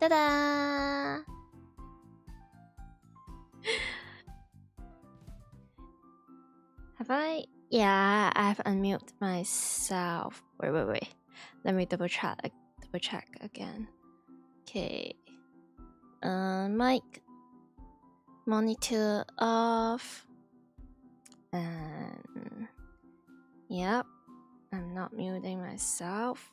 Ta-da! Have I? Yeah, I've unmuted myself. Wait. Let me double check again. Okay. Mic, monitor off, and yep, I'm not muting myself.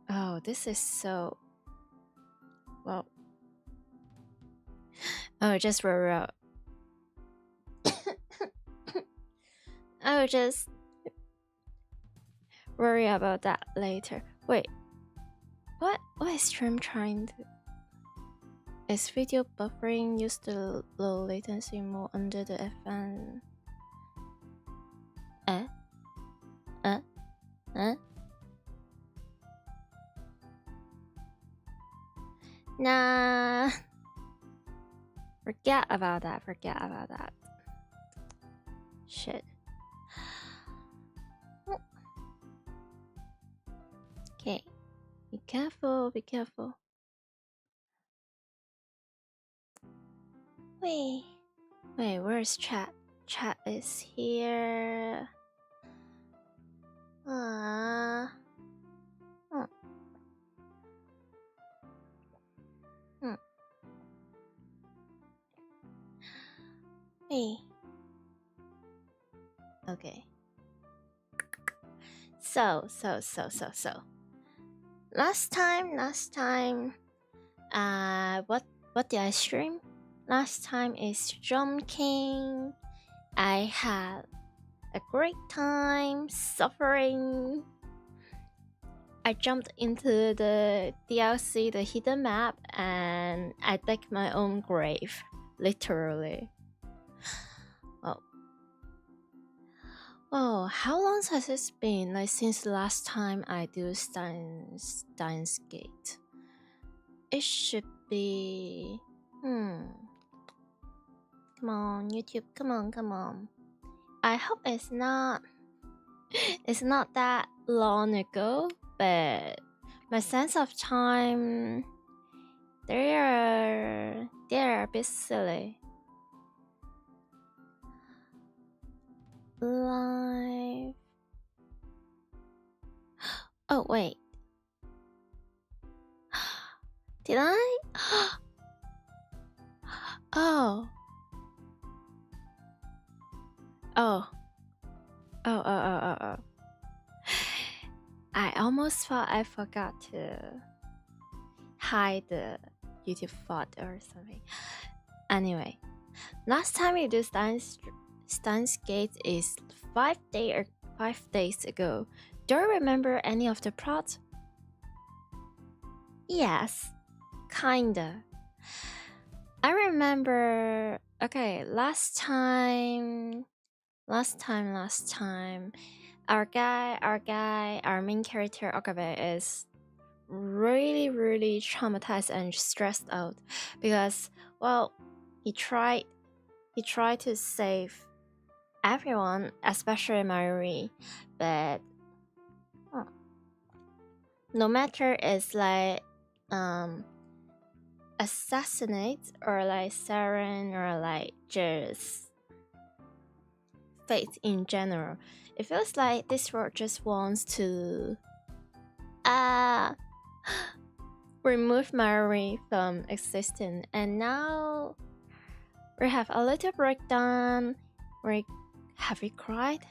Oh, this is so well. Oh, just wrote. I'll just worry about that later. Wait, what is stream trying to? Is video buffering used the low latency mode under the FN? Nah. Forget about that. Shit. Okay. Be careful. Wait, where's chat? Chat is here. Hey. Okay. So. Last time. What did I stream? Last time is Jump King. I had a great time suffering. I jumped into the DLC, the hidden map, and I dug my own grave, literally. Oh, how long has it been? Like since the last time I do Steins Gate? It should be. Come on, YouTube. Come on. I hope it's not. It's not that long ago, but my sense of time. They are a bit silly. Live. Oh wait. Did I? Oh. I almost thought I forgot to hide the YouTube font or something. Anyway, last time we did Steins Gate is 5 days ago. Do you remember any of the plot? Yes, kinda. I remember. Okay, last time. Our main character Okabe is really traumatized and stressed out because, well, he tried to save everyone, especially Marie, but no matter it's like assassinate or like Saren or like just fate in general, it feels like this world just wants to remove Marie from existence. And now we have a little breakdown. Have we cried?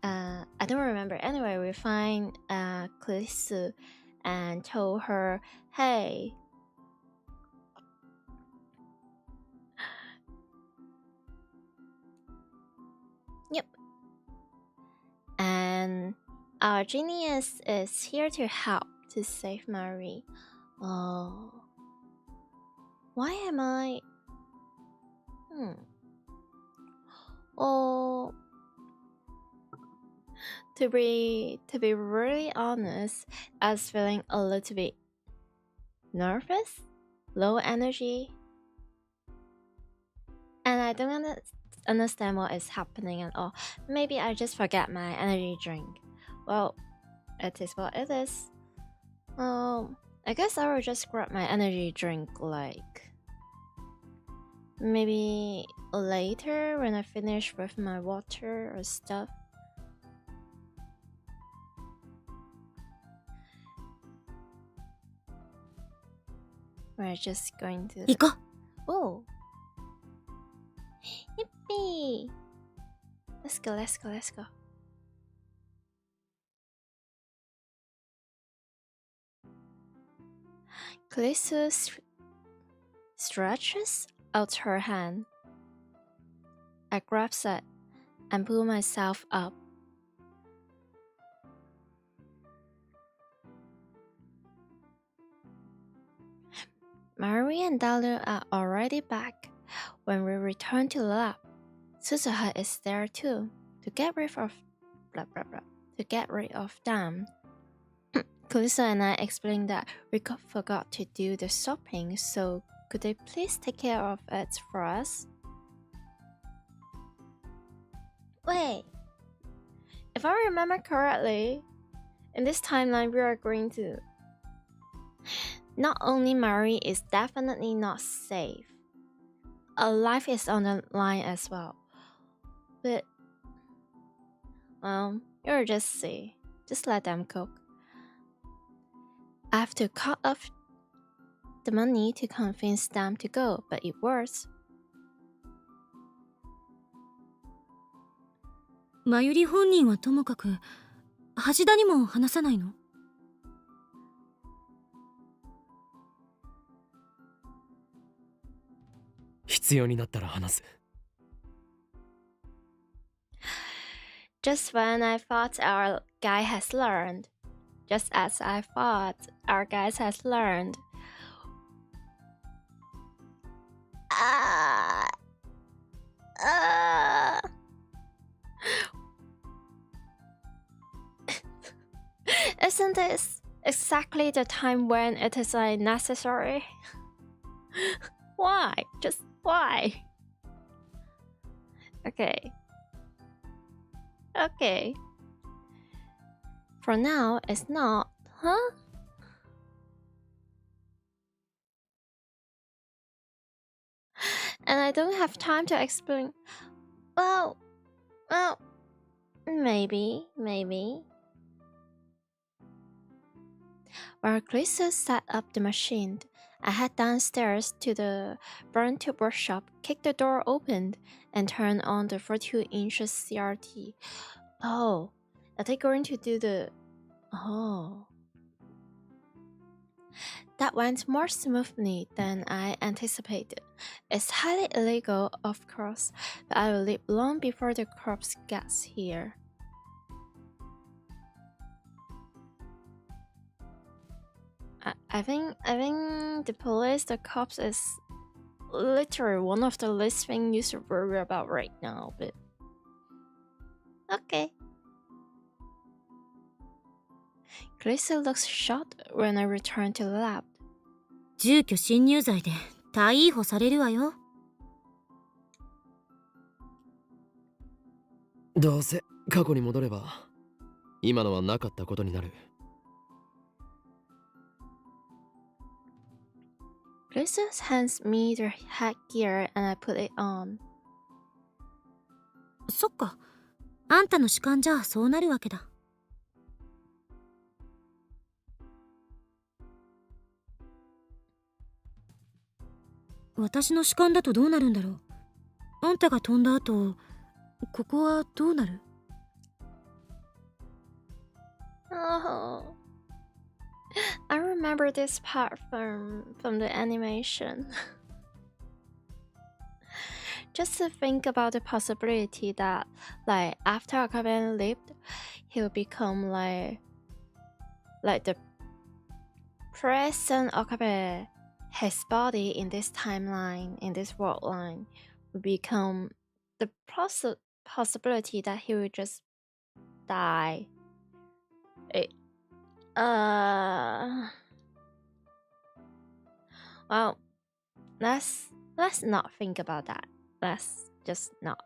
I don't remember. Anyway, we find Kalisu and told her, hey, yep. And our genius is here to help to save Marie. Oh, why am I? Oh, to be really honest, I was feeling a little bit nervous, low energy, and I don't understand what is happening at all. Maybe I just forget my energy drink. well, it is what it is. I guess I will just grab my energy drink like maybe later when I finish with my water or stuff. We're just going to... 行こう。 Oh! Yippee! Let's go, let's go, let's go. Calista stretches out her hand. I grab it and pull myself up. Mary and Dalu are already back. When we return to the lab, Suzuha is there too, to get rid of them. Calista and I explained that we forgot to do the shopping, so could they please take care of it for us? Wait, if I remember correctly, in this timeline we are going to... Not only Mary is definitely not safe, a life is on the line as well. But, well, you'll just see. Just let them cook. I have to cut off the money to convince them to go, but it works. マユリ本人はともかく、橋田にも話さないの？必要になったら話す。Just when I thought our guy has learned. Just as I thought our guys has learned. Isn't this exactly the time when it is necessary? Why? Just why? Okay. Okay. For now, it's not, huh? And I don't have time to explain. Well, maybe. While Calista set up the machine, I head downstairs to the burn-tube workshop, kick the door open, and turn on the 42-inch CRT. Oh, are they going to do the... Oh. That went more smoothly than I anticipated. It's highly illegal, of course, but I will leave long before the cops gets here. I think the police, the cops is literally one of the least things you should worry about right now, but okay. Calista looks shocked when I return to the lab. 住居侵入罪で逮捕されるわよ。どうせ過去に戻れば今のはなかったことになる。Calista hands me the headgear and I put it on. そっか。あんたの主観じゃそうなるわけだ。私の主観だとどうなるんだろう。あんたが飛んだ後、ここはどうなる？ Oh, I remember this part from the animation. Just to think about the possibility that, like, after Akabe lived, he will become like the present Okabe, his body in this timeline, in this world line, will become the possibility that he will just die. Well, let's not think about that. Let's just not.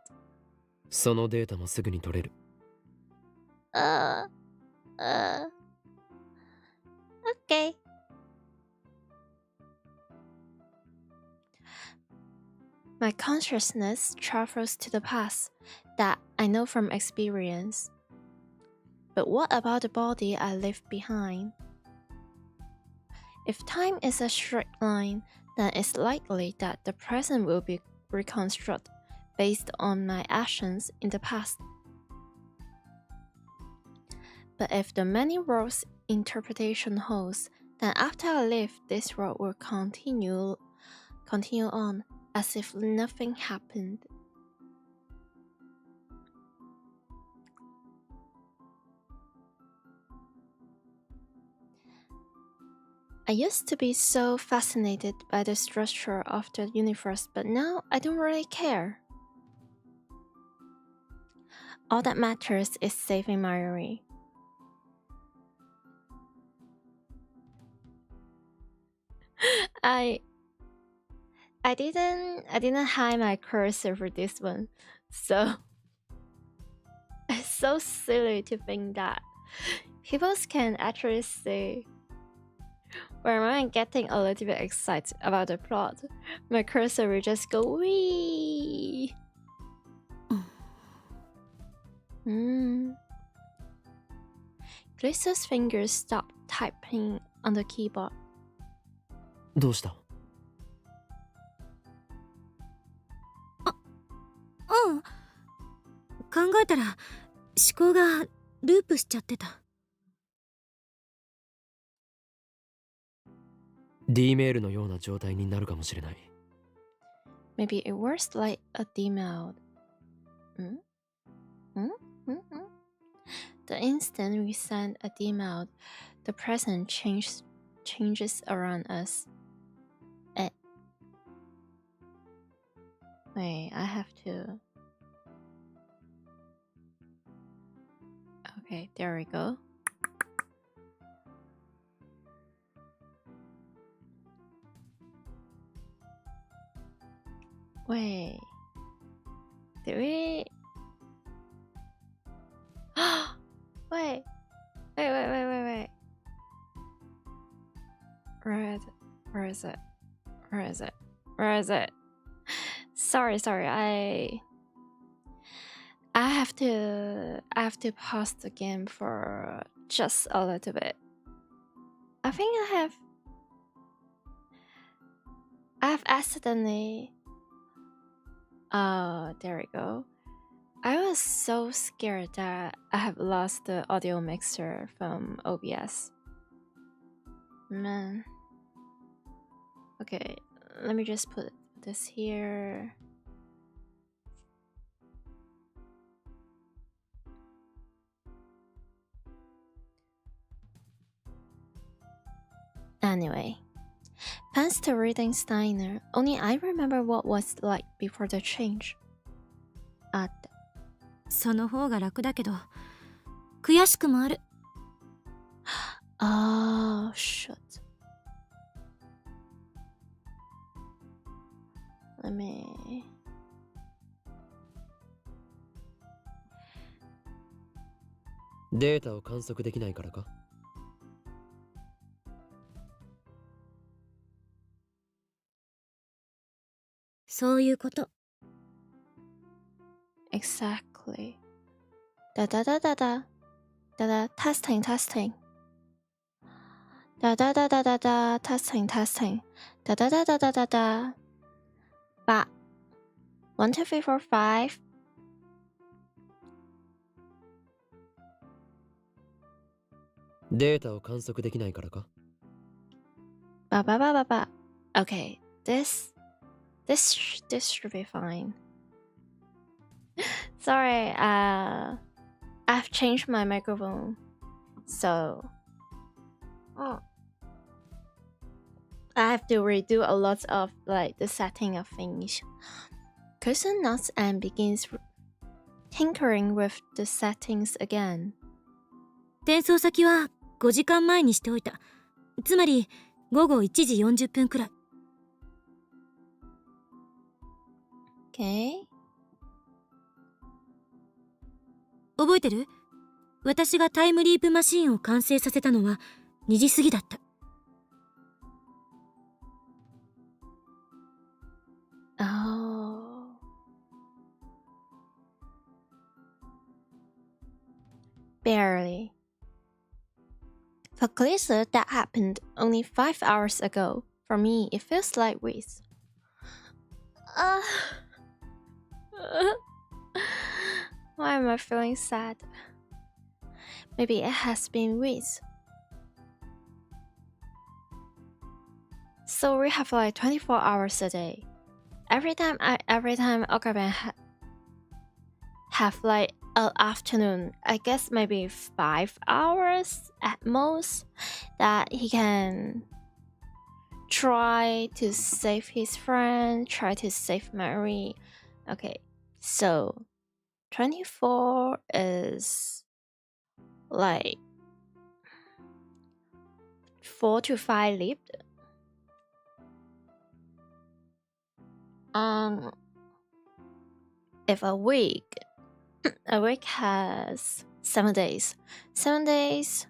そのデータもすぐに取れる。Okay. My consciousness travels to the past that I know from experience. But what about the body I left behind? If time is a straight line, then it's likely that the present will be reconstructed based on my actions in the past. But if the many worlds interpretation holds, then after I leave, this world will continue on as if nothing happened. I used to be so fascinated by the structure of the universe, but now I don't really care. All that matters is saving Mayuri. I didn't hide my cursor for this one, so it's so silly to think that people can actually see when I'm getting a little bit excited about the plot, my cursor will just go wee. Chris's fingers stopped typing on the keyboard. どうした？うん。考えたら思考がループしちゃってた。D メールのような状態になるかもしれない。Maybe it works like a D-mode. The instant we send a D-mode, the present changes around us. Wait, I have to... Okay, there we go. Wait. Did we... Wait. Wait. Where is it? Sorry. I have to pause the game for just a little bit. I think I've accidentally... Oh, there we go. I was so scared that I have lost the audio mixer from OBS. Man. Okay, let me just put this here. Anyway, thanks to reading Steiner, only I remember what was like before the change. その方が楽だけど悔しくもある。Oh, shit. Let me...データを観測できないからか？そういうこと。Exactly. Testing. Testing. Ba. 1, 2, 3, 4, 5. データを観測できないからか？ Ba. Okay, this should be fine. Sorry, I've changed my microphone, so I have to redo a lot of like the setting of things. Kristen nods and begins tinkering with the settings again. 転送先は5時間前にしておいた。つまり午後1時40分くらい。Okay. 覚えてる？私がタイムリープマシンを完成させたのは2時過ぎだった。Oh. Barely. For Calista, that happened only 5 hours ago. For me, it feels like weeks. Why am I feeling sad? Maybe it has been weeks. So we have like 24 hours a day. Every time Okaben have like an afternoon, I guess maybe 5 hours at most, that he can try to save his friend, try to save Mary. Okay, so 24 is like 4 to 5 lived. If a week has 7 days. 7 days,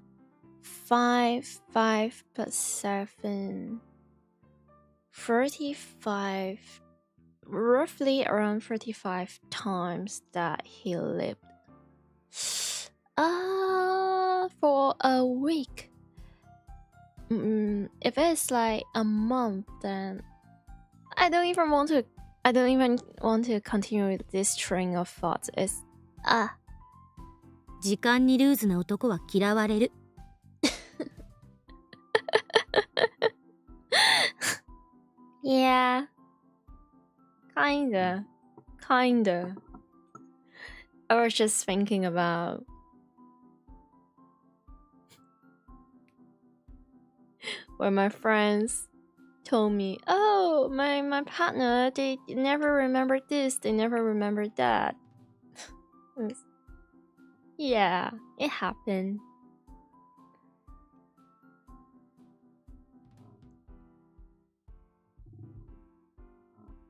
5 plus 7, 35, roughly around 35 times that he lived. For a week. If it's like a month, then I don't even want to continue with this train of thoughts. It's 時間にルーズな男は嫌われる。Yeah, kinda. I was just thinking about when my friends told me, oh, my partner, they never remember this, they never remember that. Yeah, it happened.「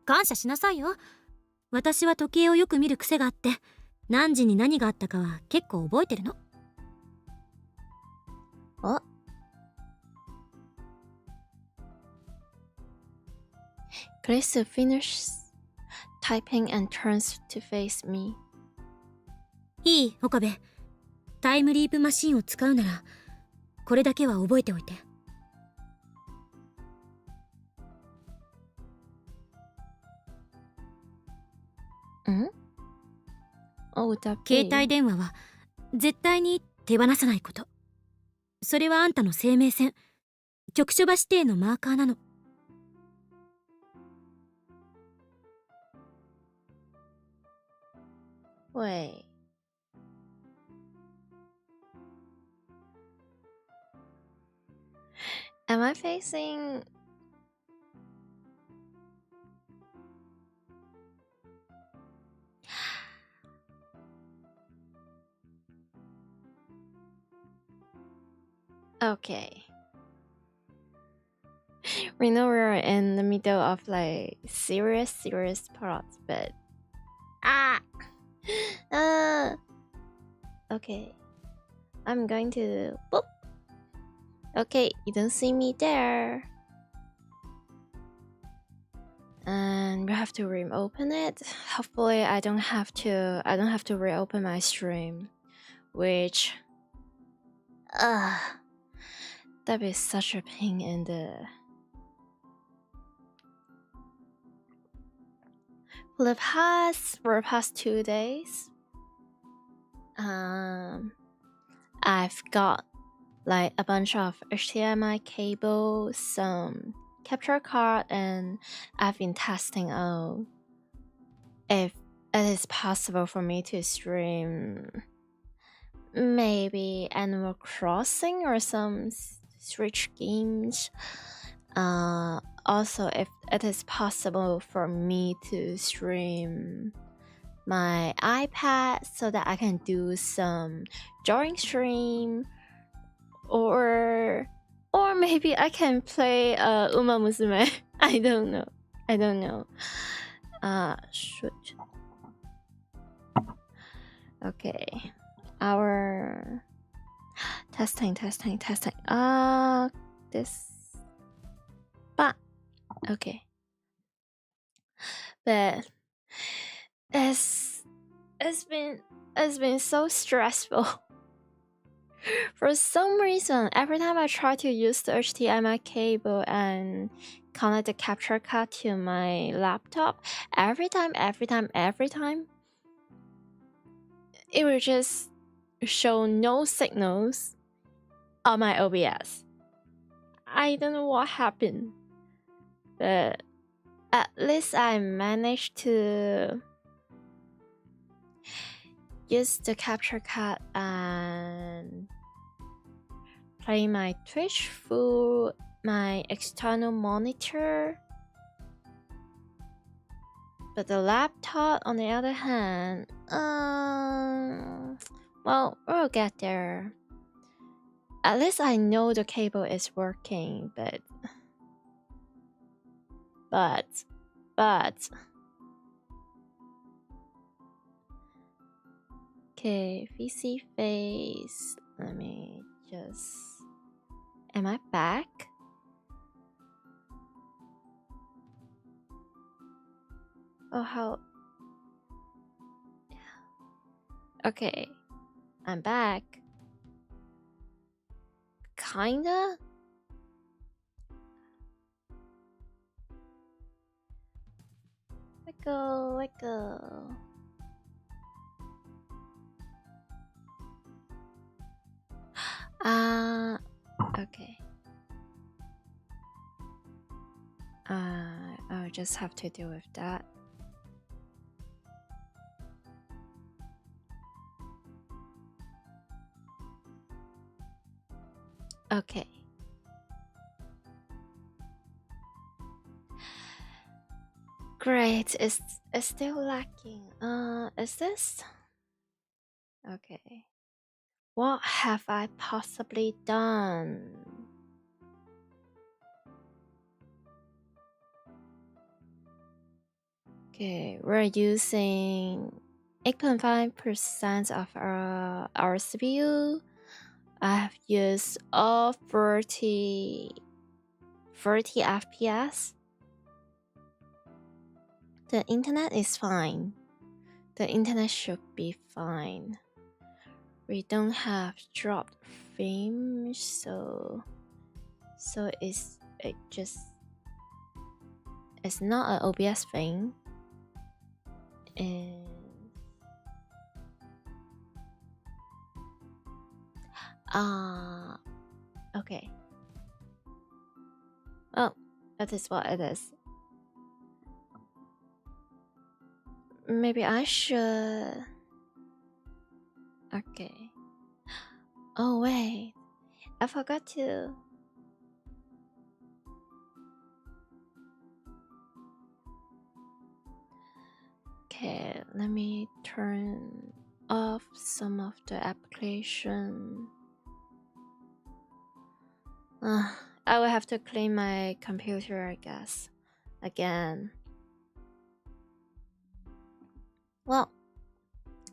感謝しなさいよ。私は時計をよく見る癖があって、何時に何があったかは結構覚えてるの。」Calista finishes typing and turns to face me. いい、岡部。タイムリープマシンを使うなら、これだけは覚えておいて。携帯電話は絶対に手放さないこと。それはあんたの生命線、局所場指定のマーカーなの。Wait. Am I facing... Okay. We know we're in the middle of like serious plots, but okay. I'm going to boop. Okay, you don't see me there. And we have to reopen it. Hopefully I don't have to reopen my stream, which that is such a pain in the... For the past 2 days, I've got like a bunch of HDMI cables, some capture card, and I've been testing out if it is possible for me to stream maybe Animal Crossing or some Switch games. Also, if it is possible for me to stream my iPad so that I can do some drawing stream, or maybe I can play Uma Musume. I don't know. Shoot. Okay. our testing. This, but okay. But it's been so stressful. For some reason, every time I try to use the HDMI cable and connect the capture card to my laptop, every time, it will just show no signals on my OBS. I don't know what happened, but at least I managed to use the capture card and play my Twitch through my external monitor. But the laptop, on the other hand, well, we'll get there. At least I know the cable is working, but okay, VC face. Let me just. Am I back? Oh, how? Okay, I'm back. Kinda? Let go. Okay. I'll just have to deal with that. Okay. Great. It's still lacking. Is this? Okay. What have I possibly done? Okay, we're using 8.5% of our CPU. I have used all 30 FPS. The internet is fine. The internet should be fine. We don't have dropped frames, so it's not an OBS thing. And okay. Well, that is what it is. Maybe I should. Okay. Oh wait, I forgot to. Okay, let me turn off some of the application. I will have to clean my computer, I guess, again. Well,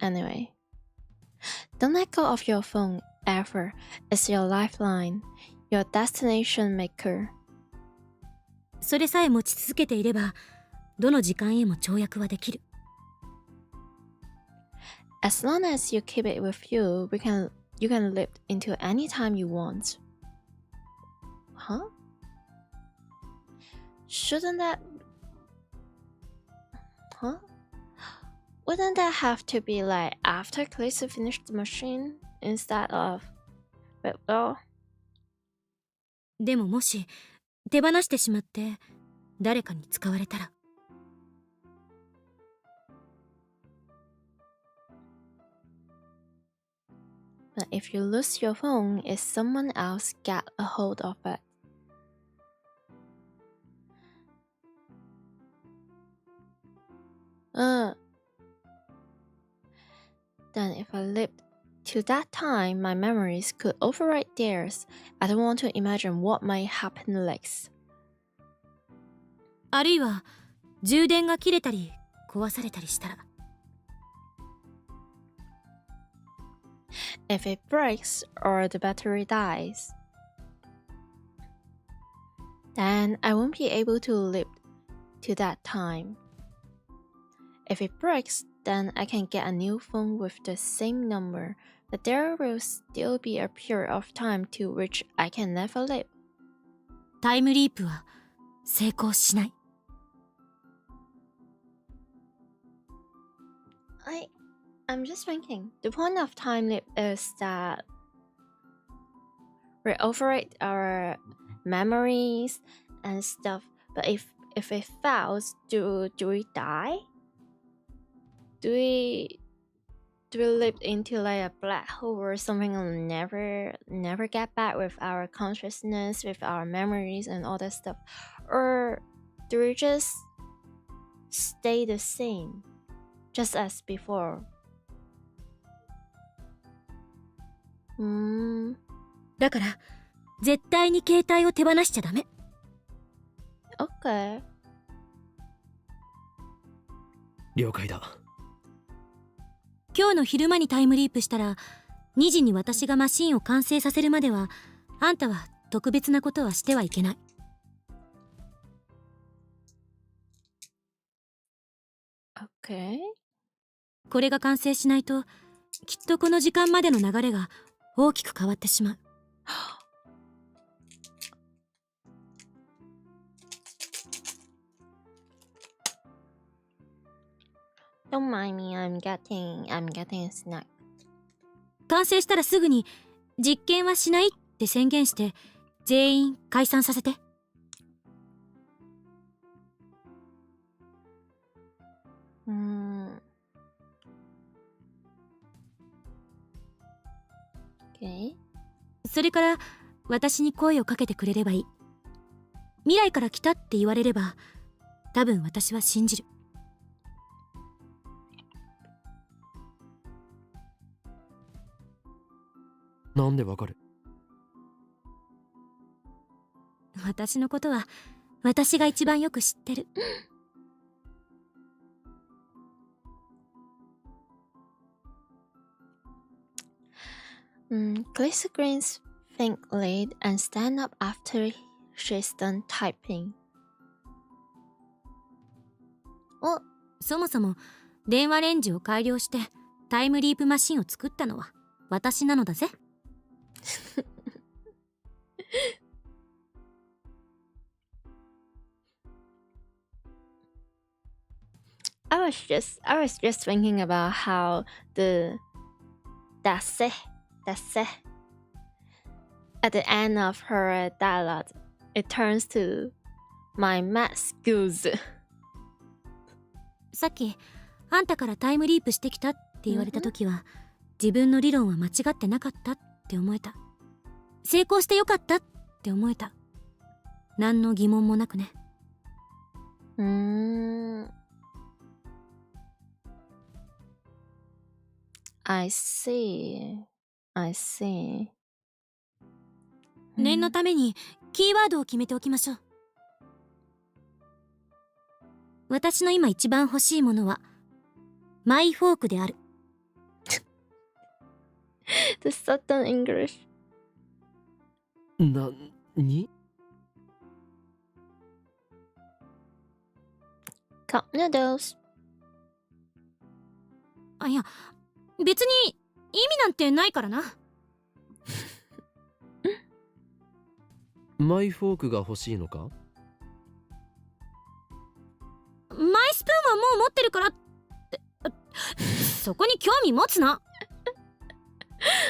anyway, don't let go of your phone ever. It's your lifeline, your destination maker. それさえ持ち続けていれば、どの時間へも跳躍はできる。As long as you keep it with you, you can live into any time you want. Huh? Shouldn't that? Huh? Wouldn't that have to be like after Callisto finished the machine instead of? But well. でももし手放してしまって誰かに使われたら。But if you lose your phone, if someone else get a hold of it? Then if I lived to that time, my memories could override theirs. I don't want to imagine what might happen next. あるいは充電が切れたり壊されたりしたら。If it breaks or the battery dies, then I won't be able to live to that time. If it breaks, then I can get a new phone with the same number, but there will still be a period of time to which I can never live. タイムリープは成功しない。I'm just thinking, the point of time leap is that we override our memories and stuff, but if it fails, do we die? Do we live into like a black hole or something and never get back with our consciousness, with our memories and all that stuff? Or do we just stay the same, just as before? だから絶対に携帯を手放しちゃダメ。 Okay. 了解だ。今日の昼間にタイムリープしたら2時に私がマシンを完成させるまではあんたは特別なことはしてはいけない。 Okay. これが完成しないときっとこの時間までの流れが大きく変わってしまう。Don't mind me, I'm getting a snack. 完成したらすぐに実験はしないって宣言して全員解散させて。Okay. それから私に声をかけてくれればいい。未来から来たって言われれば多分私は信じる。なんでわかる？私のことは私が一番よく知ってる。Glissa grins faintly and stand up after she's done typing. そもそも電話レンジを改良してタイムリープマシンを作ったのは私なのだぜ。I was just thinking about how the that's it at the end of her dialogue it turns to my math skills. さっきあんたからタイムリープしてきたって言われた時は、自分の理論は間違ってなかったって思えた。成功してよかったって思えた。何の疑問もなくね。I see. 念のためにキーワードを決めておきましょう。私の今一番欲しいものはマイフォークである。The Southern English. なに？ Cup noodles. あ、いや、別に意味なんてないからな。マイフォークが欲しいのか？マイスプーンはもう持ってるからって、そこに興味持つな。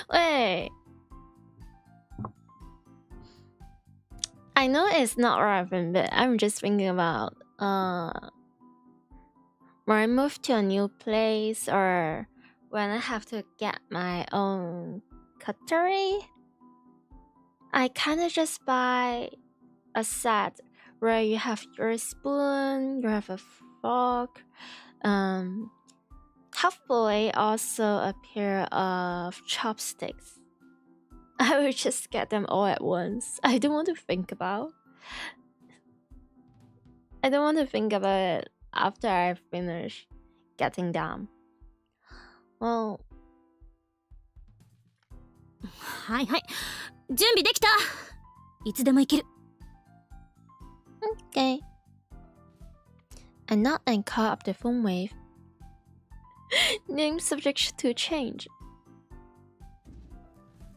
Wait. I know it's not relevant, but I'm just thinking about when I move to a new place or when I have to get my own cutlery. I kind of just buy a set where you have your spoon, you have a fork, hopefully also a pair of chopsticks. I will just get them all at once. I don't want to think about it after I finish getting them. Well, はいはい、準備できた。いつでも行ける。 Okay. I nod and caught up the phone wave. Name subject to change.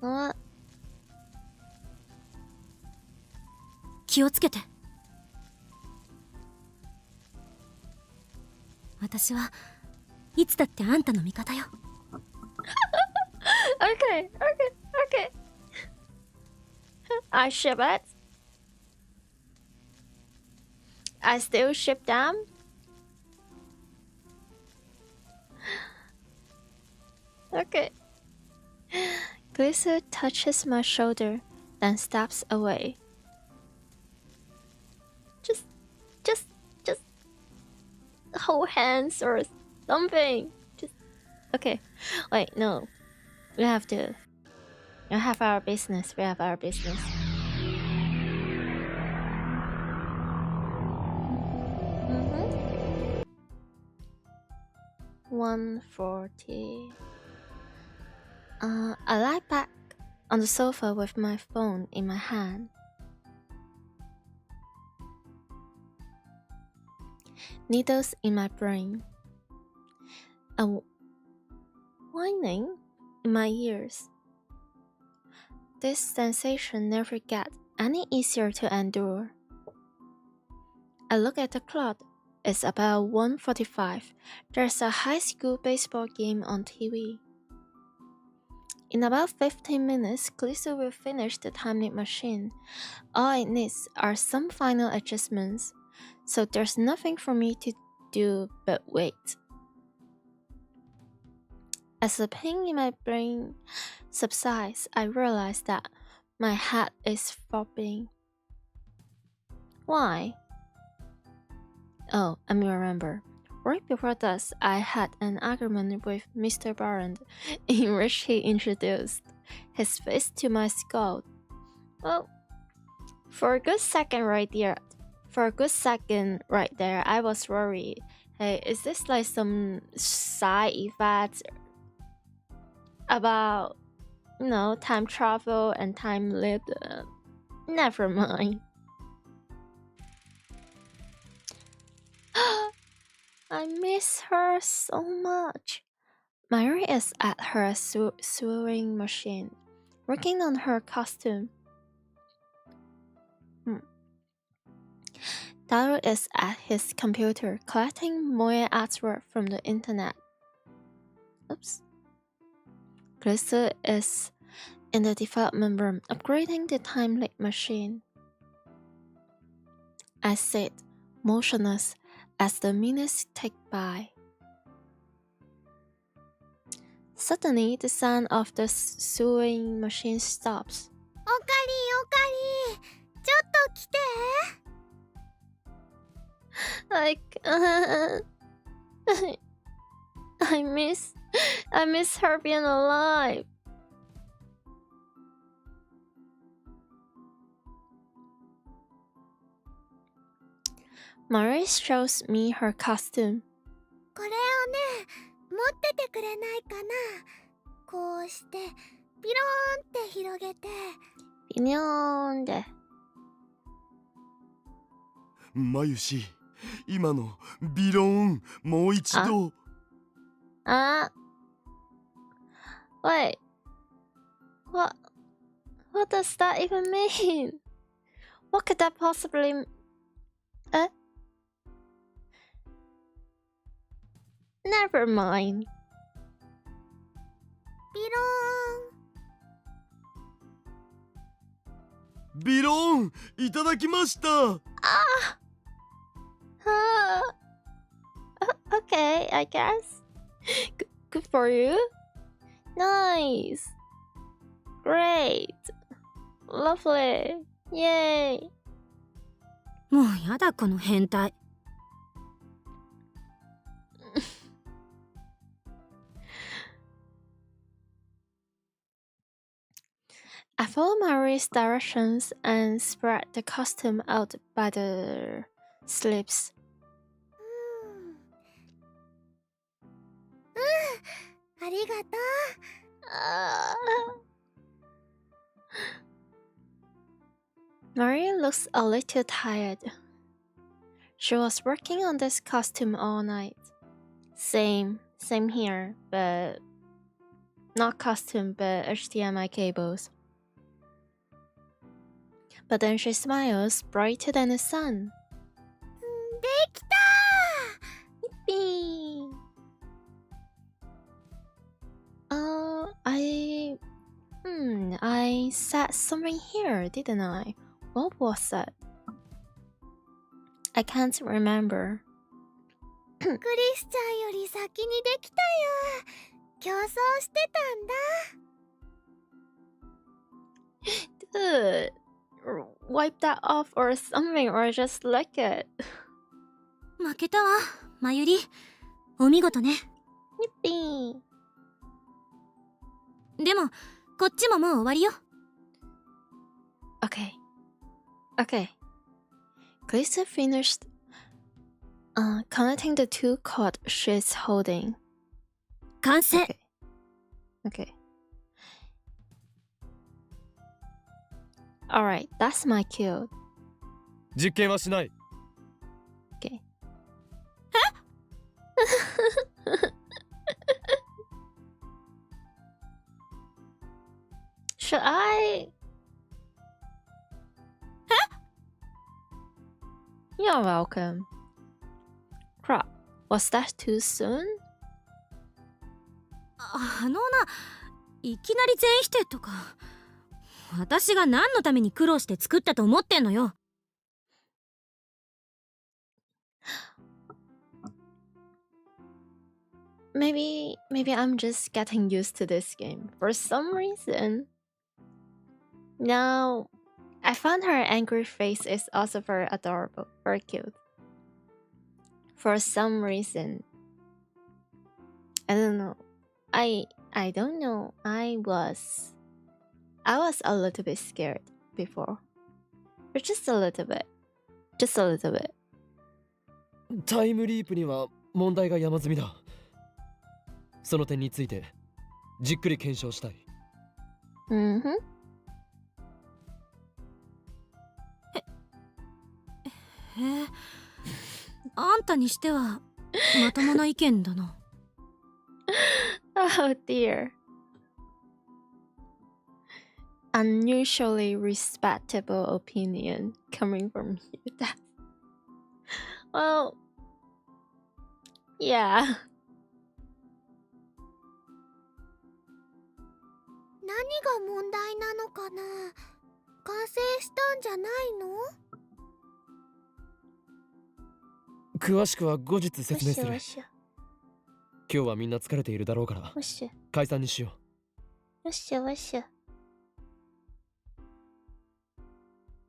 What? 気をつけて。私はいつだってあんたの味方よ。Okay, okay. I ship it. I still ship them. Okay. Glycer touches my shoulder, then steps away. Just hold hands or something. Just okay. Wait, no. We have our business. We have our business. Mm-hmm. 140. I lie back on the sofa with my phone in my hand. Needles in my brain. And whining in my ears. This sensation never gets any easier to endure. I look at the clock. It's about 1:45. There's a high school baseball game on TV. In about 15 minutes, Glycer will finish the time-limit machine. All it needs are some final adjustments, so there's nothing for me to do but wait. As the pain in my brain subsides, I realize that my head is throbbing. Why? Oh, I remember. Right before this, I had an argument with Mr. Barrand, in which he introduced his fist to my skull. Well, for a good second right there, I was worried. Hey, is this like some side effect about, time travel and time lived? Never mind. I miss her so much. Myri is at her sewing machine, working on her costume. Daru is at his computer, collecting more artwork from the internet. Oops. Glycer is in the development room, upgrading the time-limit machine. I sit, motionless, as the minutes tick by. Suddenly, the sound of the sewing machine stops. おかり、ちょっと来て。 I miss her being alive. Myri shows me her costume. これをね、持っててくれないかな。こうしてピローンって広げて。ピニョーンで。まゆし、今のビローンもう一度。Wait. What does that even mean? What could that possibly Never mind. ピローン。ビローンいただきました。Okay, I guess. Good for you. Nice. Great. Lovely. Yay. もうやだこの変態。I follow Myri's directions and spread the costume out by the slips. ありがとう。Maria looks a little tired. She was working on this costume all night. Same here, but not costume, but HDMI cables. But then she smiles brighter than the sun. できた Yippee! I said something here, didn't I? What was that? I can't remember. クリスちゃんより先にできたよ。競争してたんだ。 Dude, wipe that off or something, or just lick it. 負けたわ、まゆり。お見事ね。 Yippee! でも、こっちももう終わりよ。Okay. Kalista finished connecting the two cords she's holding. 完成。 Okay. Alright, that's my cue. 実験はしない。 Okay. Should I? You're welcome. Crap, was that too soon? いきなり全否定とか。私が何のために苦労して作ったと思ってんのよ。Maybe I'm just getting used to this game for some reason. Now, I found her angry face is also very adorable, very cute. For some reason, I don't know. I don't know. I was a little bit scared before, but just a little bit. タイムリープには問題が山積みだ。その点についてじっくり検証したい。あんたにしてはまともな意見だな。Oh dear. Unusually respectable opinion coming from you. Well, yeah. 何が問題なのかな。完成したんじゃないの？詳しくは後日説明する。よし。今日はみんな疲れているだろうから解散にしよう。よし。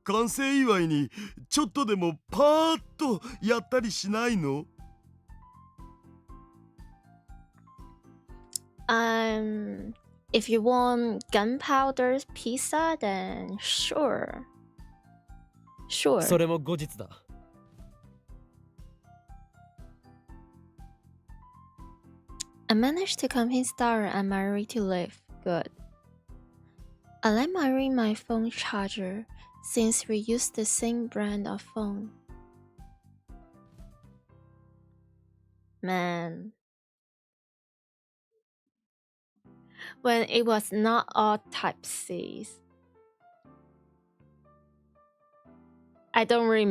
完成祝いにちょっとでもパーッとやったりしないの？ If you want gunpowder pizza, then sure. それも後日だ。I managed to convince Dara and Mary to leave. Good. I let Mary my phone charger since we use the same brand of phone. Man. When it was not all type C's. I don't really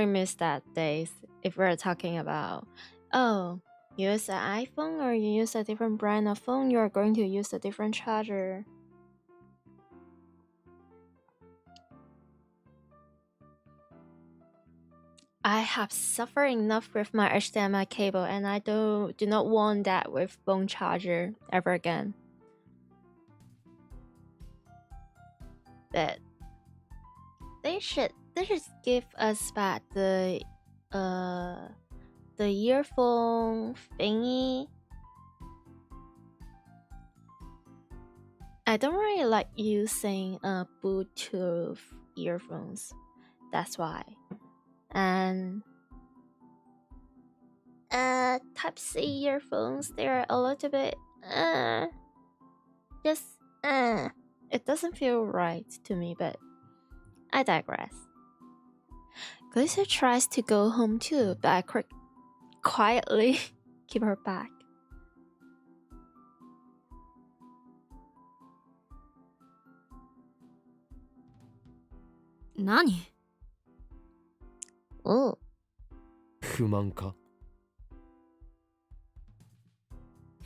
miss that days if we're talking about, oh, you use an iPhone or you use a different brand of phone, you're going to use a different charger. I have suffered enough with my HDMI cable and I do not want that with phone charger ever again. But they should give us back the earphone thingy. I don't really like using Bluetooth earphones. That's why. And Type-C earphones, they're a little bit it doesn't feel right to me, but I digress. Calista tries to go home too, but I quietly keep her back. Nani? Oh, 不満か？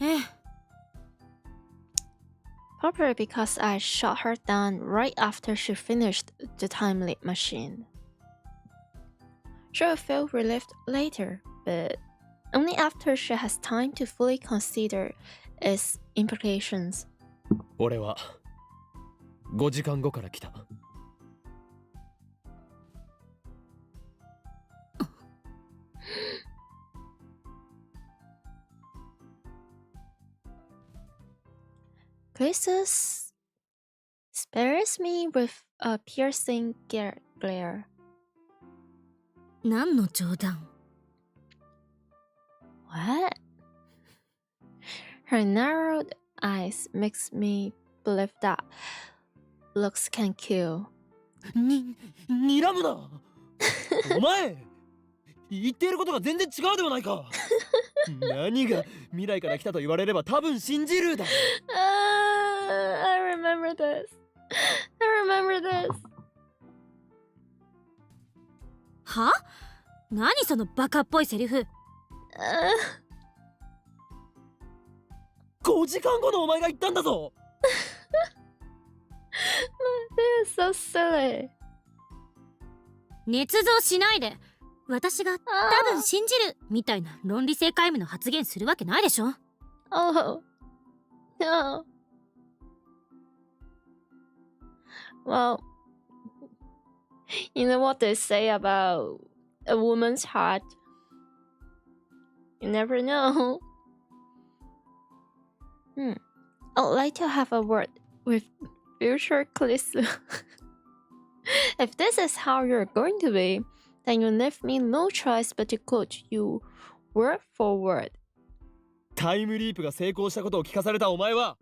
ええ、 probably because I shot her down right after she finished the time leap machine. She'll feel relieved later, but only after she has time to fully consider its implications. 俺は5時間後から来た。Calista spares me with a piercing glare. 何の冗談？ What? Her narrowed eyes makes me believe that looks can kill. 睨むなお前言っていることが全然違うではないか何が未来から来たと言われれば多分信じるだ I remember this. I remember this. は？何そのバカっぽいセリフ。5時間後のお前が言ったんだぞ This is so silly. 捏造しないで。私が多分信じるみたいな論理性皆無の発言するわけないでしょ。Oh, no. Well, you know what they say about a woman's heart? You never know. I'd like to have a word with future Calista. If this is how you're going to be, then you leave me no choice but to quote you word for word. タイムリープが成功したことを聞かされたお前は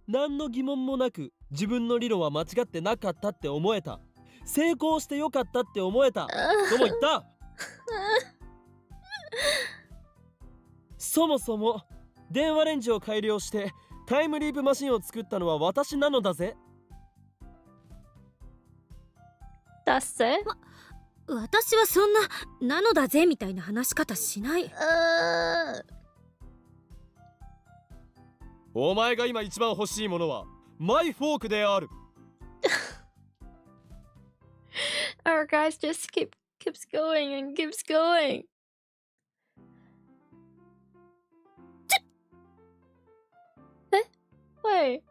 何の疑問もなく自分の理論は間違ってなかったって思えた成功してよかったって思えたとも言ったそもそも電話レンジを改良してタイムリープマシンを作ったのは私なのだぜ That's it? 私はそんなのだぜみたいな話し方しない。お前が今一番欲しいものはマイフォークである Our guys just keeps going and keeps going. Wait,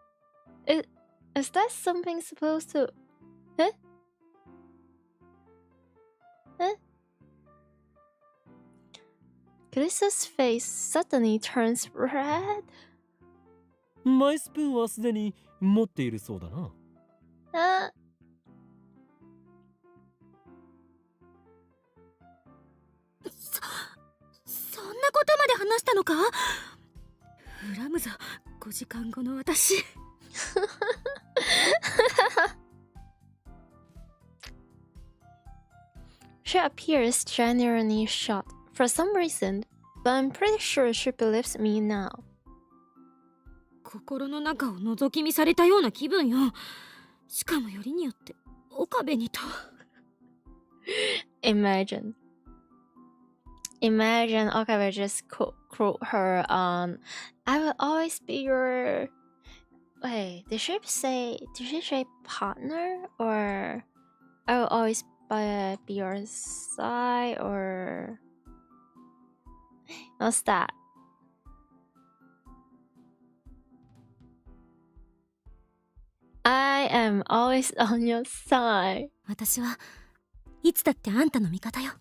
is that something supposed to? Calista's face suddenly turns red. マイスプーンはすでに持っているそうだな そんなことまで話したのか？恨むぞ、5時間後の私。She appears genuinely shocked for some reason, but I'm pretty sure she believes me now. 心の中を覗き見されたような気分よ。しかもよりによって岡部にと。Imagine Okabe just quote her on I will always be your wait, did she say partner or I will always be your side or what's that? I am always on your side. 私はいつだってあんたの味方よ。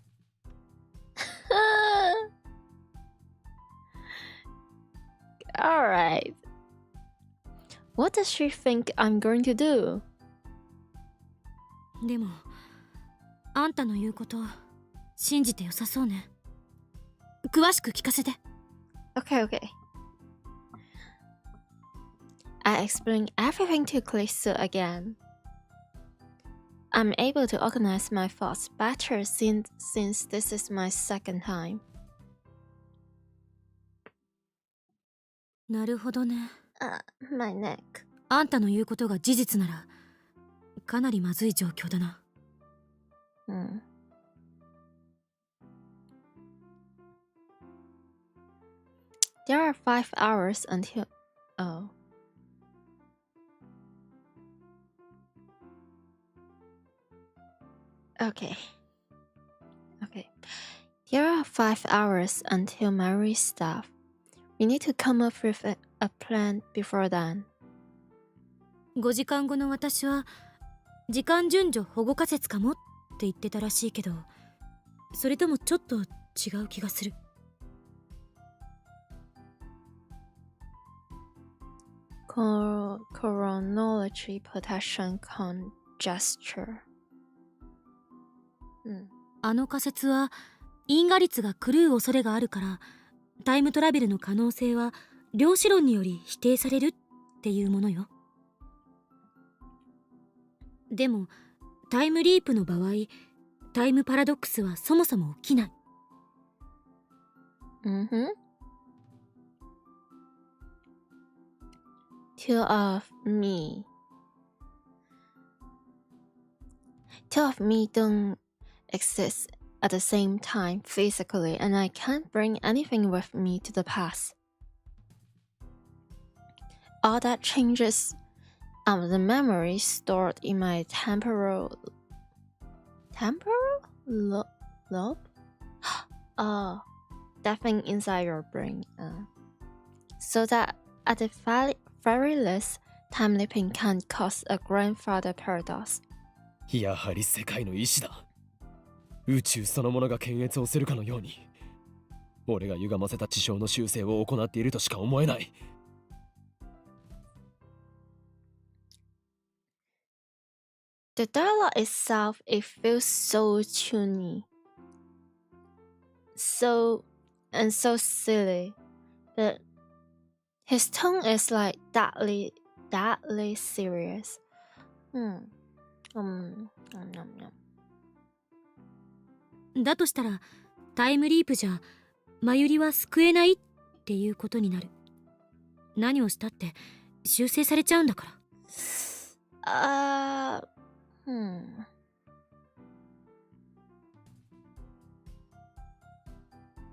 Alright. What does she think I'm going to do? でも、あんたの言うこと信じてよさそうね。詳しく聞かせて。Okay. I explain everything to Calista again. I'm able to organize my thoughts better since this is my second time. なるほどね。My neck. あんたの言うことが事実ならかなりまずい状況だな。There are 5 hours until... Oh. Okay. There are 5 hours until my restart. We need to come up with a plan before then. 5時間後の私は時間順序保護仮説かもって言ってたらしいけど、それともちょっと違う気がする。Chronology protection congesture. あの仮説は因果率が狂う恐れがあるから、タイムトラベルの可能性は量子論により否定されるっていうものよ。でもタイムリープの場合、タイムパラドックスはそもそも起きない。Two of me don't exist at the same time physically, and I can't bring anything with me to the past. All that changes are the memories stored in my temporal lobe? That thing inside your brain. So that at the very least, time leaping can cause a grandfather paradox. やはり世界の意志だ。宇宙そのものが検閲をするかのように、俺が歪ませた地上の修正を行っているとしか思えない。The dialogue itself, it feels so tuney, so silly, but his tone is like deadly serious. だとしたらタイムリープじゃマユリは救えないっていうことになる。何をしたって修正されちゃうんだから。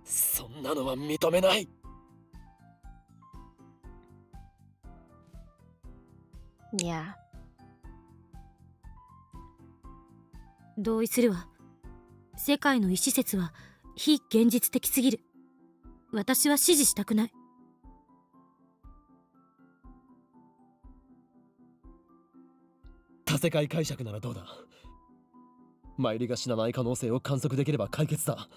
そんなのは認めない。Yeah. 同意するわ。世界の意思説は非現実的すぎる。私は支持したくない。多世界解釈ならどうだ。マユリが死なない可能性を観測できれば解決だ。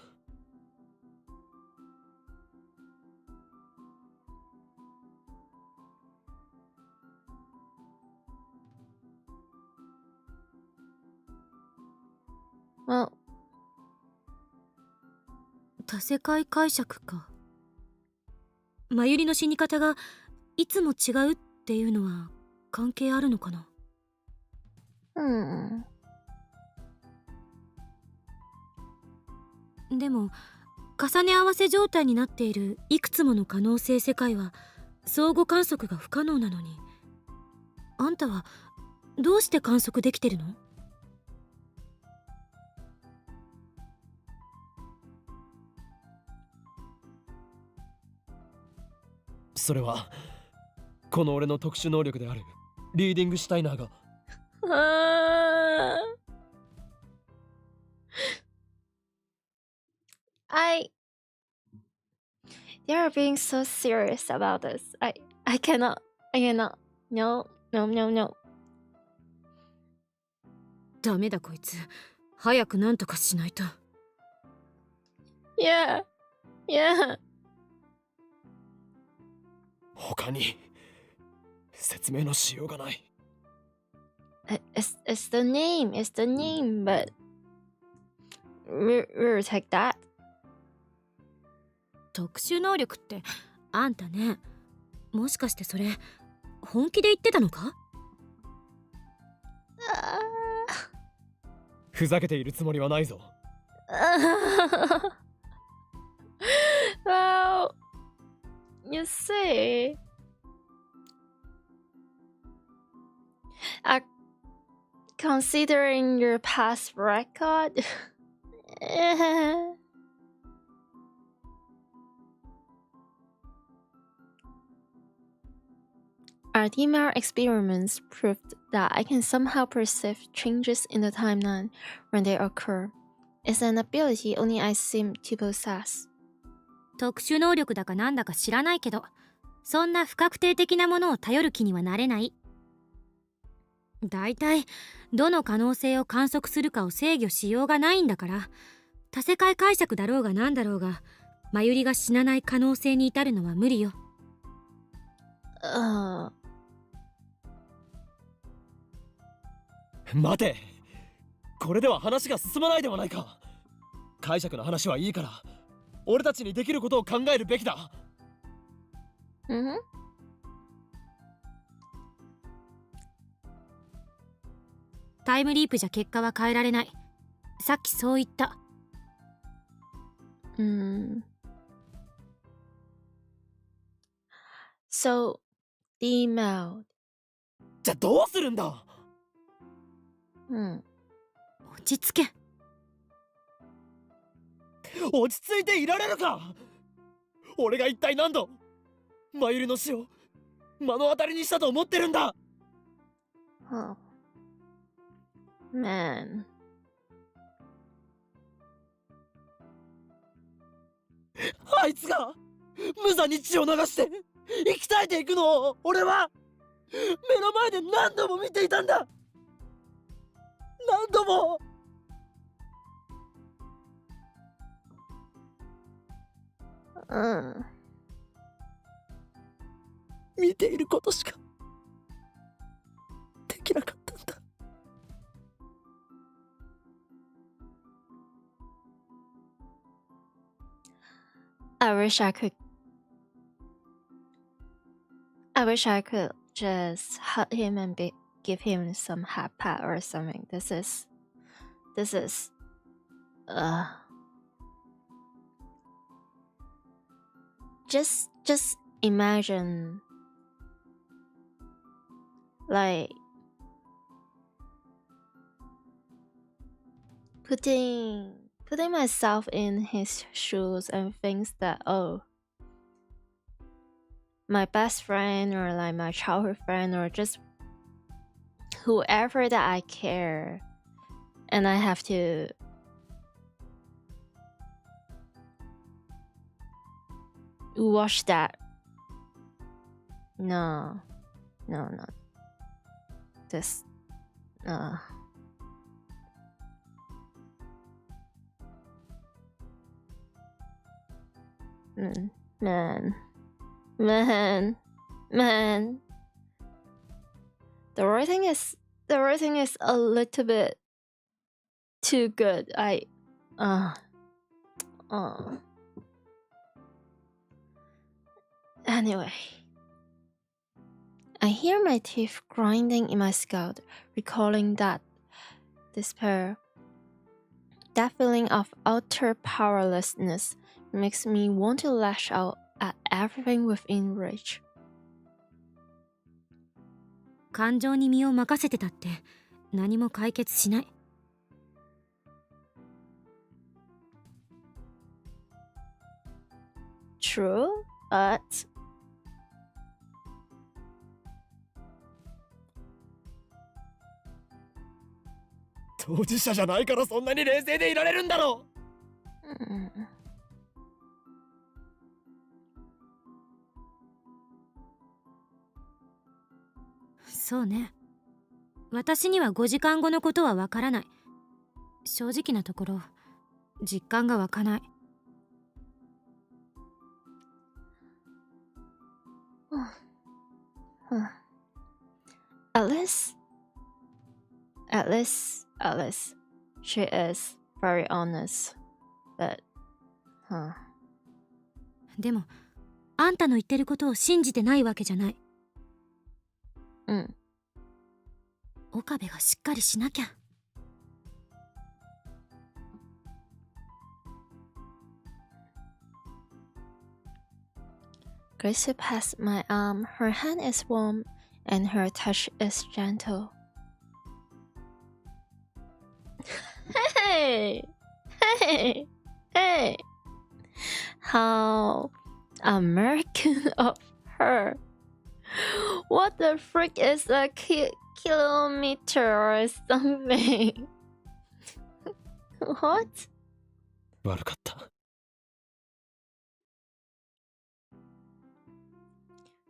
多世界解釈か。マユリの死に方がいつも違うっていうのは関係あるのかな。でも重ね合わせ状態になっているいくつもの可能性世界は相互観測が不可能なのに、あんたはどうして観測できてるの？それはこの俺の特殊能力であるリーディングシュタイナーが。They are being so serious about this. I cannot. No. ダメだこいつ。早くなんとかしないと。Yeah. 他に説明のしようがない。It's the name, but we'll take that. 特殊能力ってあんたね、もしかしてそれ本気で言ってたのか？ふざけているつもりはないぞ。Well, you see, considering your past record, our DMR experiments proved that I can somehow perceive changes in the timeline when they occur. It's an ability only I seem to possess. 特殊能力だかなんだか知らないけど、そんな不確定的なものを頼る気にはなれない。だいたいどの可能性を観測するかを制御しようがないんだから、多世界解釈だろうがなんだろうが、マユリが死なない可能性に至るのは無理よ。待て、これでは話が進まないではないか。解釈の話はいいから、俺たちにできることを考えるべきだ。タイムリープじゃ結果は変えられない。さっきそう言った。So, emailed. じゃあどうするんだ。落ち着け。落ち着いていられるか。俺が一体何度マユリの死を目の当たりにしたと思ってるんだ。Man. あいつが無残に血を流して生き絶えていくのを俺は目の前で何度も見ていたんだ。何度も。見ていることしかできなかったんだ。I wish I could just hug him and give him some hot pat or something. This is just imagine, like, putting myself in his shoes and thinks that, oh, my best friend or like my childhood friend or just whoever that I care, and I have to watch that. No. This Man. The writing is a little bit too good. Anyway, I hear my teeth grinding in my skull, recalling that despair. That feeling of utter powerlessness makes me want to lash out at everything within reach. 感情に身を任せてたって何も解決しない。True, but当事者じゃないからそんなに冷静でいられるんだろう。そうね。私には5時間後のことはわからない。正直なところ、実感が湧かない。At least, she is very honest. But, でも、あんたの言ってることを信じてないわけじゃない。岡部がしっかりしなきゃ。aggressive past my arm. Her hand is warm and her touch is gentle. Hey! Hey! Hey! How American of her. What the frick is a kilometer or something? What? 悪かった。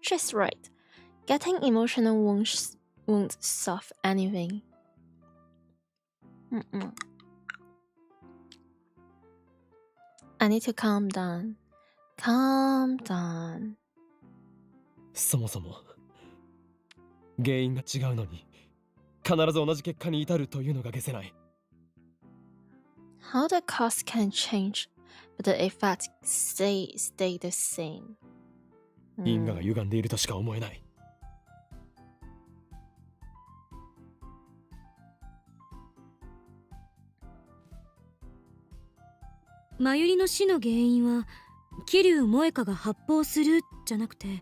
She's right. Getting emotional won't solve anything. I need to calm down. Calm down. そもそも原因が違うのに必ず同じ結果に至るというのが解せない。How the cause can change, but the effect stay the same. 因果が歪んでいるとしか思えない。真由里の死の原因は桐生萌香が発砲するじゃなくて、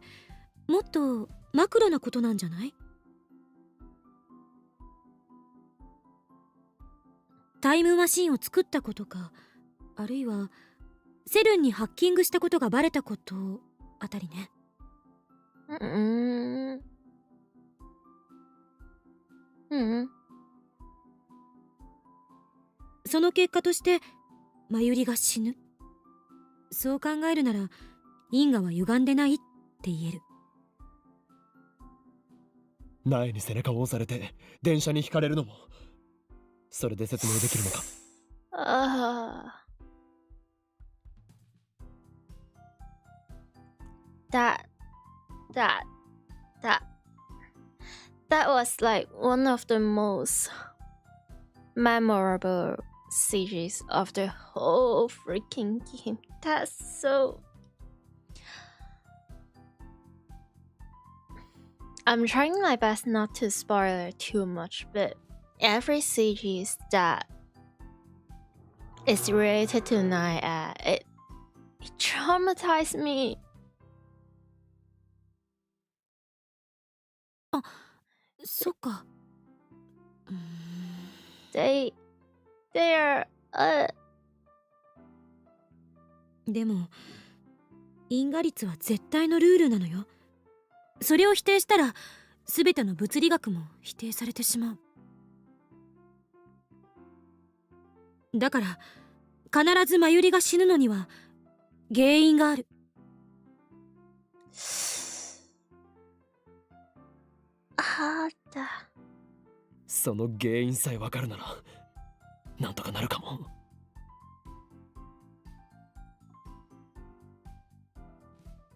もっとマクロなことなんじゃない？タイムマシンを作ったことか、あるいはセルンにハッキングしたことがバレたことあたりね。その結果として真由里が死ぬ。そう考えるなら因果は歪んでないって言える。苗に背中を押されて電車にひかれるのもそれで説明できるのか。That was like one of the most memorable stages of the whole freaking game. That's so... I'm trying my best not to spoil it too much, but every series that is related to Naya, it traumatized me. あ、そっか。They are でも因果率は絶対のルールなのよ。それを否定したら全ての物理学も否定されてしまう。だから必ず真由里が死ぬのには原因がある。その原因さえわかるならなんとかなるかも。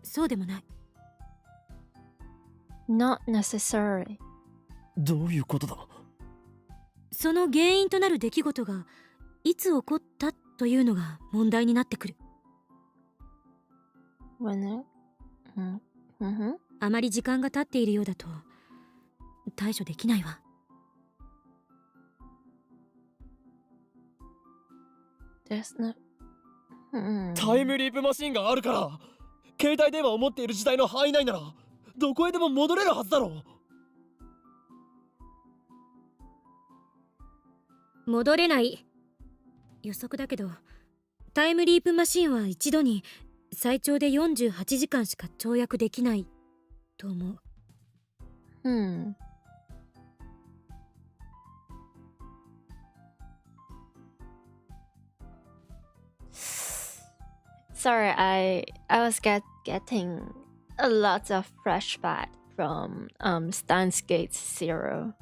そうでもない。Not necessary. どういうことだ？その原因となる出来事がいつ起こったというのが問題になってくる。あまり時間が経っているようだと対処できないわ。タイムリープマシンがあるから携帯電話を持っている時代の範囲内ならどこへでも戻れるはずだろう。戻れない。予測だけどタイムリープマシンは一度に最長で48時間しか跳躍できないと思う。Sorry, I was getting a lot of flashback from Steins Gate Zero.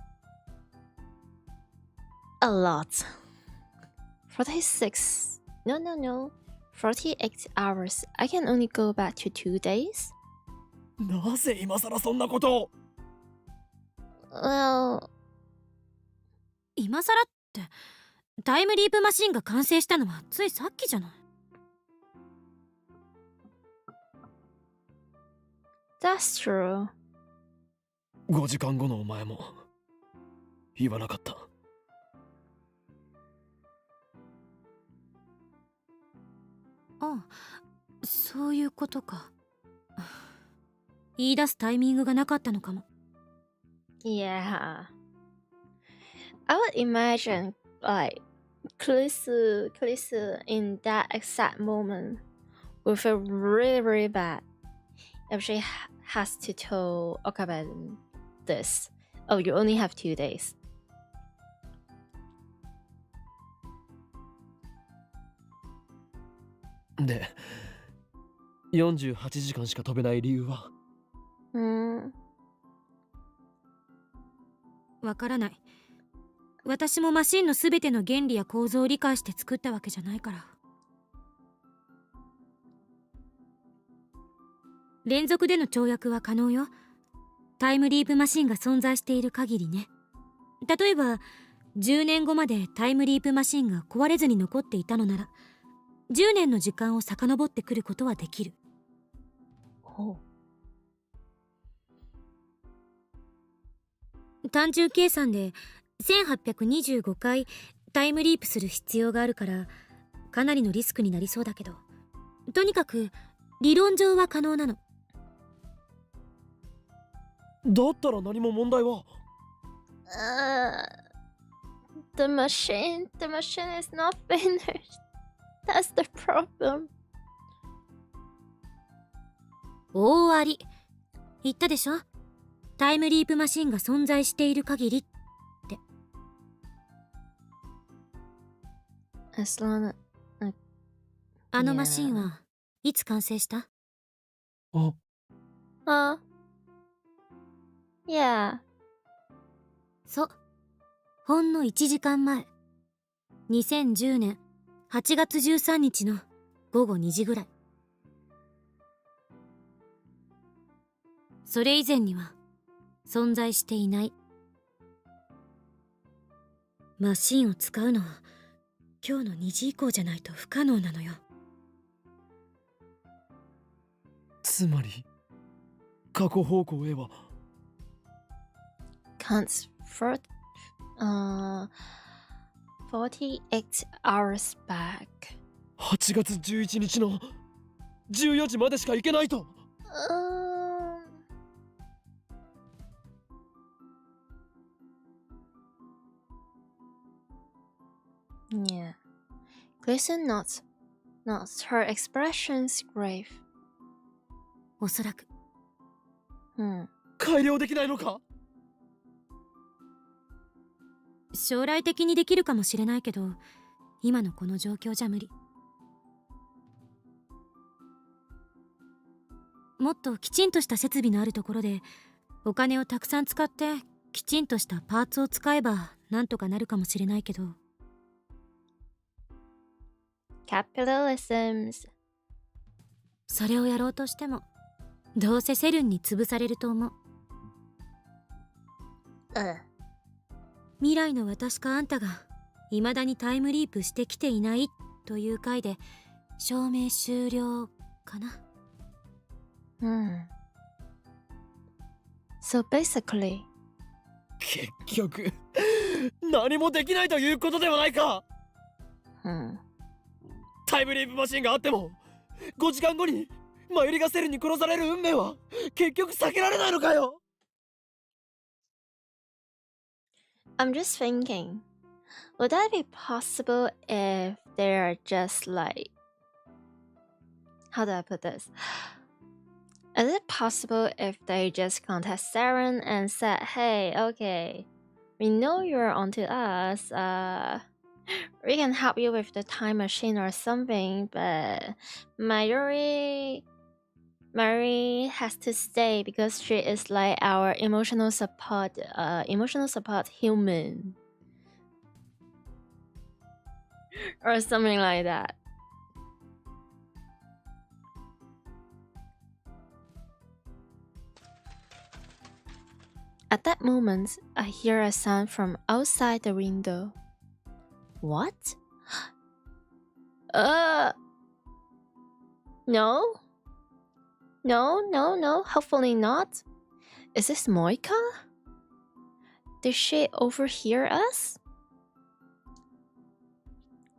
A lot. 46. No. 48 hours. I can only go back to 2 days? なぜ今さらそんなことを。 Well... 今さらってタイムリープマシンが完成したのはついさっきじゃない。That's true. 5時間後のお前も言わなかった。ああ、そういうことか。言い出すタイミングがなかったのかも。Yeah. I would imagine like Chris in that exact moment would feel really, really bad if she has to tell Okaben this. Oh, you only have 2 days. で、48時間しか飛べない理由は？わからない。私もマシンのすべての原理や構造を理解して作ったわけじゃないから。連続での跳躍は可能よ。タイムリープマシンが存在している限りね。例えば10年後までタイムリープマシンが壊れずに残っていたのなら、10年の時間を遡ってくることはできる。単純計算で1825回タイムリープする必要があるから、かなりのリスクになりそうだけど、とにかく理論上は可能なの。だったら何も問題は。The machine is not finished. That's the problem. 大あり。言ったでしょ、タイムリープマシンが存在している限りって。あのマシンはいつ完成した？Yeah. そう。ほんの1時間前。2010年8月13日の午後2時ぐらい。それ以前には存在していない。マシンを使うのは今日の2時以降じゃないと不可能なのよ。つまり過去方向へはCan't 48 hours back. 8月11日の14時までしか行けないと。Yeah. Glisten nods. Her expression's grave. おそらく。改良できないのか？将来的にできるかもしれないけど、今のこの状況じゃ無理。もっときちんとした設備のあるところでお金をたくさん使ってきちんとしたパーツを使えばなんとかなるかもしれないけど。Capitalisms. それをやろうとしてもどうせセルンに潰されると思う。未来の私かあんたが未だにタイムリープしてきていないという回で証明終了かな。So basically. 結局何もできないということではないか。タイムリープマシンがあっても5時間後にマユリがセルに殺される運命は結局避けられないのかよ。I'm just thinking, would that be possible if they're just like, how do I put this? Is it possible if they just contact Saren and said, hey, okay, we know you're onto us, we can help you with the time machine or something, but Mayuri has to stay because she is like our emotional support human or something like that. At that moment, I hear a sound from outside the window. What? No? No, hopefully not. Is this Moika? Did she overhear us?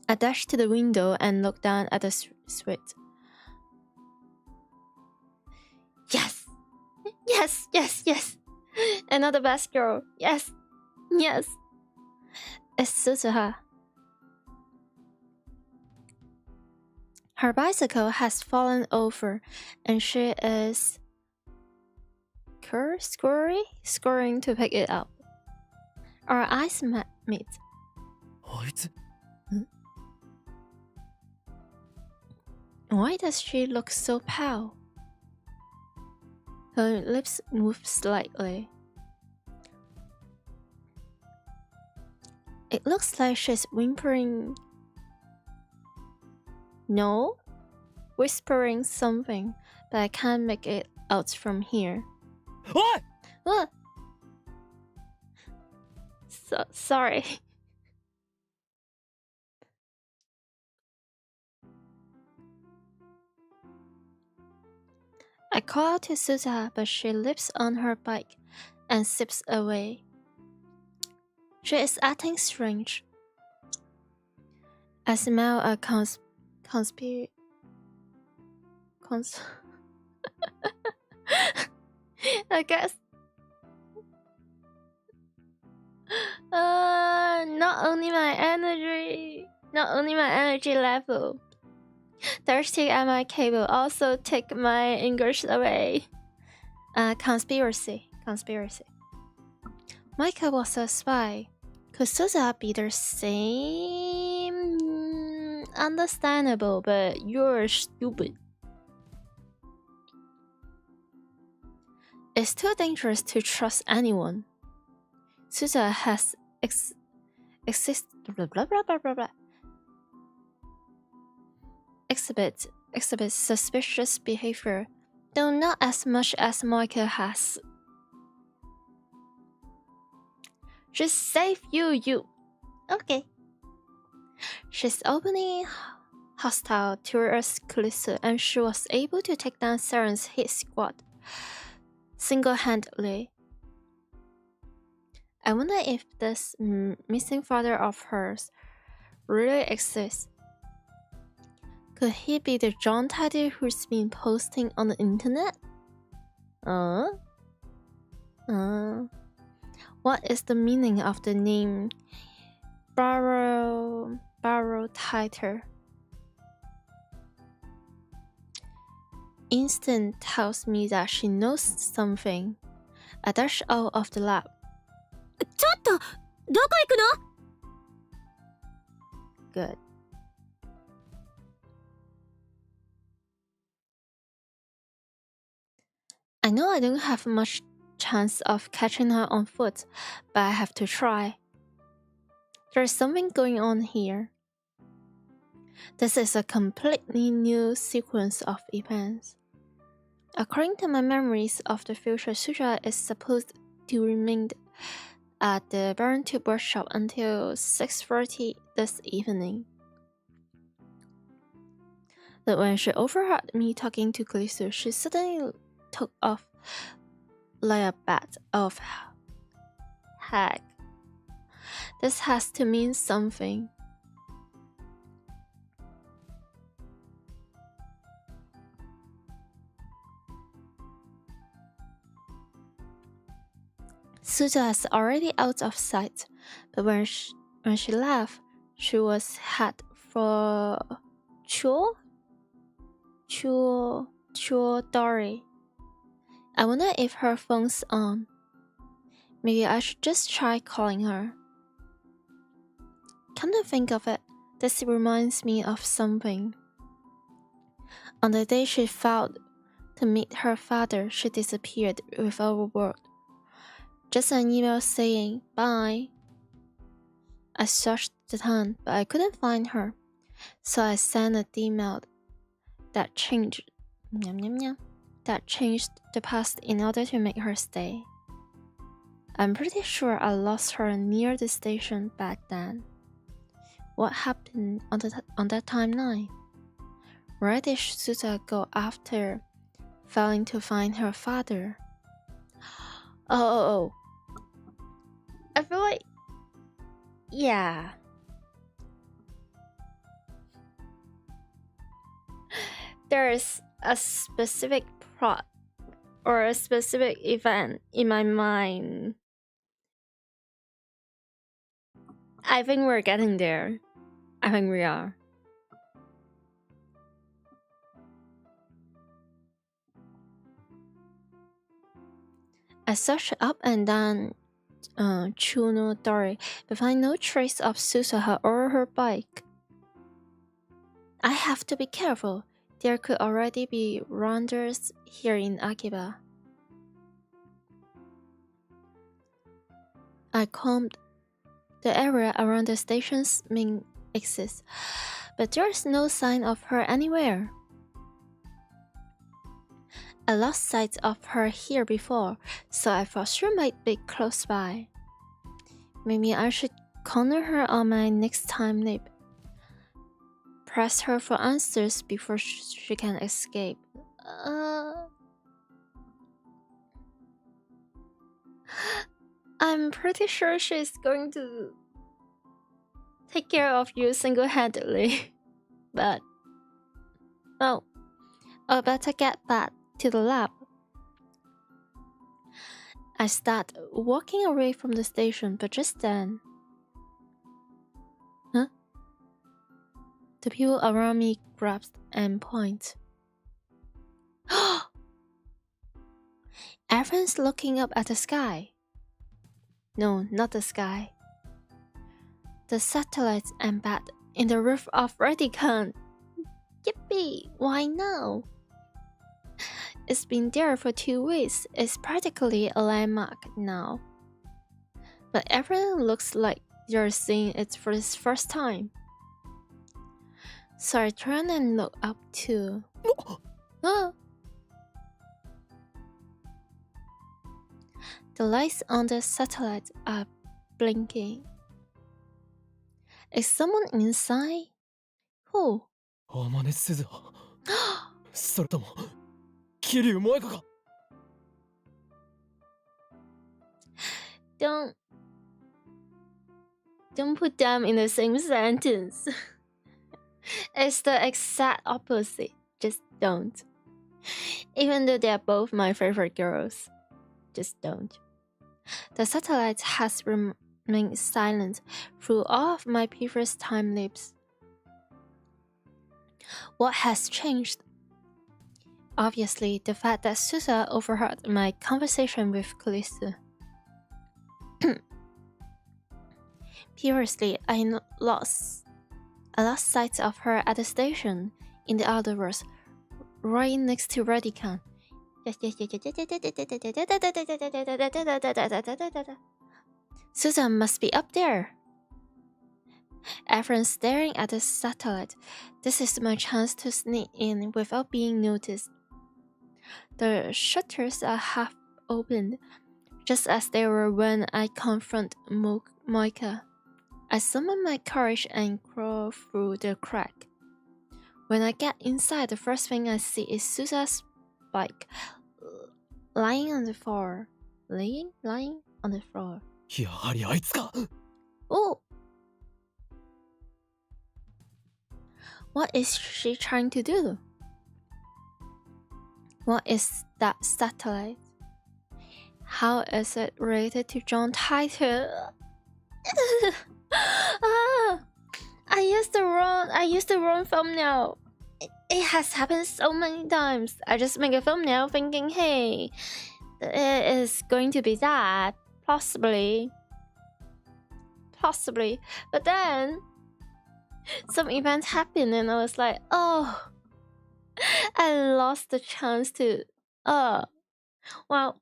I dash to the window and look down at the street. Yes! Yes, yes, yes. Another best girl. Yes, yes. It's Suzuha. Her bicycle has fallen over and she is scurrying to pick it up. Our eyes meet. あいつ Why does she look so pale? Her lips move slightly. It looks like she's whimpering. No? Whispering something, but I can't make it out from here. おい Ah! Sorry. I call out to Suzuha, but she leaps on her bike and zips away. She is acting strange. I smell a I guess. Not only my energy level. Thirsty at my cable also take my English away. Conspiracy. Michael was a spy. Could Suzuha be the same? Understandable, but you're stupid. It's too dangerous to trust anyone. Suzuha has exhibits suspicious behavior, though not as much as Michael has. Just save you. Okay. She's openly hostile towards Kulisu, and she was able to take down Saren's hit squad single-handedly. I wonder if this missing father of hers really exists. Could he be the John Tidy who's been posting on the internet? What is the meaning of the name Barrow Tighter? Instinct tells me that she knows something. I dash out of the lab. ちょっとどこ行くの Good. I know I don't have much chance of catching her on foot, but I have to try. There's something going on here. This is a completely new sequence of events. According to my memories of the future, Suzuha is supposed to remain at the Burn Tube workshop until 6:30 this evening. But when she overheard me talking to Kulisu, she suddenly took off like a bat of heck. This has to mean something. Suzuha is already out of sight, but when she left, she was head for Dori. I wonder if her phone's on. Maybe I should just try calling her. Come to think of it, this reminds me of something. On the day she filed to meet her father, she disappeared without a word. Just an email saying bye. I searched the town, but I couldn't find her, so I sent a email that changed the past in order to make her stay. I'm pretty sure I lost her near the station back then. What happened on that timeline? Where did Suzuha go after failing to find her father? Oh. I feel like... Yeah. There's a specific plot or a specific event in my mind. I think we're getting there. I think we are. I searched up and down Chuno Dori, but find no trace of Susaha or her bike. I have to be careful. There could already be rounders here in Akiba. I combed the area around the station's main exit, but there's no sign of her anywhere. I lost sight of her here before, so I thought she might be close by. Maybe I should corner her on my next time nip. Press her for answers before she can escape. I'm pretty sure she's going to take care of you single-handedly. But, oh, I better get back to the lab. I start walking away from the station, but just then... Huh? The people around me grasp and point. Everyone's looking up at the sky. No, not the sky. The satellites embedded in the roof of Radicon. Yippee! Why now? It's been there for 2 weeks. It's practically a landmark now. But everyone looks like they're seeing it for the first time. So I turn and look up too. Oh. The lights on the satellite are blinking. Is someone inside? Who? おまねすずそれとも桐生萌香か Don't put them in the same sentence. It's the exact opposite. Just don't. Even though they're both my favorite girls. Just don't. The satellite has remained silent through all of my previous time lapses. What has changed? Obviously, the fact that Susa overheard my conversation with Callisto. Previously, I lost sight of her at the station, in the other words, right next to Radicon. Susan must be up there. Everyone's staring at the satellite. This is my chance to sneak in without being noticed. The shutters are half opened, just as they were when I confront Moika. I summon my courage and crawl through the crack. When I get inside, the first thing I see is Susa's bike lying on the floor. Lying on the floor. やはりあいつか Oh! What is she trying to do? What is that satellite? How is it related to John Titor? I used the wrong thumbnail. It has happened so many times. I just make a thumbnail thinking, hey, it is going to be that. Possibly. But then some events happened and I was like, oh, I lost the chance to, wow.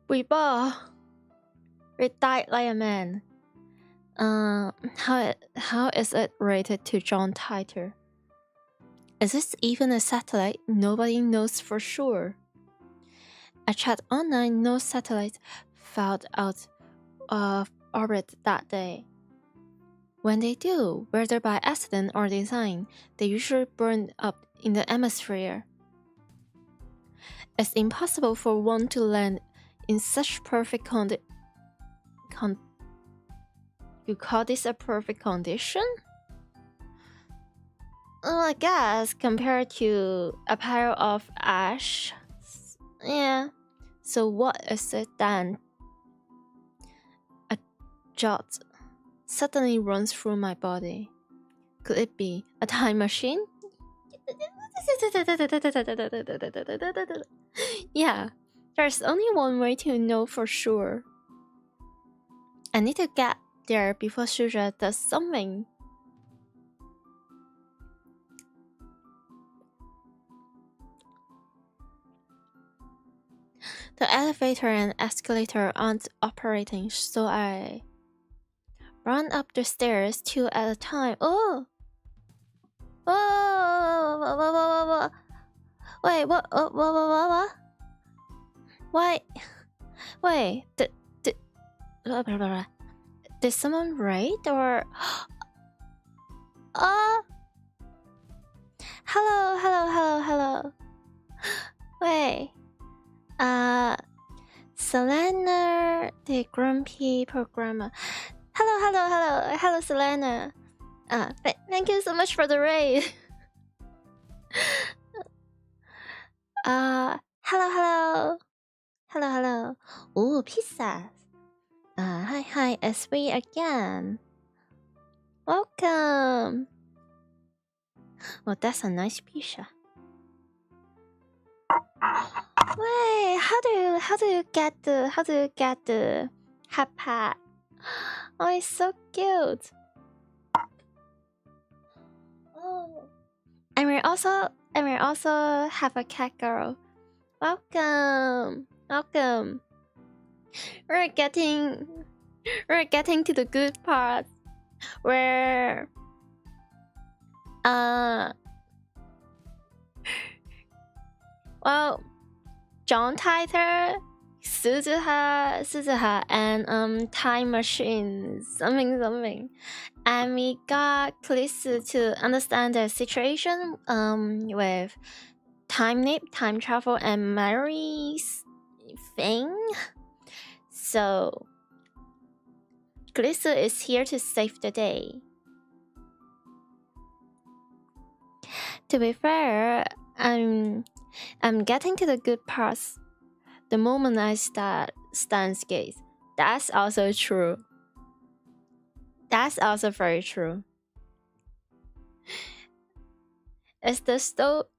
We died like a man. How is it rated to John Titor? Is this even a satellite? Nobody knows for sure. I checked online, no satellites fell out of orbit that day. When they do, whether by accident or design, they usually burn up in the atmosphere. It's impossible for one to land in such perfect you call this a perfect condition? Well, I guess compared to a pile of ash. Yeah. So what is it then? A jot suddenly runs through my body. Could it be a time machine? Yeah, there's only one way to know for sure. I need to get there before Shuja does something. The elevator and escalator aren't operating, so I run up the stairs 2 at a time. Oh! Oh! Wait, what? What? Why? Wait, did someone raid or? Oh! Hello. Wait. Selena, the grumpy programmer. Hello, Selena. Thank you so much for the raid. Hello. Ooh, pizza. Hi, it's we again. Welcome. Oh, that's a nice pizza. Wait, how do you get the hat pad? Oh, it's so cute. Oh, and we also have a cat girl. Welcome. We're getting to the good part where well, John Titor, Suzuha, and Time Machine, something. And we got Callisto to understand the situation with time nip, time travel, and Mary's thing. So Callisto is here to save the day. To be fair, I'm getting to the good parts the moment I start Steins gate. That's also true. That's also very true. It's the slow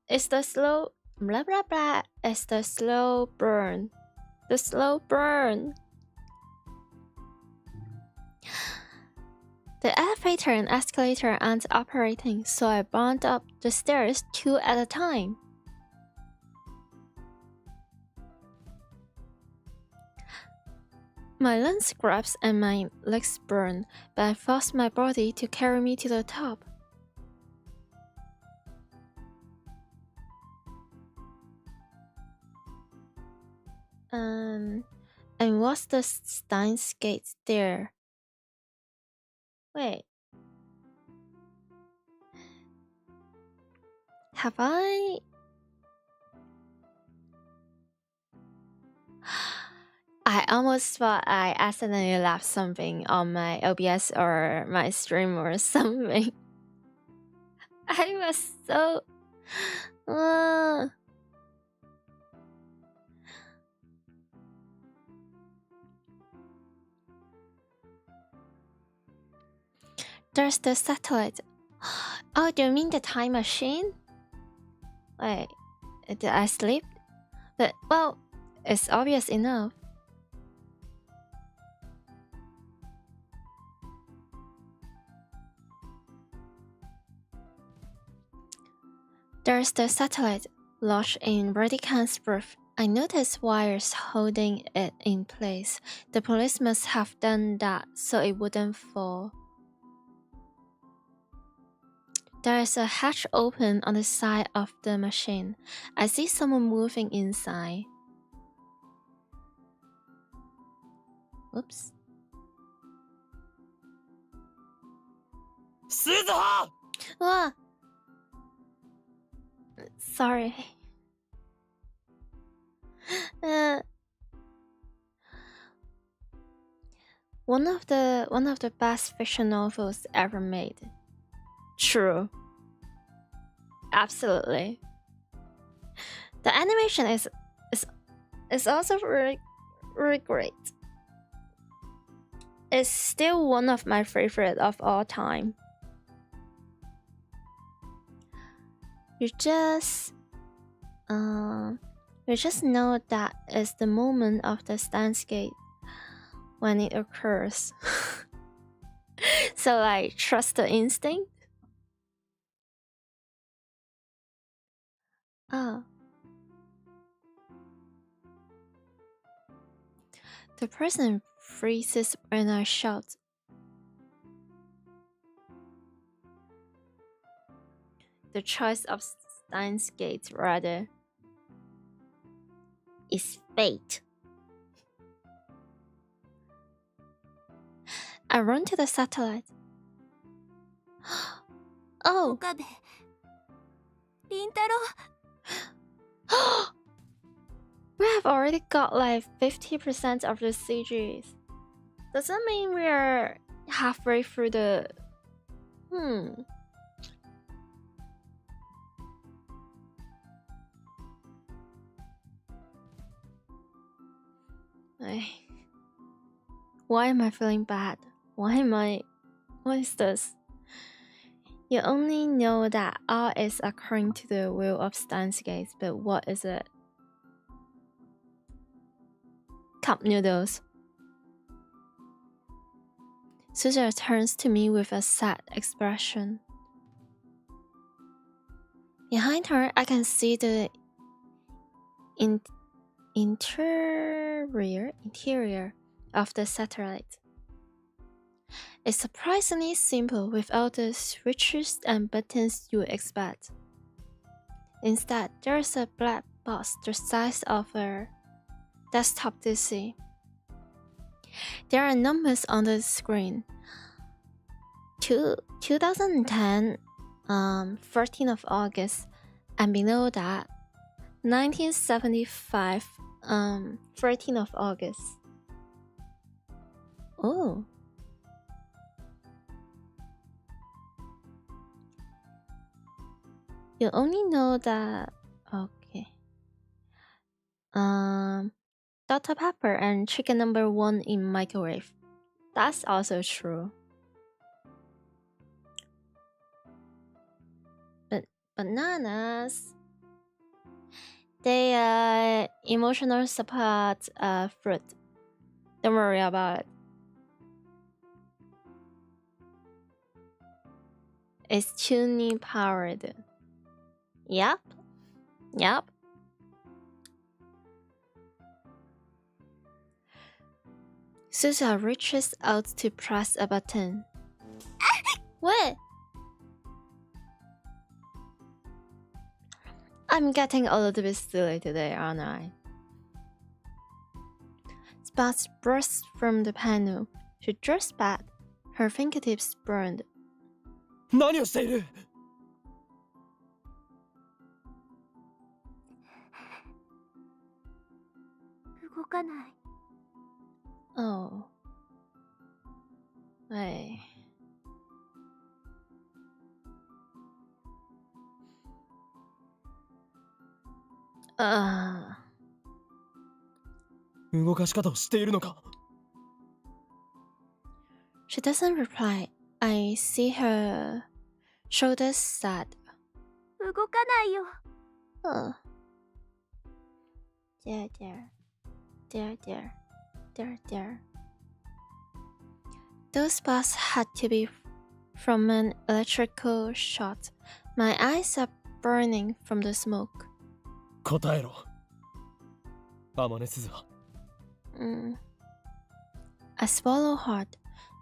blah blah blah. It's the slow burn. The elevator and escalator aren't operating, so I bound up the stairs 2 at a time. My lungs grabs and my legs burn, but I force my body to carry me to the top. And what's the Steins gate there? Wait. Have I? I almost thought I accidentally left something on my OBS or my stream or something. I was so... There's the satellite. Oh, do you mean the time machine? Wait, did I sleep? But, well, it's obvious enough. There's the satellite, lodged in Radican's roof. I noticed wires holding it in place. The police must have done that so it wouldn't fall. There is a hatch open on the side of the machine. I see someone moving inside. Oops. Suzuha! What? Sorry. One of the best fiction novels ever made. True. Absolutely. The animation is also really great. It's still one of my favorite of all time. You just know that it's the moment of the Steins gate when it occurs. So like, trust the instinct. Oh. The person freezes when I shout. The choice of Steins gate, rather, is fate. I run to the satellite. Oh! 岡部、凛太郎。 We have already got like 50% of the CGs. Does that mean we are halfway through the... Why am I feeling bad? What is this? You only know that all is according to the will of Steins gate, but what is it? Cup noodles. Susan turns to me with a sad expression. Behind her, I can see the interior of the satellite. It's surprisingly simple without the switches and buttons you expect. Instead, there's a black box the size of a desktop PC. There are numbers on the screen. 2010, 13th of August, and below that, 1975, 13th of August. Oh. You only know that... Okay. Dr. Pepper and chicken number 1 in microwave. That's also true. But bananas... They emotional support fruit. Don't worry about it. It's tuning powered. Yep. Susa reaches out to press a button. What? I'm getting a little bit silly today, aren't I? Sparks burst from the panel. She drops back. Her fingertips burned. 何をしている? 動かない。 Oh. Hey. Uh. 動かし方をしているのか? She doesn't reply. I see her shoulders sad. 動かないよ。 Oh. There. Those sparks had to be from an electrical shot. My eyes are burning from the smoke. 答えろ。天音鈴は。I swallow hard,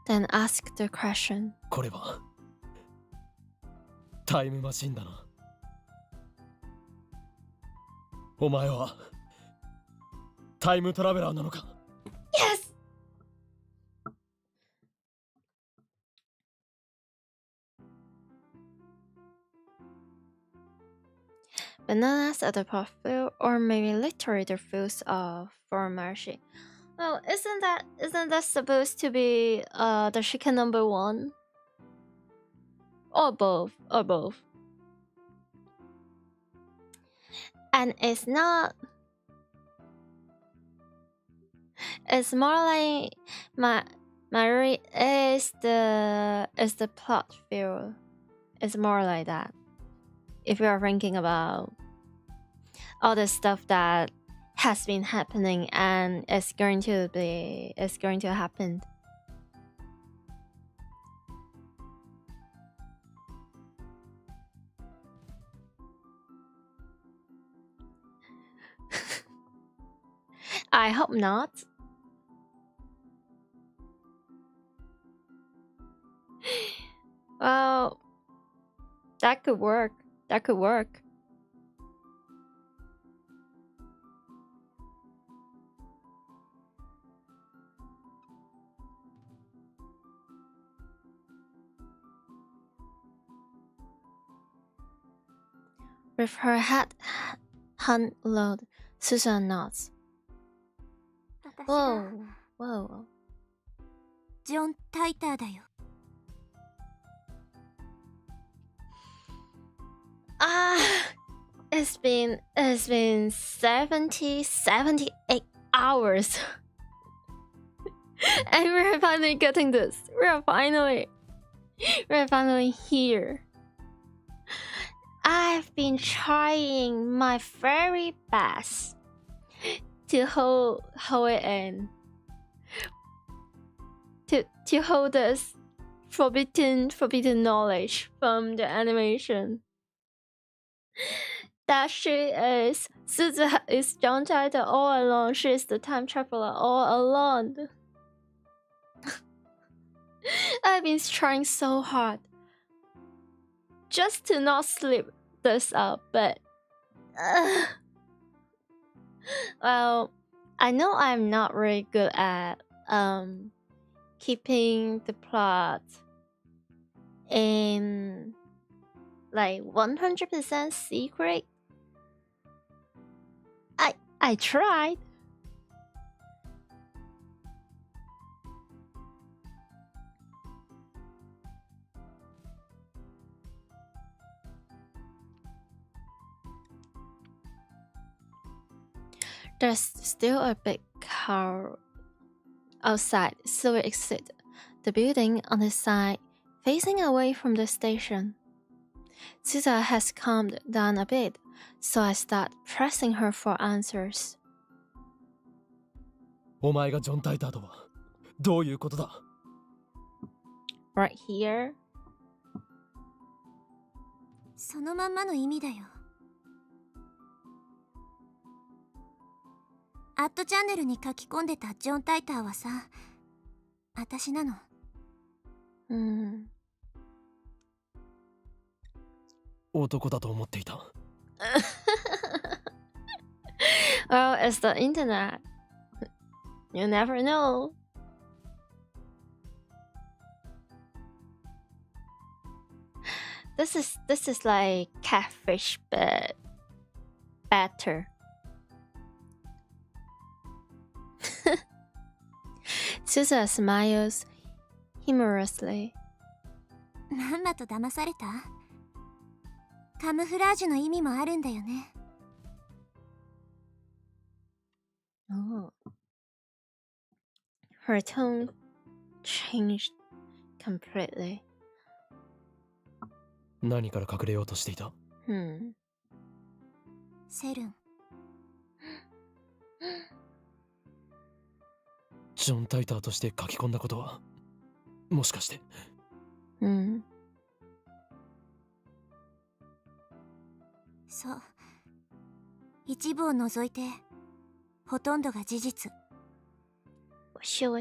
then ask the question. これはタイムマシンだな。お前はタイムトラベラーなのか? Yes! Bananas are the profile, or maybe literally the fruits of foreign mercy. Well, isn't that supposed to be the chicken number 1? Or both. And it's not. It's more like my is the plot feel. It's more like that. If you are thinking about all the stuff that has been happening and it's going to happen. I hope not. Well, that could work. That could work. With her head hung low, Susan nods. Whoa, whoa. ジョン・タイターだよ。It's been 78 hours. And we're finally getting this. We're finally here. I've been trying my very best to hold it in. To hold this forbidden knowledge from the animation. That she is Suzu is John Title all along. She is the time traveler all along. I've been trying so hard just to not slip this up, but well, I know I'm not really good at keeping the plot in like 100% secret. I tried. There's still a big car outside, so we exit the building on the side, facing away from the station. Susa has calmed down a bit, so I start pressing her for answers. お前がジョン・タイターとはどういうことだ？ Right here. そのまんまの意味だよ。@チャンネルに書き込んでたジョン・タイターはさ、私なの。男だと思っていた。Well, it's the internet. You never know. This is like catfish, but better. Susa smiles humorously. まんまと騙された？カムフラージュの意味もあるんだよね。Oh. Her tone changed completely. 何から隠れようとしていた？セルン。ジョン・タイターとして書き込んだことはもしかして？そう。一部を除いてほとんどが事実。我说。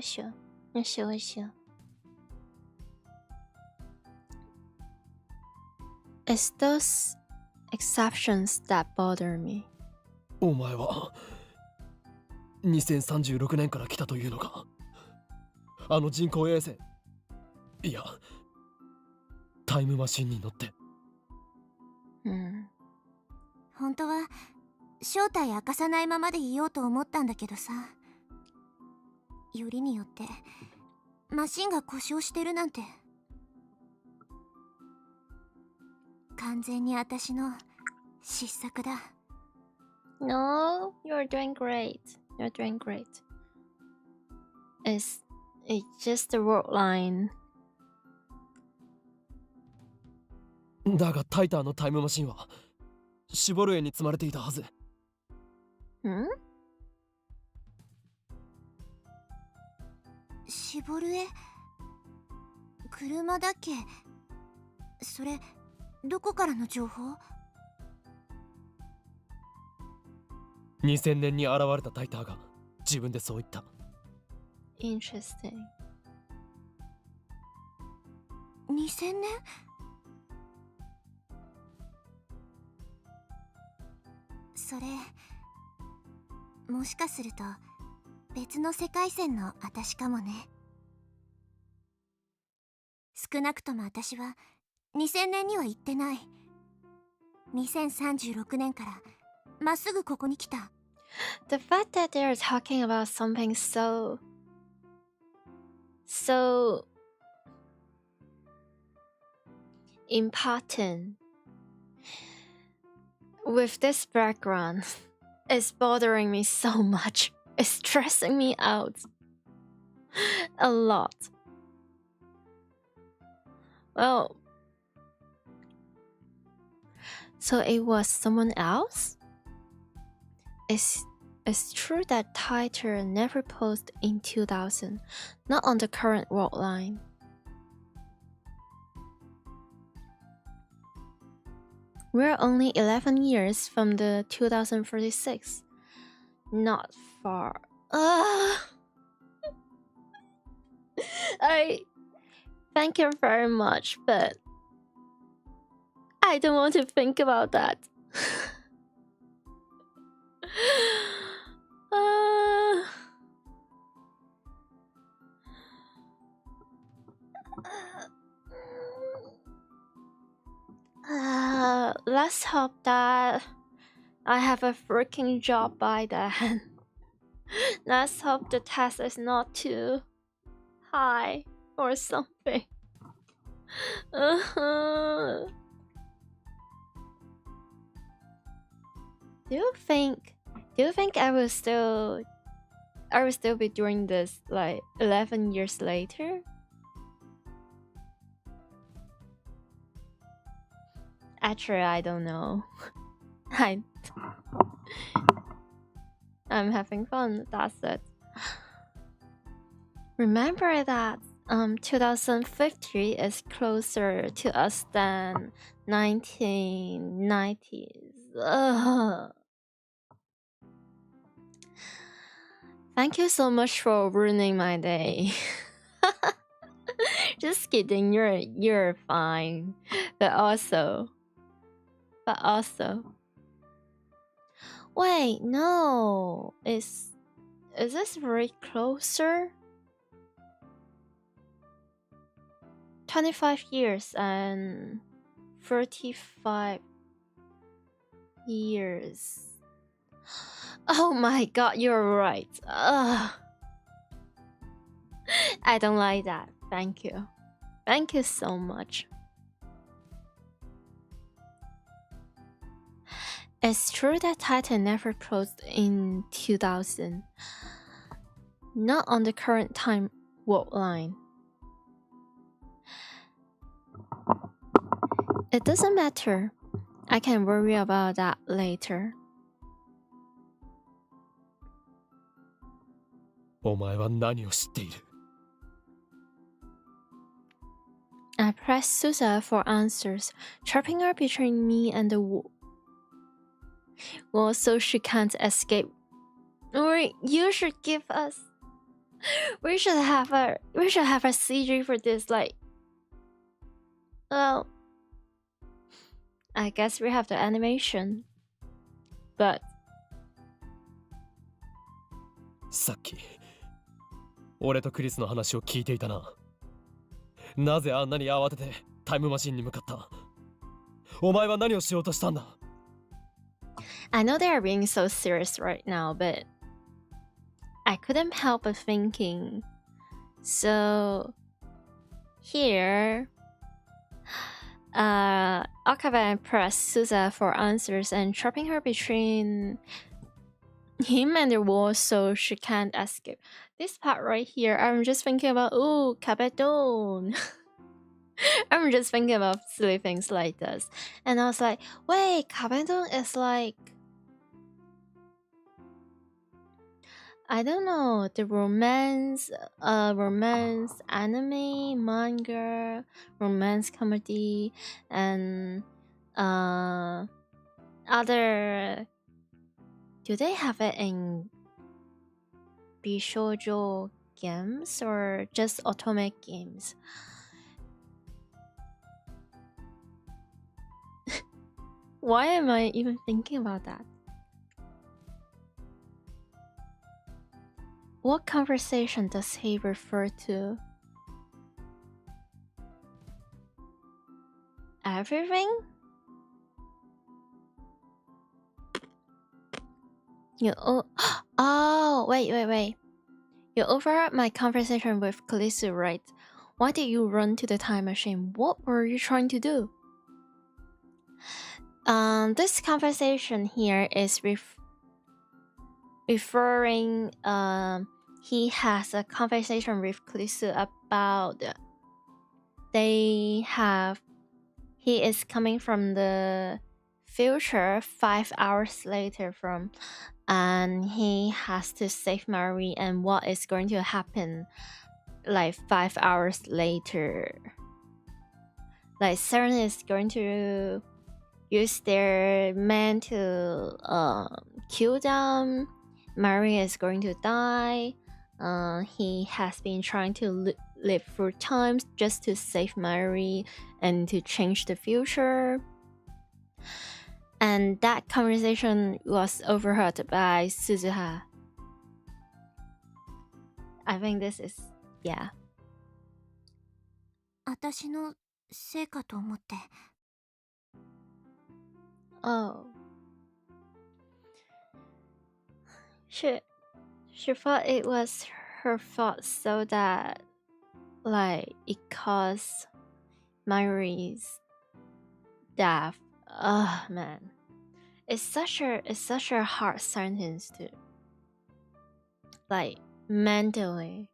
It's those exceptions that bother me. お前は2036年から来たというのか？あの人工衛星、いやタイムマシンに乗って。本当は正体明かさないままでいようと思ったんだけどさ、よりによってマシンが故障してるなんて。完全に私の失策だ。No, you're doing great. You're doing great. It's just the word line. だがタイターのタイムマシンは絞る絵に積まれていたはず。Hmm? 絞る絵、車だっけ？それどこからの情報？2000年に現れたタイターが自分でそう言った。Interesting. 2000年？それもしかすると別の世界線の私かもね。少なくとも私は2000年には行ってない。2036年からまっすぐここに来た。The fact that they're talking about something so important with this background is bothering me so much. It's stressing me out a lot. Well, so it was someone else? It's true that Tighter never posed in 2000, not on the current world line. We're only 11 years from the 2036. Not far. I thank you very much, but I don't want to think about that. Let's hope that I have a freaking job by then. Let's hope the test is not too high or something. Do you think I will still be doing this like 11 years later? Actually, I don't know. I'm having fun, that's it. Remember that 2050 is closer to us than 1990s. Ugh. Thank you so much for ruining my day. Just kidding, you're fine. But also, wait, no, is this very closer? 25 years and 35 years. Oh my god, you're right. Ugh. I don't like that. Thank you. Thank you so much. It's true that Titan never posed in 2000. Not on the current time world line. It doesn't matter. I can worry about that later. お前は何を知っている？ I pressed Susa for answers, trapping her between me and the wall. Well, so she can't escape. Or you should give us. We should have a CG for this, like. Well, I guess we have the animation. But さっき俺とクリスの話を聞いていたな。なぜあんなに慌ててタイムマシンに向かった？お前は何をしようとしたんだ？ I know they are being so serious right now, but I couldn't help but thinking. So here, Akabe pressed Suza for answers and trapping her between him and the wall so she can't escape. This part right here, I'm just thinking about, ooh, Kabedon. I'm just thinking about silly things like this. And I was like, wait, Kabedon is like, I don't know, the romance anime, manga, romance comedy, and other. Do they have it in Bishoujo games or just otome games? Why am I even thinking about that? What conversation does he refer to? Everything? Oh, wait. You overheard my conversation with Kalisu, right? Why did you run to the time machine? What were you trying to do? This conversation here is referring. He has a conversation with Kalisu about he is coming from the future 5 hours later from, and he has to save Marie, and what is going to happen like 5 hours later. Like Seren is going to use their men to kill them. Marie is going to die. He has been trying to live through times just to save Marie and to change the future. And that conversation was overheard by Suzuha. I think this is, yeah. 私のせいかと思って。 Oh. She thought it was her fault so that like it caused Marie's death. Oh man. It's such a hard sentence to like mentally.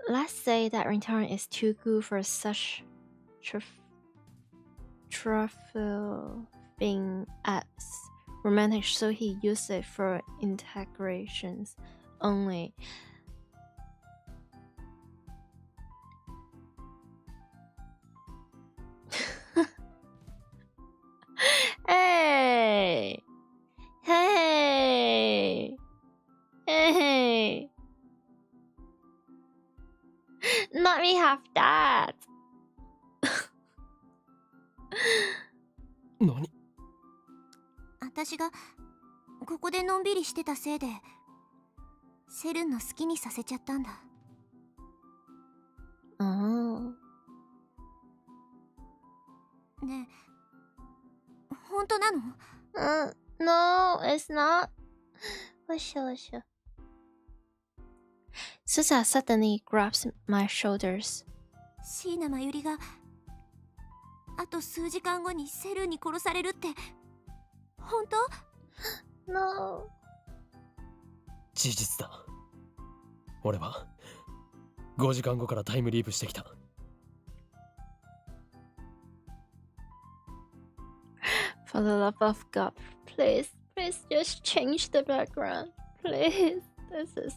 Let's say that return is too good for such truthful being as romantic, so he used it for integrations only. Hey! Let me have that. 何？私がここでのんびりしてたせいでセルンの好きにさせちゃったんだ。ねえ、本当なの？No, it's not. What's Susa suddenly grabs my shoulders. 椎名真由里があと数時間後にセルンに殺されるって本当？ No. 事実だ。俺は5時間後からタイムリープしてきた。For the love of God, please just change the background. Please. This is...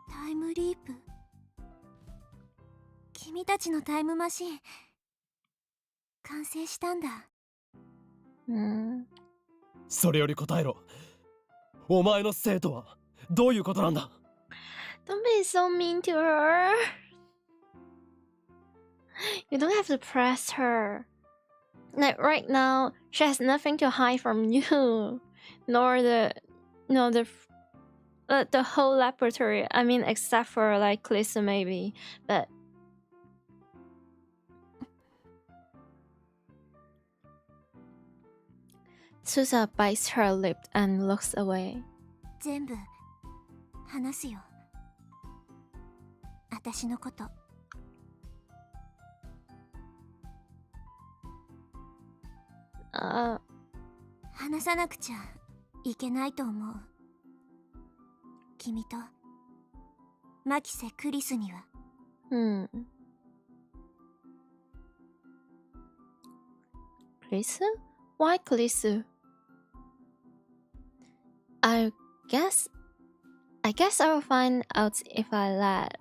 タイムリープ。君たちのタイムマシン完成したんだ。それより答えろ。お前の生徒はどういうことなんだ？ Don't be so mean to her. You don't have to press her. Like right now, she has nothing to hide from you, nor the whole laboratory. I mean, except for like Lisa maybe, but. Susa bites her lip and looks away. 全部話すよ。私のこと。話さなくちゃいけないと思う。君とマキセ・クリスには。Klisu? Why Klisu? I guess I will find out if I let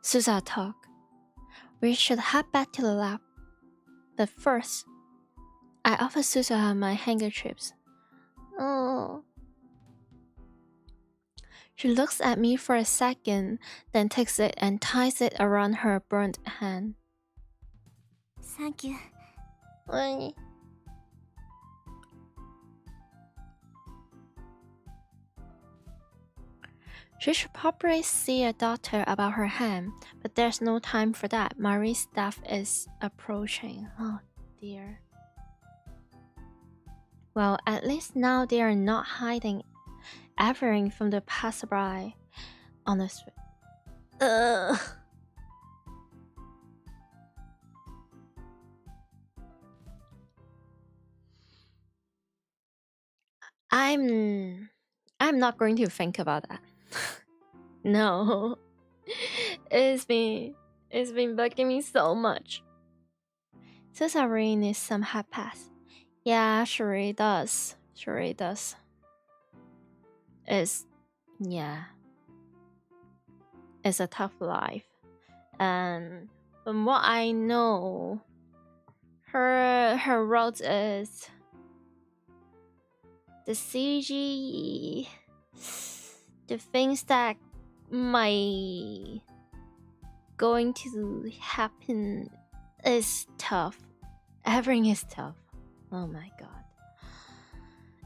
Susa talk. We should head back to the lab. But first, I offer Susa my handkerchiefs. Oh. She looks at me for a second, then takes it and ties it around her burnt hand. Thank you. She should probably see a doctor about her hand, but there's no time for that. Marie's staff is approaching. Oh dear. Well, at least now they are not hiding everything from the passerby on the street. I'm not going to think about that. No. It's been bugging me so much. Susa really needs some hard pass. Yeah, she really does. She really does. It's a tough life. And from what I know, her route is the CG, the things that might going to happen is tough. Everything is tough. Oh my god.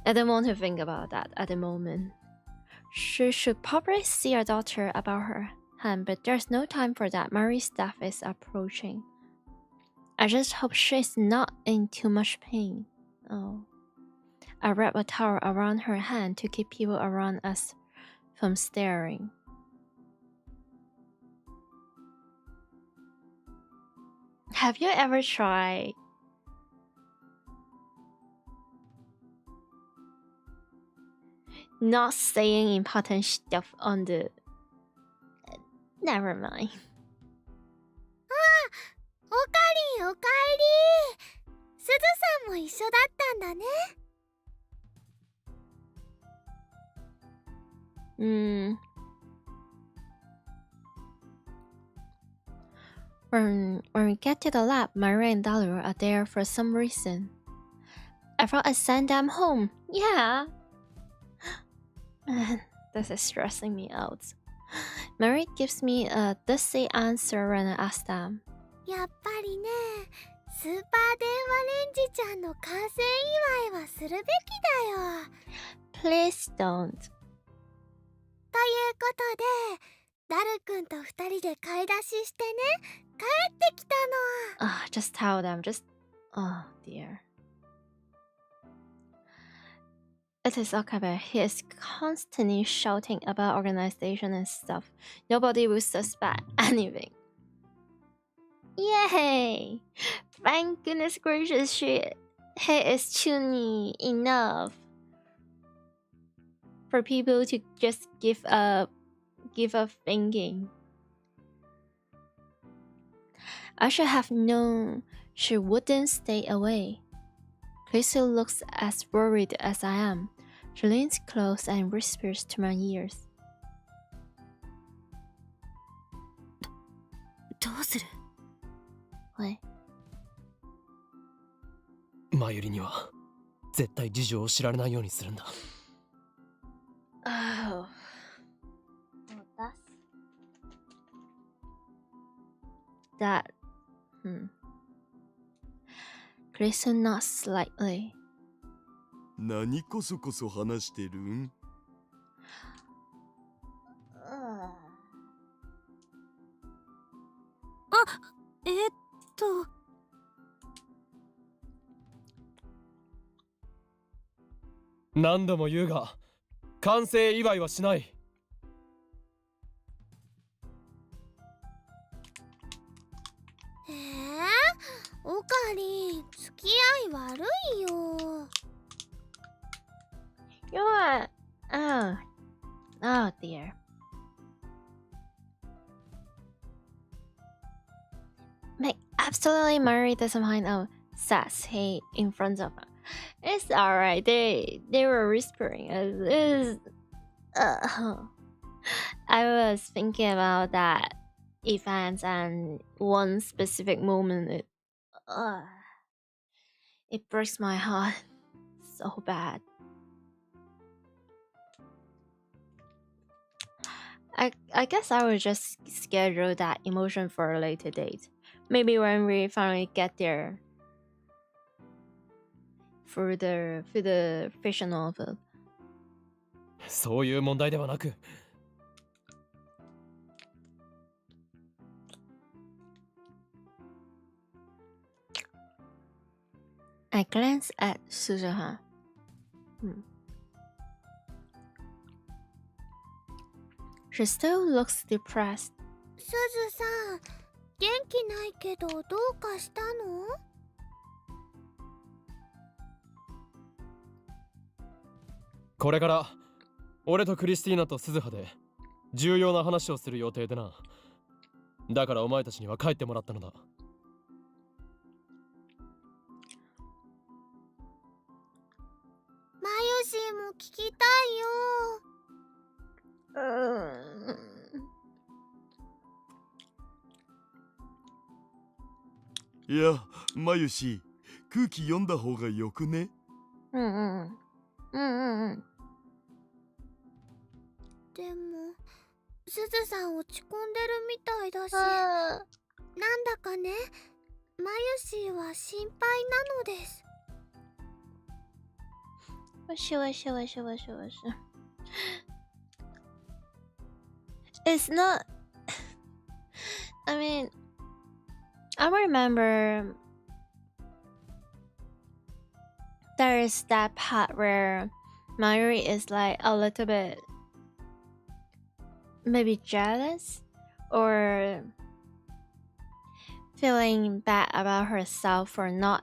I don't want to think about that at the moment. She should probably see a doctor about her hand, but there's no time for that. Marie's staff is approaching. I just hope she's not in too much pain. Oh. I wrap a towel around her hand to keep people around us from staring. Have you ever tried not saying important stuff on the... Never mind. おかりんおかえり。すずさんも一緒だったんだね。When we get to the lab, Maria and Dalu are there for some reason. I thought I'd send them home. Yeah. Man, this is stressing me out. Maria gives me a dizzy answer when I ask them. やっぱりね、スーパー電話レンジちゃんの完成祝いはするべきだよ。Please don't. ということで、ダルくんと二人で買い出ししてね、帰ってきたの。Just tell them. Oh dear. It is okay, but he is constantly shouting about organization and stuff. Nobody will suspect anything. Yay! Thank goodness gracious, he is tuning enough for people to just give up thinking. I should have known she wouldn't stay away. Crystal looks as worried as I am. She leans close and whispers to my ears. どうする？ What? マユリには絶対事情を知られないようにするんだ。Oh, that. Crystal nods slightly. 何こそこそ話してるん？何度も言うが、完成祝いはしない。Suddenly, Mary doesn't find out, says he in front of her. It's alright. They were whispering. I was thinking about that event and one specific moment. It breaks my heart so bad. I guess I will just schedule that emotion for a later date. Maybe when we finally get there. For the fiction novel. そういう問題ではなく。I glance at Suzuha. She still looks depressed. すずさん、元気ないけどどうかしたの？これから俺とクリスティーナと鈴葉で重要な話をする予定でな。だからお前たちには帰ってもらったのだ。マユシーも聞きたいよ。いや、マユシ、空気読んだ方がよくね？でも、すずさん落ち込んでるみたいだし、なんだかね、マユシーは心配なのです。It's not. I mean, I remember there is that part where Mayuri is like a little bit maybe jealous or feeling bad about herself for not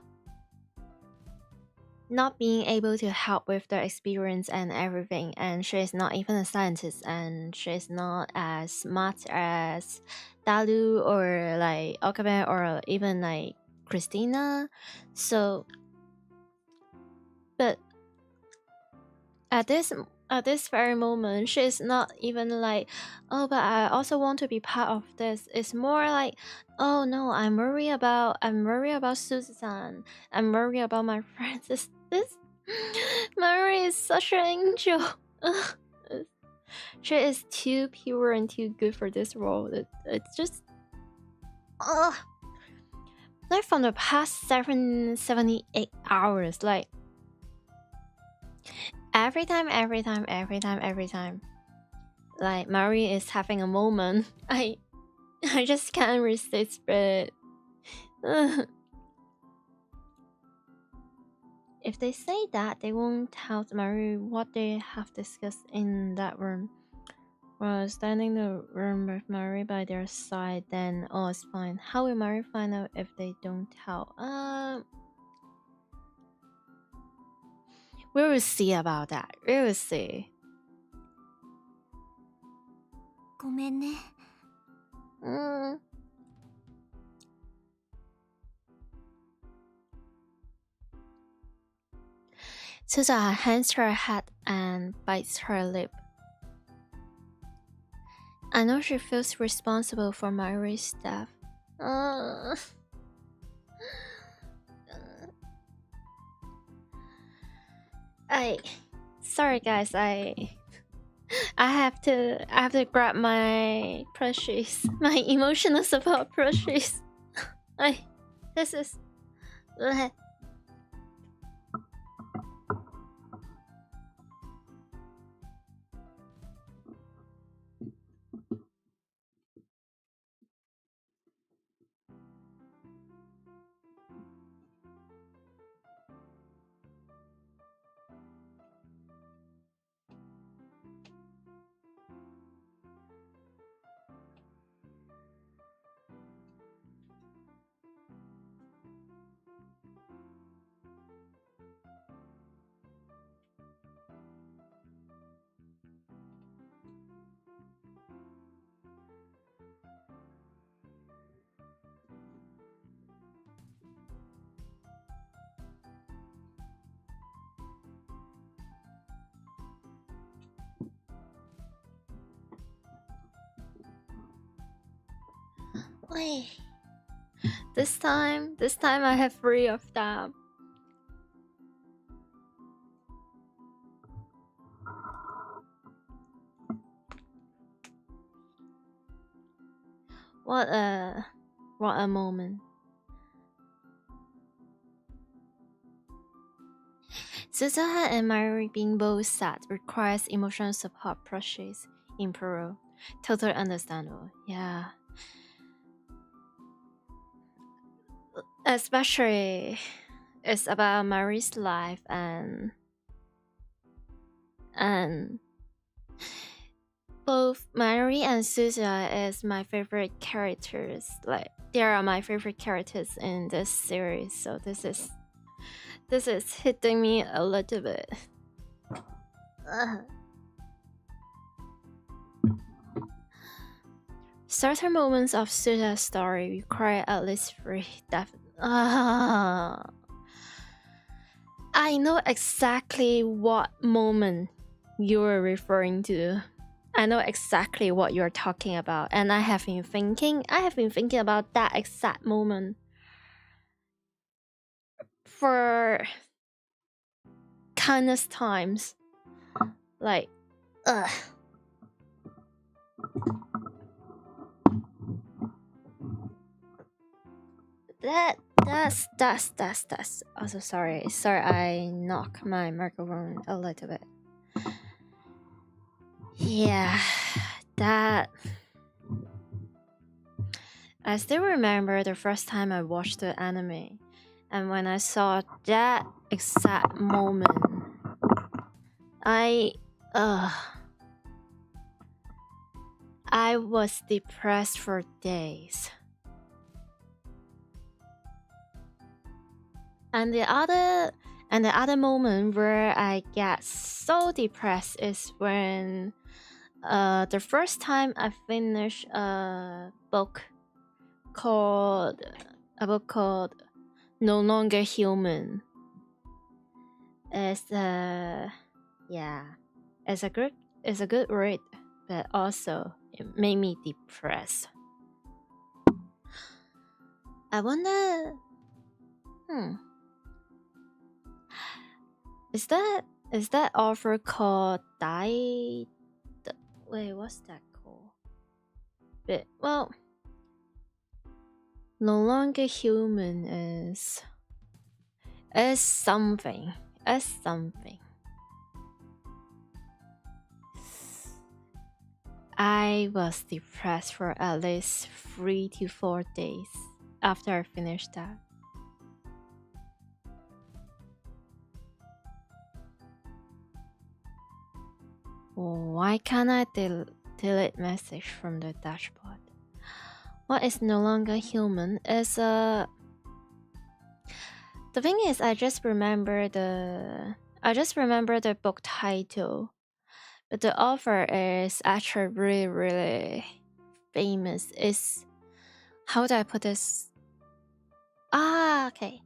being able to help with the experience and everything, and she's not even a scientist and she's not as smart as Dalu or like Okabe or even like Christina. So but at this very moment, she's not even like, oh, but I also want to be part of this. It's more like, oh no, I'm worried about Susan. I'm worried about my friends. This Mary is such an angel. She is too pure and too good for this role. It's just, like from the past 78 hours, like every time, like Mary is having a moment, I just can't resist it. If they say that, they won't tell Mary what they have discussed in that room. While standing in the room with Mary by their side, then all is fine. How will Mary find out if they don't tell? We will see about that. We will see. ごめんね。Susan hands her head and bites her lip. I know she feels responsible for Mary's death. Sorry guys, I have to grab my plushies, my emotional support plushies. This is. Wait. This time I have 3 of them. What a moment. Suzuha and Mayuri being both sad requires emotional support process in Peru. Totally understandable. Yeah. Especially it's about Mayuri's life and both Mayuri and Suzuha is my favorite characters. Like they are my favorite characters in this series, so this is hitting me a little bit. Certain moments of Suzuha's story require at least 3 I know exactly what moment you are referring to. I know exactly what you're talking about, and I have been thinking about that exact moment for countless times. Like, that's also sorry, I knocked my microphone a little bit. Yeah, that I still remember the first time I watched the anime, and when I saw that exact moment, I was depressed for days. And the other moment where I get so depressed is when the first time I finished a book called No Longer Human. It's a good read, but also it made me depressed. I wonder, is that author called Wait, what's that called? But well, No Longer Human is something. I was depressed for at least 3 to 4 days after I finished that. Why can't I delete message from the dashboard? What is No Longer Human is the thing is I just remember the book title, but the author is actually really, really famous. Is how do I put this? Okay.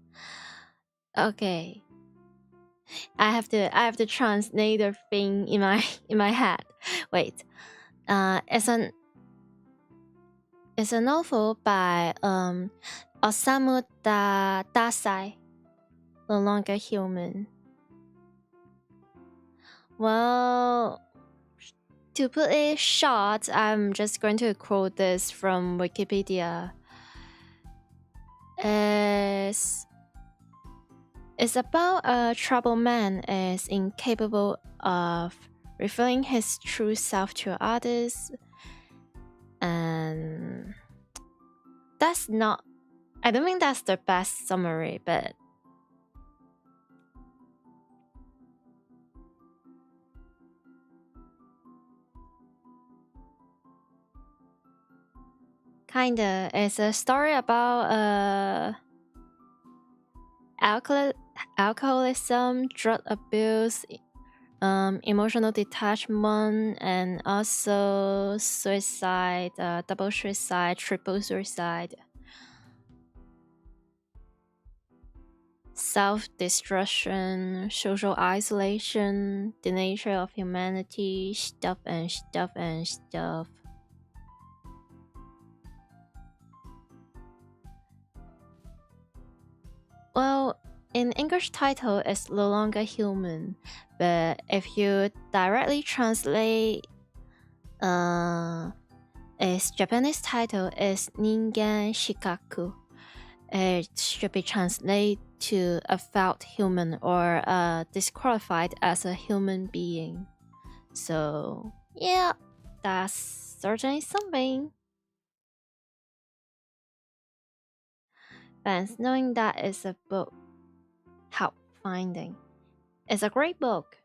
I have to translate the thing in my head. Wait. It's a novel by Osamu Dazai, No Longer Human. Well, to put it short, I'm just going to quote this from Wikipedia. It's about a troubled man is incapable of revealing his true self to others, and I don't think that's the best summary, but kinda. It's a story about alcoholism, drug abuse, emotional detachment, and also suicide, double suicide, triple suicide, self-destruction, social isolation, the nature of humanity, stuff. Well, in English title it's no longer human, but if you directly translate its Japanese title is ningen shikaku. It should be translated to a felt human or disqualified as a human being. So yeah, that's certainly something. Fans knowing that it's a book help finding. It's a great book.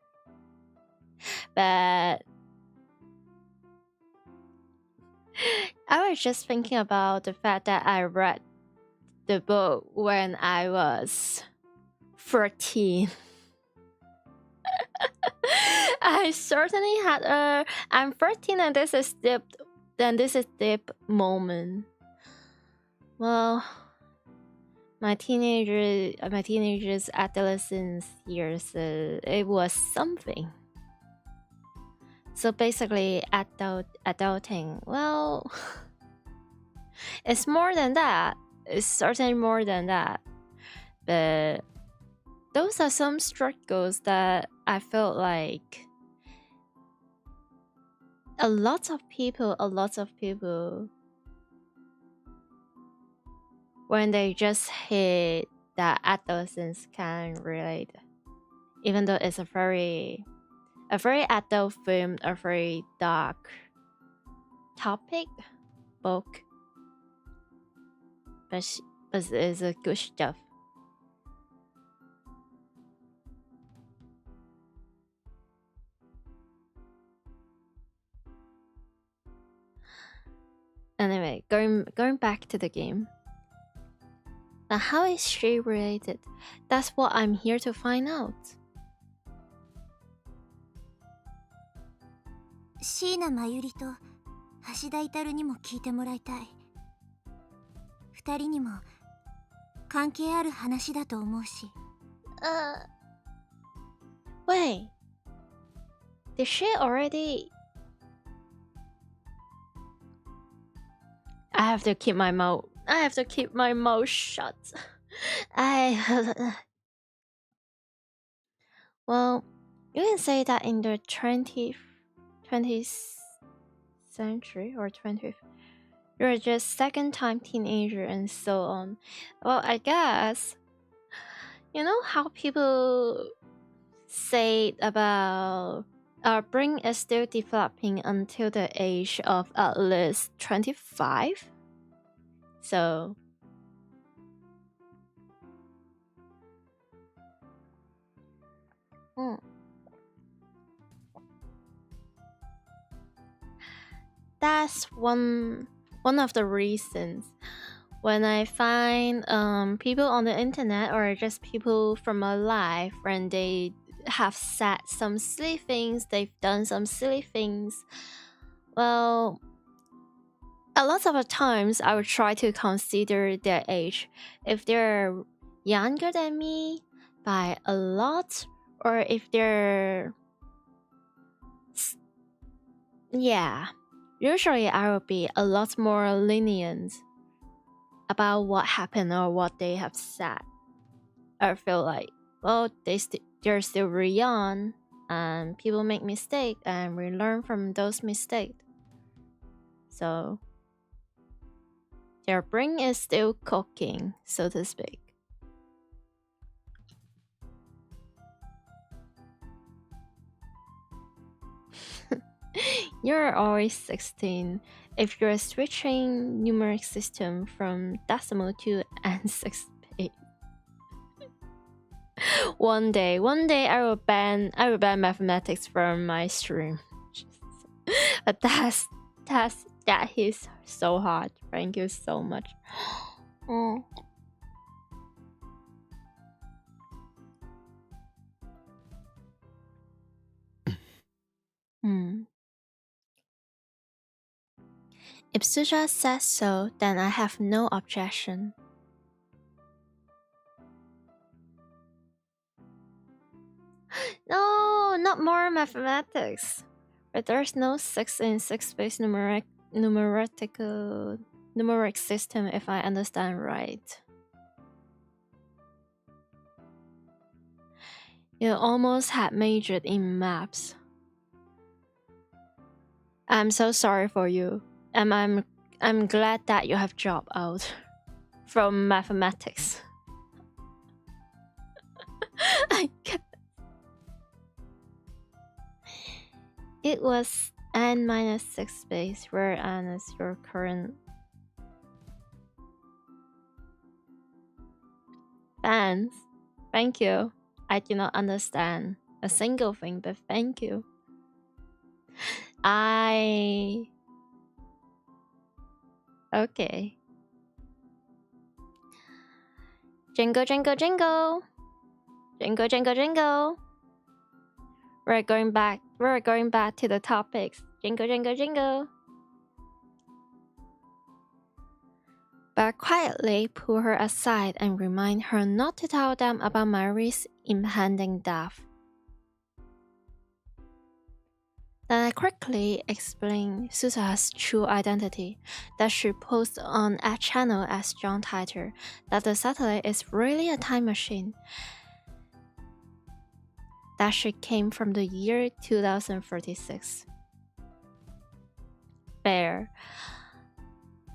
But I was just thinking about the fact that I read the book when I was 13. I certainly had I'm 13 and this is deep moment. Well, my teenagers adolescence years, it was something. So basically adulting, well, it's more than that. It's certainly more than that. But those are some struggles that I felt like a lot of people when they just hit that adolescence can relate. Even though it's a very adult film, a very dark topic book. But it's a good stuff. Anyway, going back to the game. Now, how is she related? That's what I'm here to find out. 椎名真由里と橋田至にも聞いてもらいたい。二人にも関係ある話だと思うし。Wait. Did she already? I have to keep my mouth shut. Well, you can say that in the 20th century or 20th, you're just second time teenager and so on. Well, I guess, you know how people say about our brain is still developing until the age of at least 25. So that's one of the reasons when I find people on the internet or just people from my life when they have said some silly things, they've done some silly things. Well, a lot of the times I would try to consider their age. If they're younger than me by a lot, or if they're... Yeah, usually I will be a lot more lenient about what happened or what they have said. I feel like, well, they're still very young, and people make mistakes, and we learn from those mistakes. So their brain is still cooking, so to speak. You're always 16 if you're switching numeric system from decimal to N6 base. One day I will ban mathematics from my stream. But that is so hard. Thank you so much. If Suja says so, then I have no objection. No, not more mathematics. But there's no 6 in 6 space numeric system, if I understand right. You almost had majored in maths. I'm so sorry for you, and I'm glad that you have dropped out from mathematics. I get it was n minus 6 base, where n is your current fans. Thank you. I do not understand a single thing, but thank you. Okay. Jingle, jingle, jingle. Jingle, jingle, jingle. We're going back to the topics. Jingle, jingle, jingle. But quietly pull her aside and remind her not to tell them about Mary's impending death. Then I quickly explain Susa's true identity, that she posed on a channel as John Titor, that the satellite is really a time machine, that she came from the year 2036. Fair.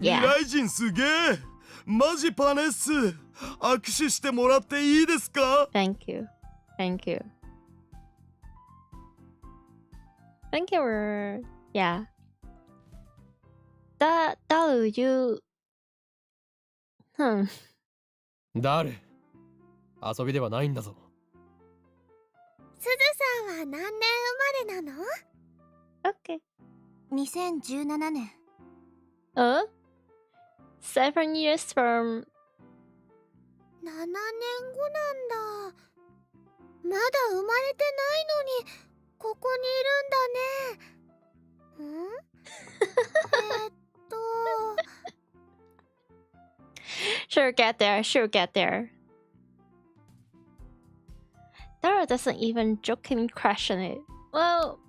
未来人すげえマジパネっす握手してもらっていいですか Thank you. Thank you. Thank you. Yeah. That'll you. 誰遊びではないんだぞ。すずさんは何年生まれなの Okay. 2017年 7 years from 7年後なんだまだ生まれてないのにここにいるんだねんShe'll get there. She'll get there. Dara doesn't even jokingly question it. Well,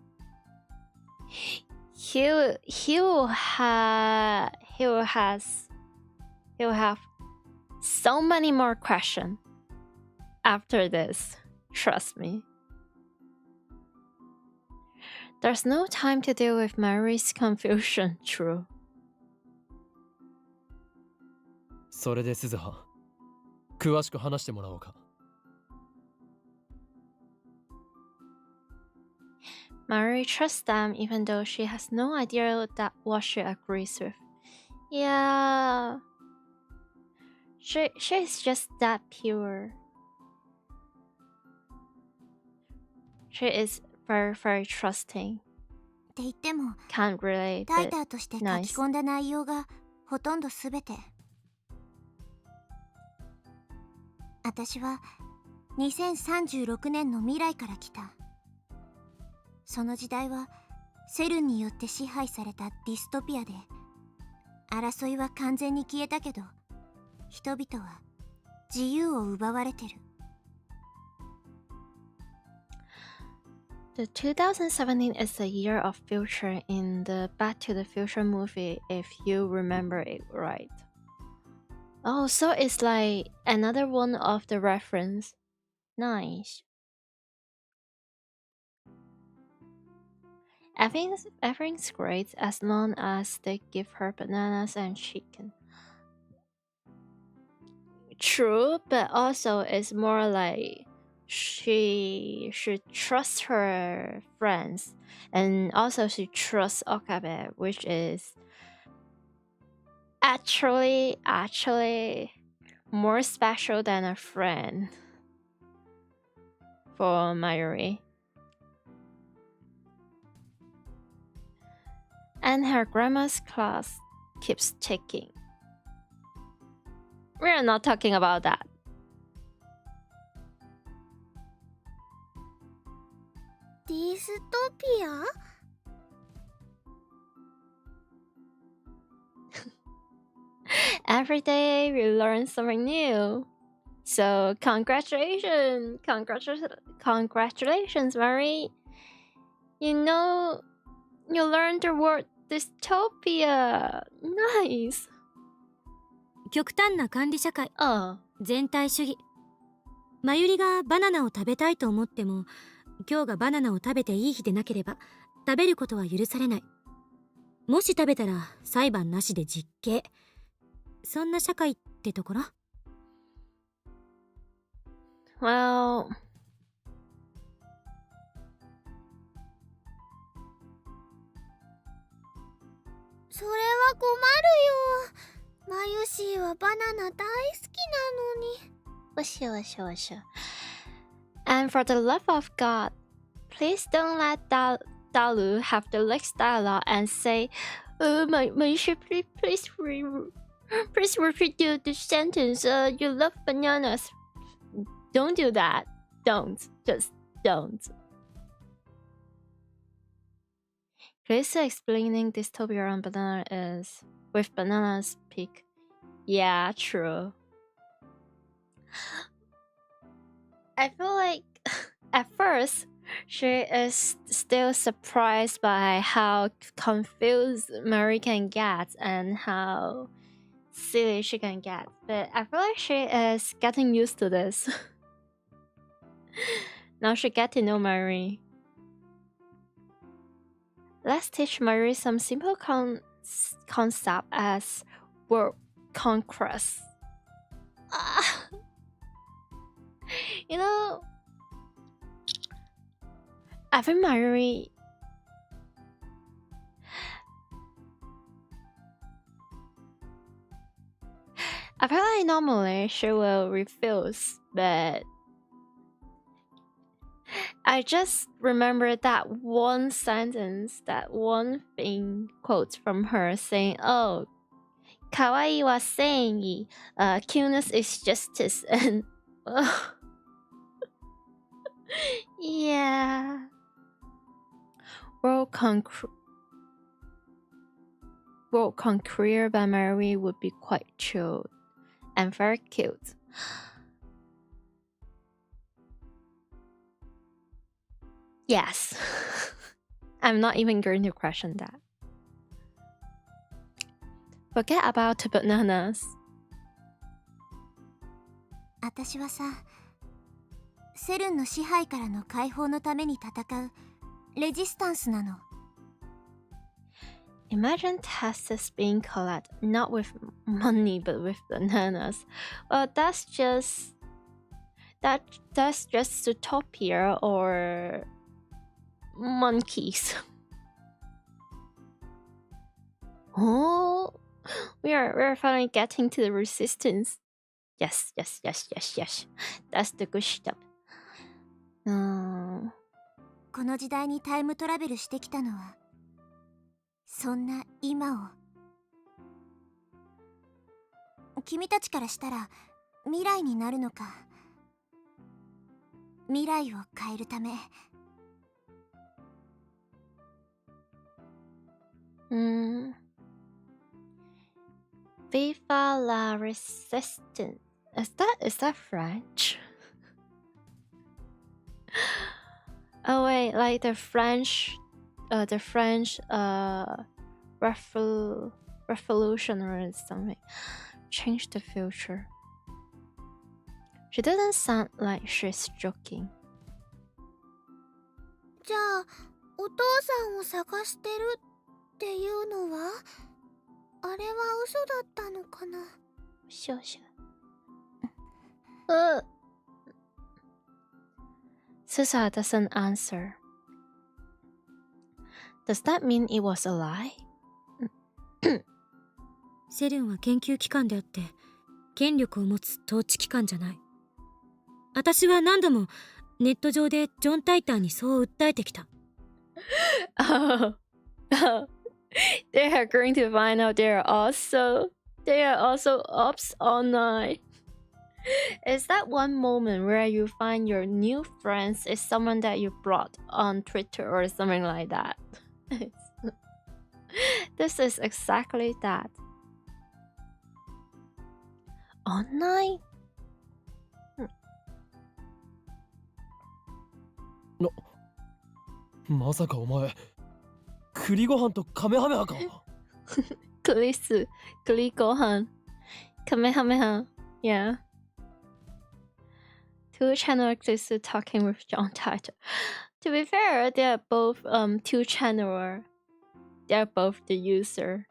he'll have so many more questions after this. Trust me. There's no time to deal with Mary's confusion. True. それで鈴葉、詳しく話してもらおうか。Mary trusts them even though she has no idea that what she agrees with. Yeah. She's just that pure. She is very, very trusting. って言っても Can't relate. タイターとして書き込んだ内容がほとんどすべて私は2036年の未来から来たその時代はセルンによって支配されたディストピアで争いは完全に消えたけど人々は自由を奪われてる The 2017 is the year of future in the Back to the Future movie, if you remember it right. Oh, so it's like another one of the reference. Nice. Everything's great as long as they give her bananas and chicken. True, but also it's more like she should trust her friends, and also she trusts Okabe, which is actually more special than a friend for Mayuri. And her grandma's class keeps ticking. We're not talking about that. Dystopia? Every day we learn something new. So congratulations, Mary. You know, you learned the word dystopia. Nice. 極端な管理社会 Oh, 全体主義まゆりがバナナを食べたいと思っても、今日がバナナを食べていい日でなければ食べることは許されない。もし食べたら裁判なしで実刑。そんな社会ってところ。 Well, それは困るよ。マユシーはバナナ大好きなのに。And for the love of God, please don't let Dalu have the next dialogue and say, please repeat the sentence. You love bananas. Don't do that. Just don't. Clarissa explaining dystopia on banana is with bananas peak. Yeah, true. I feel like at first she is still surprised by how confused Mary can get and how silly she can get, but I feel like she is getting used to this. Now she get to know Mary. Let's teach Mary some simple concept as word conquest. You know, I think Mary I feel like normally she will refuse, but I just remember that one sentence, that one thing quote from her saying, "Oh, kawaii wa sengi, cuteness is justice," and yeah, world conqueror by Mary would be quite chill and very cute. Yes. I'm not even going to question that. Forget about the bananas. 私はさ、セルンの支配からの解放のために戦うレジスタンスなの。Imagine taxes being collected not with money but with bananas. Well, that's just Zootopia or monkeys. Oh, we're finally getting to the resistance. Yes. That's the good stuff. この時代にタイムトラベルしてきたのは、そんな今を。君たちからしたら未来になるのか、未来を変えるため。Viva la resistance. Is that French? Oh wait, like the French revolution or something. Change the future. She doesn't sound like she's joking. じゃあ、お父さんを探してるっていうのは、あれは嘘だったのかな。Sure. Susa doesn't answer. Does that mean it was a lie? セルンは研究機関であって権力を持つ統治機関じゃない。私は何度もネット上でジョン・タイターにそう訴えてきた。Oh. They are going to find out they are also ups all night. Is that one moment where you find your new friends is someone that you brought on Twitter or something like that? This is exactly that. Online? まさかお前栗ご飯とカメハメハか。栗ご飯 Kamehameha. Yeah. Two channel exclusive talking with John title. To be fair, they are both two channel. They are both the user.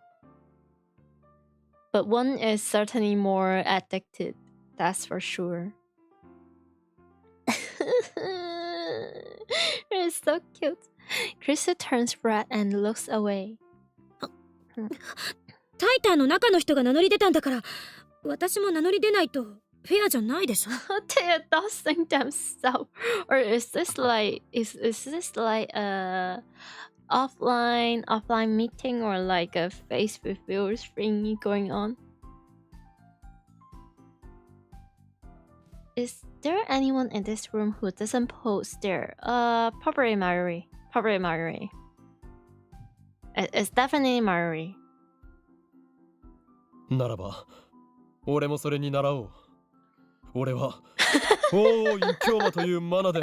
But one is certainly more addicted, that's for sure. It's so cute. Crystal turns red and looks away. タイタンの中の人が名乗り出たんだから、私も名乗り出ないとフェアじゃないでしょ。They are doxing themselves, or is this like a offline meeting or like a face with viewers thingy going on? Is there anyone in this room who doesn't post there? Probably Mari. Probably Mari. It's definitely Mari. ならば、俺もそれに習おう。俺は、おーい、京馬というマナで。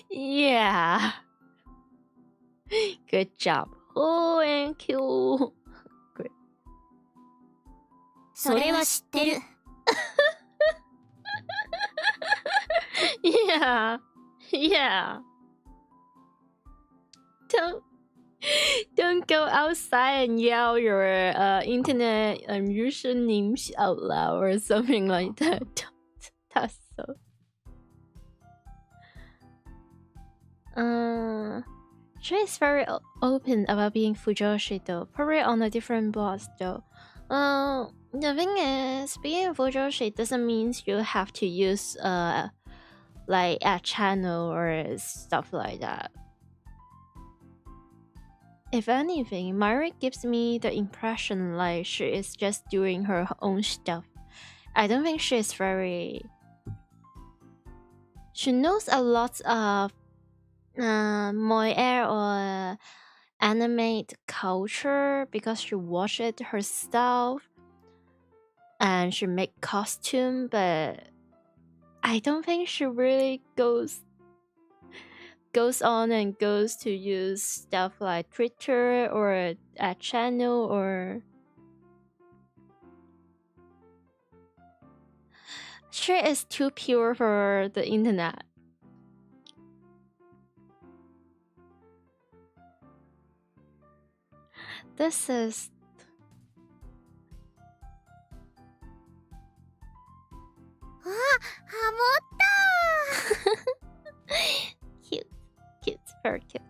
Yeah. Good job. Oh, thank you. Good. それは知ってる。Yeah. Yeah. Don't go outside and yell your internet usernames out loud or something like that. That's so. She is very open about being Fujoshi though. Probably on a different boss though. The thing is, being Fujoshi doesn't mean you have to use like a channel or stuff like that. If anything, Mari gives me the impression like she is just doing her own stuff. I don't think she is very... She knows a lot of moe or anime culture because she watched it herself and she make costume, but I don't think she really goes on and goes to use stuff like Twitter or a channel or... She is too pure for the internet. This is... Cute. Cute. Very cute.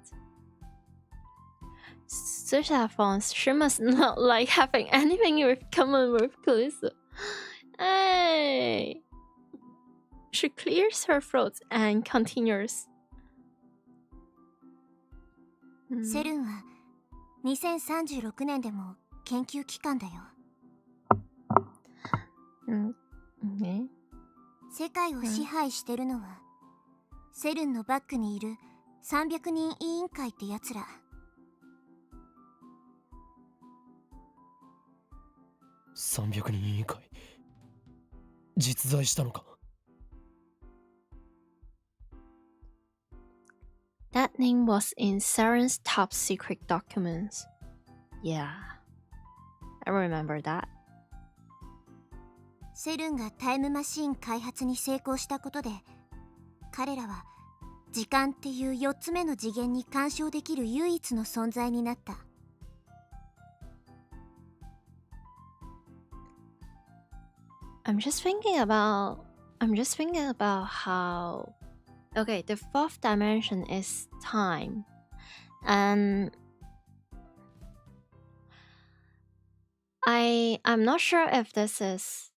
Such phones. She must not like having anything with common with Callisto. Hey. She clears her throat and continues. セルンは2036年でも研究機関だよ。世界を支配してるのは、セルンのバックにいる300人委員会ってやつら。300人委員会実在したのか。 That name was in Saren's top secret documents. Yeah, I remember that. セルンがタイムマシーン開発に成功したことで、彼らは時間っていう4つ目の次元に干渉できる唯一の存在になった。I'm just thinking about how... Okay, the fourth dimension is time. And I'm not sure if this is...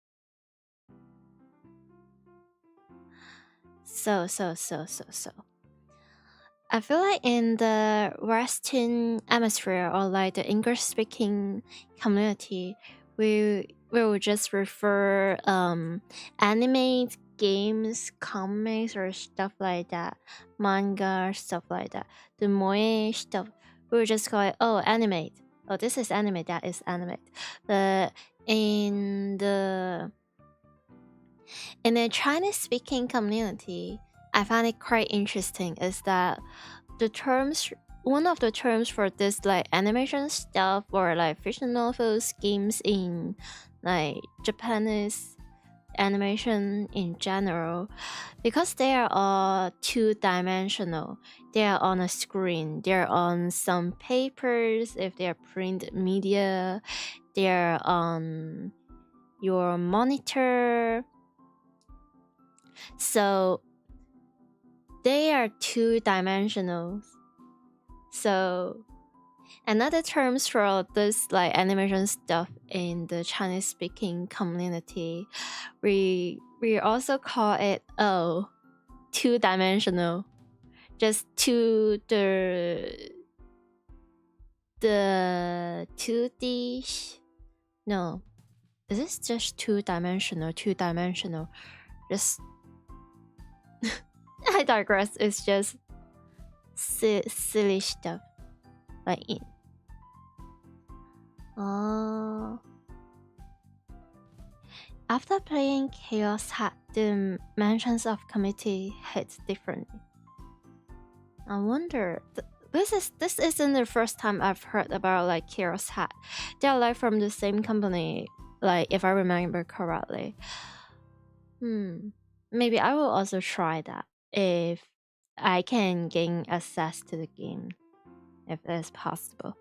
So. I feel like in the Western hemisphere or like the English-speaking community, we will just refer anime, games, comics, or stuff like that, manga, stuff like that. The moe stuff, we will just call it, oh, animate. Oh, this is anime, that is animate. But in the Chinese-speaking community, I find it quite interesting is that one of the terms for this like animation stuff or like fiction novels, games in like Japanese animation in general, because they are all two-dimensional. They are on a screen, they're on some papers, if they are print media, they're on your monitor. So they are two-dimensional. So another terms for this like animation stuff in the Chinese speaking community, we also call it two-dimensional. Just the 2D. No, is this just two-dimensional? Two-dimensional. Just I digress. It's just silly stuff. Like in. After playing Chaos Hat, the mentions of committee hit differently. I wonder. This isn't the first time I've heard about like Chaos Hat. They're like from the same company. Like if I remember correctly. Maybe I will also try that if I can gain access to the game, if it's possible.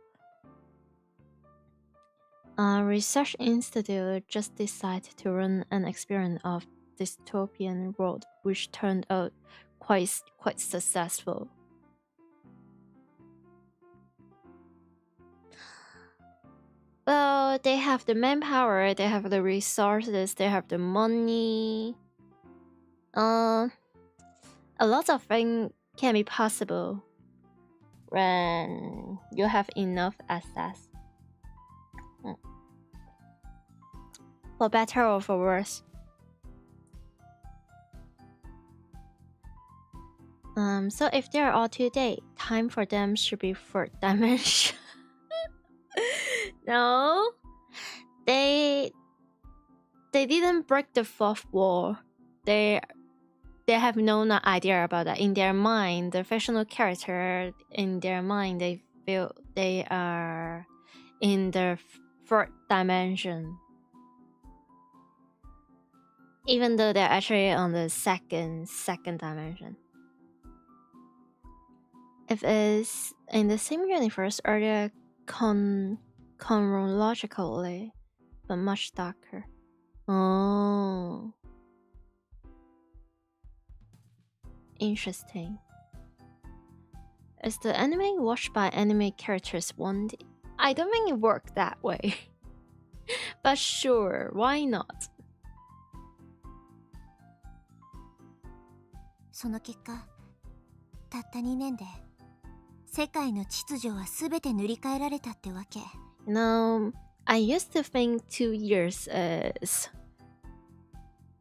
A research institute just decided to run an experiment of dystopian world, which turned out quite successful. Well, they have the manpower, they have the resources, they have the money. A lot of things can be possible when you have enough access. For better or for worse. So if they're all today, time for them should be fourth dimension. No, they didn't break the fourth wall. They have no idea about that. In their mind, the fictional character, in their mind, they feel they are in the fourth dimension, even though they're actually on the second dimension. If it's in the same universe, or they're chronologically, but much darker. Oh, interesting. Is the anime watched by anime characters one day? I don't think it worked that way. But sure, why not? その結果、たった2年で世界の秩序はすべて塗り替えられたってわけ。You know, I used to think 2 years is...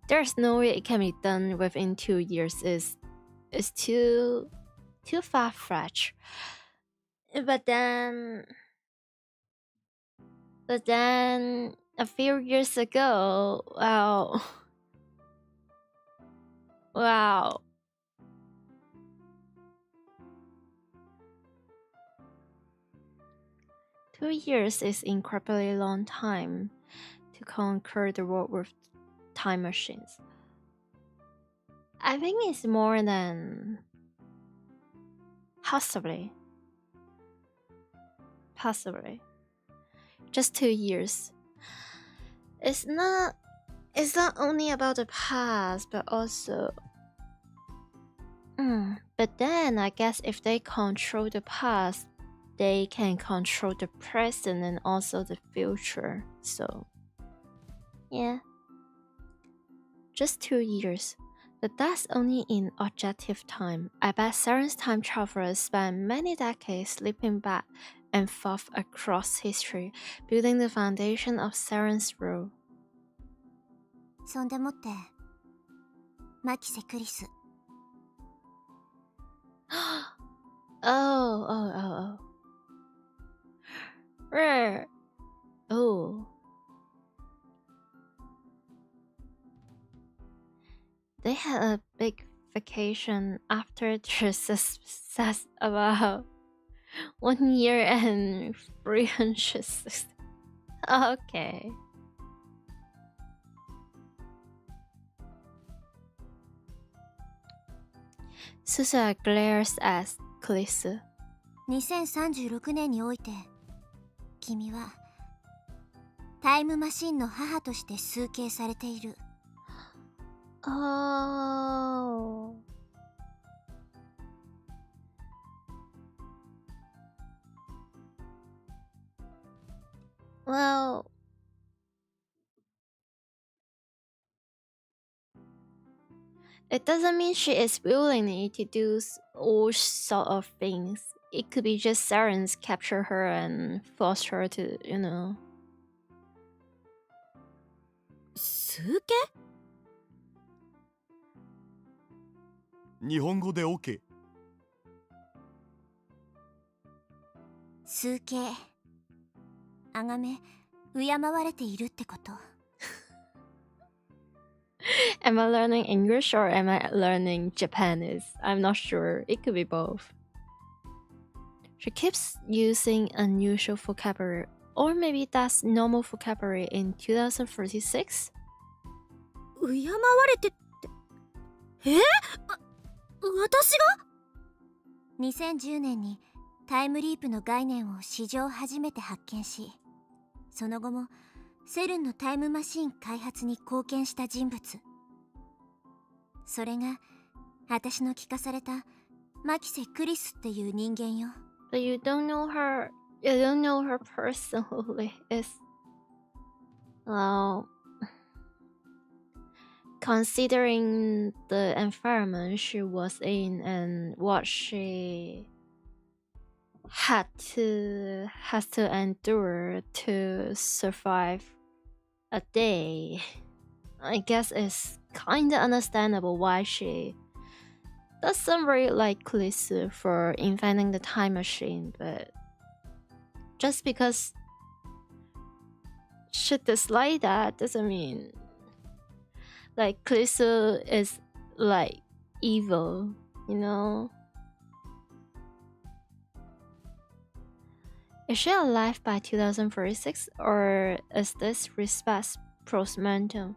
There's no way it can be done within 2 years. Is too far-fetched. But then a few years ago, wow. Two years is incredibly long time to conquer the world with time machines. I think it's more than possibly. Just 2 years. It's not only about the past, but also but then I guess if they control the past, they can control the present and also the future. So yeah, just 2 years. But that's only in objective time. I bet Seren's time travelers spent many decades leaping back and forth across history, building the foundation of Seren's rule. そんでもって、マキセクリス。Oh. Rare. Oh. They had a big vacation after their success about 1 year and 360. Okay. Susa glares at Chris. 2036年において君はタイムマシンの母として崇敬されている。 Oh. Well, it doesn't mean she is willing to do all sort of things. It could be just sirens capture her and force her to, you know. 崇敬？日本語で OK。 崇敬、崇め、敬われているってこと。 Am I learning English or am I learning Japanese? I'm not sure. It could be both. She keeps using unusual vocabulary, or maybe that's normal vocabulary in 2036? 敬われてって、私が2010年にタイムリープの概念を史上初めて発見し、その後もセルンのタイムマシン開発に貢献した人物。それが私の聞かされたマキセ・クリスっていう人間よ。 But you don't know her. You don't know her personally. It's well, considering the environment she was in and what she has to endure to survive a day, I guess it's kinda understandable why she doesn't really like Kulisu for inventing the time machine, but just because she dislikes that doesn't mean like Kulisu is like evil, you know? Is she alive by 2046 or is this respect postmortem?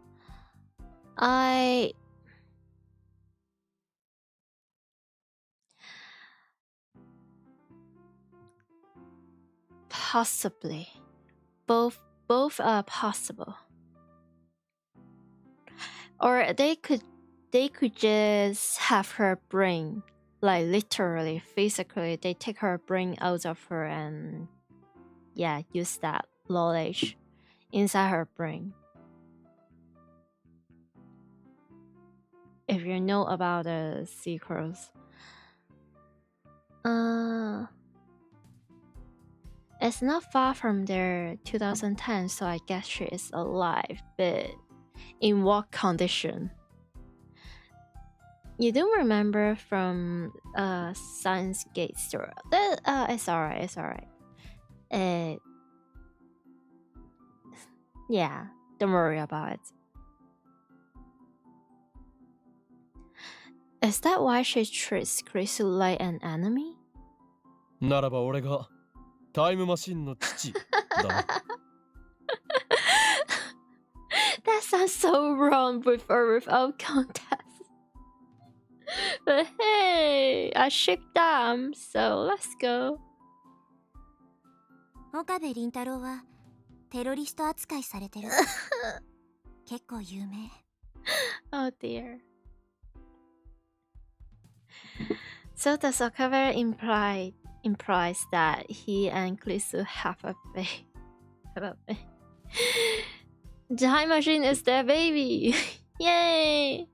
Possibly. Both are possible. Or they could just have her brain, like literally, physically, they take her brain out of her and yeah, use that knowledge inside her brain. If you know about the secrets. It's not far from their 2010, so I guess she is alive, but in what condition? You don't remember from Science Gate story. It's alright. Yeah, don't worry about it. Is that why she treats Chris like an enemy? ならば俺がタイムマシンの父だな。That sounds so wrong with or without context. But hey, I shipped them, so let's go. 岡部倫太郎はテロリスト扱いされてる。結構有名。 Oh dear. So the Sokavera implies that he and Klisu have a baby. Time machine is their baby. Yay!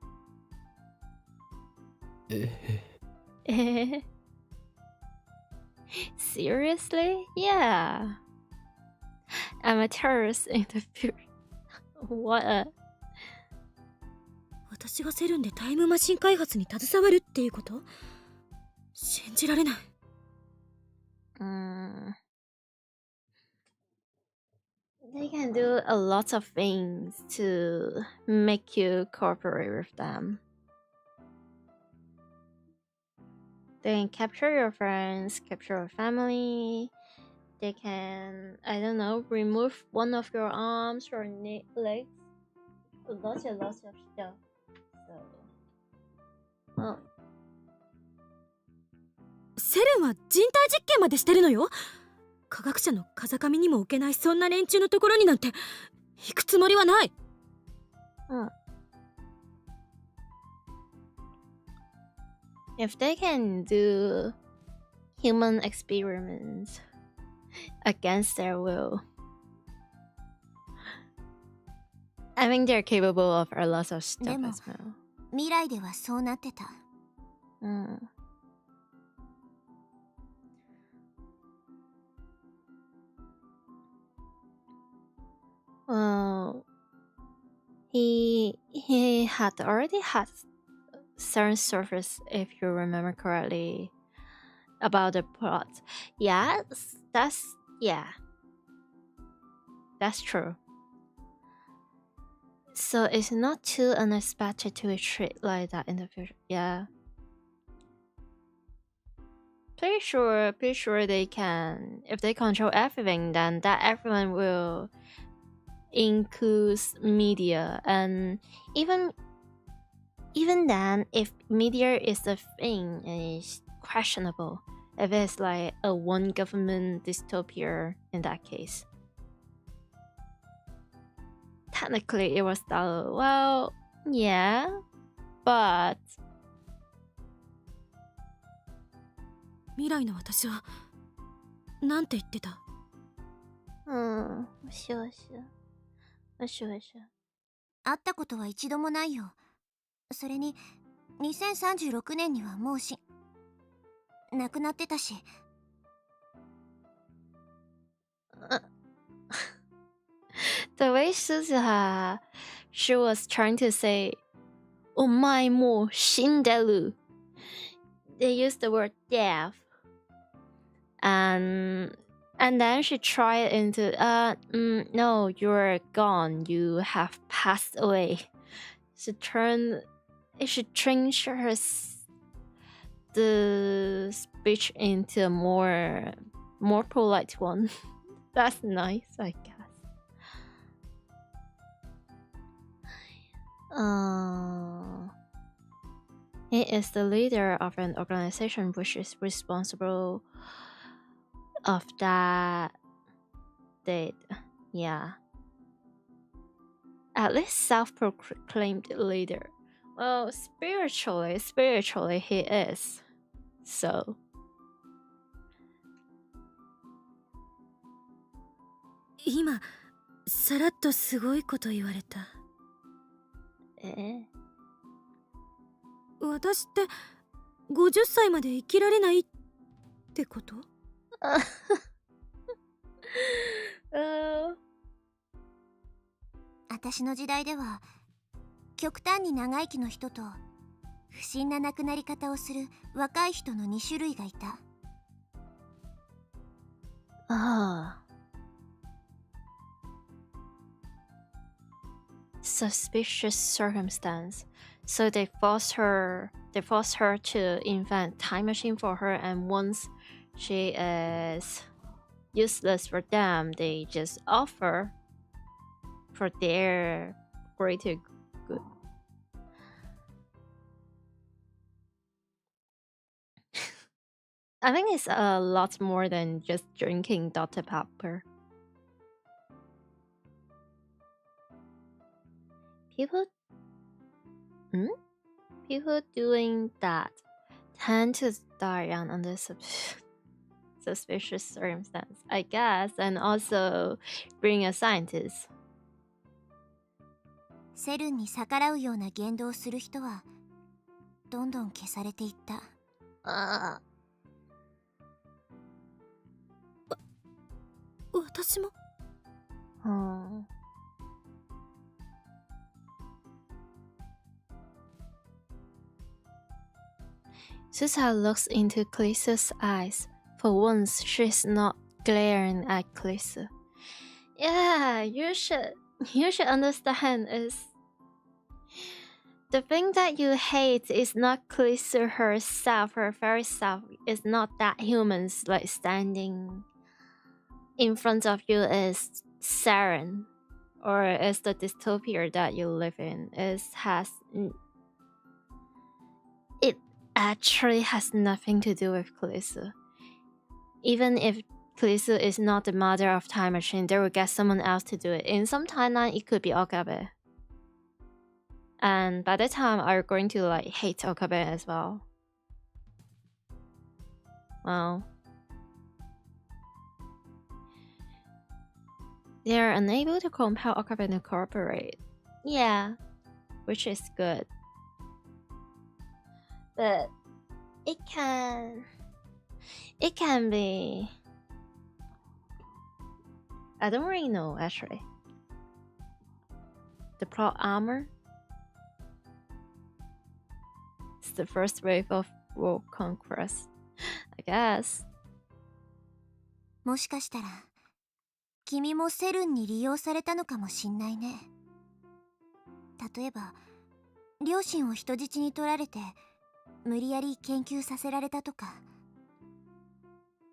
Seriously? Yeah. I'm a terrorist in the future. What a... 私がセルンでタイムマシン開発に携わるっていうこと？信じられない。They can do a lot of things to make you cooperate with them. They can capture your friends, capture your family. They can, I don't know, remove one of your arms or legs. Lots of stuff. So, well, セルンは人体実験までしてるのよ。科学者の風上にも置けないそんな連中のところになんて行くつもりはない。If they can do human experiments against their will, I think they're capable of a lot of stuff as well. 未来ではそうなってた。Well, he had already had certain surface, if you remember correctly, about the plot. Yes, that's true. So it's not too unexpected to be treated like that in the future. Yeah. Pretty sure they can. If they control everything, then that everyone will include media, and even then, if media is a thing, it's questionable if it's like a one government dystopia in that case. Technically, it was that. Well, yeah, but 未来の私はなんて言ってた？会ったことは一度もないよ。それに2036年にはもう亡くなってたし。The way Suzuha, she was trying to say, "Oh my, mo shinderu." They used the word death, and then she tried into no, you're gone. You have passed away. She changed the speech into a more polite one. That's nice, I guess. He is the leader of an organization which is responsible of that date. Yeah. At least self-proclaimed leader. Well, spiritually he is. So. 今さらっとすごいこと言われた。私って50歳まで生きられないってこと？私の時代では極端に長生きの人と不審な亡くなり方をする若い人の2種類がいた。Suspicious circumstance. So they forced her to invent time machine for her, and once she is useless for them, they just offer for their greater good. I think it's a lot more than just drinking Dr. Pepper. People doing that tend to die young under suspicious circumstance, I guess, and also being a scientist. セルンに逆らうような言動をする人はどんどん消されていった。私もSusa looks into Clissa's eyes. For once, she's not glaring at Clissa. Yeah, you should understand is the thing that you hate is not Clissa herself, her very self. It's not that humans like standing in front of you is Saren, or is the dystopia that you live in. It actually has nothing to do with Kalisu. Even if Kalisu is not the mother of Time Machine, they will get someone else to do it. In some timeline, it could be Okabe. And by that time, I'm going to like hate Okabe as well. Well, they are unable to compel Okabe to cooperate. Yeah, which is good. But it can be. I don't really know actually. The plot armor. It's the first wave of world conquest, I guess. もしかしたら君もセルンに利用されたのかもしんないね。例えば両親を人質に取られて無理やり研究させられたとか。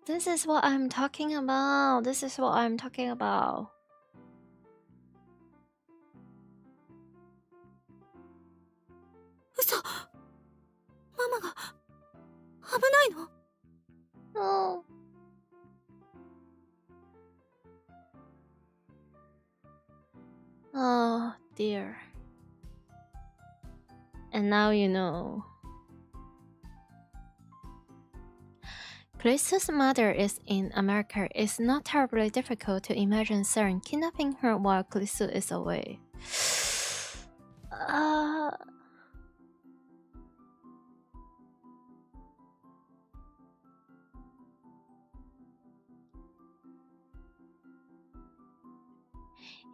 This is what I'm talking about. This is what I'm talking about. 嘘、ママが危ないの？ Oh. Oh dear. And now you know. Kalisto's mother is in America. It's not terribly difficult to imagine Saren kidnapping her while Kalisto is away.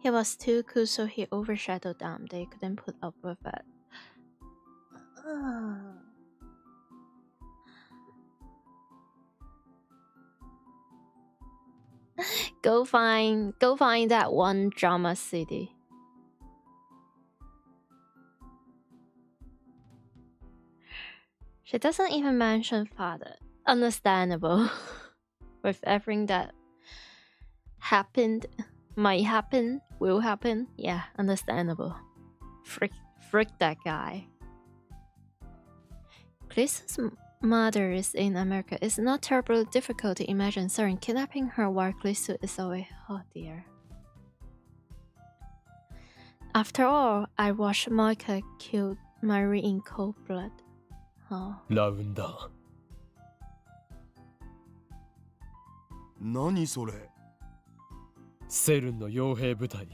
He was too cool, so he overshadowed them. They couldn't put up with it. Go find that one drama city. She doesn't even mention father. Understandable. With everything that happened, might happen, will happen. Yeah, understandable. Freak that guy. Kalisto's mother is in America. It's not terribly difficult to imagine Saren kidnapping her while Kalisto is away. Oh dear. After all, I watched Micah kill Mary in cold blood. Oh. ラウンダー。何それ？セルンの傭兵部隊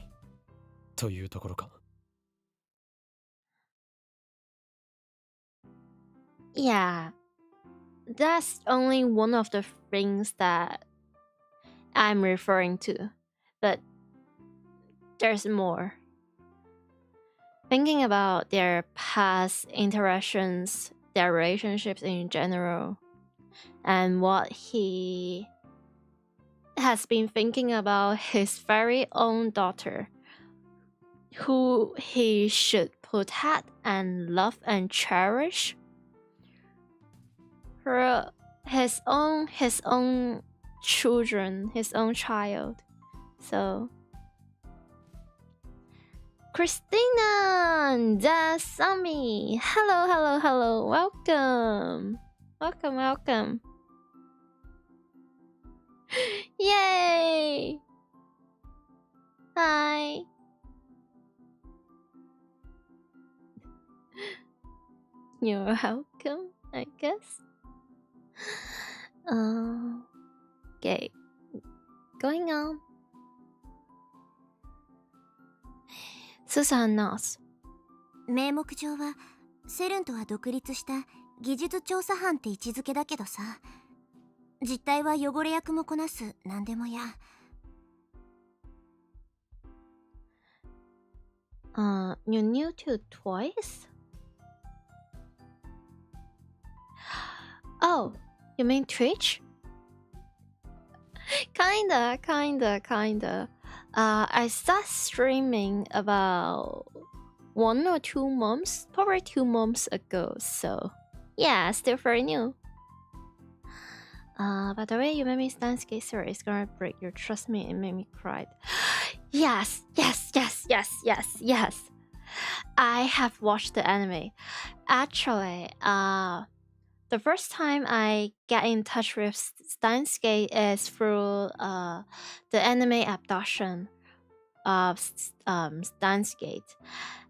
というところか。Yeah, that's only one of the things that I'm referring to, but there's more. Thinking about their past interactions, their relationships in general, and what he has been thinking about his very own daughter, who he should protect and love and cherish. His own children, his own child. So Christina, that's Sami. Hello. Welcome. Yay! Hi. You're welcome, I guess. Okay. Going on. Susan knows. 名目上はセルンとは独立した技術調査班って位置づけだけどさ、実態は汚れ役もこなす何でもや。You're new to Twice? Oh, you mean Twitch? Kinda. I started streaming about 1 or 2 months, probably 2 months ago, so yeah, still very new. By the way, Yumemi Steins Gazer is gonna break your trust me and make me cry. Yes. I have watched the anime. Actually, the first time I get in touch with Steins is through the anime adaptation of Steins.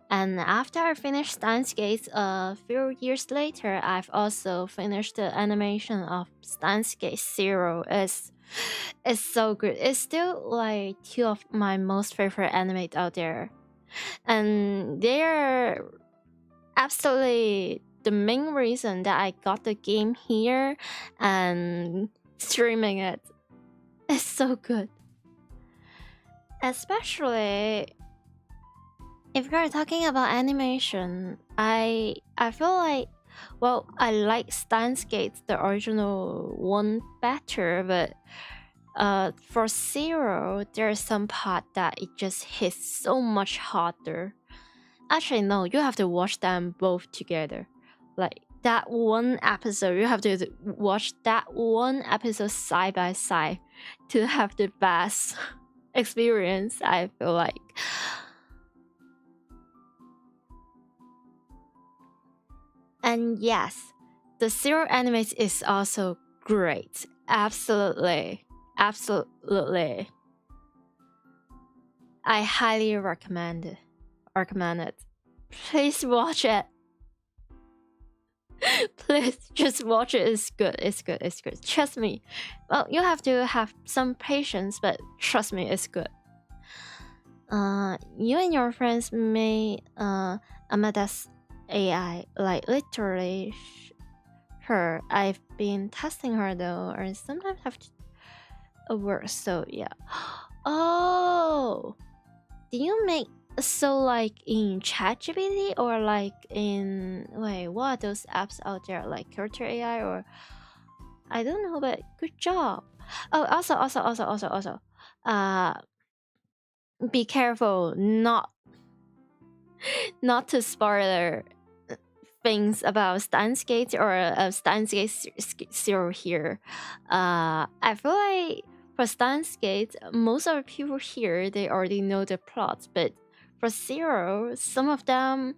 And after I finished Steins a few years later, I've also finished the animation of Steins Zero. It's so good. It's still like two of my most favorite animes out there. And they're absolutely the main reason that I got the game here and streaming it. It's so good. Especially if you're talking about animation, I feel like, well, I like Steins the original one better, but for Zero, there's some part that it just hits so much harder. Actually, no, you have to watch them both together. Like that one episode, you have to watch that one episode side by side to have the best experience, I feel like. And yes, the Zero animes is also great. Absolutely. Absolutely. I highly recommend it. Please watch it. Please just watch it. It's good. Trust me. Well, you have to have some patience, but trust me, it's good. You and your friends may Amadas AI, like literally her. I've been testing her though, or sometimes have to work. So yeah. Oh, do you make so like in ChatGPT or like in what are those apps out there like Character AI or I don't know, but good job. Oh, also, be careful not to spoiler things about Steins or Steins Zero here. I feel like for Steins most of the people here, they already know the plot, but for Zero, some of them,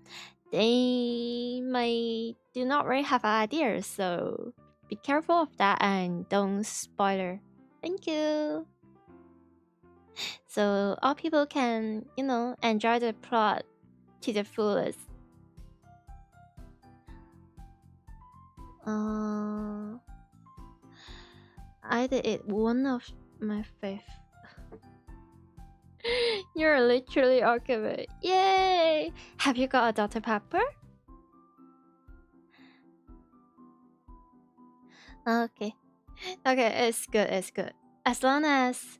they might do not really have ideas, so be careful of that and don't spoiler. Thank you. So all people can, enjoy the plot to the fullest. I did it one of my fifth. You're literally archivist. Yay! Have you got a Dr. Pepper? Okay, it's good. As long as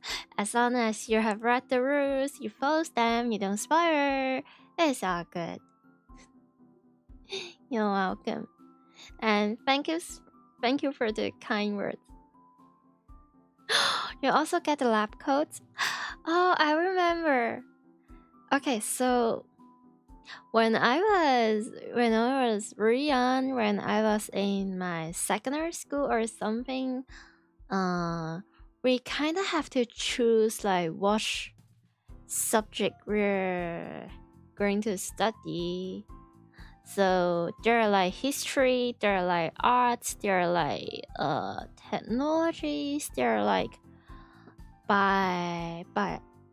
you have read the rules, you follow them, you don't spoil, it's all good. You're welcome. And thank you for the kind words. You also get the lab coats. Oh, I remember. Okay, so when I was really young, when I was in my secondary school or something, we kind of have to choose like what subject we're going to study. So there are like history, there are like arts, there are like technologies, there are like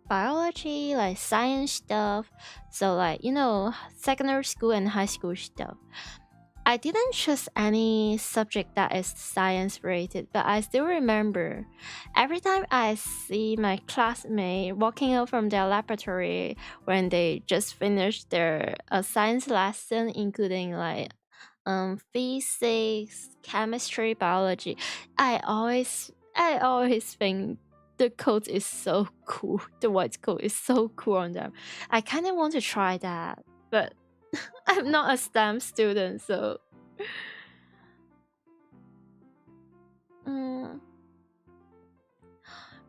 biology, like science stuff. So like, secondary school and high school stuff. I didn't choose any subject that is science related, but I still remember every time I see my classmate walking out from their laboratory when they just finished their science lesson, including like physics, chemistry, biology, I always think the coat is so cool. The white coat is so cool on them. I kind of want to try that, but I'm not a STEM student, so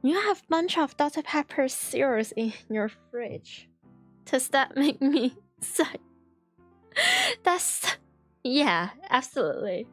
you have a bunch of Dr. Pepper cereals in your fridge. Does that make me sad? Yeah, absolutely.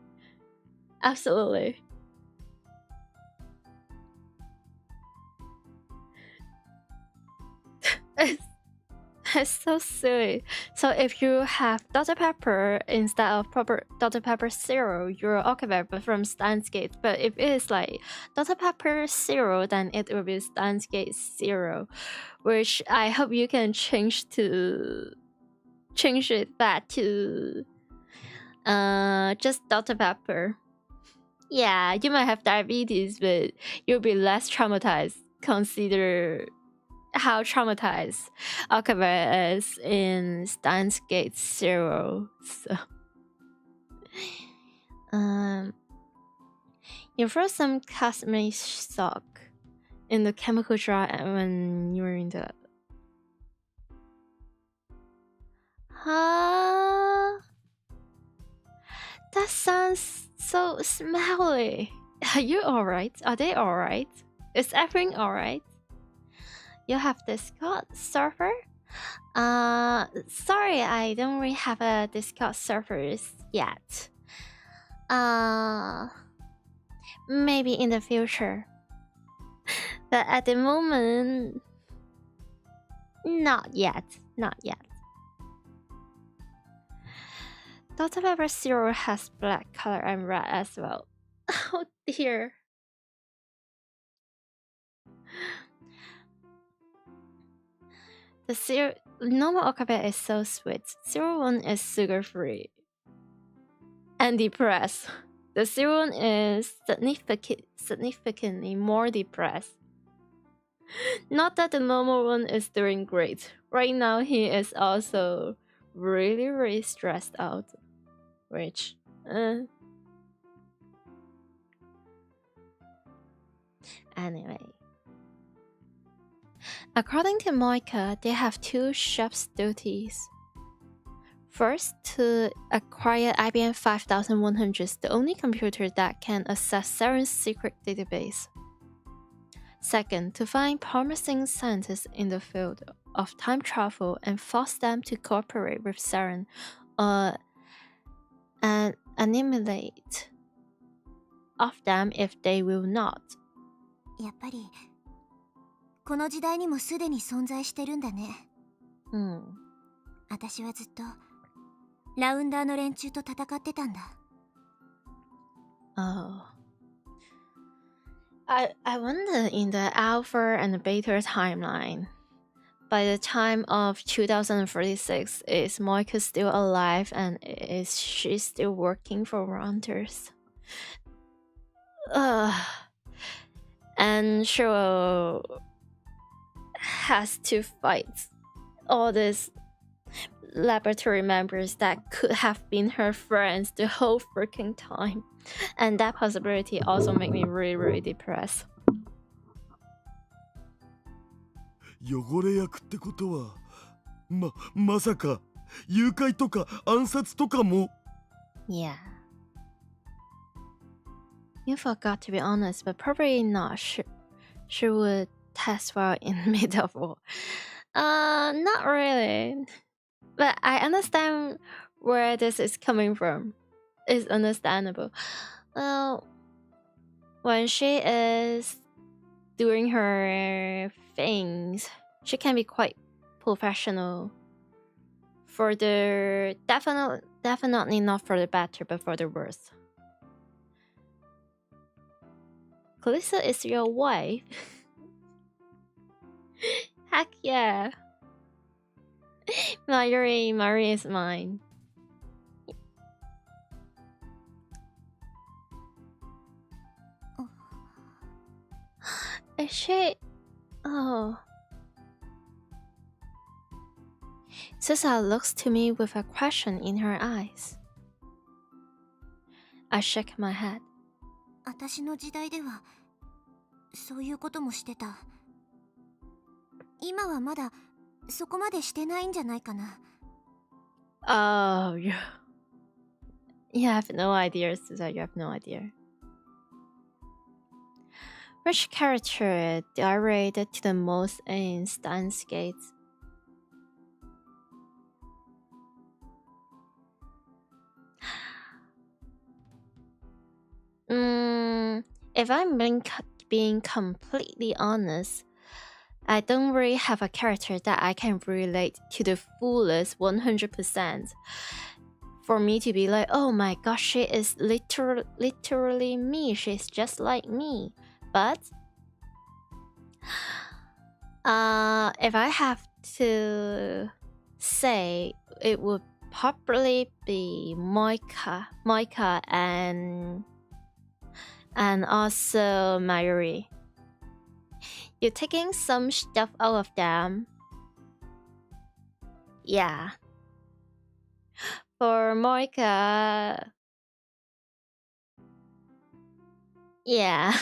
It's so silly. So if you have Dr. Pepper instead of proper Dr. Pepper Zero, you're okay from Steins Gate. But if it is like Dr. Pepper Zero, then it will be Steins Gate Zero, which I hope you can change it back to just Dr. Pepper. Yeah, you might have diabetes, but you'll be less traumatized. Consider how traumatized Okabe is in Steins Gate Zero. So, you throw some cosmetic sock in the chemical jar when you're in the. Huh? That sounds so smelly. Are you alright? Are they alright? Is everything alright? You have Discord server? Sorry, I don't really have a Discord server yet. Maybe in the future. But at the moment, not yet. Not yet. Dr. Pepper Zero has black color and red as well. Oh dear. The normal Okabe is so sweet. 01 is sugar free and depressed. The 01 is significantly more depressed. Not that the normal one is doing great. Right now he is also really stressed out. Which anyway. According to Moika, they have two chef's duties. First, to acquire IBM 5100, the only computer that can access Saren's secret database. Second, to find promising scientists in the field of time travel and force them to cooperate with Saren and eliminate of them if they will not. やっぱりこの時代にもすでに存在してるんだね。私はずっとラウンダーの連中と戦ってたんだ。Oh. I wonder in the alpha and beta timeline, by the time of 2036, is Moika still alive and is she still working for Rounders? And she will has to fight all these laboratory members that could have been her friends the whole freaking time. And that possibility also make me really depressed. 汚れ役ってことはまさか誘拐とか暗殺とかも。 Yeah. You forgot to be honest, but probably not. She would test well in mid of war. Not really. But I understand where this is coming from. It's understandable. Well, when she is doing her things, she can be quite professional. For the definitely not for the better, but for the worse. Calissa is your wife. Heck yeah. Marie is mine. Is she? Oh. Susa looks to me with a question in her eyes. I shake my head. 私の時代ではそういうこともしてた。今はまだそこまでしてないんじゃないかな。Oh, you have no idea, Susa. You have no idea. Which character did I rate to the most in Steins Gate? If I'm being completely honest, I don't really have a character that I can relate to the fullest 100%. For me to be like, oh my gosh, she is literally me. She's just like me. But if I have to say, it would probably be Moika and also Mayuri. You're taking some stuff out of them. Yeah. For Moika, yeah.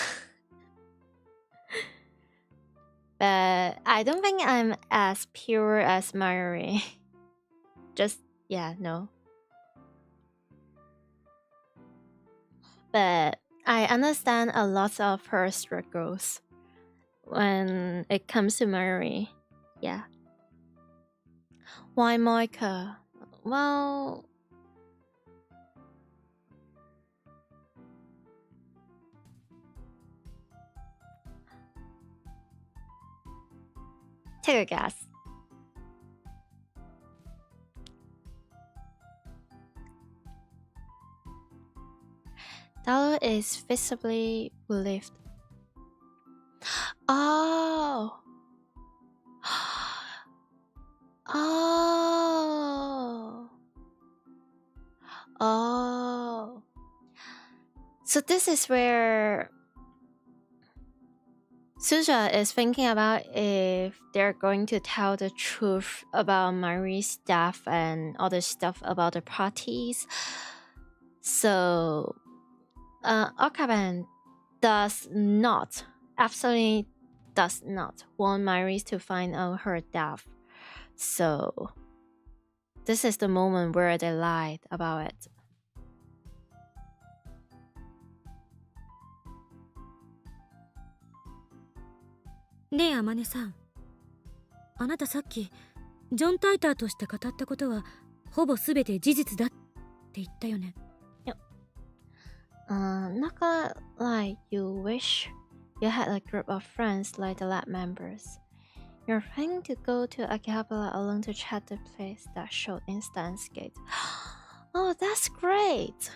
But I don't think I'm as pure as Mayuri. Just, yeah, no. But I understand a lot of her struggles when it comes to Mayuri. Yeah. Why Moika? Well, take a guess. Dalu is visibly relieved. Oh. Oh. Oh. So this is where Suja is thinking about if they're going to tell the truth about Marie's stuff and other stuff about the parties. So Okaban does not, absolutely does not want Maris to find out her death. So this is the moment where they lied about it.ねえ、あまねさん。あなたさっき、ジョン・タイターとして語ったことは、ほぼすべて事実だって言ったよね。Not gonna lie, you wish you had a group of friends like the lab members. You're planning to go to Akihabara alone to check the place that showed in Steins gate. Oh, that's great!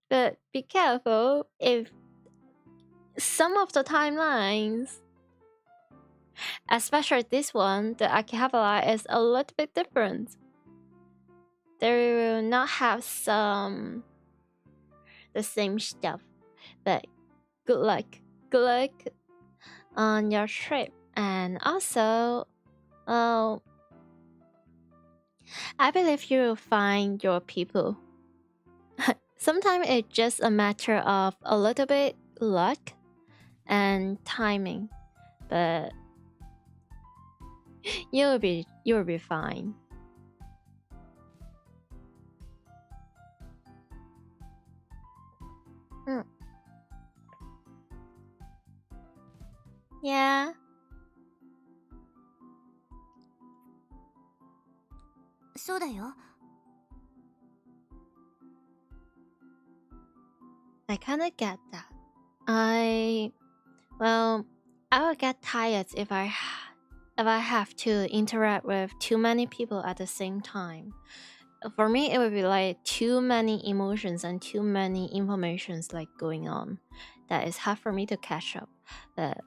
But be careful, if some of the timelines, especially this one, the Akihabara is a little bit different. They will not have the same stuff. But good luck on your trip. And also, I believe you will find your people. Sometimes it's just a matter of a little bit luck and timing, but you'll be fine. Yeah. So だよ。I kind of get that. I will get tired if I have to interact with too many people at the same time. For me, it would be like too many emotions and too many informations like going on. That is hard for me to catch up. But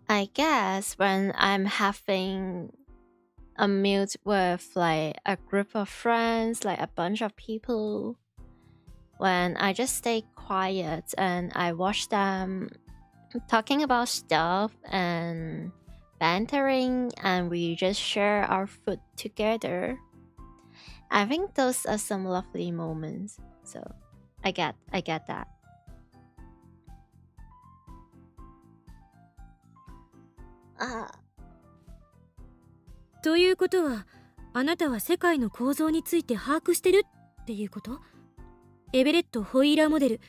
I guess when I'm having a meal with like a group of friends, like a bunch of people, when I just stay quiet and I watch them talking about stuff and bantering, and we just share our food together, I think those are some lovely moments. So I get that. Ah. ということは、あなたは世界の構造について把握してるっていうこと？エベレット・ホイーラーモデル、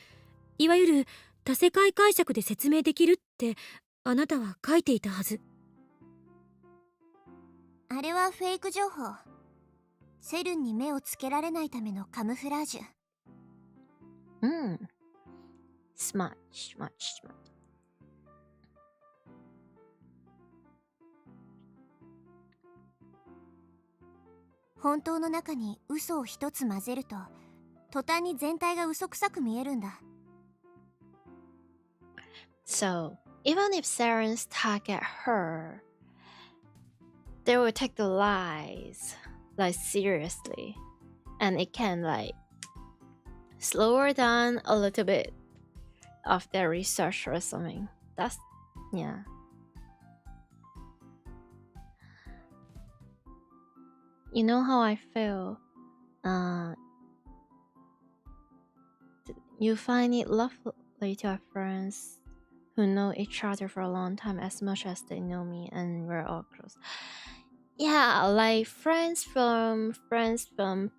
いわゆる多世界解釈で説明できるってあなたは書いていたはず。あれはフェイク情報。セルンに目をつけられないためのカムフラージュ。smart, smart, smart. 本当の中に嘘を一つ混ぜると、途端に全体が嘘くさく見えるんだ。So, even if Sarens target her, they will take the lies like seriously, and it can like slow her down a little bit of their research or something. That's yeah. You know how I feel. You find it lovely to have friends who know each other for a long time as much as they know me, and we're all close. Yeah, like friends from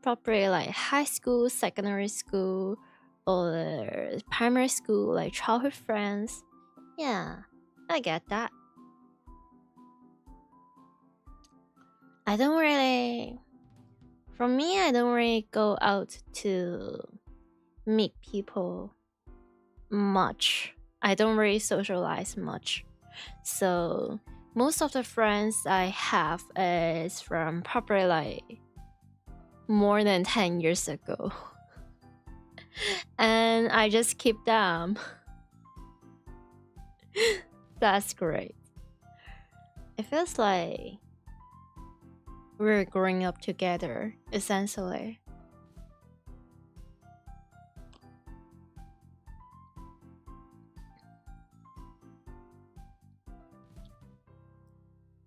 probably like high school, secondary school, or primary school, like childhood friends. Yeah, I get that. I don't really go out to meet people much. I don't really socialize much. So most of the friends I have is from probably like more than 10 years ago. And I just keep them. That's great. It feels like we're growing up together, essentially.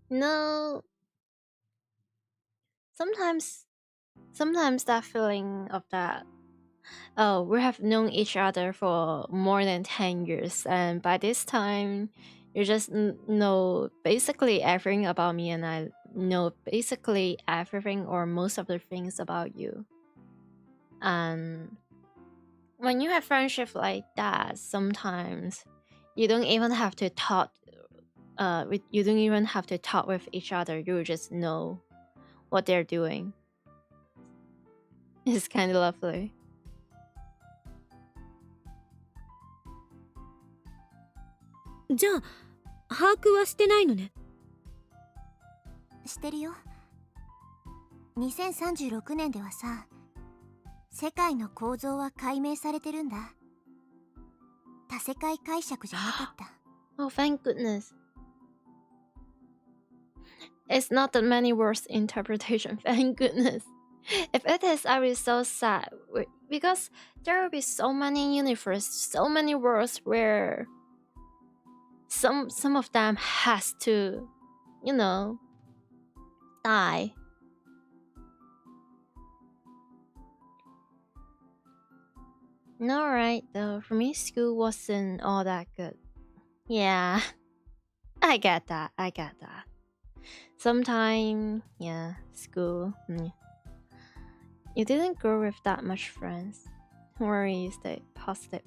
No, sometimes that feeling of that, oh, we have known each other for more than 10 years, and by this time you just know basically everything about me, and I know basically everything or most of the things about you. And when you have friendship like that, sometimes you don't even have to talk with each other. You just know what they're doing. It's kind of lovely. じゃあ把握はしてないのね。してるよ。2036年ではさ、世界の構造は解明されてるんだ。多世界解釈じゃなかった。Oh, thank goodness. It's not the many words interpretation, thank goodness. If it is, I will be so sad. Because there will be so many universes, so many worlds where some of them has to, you know, die. No, right, though. For me, school wasn't all that good. Yeah, I get that. Sometime, yeah, school. You didn't grow with that much friends. Don't worry, stay positive.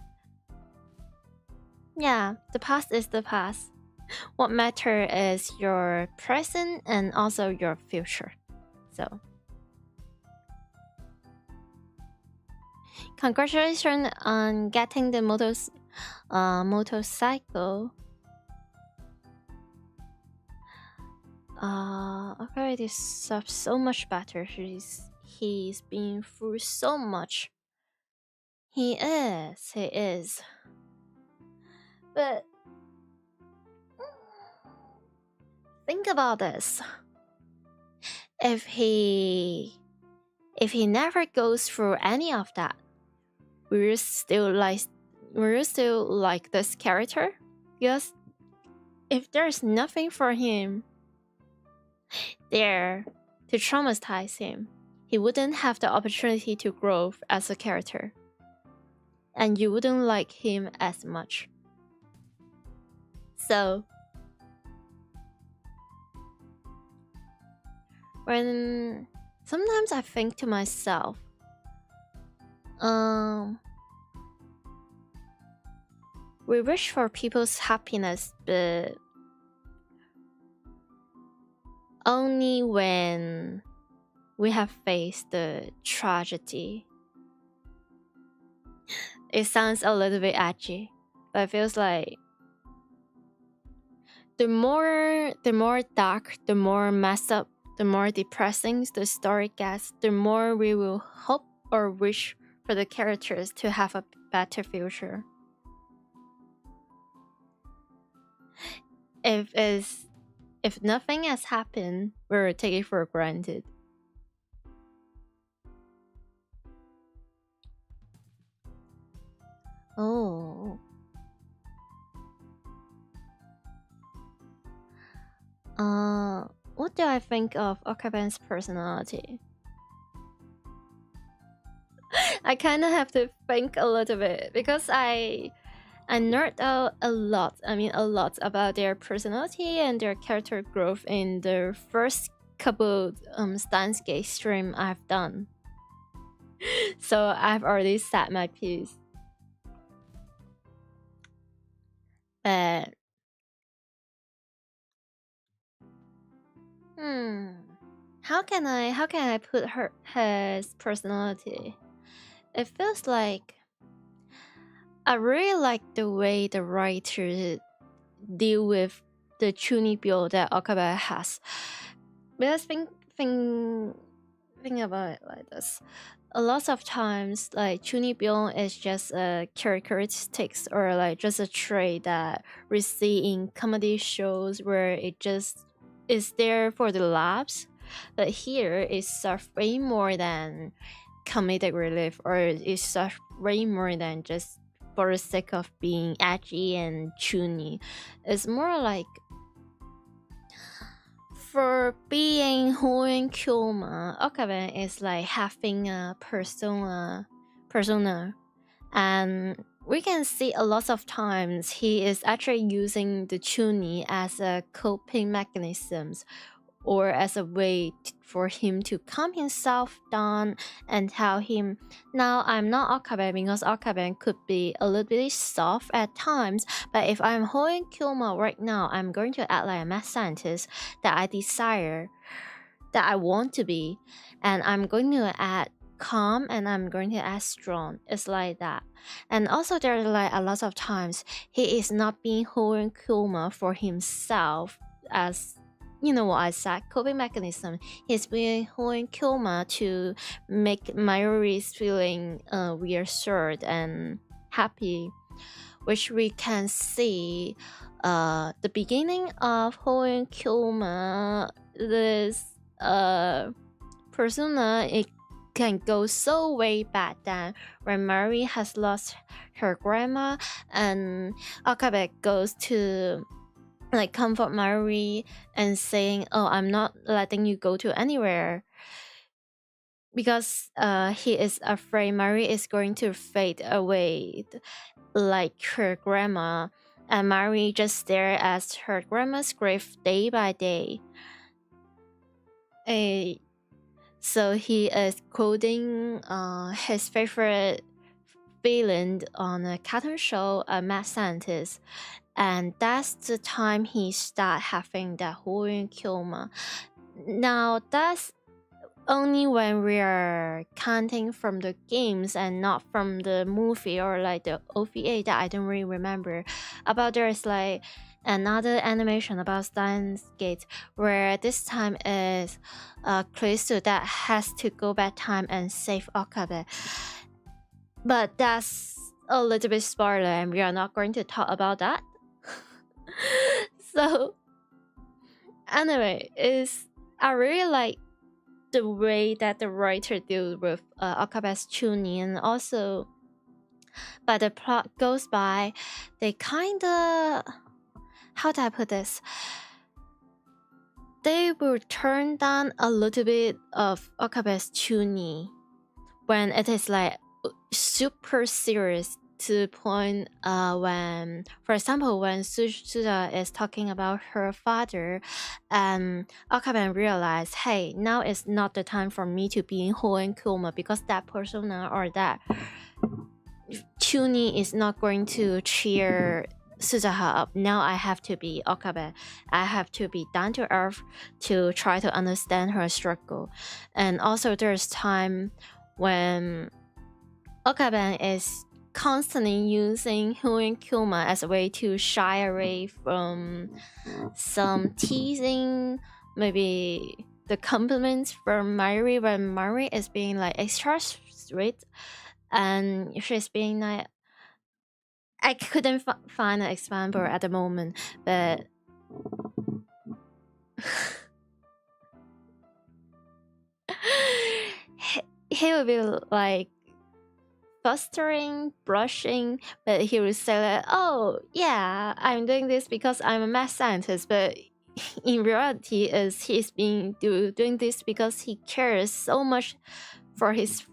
Yeah, the past is the past. What matters is your present and also your future. So, congratulations on getting the motorcycle. Okay, this stuff so much better. He's been through so much. He is. But think about this. If he never goes through any of that, we're still like this character? Because if there's nothing for him there to traumatize him, he wouldn't have the opportunity to grow as a character. And you wouldn't like him as much. So, when sometimes I think to myself, we wish for people's happiness, but only when we have faced the tragedy. It sounds a little bit edgy, but it feels like the more dark, the more messed up, the more depressing the story gets, the more we will hope or wish for the characters to have a better future. If nothing has happened, we'll take it for granted. Oh. What do I think of Okaben's personality? I kind of have to think a little bit because I nerd out a lot about their personality and their character growth in the first couple Steins stream I've done. So I've already said my piece. But how can I put his personality? It feels like I really like the way the writers deal with the chunibyo that Okabe has. Because think about it like this. A lot of times, like chunibyo is just a characteristics or like just a trait that we see in comedy shows where it just is there for the laughs. But here it's way more than comedic relief, or it's way more than just for the sake of being edgy and chuny. It's more like for being Hoen Kyoma, Okabe is like having a persona, and we can see a lot of times he is actually using the chuny as a coping mechanisms, or as a way for him to calm himself down and tell him, now I'm not Okabe because Okabe could be a little bit soft at times, but if I'm Hoen Kyoma right now, I'm going to act like a mad scientist that I desire, that I want to be, and I'm going to act calm and I'm going to act strong. It's like that. And also there's like a lot of times he is not being Hoen Kyoma for himself, as you know what I said, coping mechanism. He's being Hoen Kyoma to make Mayuri's feeling reassured and happy, which we can see the beginning of Hoen Kyoma. This persona, it can go so way back then when Mary has lost her grandma and Okabe goes to like comfort Mary and saying, oh, I'm not letting you go to anywhere, because he is afraid Mary is going to fade away like her grandma, and Mary just stares at her grandma's grave day by day. So he is quoting his favorite villain on a cartoon show, a mad scientist. And that's the time he start having that Hoen Kyoma. Now that's only when we are counting from the games and not from the movie or like the OVA that I don't really remember. About there's like another animation about Steins Gate where this time is Christu that has to go back time and save Okabe. But that's a little bit spoiler and we are not going to talk about that. So anyway, I really like the way that the writer deals with Okabe's tuning, and also but the plot goes by, they kinda, how do I put this, they will turn down a little bit of Okabe's tuning when it is like super serious, to the point when, for example, when Suzuka is talking about her father, Okabe realized, hey, now is not the time for me to be in Hoen Kyoma, because that persona or that tuning is not going to cheer Suzuha up. Now I have to be Okabe. I have to be down to earth to try to understand her struggle. And also there's time when Okabe is constantly using Hu and Kuma as a way to shy away from some teasing, maybe the compliments from Mari when Mari is being like extra sweet and she's being like, I couldn't find an example at the moment, but he would be like fostering, brushing, but he would say like, oh yeah, I'm doing this because I'm a math scientist, but in reality is he's being doing this because he cares so much for his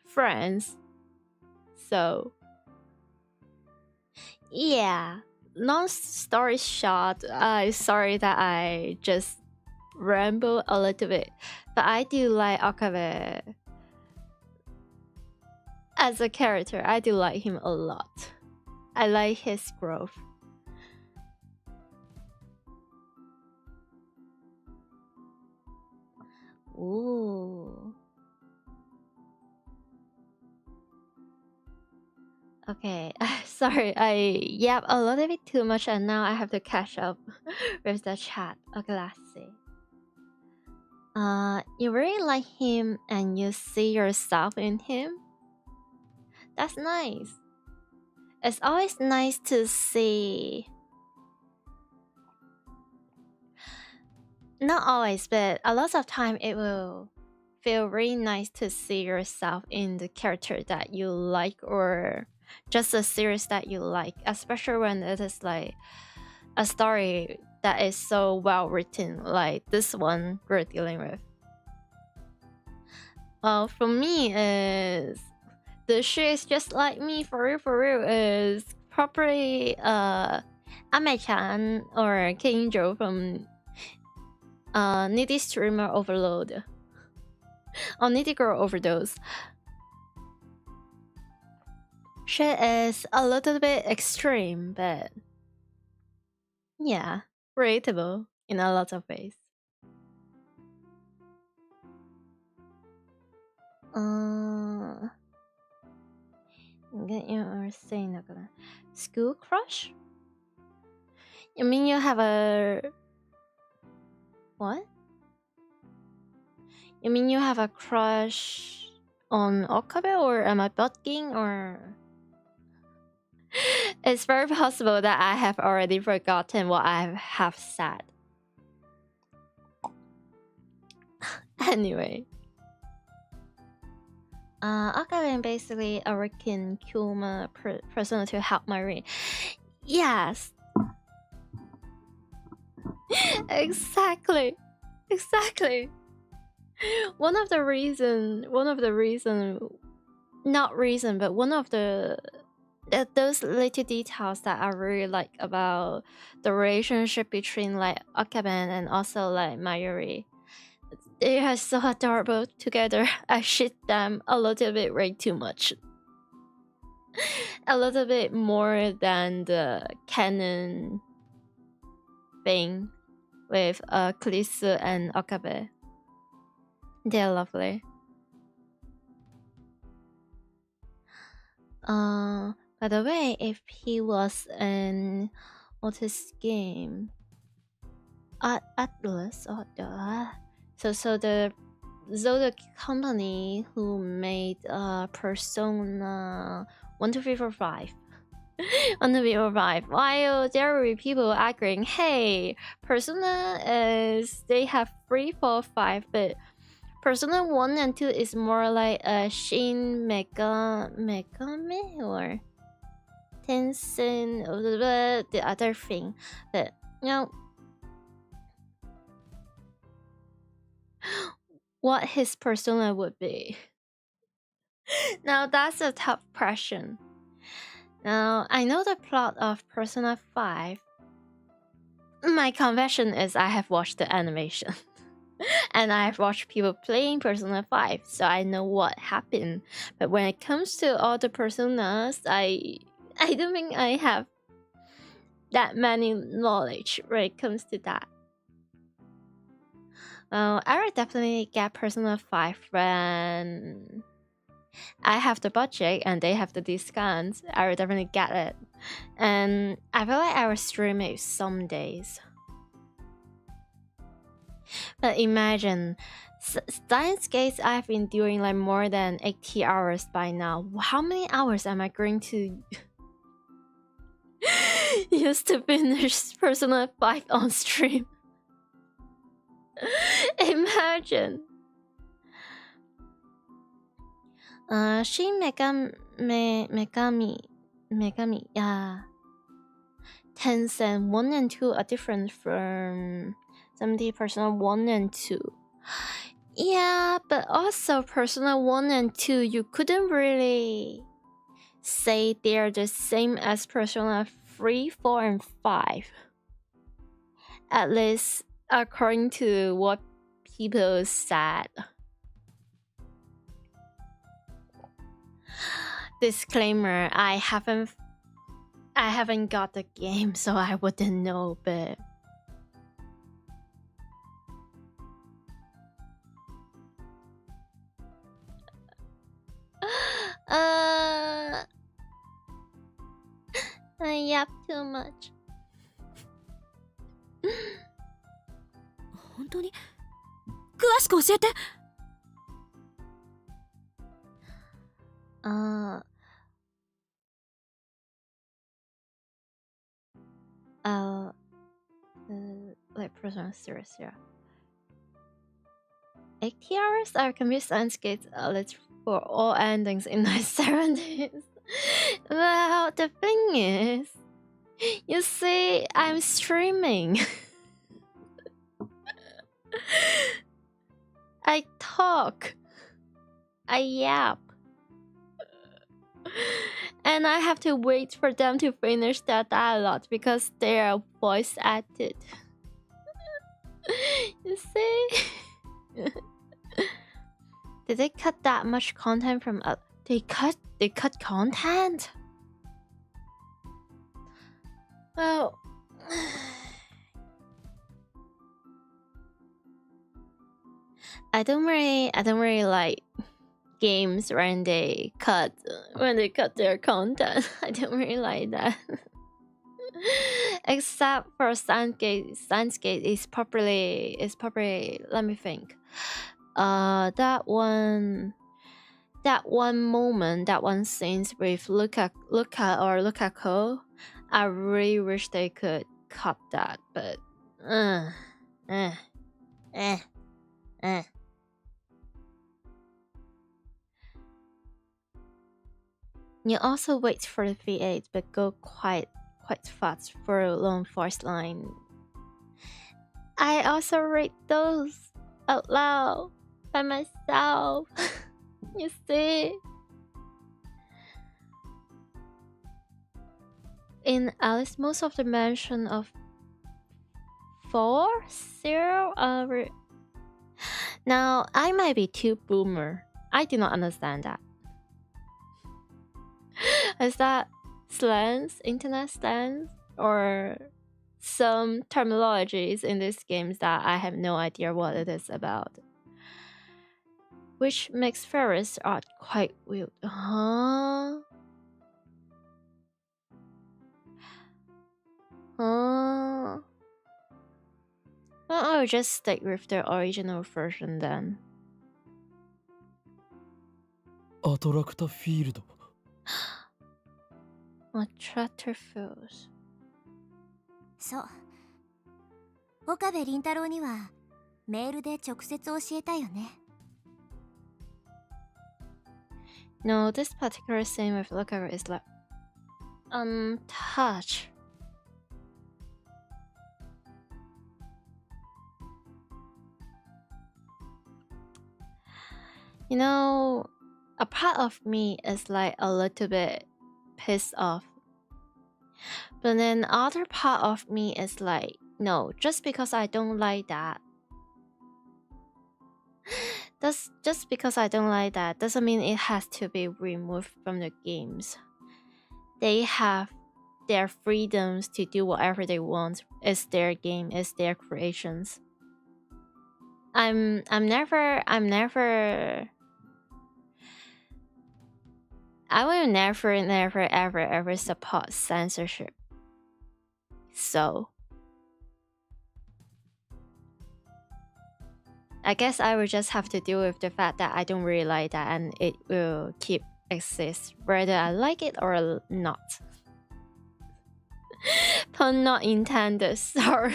friends. So yeah, long story short, sorry that I just ramble a little bit, but I do like Okabe as a character. I do like him a lot. I like his growth. Ooh. Okay, sorry, I yap a little bit too much and now I have to catch up with the chat. Okay, let's see. You really like him and you see yourself in him? That's nice. It's always nice to see. Not always, but a lot of time it will feel really nice to see yourself in the character that you like or just a series that you like, especially when it is like a story that is so well written like this one we're dealing with. Well, for me is the shit is just like me for real is probably Ame-chan or Keijo from Needy Streamer Overload or Needy Girl Overdose. Shit is a little bit extreme, but yeah, relatable in a lot of ways. You are saying that school crush? You mean you have a what? You mean you have a crush on Okabe, or am I bugging, or? It's very possible that I have already forgotten what I have said. Anyway. Akabe basically a working Kuma persona to help Marie. Yes. Exactly. One of the those little details that I really like about the relationship between like Akabe and also like Mayuri. They are so adorable together. I shit them a little bit way too much. A little bit more than the canon thing with Klisu and Okabe. They're lovely. By the way, if he was in what's his game? Atlas or the so the company who made Persona 1, 2, 3, 4, 5. 1, 2, 3, 4, 5. While there will be people arguing, hey, Persona is they have 3, 4, 5, but Persona 1 and 2 is more like a Shin Megami or Tenshin, the other thing. But you know, what his persona would be. Now that's a tough question. Now I know the plot of Persona 5. My confession is I have watched the animation. And I've watched people playing Persona 5, so I know what happened. But when it comes to all the personas, I don't think I have that many knowledge when it comes to that. Well, I would definitely get Persona 5 when I have the budget and they have the discounts, I will definitely get it. And I feel like I will stream it some days. But imagine, Steins I've been doing like more than 80 hours by now. How many hours am I going to use to finish Persona 5 on stream? Imagine. Shin Megami, yeah. Tencent 1 and 2 are different from 70 Persona 1 and 2. Yeah, but also Persona 1 and 2, you couldn't really say they're the same as Persona 3, 4, and 5. At least according to what people said. Disclaimer, I haven't got the game, so I wouldn't know, but I yap too much. 本当に詳しく教えて。Like Persona series, yeah. 80 hours? I've computed Steins Gate for all endings in my 70s. Well, the thing is, you see, I'm streaming. I talk. I yap. And I have to wait for them to finish their dialogue because they are voice acted. You see? Did they cut that much content from they cut content? Well, I don't really like games when they cut their content. I don't really like that. Except for Steins Gate is properly, let me think. That one moment, that one scenes with Lukako, I really wish they could cut that, but You also wait for the V8, but go quite fast for a long voice line. I also read those out loud by myself. You see? In Alice, most of the mention of 4-0 are... Now, I might be too boomer. I do not understand that. Is that slangs, internet slangs, or some terminologies in these games that I have no idea what it is about? Which makes Ferris art quite weird. Huh? Huh? Well, I'll just stick with the original version then. アトラクタフィールド Attractor Fields. そう。岡部倫太郎にはメールで直接教えたよね。No, this particular scene with Lookover is like untouched. You know, a part of me is like a little bit pissed off. But then other part of me is like, no, just because I don't like that. Just because I don't like that doesn't mean it has to be removed from the games. They have their freedoms to do whatever they want. It's their game, it's their creations. I'm never I will never, ever support censorship. So I guess I will just have to deal with the fact that I don't really like that, and it will keep exist whether I like it or not. Pun not intended, sorry.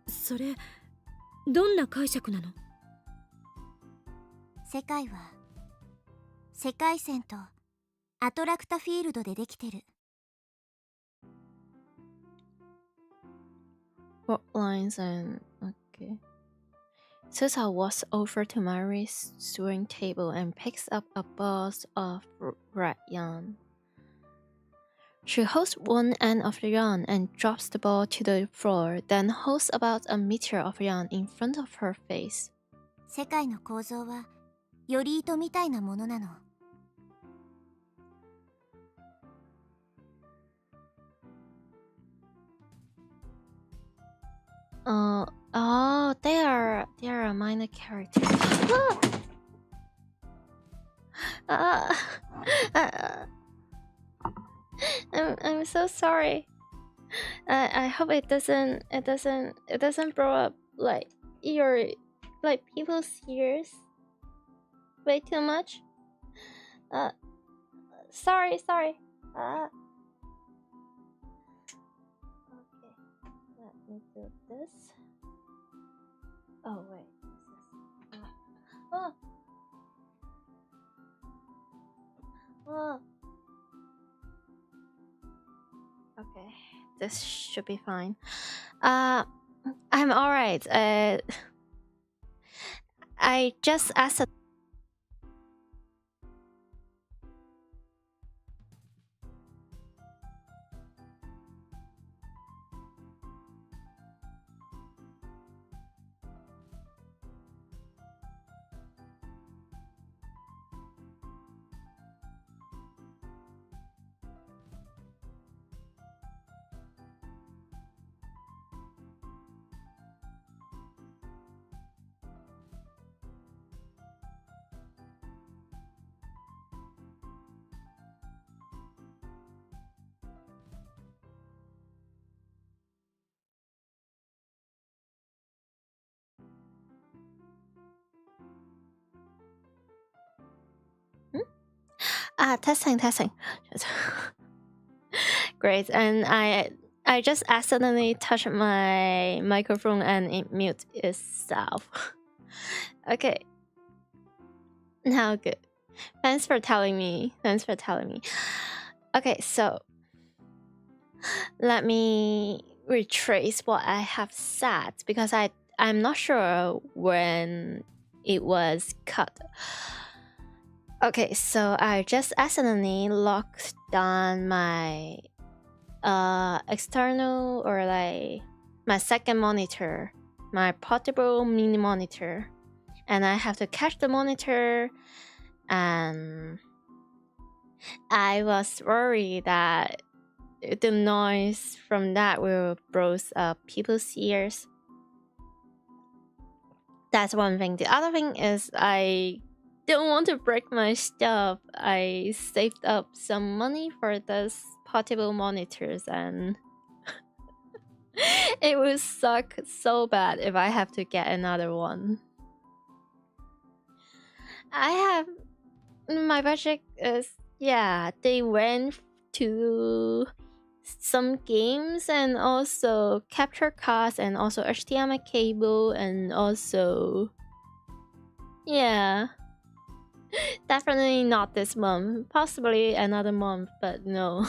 それどんな解釈なの？世界は世界線とアトラクタフィールドでできてる。 What lines and okay. Susa walks over to Mary's sewing table and picks up a ball of red yarn. She holds one end of the yarn and drops the ball to the floor, then holds about a meter of yarn in front of her face. 世界の構造はより糸みたいなものなの。 Oh, they are minor characters. I'm so sorry. I hope it doesn't blow up like people's ears way too much. Sorry. Okay, let me do this. Oh wait, this is okay, this should be fine. I'm alright. I just asked a testing. Great, and I just accidentally touched my microphone and it mute itself. Okay, now good. Thanks for telling me. Okay, so let me retrace what I have said because I'm not sure when it was cut. Okay, so I just accidentally locked down my external or like my second monitor, my portable mini monitor, and I have to catch the monitor, and I was worried that the noise from that will bruise up people's ears. That's one thing. The other thing is I don't want to break my stuff. I saved up some money for this portable monitors, and it would suck so bad if I have to get another one. My budget is, yeah, they went to some games and also capture cards and also HDMI cable and also, yeah. Definitely not this month. Possibly another month, but no.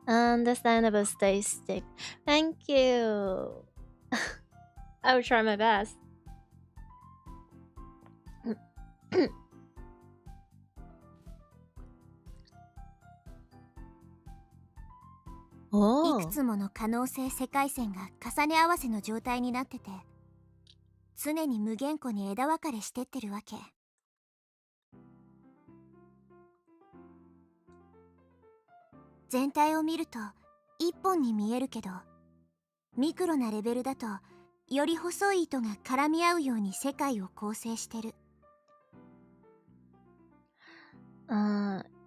Understandable, stay stick. Thank you. I will try my best. いくつもの可能性世界線が重ね合わせの状態になってて、常に無限個に枝分かれしてってるわけ。全体を見ると一本に見えるけど、ミクロなレベルだとより細い糸が絡み合うように世界を構成してる。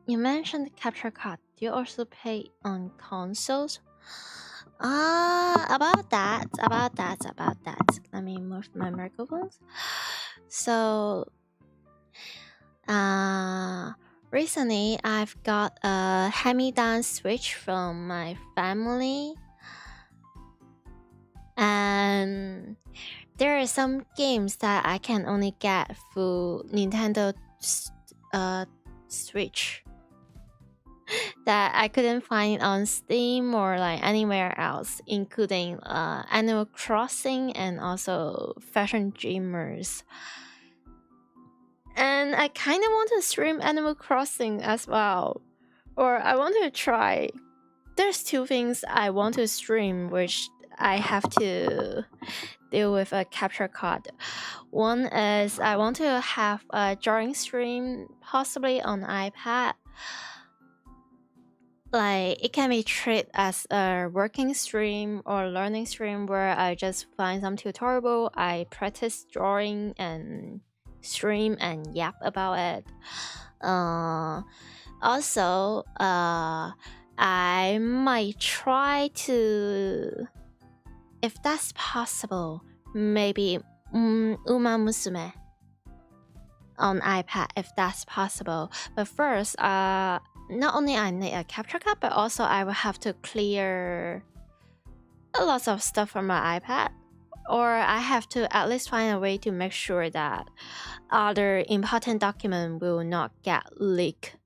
You mentioned capture card. Do you also play on consoles? About that. Let me move my microphones. So, recently I've got a hand-me-down Switch from my family, and there are some games that I can only get through Nintendo Switch that I couldn't find on Steam or like anywhere else, including Animal Crossing and also Fashion Dreamers. And I kind of want to stream Animal Crossing as well, or I want to try. There's two things I want to stream, which I have to deal with a capture card. One is I want to have a drawing stream, possibly on iPad. Like, it can be treated as a working stream or learning stream where I just find some tutorial, I practice drawing and stream and yap about it. Also, I might try to, if that's possible, maybe Uma Musume on iPad, if that's possible. But first, not only I need a capture card, but also I will have to clear a lot of stuff from my iPad, or I have to at least find a way to make sure that other important documents will not get leaked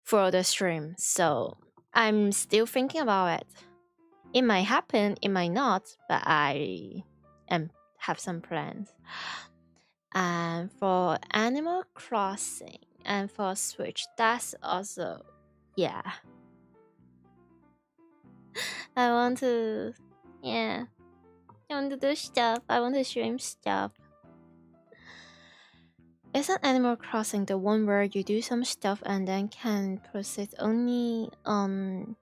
for the stream. So I'm still thinking about it. It might happen, it might not, but I have some plans. And for Animal Crossing and for Switch, that's also, yeah. I want to do stuff. I want to stream stuff. Isn't Animal Crossing the one where you do some stuff and then can proceed only on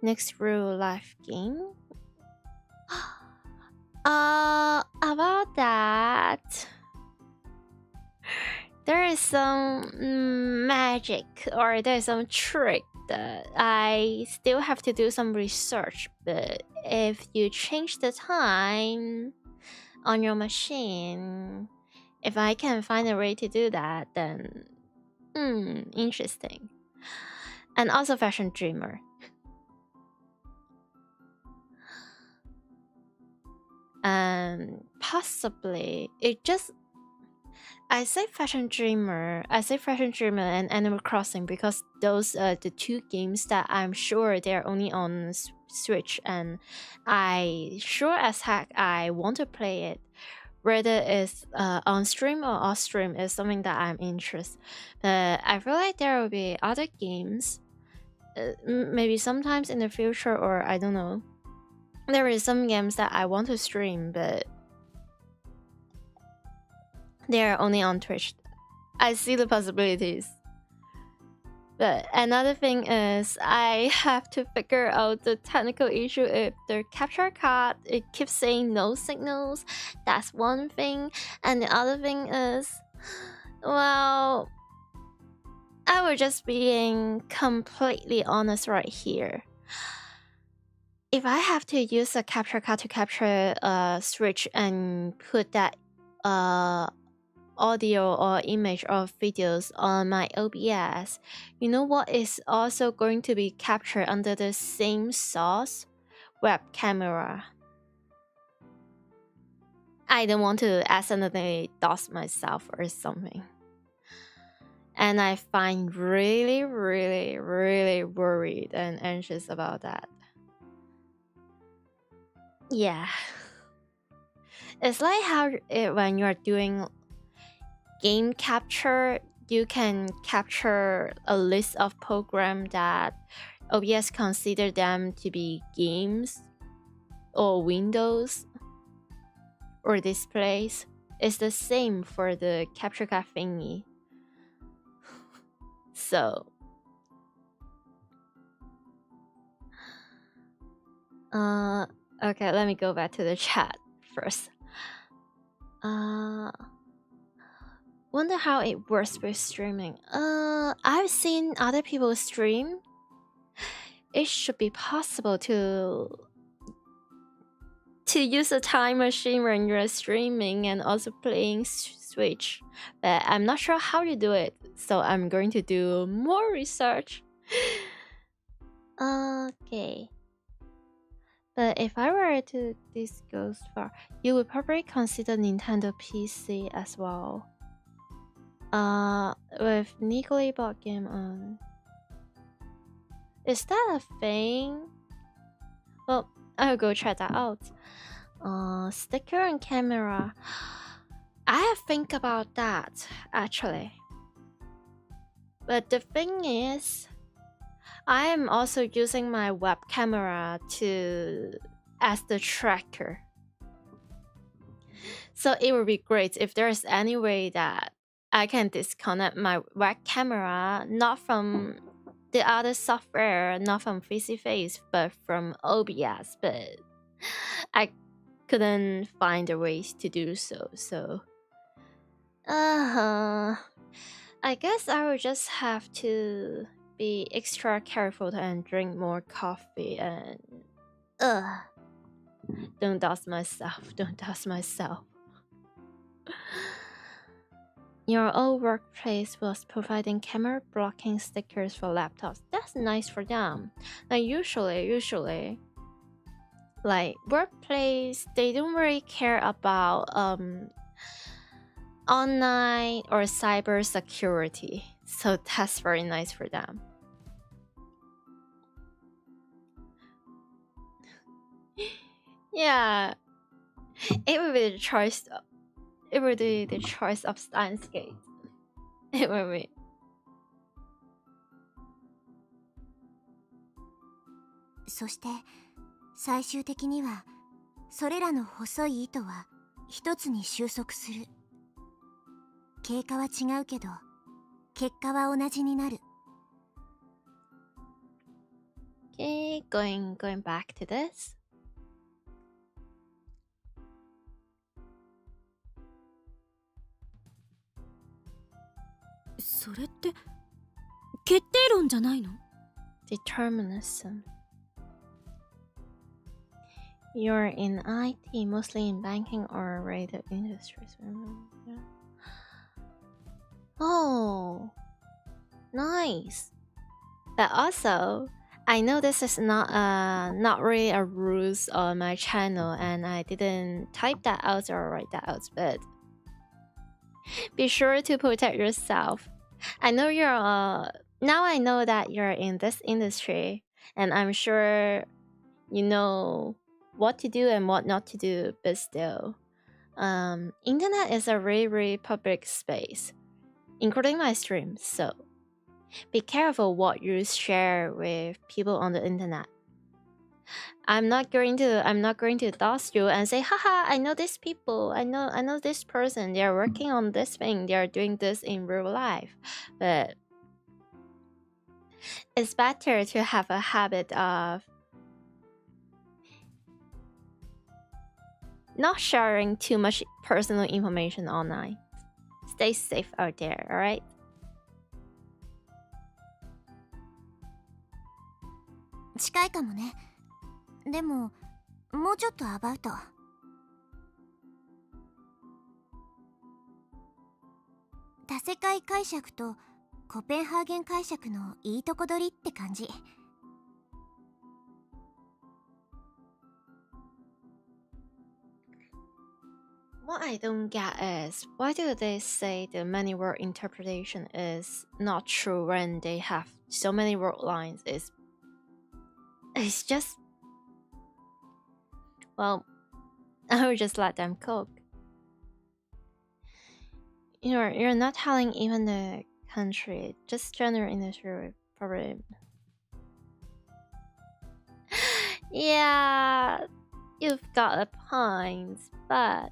next real life game? About that, there is some magic, or there's some trick that I still have to do some research. But if you change the time on your machine, if I can find a way to do that, then interesting. And also Fashion Dreamer. And possibly it just, I say Fashion Dreamer and Animal Crossing because those are the two games that I'm sure they're only on Switch, and I sure as heck I want to play it. Whether it's on stream or off stream is something that I'm interested. But I feel like there will be other games, maybe sometimes in the future, or I don't know. There is some games that I want to stream, but they're only on Twitch. I see the possibilities. But another thing is I have to figure out the technical issue. If the capture card, it keeps saying no signals. That's one thing. And the other thing is, well, I was just being completely honest right here. If I have to use a capture card to capture a Switch and put that audio or image or videos on my OBS, you know what is also going to be captured under the same source? Web camera. I don't want to accidentally DOS myself or something. And I find really, really, really worried and anxious about that. Yeah. It's like how when you're doing game capture, you can capture a list of programs that OBS consider them to be games or windows or displays. It's the same for the capture card thingy. So Okay, let me go back to the chat first. Wonder how it works with streaming. I've seen other people stream. It should be possible to use a time machine when you're streaming and also playing Switch, but I'm not sure how to do it, so I'm going to do more research. Okay. But if I were to this goes far, you would probably consider Nintendo PC as well. With legally bought game on. Is that a thing? Well, I'll go check that out. Sticker and camera. I have think about that actually. But the thing is, I am also using my web camera as the tracker. So it would be great if there's any way that I can disconnect my web camera, not from the other software, not from VC-Face, but from OBS. But I couldn't find a way to do so. So, I guess I would just have to be extra careful and drink more coffee and don't douse myself. Don't douse myself. Your old workplace was providing camera blocking stickers for laptops. That's nice for them. Like usually, like workplace, they don't really care about online or cyber security. So that's very nice for them. Yeah, it would be the choice. It would be the choice of Steins Gate. It would be. そして最終的にはそれらの細い糸は一つに収束する。経過は違うけど結果は同じになる。Okay, going back to this. それって決定論じゃないの？ Determinism. You're in IT, mostly in banking or related industries. Yeah. Oh, nice. But also, I know this is not really a rules on my channel, and I didn't type that out or write that out. But be sure to protect yourself. I know you're now I know that you're in this industry, and I'm sure you know what to do and what not to do, but still, internet is a really public space, including my streams, so be careful what you share with people on the internet. I'm not going to dox you and say, haha, I know these people, I know this person, they're working on this thing, they're doing this in real life. But it's better to have a habit of not sharing too much personal information online. Stay safe out there, alright? 近いかもね。でももうちょっとアバウト。多世界解釈とコペンハーゲン解釈のいいとこ取りって感じ。What I don't get is, why do they say the many word interpretation is not true when they have so many word lines? It's just, well, I would just let them cook. You're not telling even the country, just general industry probably. Yeah, you've got a point, but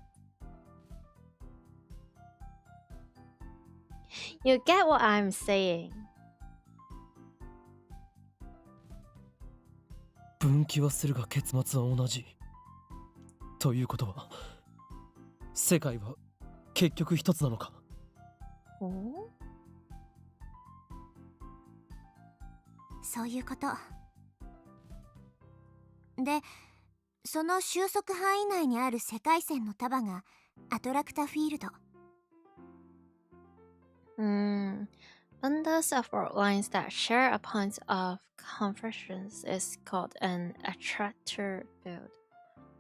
you get what I'm saying. 分岐はするが結末は同じ。ということは、世界は結局一つなのか。そういうことで、その収束範囲内にある世界線の束がアトラクタフィールド。Bundles of world lines that share a point of convergence is called an attractor field.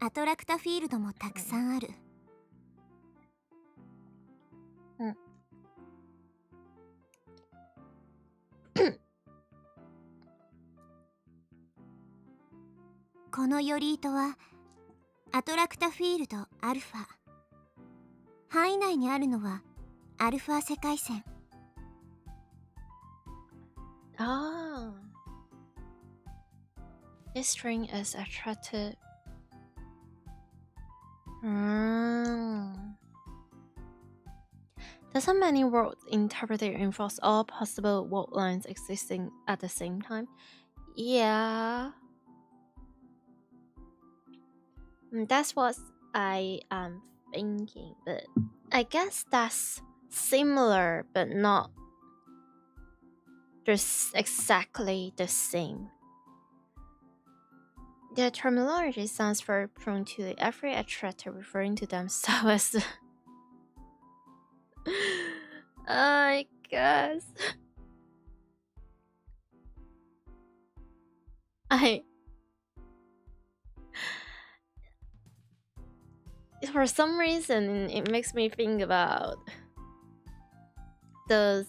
アトラクタフィールドもたくさんある。このより糸はアトラクタフィールドアルファ。範囲内にあるのはアルファ世界線。This string is attracted. Doesn't many world interpreter involves all possible world lines existing at the same time? Yeah. That's what I am thinking, but I guess that's similar but not just exactly the same. The terminology sounds very prone to every attractor referring to themselves as I guess. For some reason, it makes me think about those,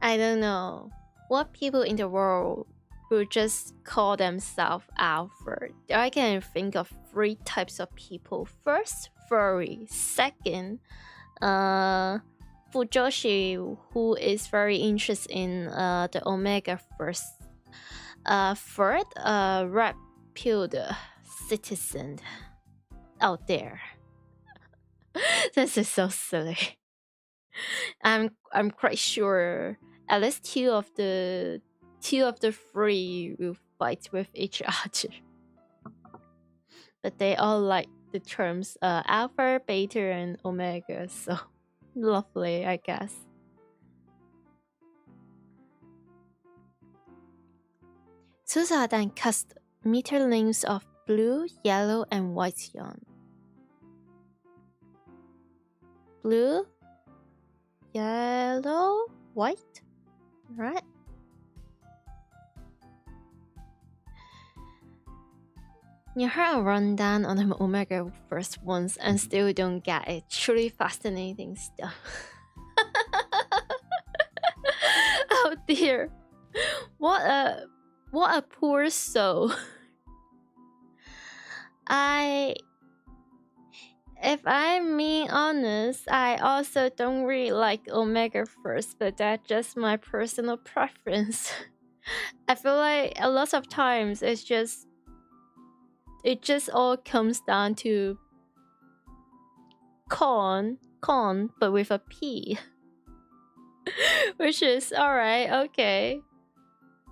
I don't know, what people in the world who just call themselves alpha. I can think of 3 types of people. First, furry. Second, Fujoshi, who is very interested in the Omega first. Third, red-pilled citizen out there. This is so silly. I'm quite sure at least two of the 3 will fight with each other. But they all like the terms alpha, beta, and omega, so lovely, I guess. Susa then cast meter links of blue, yellow, and white yarn. Blue, yellow, white, right? You heard a rundown on the Omega first once and still don't get it. Truly fascinating stuff. Oh dear. What a poor soul. If I'm being honest, I also don't really like Omega first, but that's just my personal preference. I feel like a lot of times it just all comes down to con, but with a P. Which is alright, okay.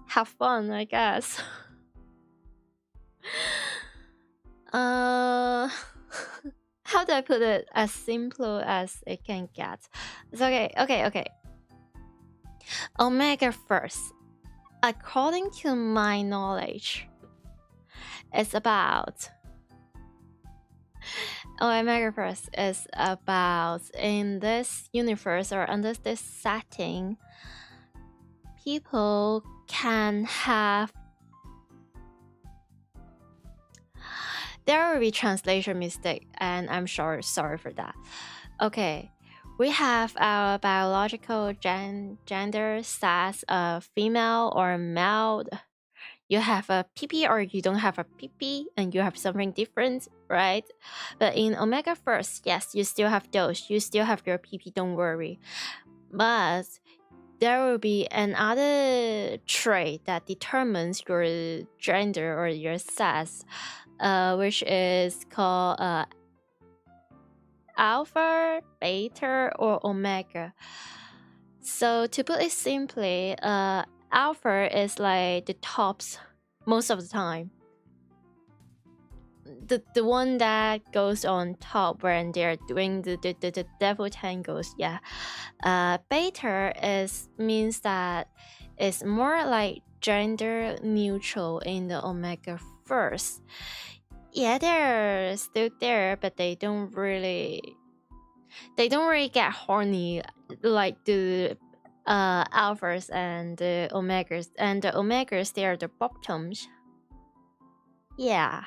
Have fun, I guess. How do I put it as simple as it can get? It's okay. Omega first. According to my knowledge, it's about Omega first is about in this universe or under this setting, people can have. There will be translation mistake, and I'm sorry for that. Okay, we have our biological gender, as a female or male. You have a PP or you don't have a PP, and you have something different, right? But in Omega first, yes, you still have those. You still have your PP, don't worry. But there will be another trait that determines your gender or your sex, which is called alpha, beta, or omega. So to put it simply, alpha is like the most of the time. The one that goes on top when they're doing the devil tangles, yeah. Beta means that it's more like gender neutral in the omega first. Yeah, they're still there, but they don't really get horny like the alphas and the omegas. And the omegas, they are the bottoms. Yeah.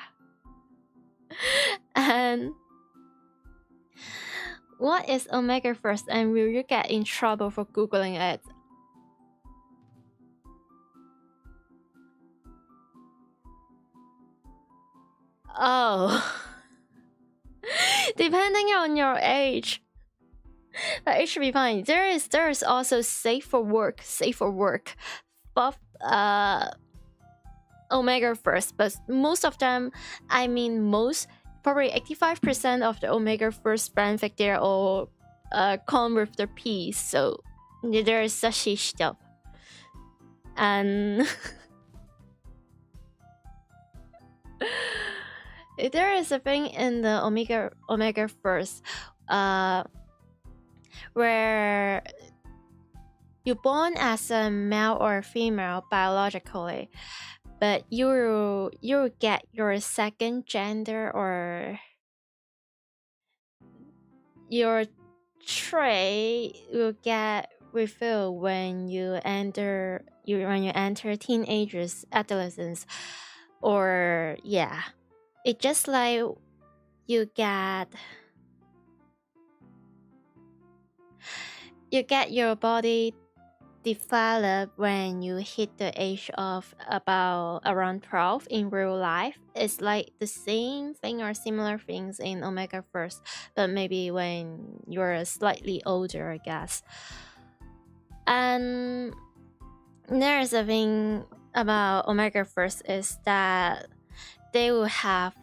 And what is omega first, and will you get in trouble for googling it? Oh. Depending on your age, but it should be fine. There is also safe for work buff omega first, but most of them, I mean most, probably 85% of the omega first fanfic, they're all come with the P, so there is such stuff. And there is a thing in the omega first where you're born as a male or female biologically, but you get your second gender or your trait will get revealed when you enter teenagers, adolescence, or yeah. It's just like you get your body develop when you hit the age of around 12 in real life. It's like the same thing or similar things in omega first, but maybe when you're slightly older, I guess. And there's a thing about omega first is that they will have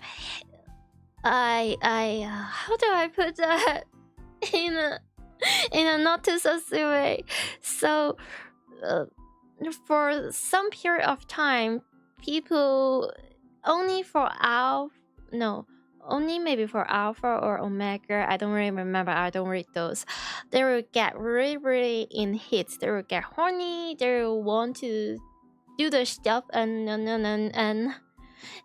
how do I put that in a not too saucy way? So for some period of time, people only maybe for alpha or omega, I don't really remember, I don't read those, they will get really in hits, they will get horny, they will want to do the stuff, and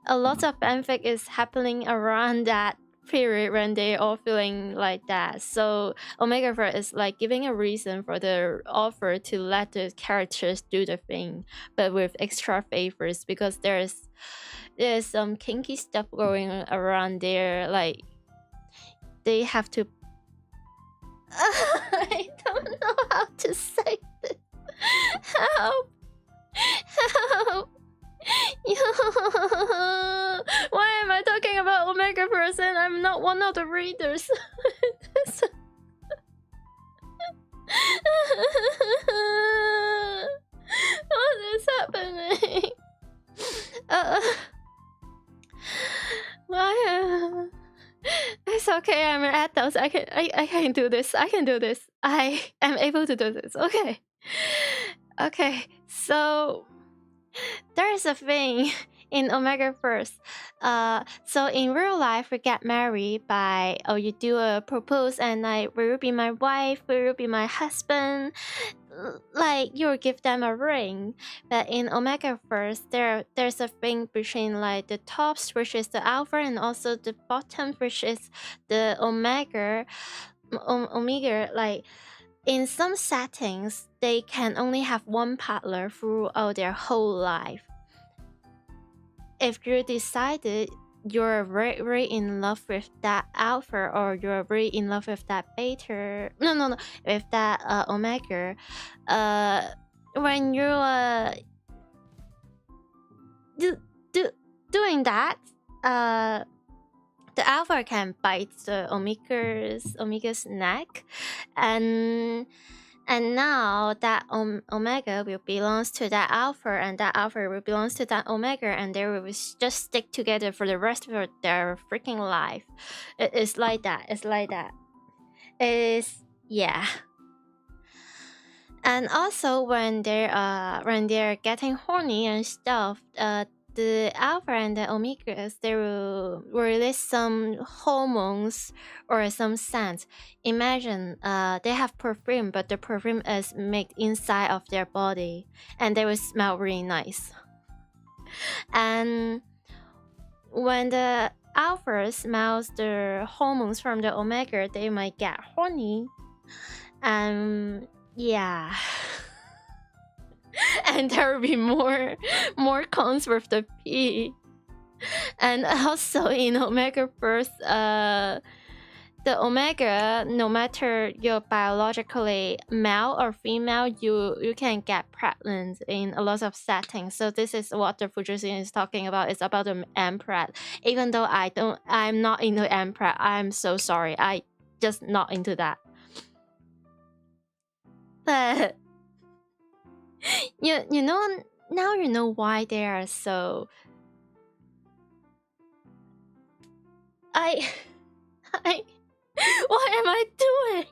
a lot of fanfic is happening around that period when they all feeling like that. So omega 4 is like giving a reason for the author to let the characters do the thing, but with extra favors, because there's some kinky stuff going around there, like they have to I don't know how to say this. Help. Why am I talking about omega person? I'm not one of the readers. What is happening? Why? It's okay. I'm an adult. I can do this. I am able to do this. Okay. So there is a thing in omega first. So in real life, we get married by, you do a propose and like, will you be my wife? Will you be my husband? Like you will give them a ring. But in omega first, there's a thing between like the tops, which is the alpha, and also the bottom, which is the omega. Like in some settings, they can only have one partner throughout their whole life. If you decided you're very in love with that alpha, or you're very in love with that beta, with that omega, when you're doing that, the alpha can bite the omega's neck, and now that omega will belongs to that alpha, and that alpha will belongs to that omega, and they will just stick together for the rest of their freaking life. It's like that. Yeah. And also when they're getting horny and stuff, the alpha and the omegas, they will release some hormones or some scents. Imagine they have perfume, but the perfume is made inside of their body, and they will smell really nice. And when the alpha smells the hormones from the omega, they might get horny. Yeah. And there will be more cons with the P. And also in omega first, the omega, no matter you're biologically male or female, you can get pregnant in a lot of settings. So this is what the Fujitsu is talking about. It's about the MPreg. Even though I'm not into MPreg, I'm so sorry. I just not into that. But you know, now you know why they are so. What am I doing?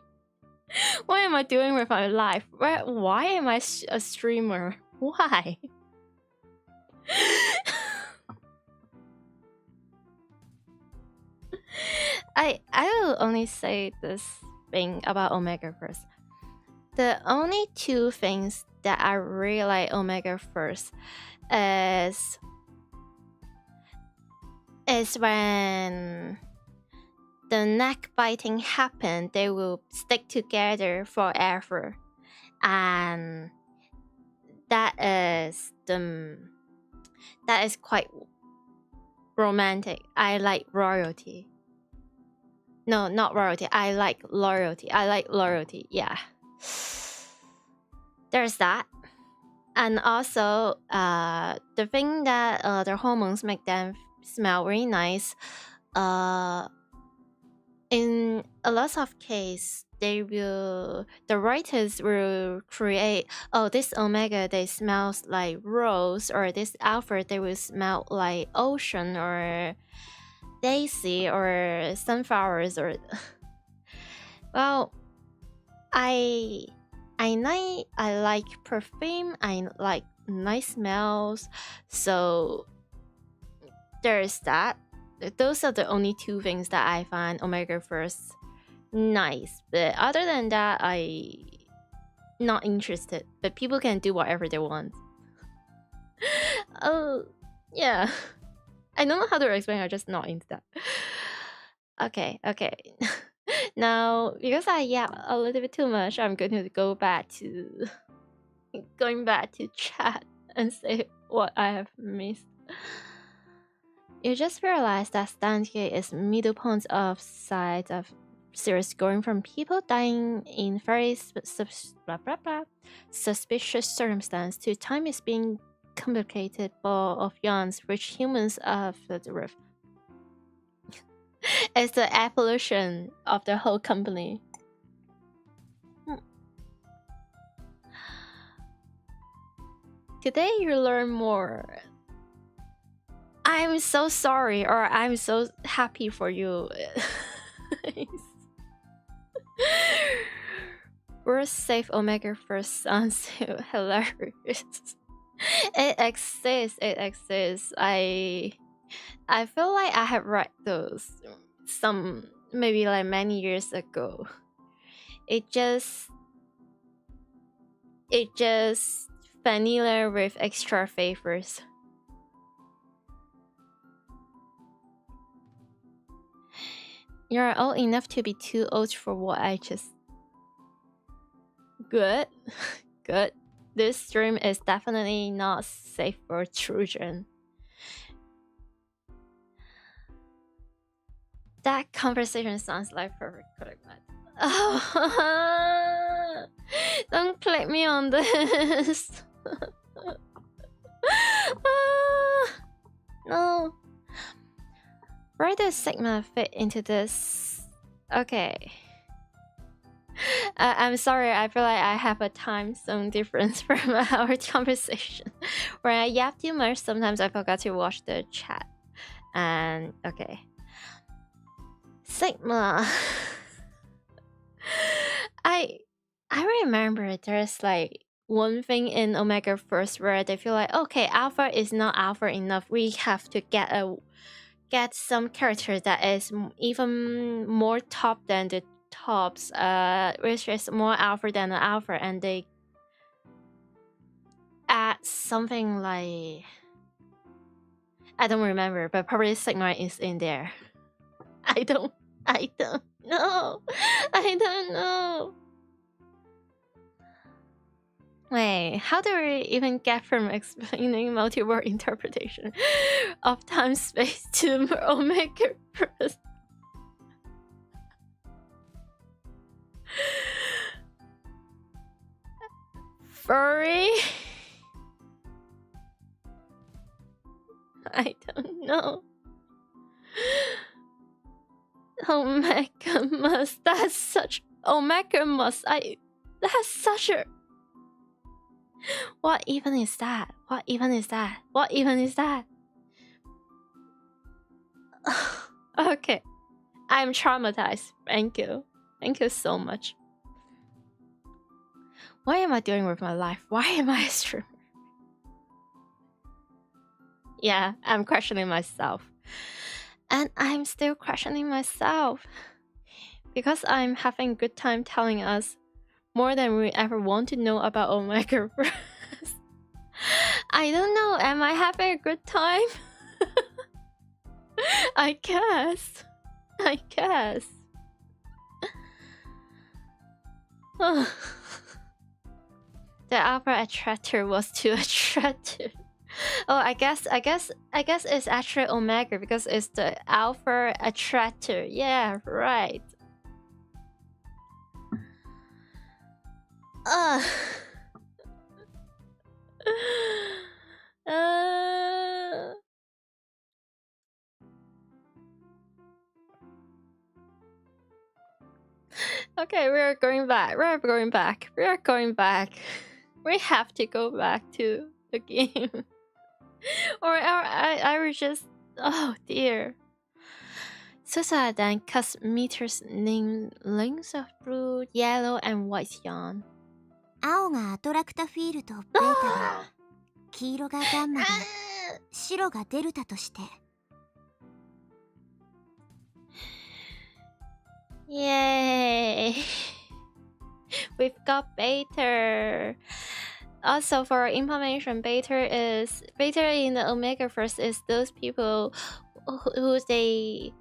What am I doing with my life? Why am I a streamer? Why? I will only say this thing about Omega first. The only two things that I really like Omega first is when the neck biting happen, they will stick together forever, and that is quite romantic. I like royalty. No, not royalty. I like loyalty. Yeah. There's that. And also, the thing that the hormones make them smell really nice. In a lot of cases, the writers will create, this omega, they smells like rose, or this alpha, they will smell like ocean or daisy or sunflowers, or well, I like perfume. I like nice smells. So there's that. Those are the only two things that I find Omega first nice. But other than that, I not interested. But people can do whatever they want. Oh, yeah. I don't know how to explain. I'm just not into that. Okay. Now, because I yap a little bit too much, I'm going to go back to chat and say what I have missed. You just realized that Steins is middle point of side of series, going from people dying in very suspicious circumstance to time is being complicated of yarns which humans are filled with. It's the evolution of the whole company. Today you learn more. I'm so sorry, or I'm so happy for you. Worst safe Omega first sounds hilarious. It exists. I feel like I have read those some maybe like many years ago. It just vanilla with extra flavors. You're old enough to be too old for what I just. Good. This stream is definitely not safe for children. That conversation sounds like perfect clickbait. Oh, don't click me on this. No. Where does Sigma fit into this? Okay. I'm sorry, I feel like I have a time zone difference from our conversation. When I yap too much, sometimes I forgot to watch the chat. And okay. Sigma. I remember there's like one thing in Omega first where they feel like, okay, alpha is not alpha enough. We have to get some character that is even more top than the tops, which is more alpha than the alpha, and they add something like, I don't remember, but probably Sigma is in there. I don't know. I don't know. Wait, how do we even get from explaining multi-word interpretation of time space to Omega first? Furry? I don't know. Omega must. That's such. Omega must. That's such a. What even is that? What even is that? What even is that? Okay. I'm traumatized. Thank you. Thank you so much. What am I doing with my life? Why am I a streamer? Yeah, I'm questioning myself. And I'm still questioning myself. Because I'm having a good time telling us more than we ever want to know about Omega first. I don't know. Am I having a good time? I guess. The alpha attractor was too attractive. Oh, I guess it's actually Omega because it's the alpha attractor. Yeah, right. Okay, we're going back. We have to go back to the game. or I was just, oh dear. Suicide then cuts meters named lengths of blue, yellow, and white yarn. 青がアトラクタフィールとベータで、黄色がガンマで、白がデルタとして。Yay! We've got beta. Also, for information, beta in the Omega first is those people who they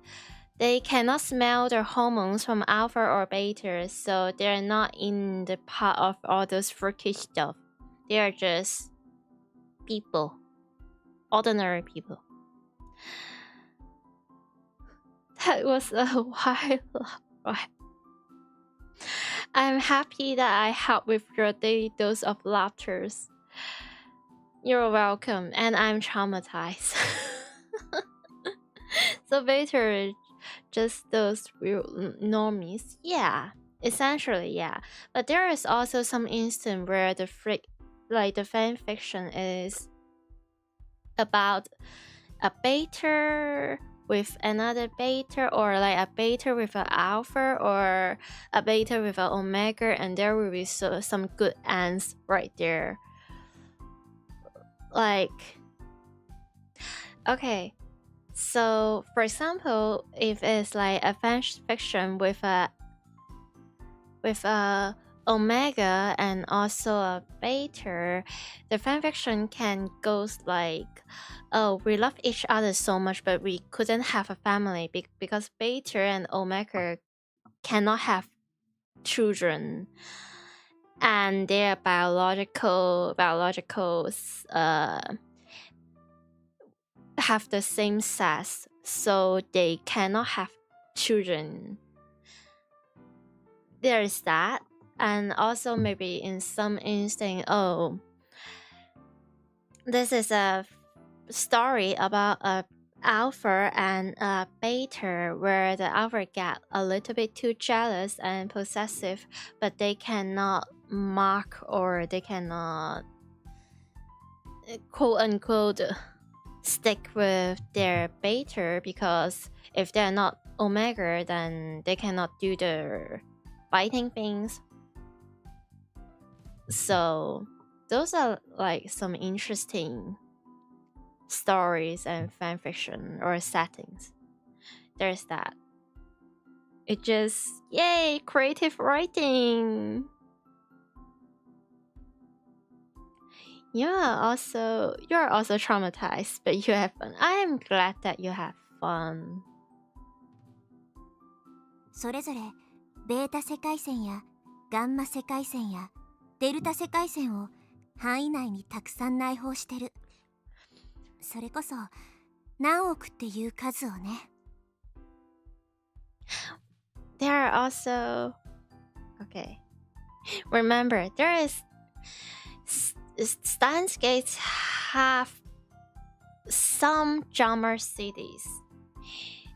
cannot smell their hormones from alpha or beta, so they're not in the part of all those freaky stuff. They are just people, ordinary people. That was a while. I'm happy that I helped with your daily dose of laughter. You're welcome, and I'm traumatized. So beta just those real normies. Yeah, essentially, yeah. But there is also some instance where the fan fiction is about a beta with another beta, or like a beta with an alpha, or a beta with an omega, and there will be some good ends right there. Like, okay, so for example, if it's like a fan fiction with a omega and also a beta, the fanfiction can go like, oh, we love each other so much, but we couldn't have a family because beta and omega cannot have children, and their biological have the same sex, so they cannot have children. There is that. And also maybe in some instinct, oh, this is a story about a alpha and a beta where the alpha get a little bit too jealous and possessive, but they cannot mark, or they cannot quote unquote stick with their beta, because if they're not omega, then they cannot do the fighting things. So those are like some interesting stories and fan fiction or settings. There's that. It just, yay, creative writing. Yeah, also, you're also traumatized, but you have fun. I am glad that you have fun. それぞれベータ世界線やガンマ世界線やデルタ世界線を範囲内にたくさん内包してる。それこそ何億っていう数をね。There are also, okay, remember, there is, Steins gates have some genre cities.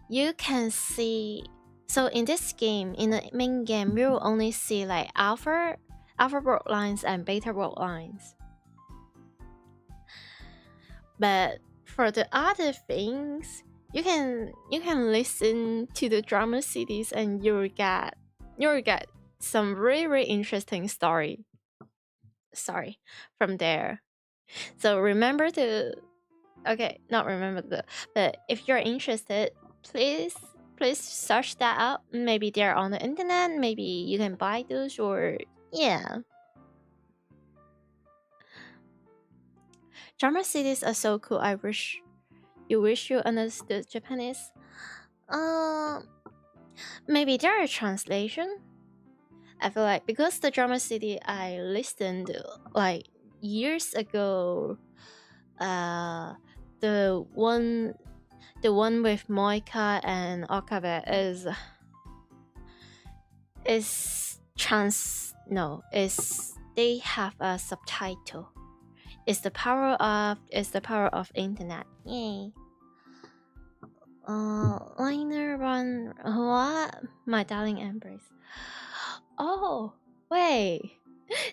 You can see, so in this game, in the main game, you will only see like alpha world lines and beta world lines. But for the other things, you can listen to the drama cities and you'll get some really interesting story from there. So remember to, okay, not remember the, but if you're interested, please search that up. Maybe they're on the internet, maybe you can buy those, or yeah. Drama cities are so cool. I wish you understood Japanese. Maybe there are translation. I feel like because the drama city I listened like years ago, the one with Moika and Okabe is they have a subtitle. It's the power of internet. Yay. Liner one, what? My darling embrace. Oh, wait.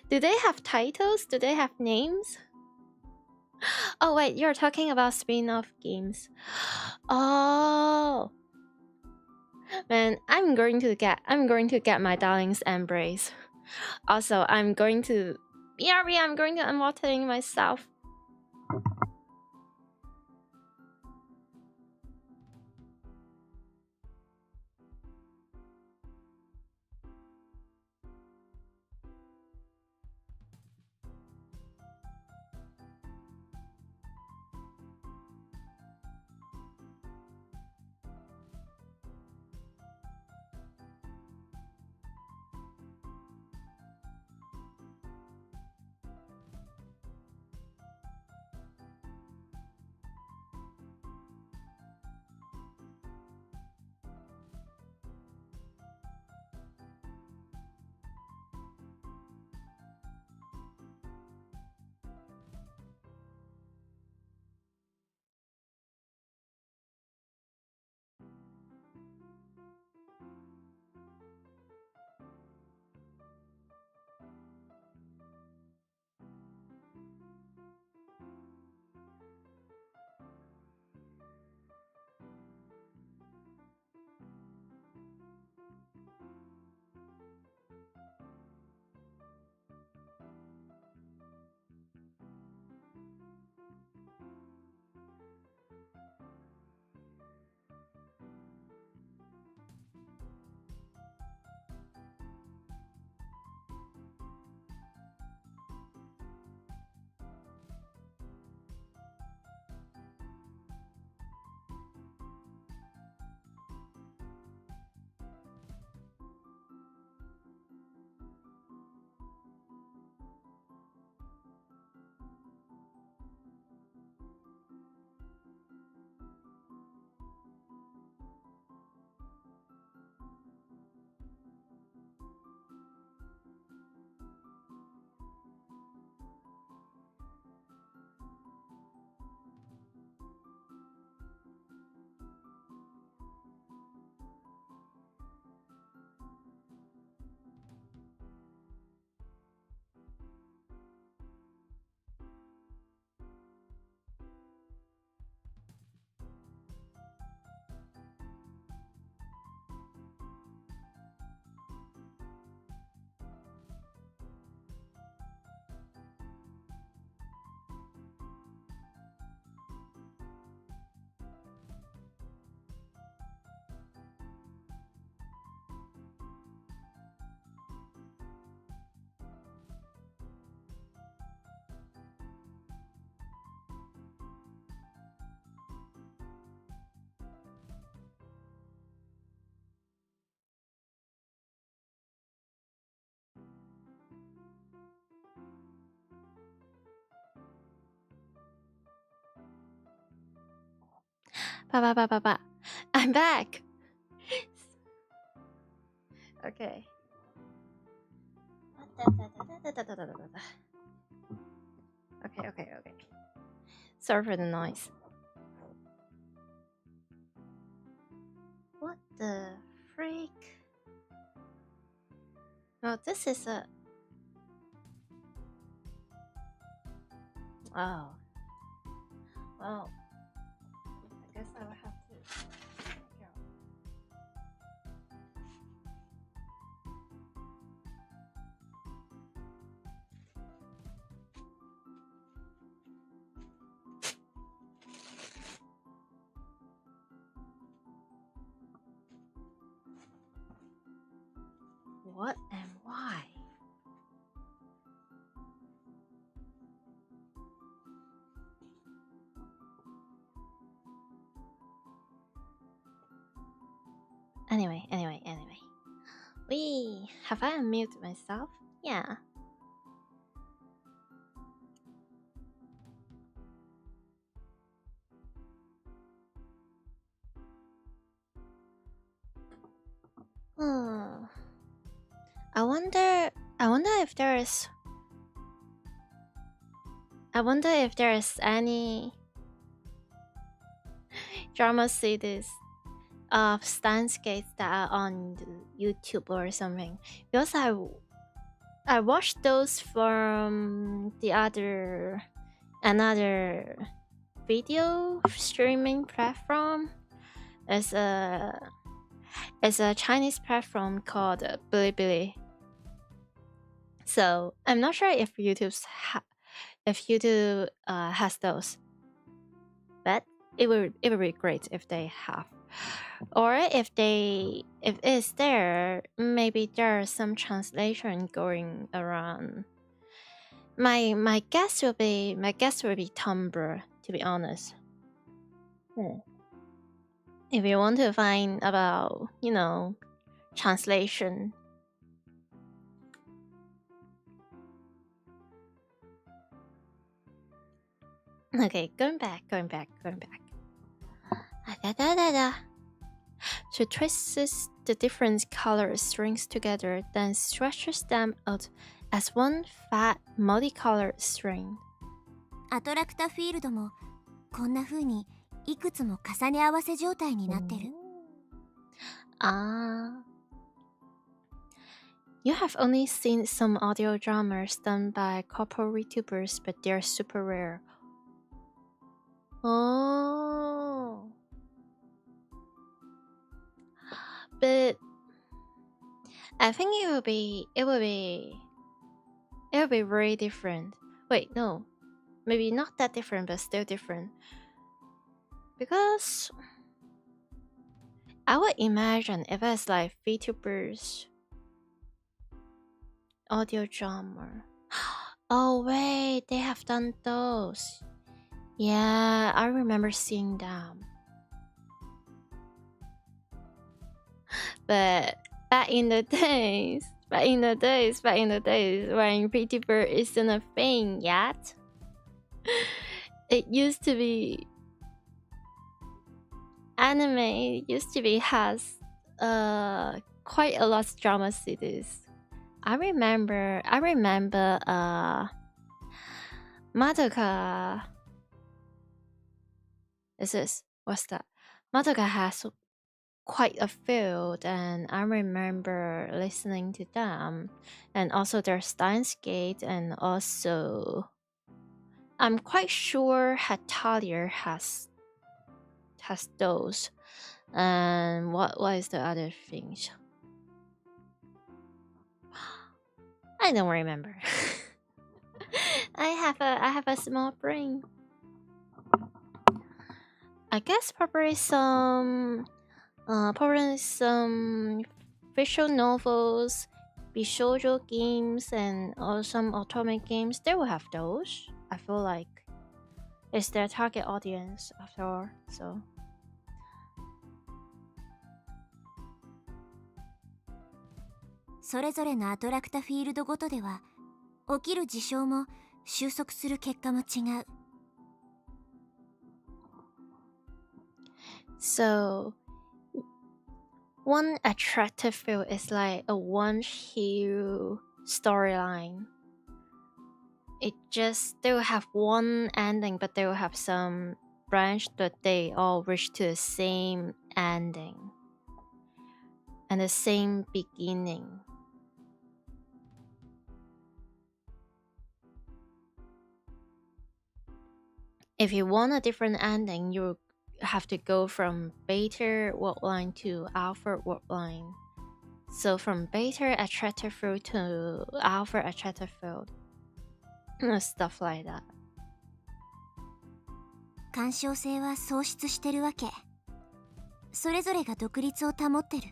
Do they have titles? Do they have names? Oh wait, you're talking about spin-off games. Oh. Man, I'm going to get my darling's embrace. Also, I'm going to unbottling myself. Ba. I'm back. Okay. Okay. Sorry for the noise. What the freak? Oh, this is a... Oh. Well, I guess I will have to... What and why? Anyway. Have I unmuted myself? Yeah. Hmm. I wonder if there's any drama series of Steins that are on YouTube or something, because I watched those from another video streaming platform. It's a Chinese platform called Bilibili. So I'm not sure if YouTube has those, but it would be great if they have, or if it's there, maybe there's some translation going around. My guess will be Tumblr, to be honest. If you want to find about, translation. Okay, going back. So traces the different color strings together, then stretches them out as one fat multicolored string. アトラクタフィールドもこんな風にいくつも重ね合わせ状態になってる。You have only seen some audio dramas done by couple YouTubers, but they're super rare. Oh. But I think it would be very different. Wait, no. Maybe not that different, but still different. Because I would imagine if it's like VTubers audio drama. Oh wait, they have done those. Yeah, I remember seeing them. But back in the days when VTuber isn't a thing yet, it used to be anime. Has quite a lot of drama series. I remember Madoka. What's that? Madoka has quite a few, and I remember listening to them, and also there's Steins, and also I'm quite sure 앉TL has those. And what is the other things? I don't remember. I have a small brain. I guess probably some visual novels, bishoujo games, and some otome games. They will have those. I feel like it's their target audience after all. So. それぞれのアトラクタフィールドごとでは起きる事象も収束する結果も違う。So one attractive field is like a one hero storyline. They will have one ending, but they will have some branch that they all reach to the same ending and the same beginning. If you want a different ending, you have to go from beta workline to alpha workline. So from beta attractive field to alpha attractive field. Stuff like that. 干渉性は喪失してるわけ。それぞれが独立を保ってる。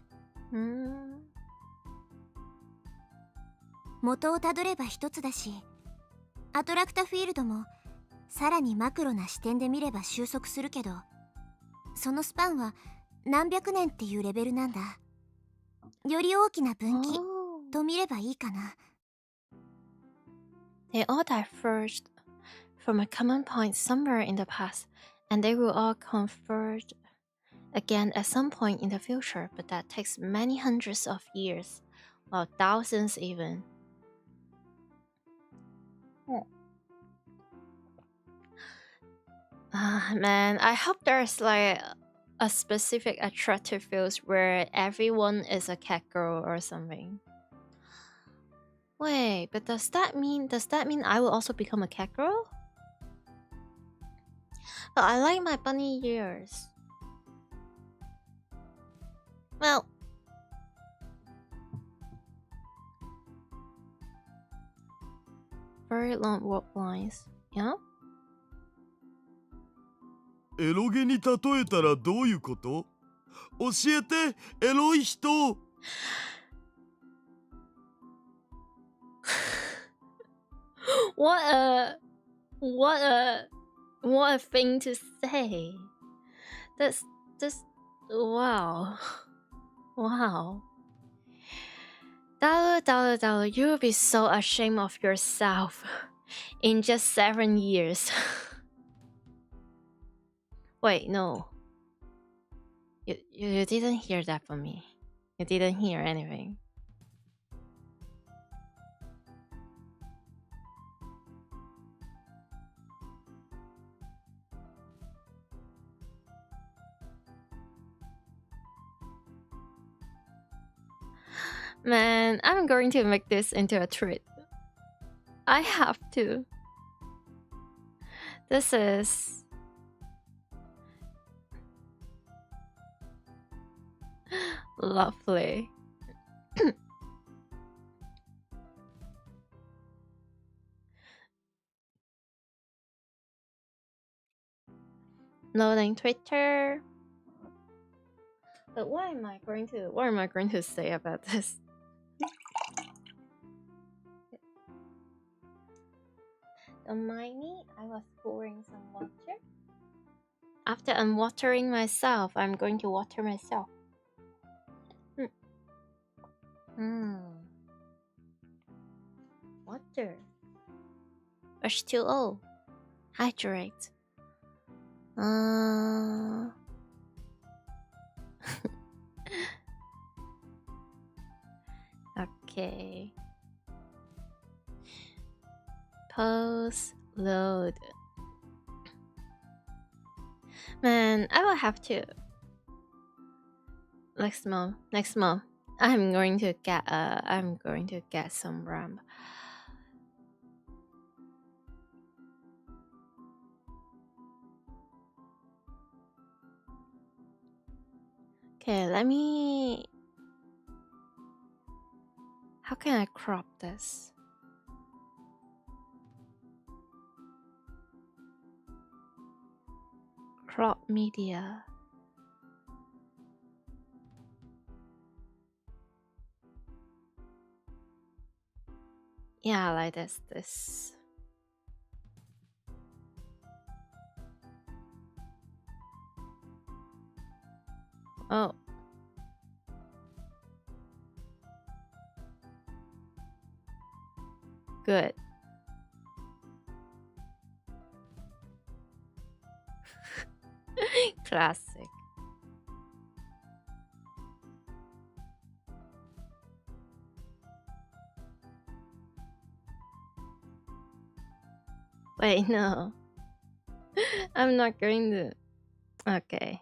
元をたどれば一つだし、アトラクタフィールドもさらにマクロな視点で見れば収束するけど、そのスパンは何百年っていうレベルなんだ。より大きな分岐と見ればいいかな。They all diverged from a common point somewhere in the past, and they will all converge again at some point in the future, but that takes many hundreds of years, or thousands even. Man, I hope there's like a specific attractive field where everyone is a cat girl or something. Wait, but does that mean I will also become a cat girl? But I like my bunny ears. Well, very long walk lines, yeah? エロゲに例えたらどういうこと？教えて、エロい人。What a thing to say. That's wow. Wow. Dollar, you'll be so ashamed of yourself in just 7 years. Wait, no. You didn't hear that from me. You didn't hear anything. Man, I'm going to make this into a treat. I have to. This is... lovely. Loading Twitter. But what am I going to say about this? Don't mind me, I was pouring some water. After unwatering myself, I'm going to water myself. Water. H2O. Hydrate. Okay. Pause. Load. Man, I will have to. Next month. I'm going to get some RAM. Okay, let me... How can I crop this? Crop media. Yeah, like this. Oh. Good. Classic. Wait, no. I'm not going to. Okay.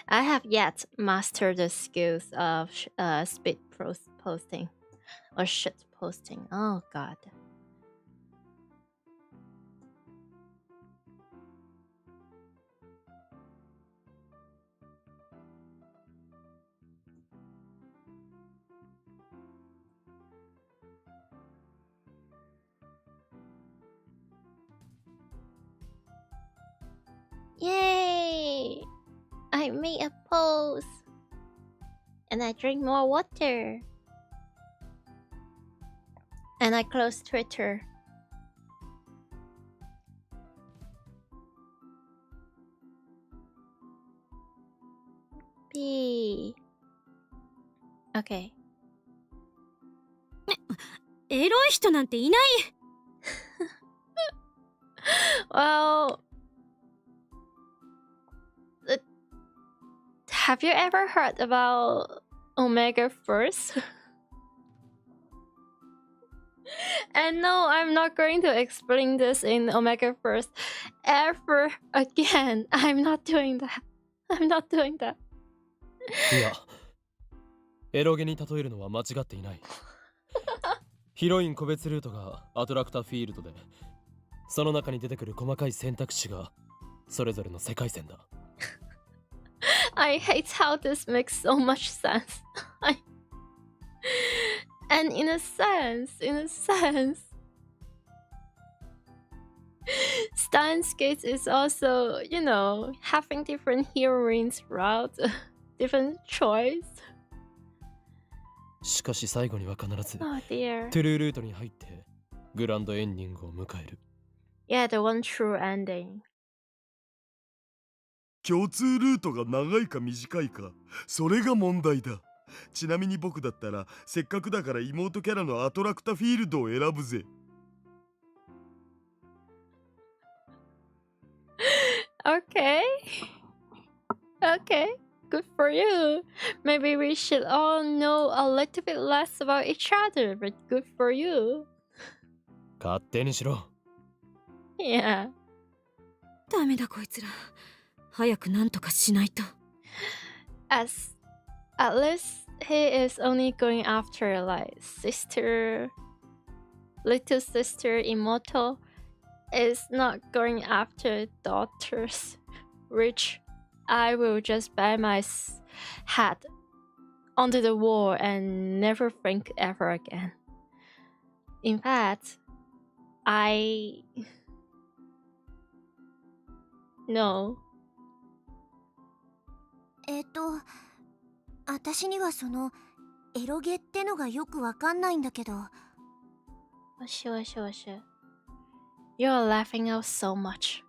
I have yet mastered the skills of speed posting or shit posting. Oh god. Yay! I made a pose. And I drink more water. And I close Twitter. B. Okay. エロい人なんていない。Well, have you ever heard about Omega First? And no, I'm not going to explain this in Omega First ever again. I'm not doing that. I'm not doing that. いや、エロゲに例えるのは間違っていない。ヒロイン個別ルートがアトラクターフィールドで、その中に出てくる細かい選択肢がそれぞれの世界線だ。I hate how this makes so much sense. And in a sense, Steins Gate is also, you know, having different heroines route, different choice. しかし最後には必ず Oh dear. トゥルールートに入ってグランドエンディングを迎える。Yeah, the one true ending. 共通ルートが長いか短いか、それが問題だ。ちなみに僕だったらせっかくだから妹キャラのアトラクタフィールドを選ぶぜ。Okay. Okay. Good for you. Maybe we should all know a little bit less about each other, but good for you. 勝手にしろ。Yeah. ダメだこいつら。早くなんとかしないと。At least he is only going after like little sister Imoto is not going after daughters, which I will just bang my head onto the wall and never think ever again. In fact, No. 私にはそのエロゲってのがよくわかんないんだけど。Sure. You're laughing out so much.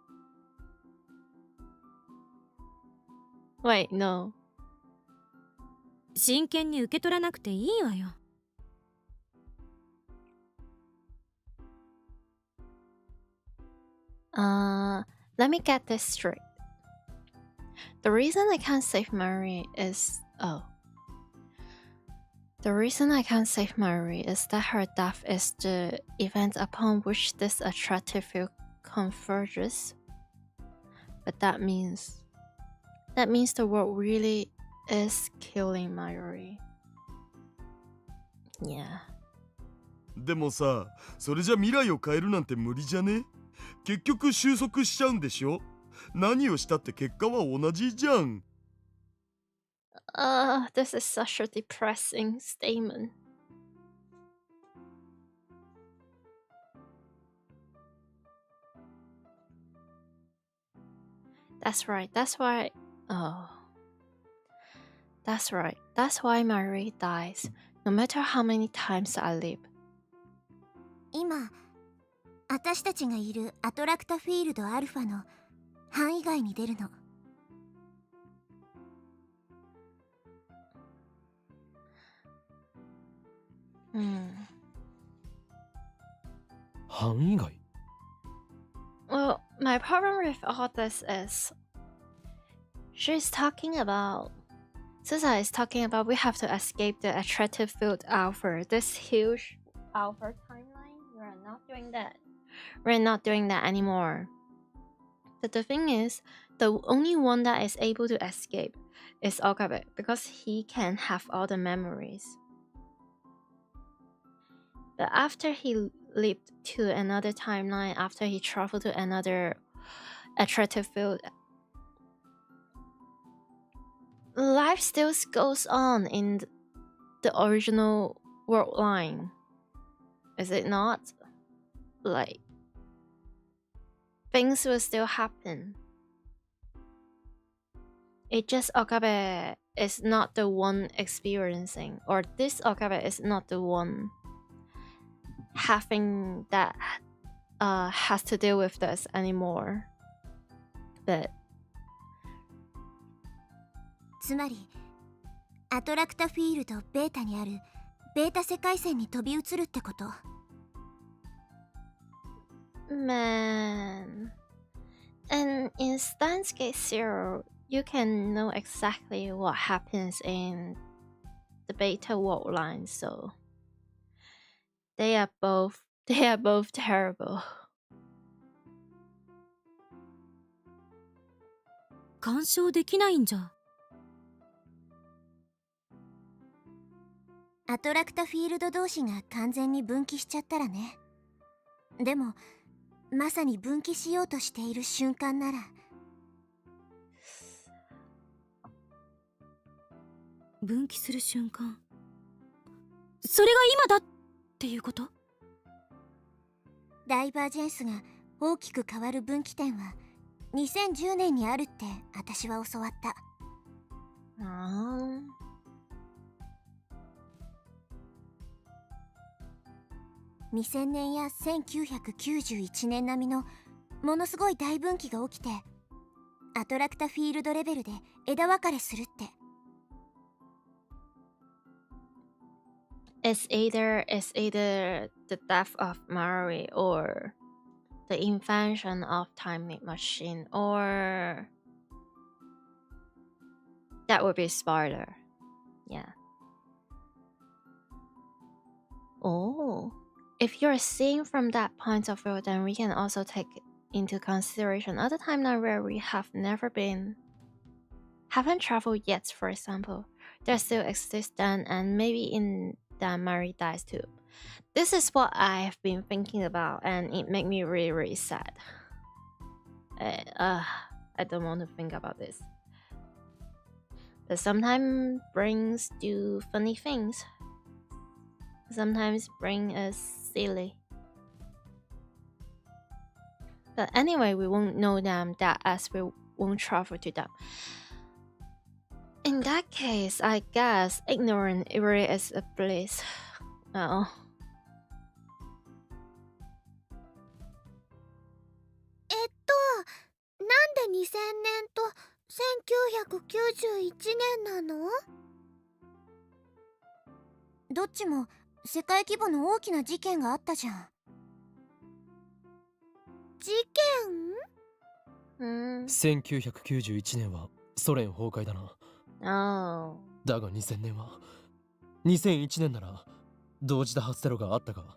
Wait, no. 真剣に受け取らなくていいわよ。Let me get this straight. The reason I can't save Marie is the reason I can't save Marie is that her death is the event upon which this attractive view converges. But that means the world really is killing Marie. Yeah. でもさ、それじゃ未来を変えるなんて無理じゃね？結局収束しちゃうんでしょ？何をしたって結果は同じじゃん。This is such a depressing statement. That's right. That's why Marie dies, no matter how many times I live. 今、私たちがいるアトラクタフィールドアルファの範囲外に出るの。範囲外? Well, my problem with all this is she's talking about Susa is talking about we have to escape the attractive field alpha, this huge alpha timeline. We're not doing that. We're not doing that anymore. But the thing is, the only one that is able to escape is Okabe because he can have all the memories. But after he leaped to another timeline, after he traveled to another attractive field, life still goes on in the original world line. Is it not? Like, things will still happen. It just Okabe is not the one experiencing, or this Okabe is not the one having that has to deal with this anymore. But つまりアトラクタフィールドベータにあるベータ世界線に飛び移るってこと。 man, and in Steins Gate Zero, you can know exactly what happens in the beta world line, so they are both terrible. 干渉できないんじゃ。アトラクタフィールド同士が完全に分岐しちゃったらね。でもまさに分岐しようとしている瞬間なら。分岐する瞬間。それが今だっていうこと？ダイバージェンスが大きく変わる分岐点は2010年にあるって私は教わった。2000年や1991年並みのものすごい大分岐が起きて、アトラクタフィールドレベルで枝分かれするって。It's either the death of Mari or the invention of time machine, or that would be spoiler. Yeah. Oh, if you're seeing from that point of view, then we can also take into consideration other timeline where we have never been, haven't traveled yet, for example. There still exists then, and maybe in that Mari dies too. This is what I have been thinking about, and it made me really, really sad. I don't want to think about this. But sometimes brains do funny things. Sometimes brain is silly. But anyway, we won't know them that as we won't travel to them. In that case, I guess ignorance really is a bliss. Oh. なんで2000年と1991年なの？どっちも世界規模の大きな事件があったじゃん。事件？1991年はソ連崩壊だな。だが2000年は2001年なら同時多発テロがあったか。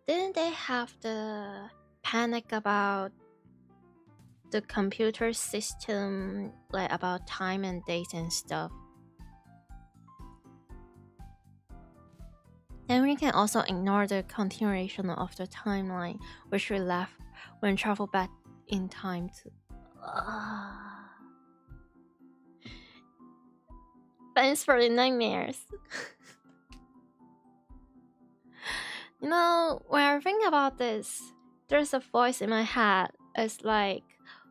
Didn't they have the panic about the computer system, like about time and dates and stuff? Then we can also ignore the continuation of the timeline, which we left when travel back in time to. Thanks for the nightmares. You know, when I think about this, there's a voice in my head. It's like,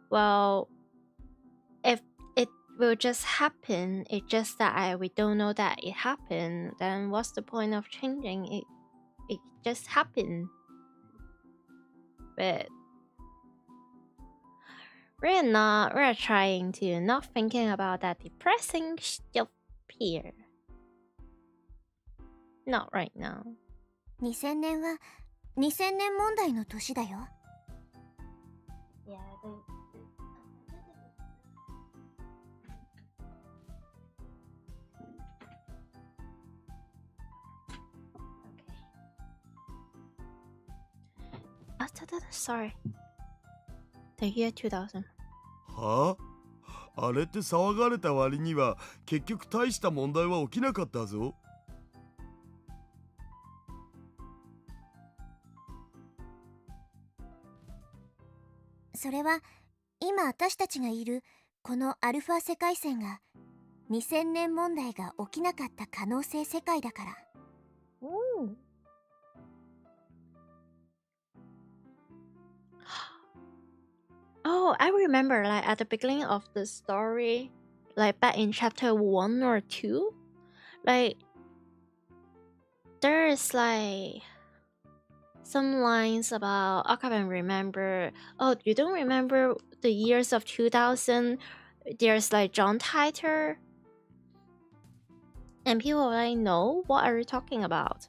well, if it will just happen, it's just that we don't know that it happened, then what's the point of changing it? It just happened. But we're trying to not thinking about that depressing stuff here. Not right now. 2000年は2000年問題の年だよ。Yeah, Sorry. The year 2000. はあ、あれって騒がれた割には結局大した問題は起きなかったぞ。それは今私たちがいるこのアルファ世界線が2000年問題が起きなかった可能性世界だから。Oh, I remember like at the beginning of the story, like back in chapter 1 or 2, like there's like some lines about I can't remember. Oh, you don't remember the years of 2000? There's like John Titor, and people were like, no, what are you talking about?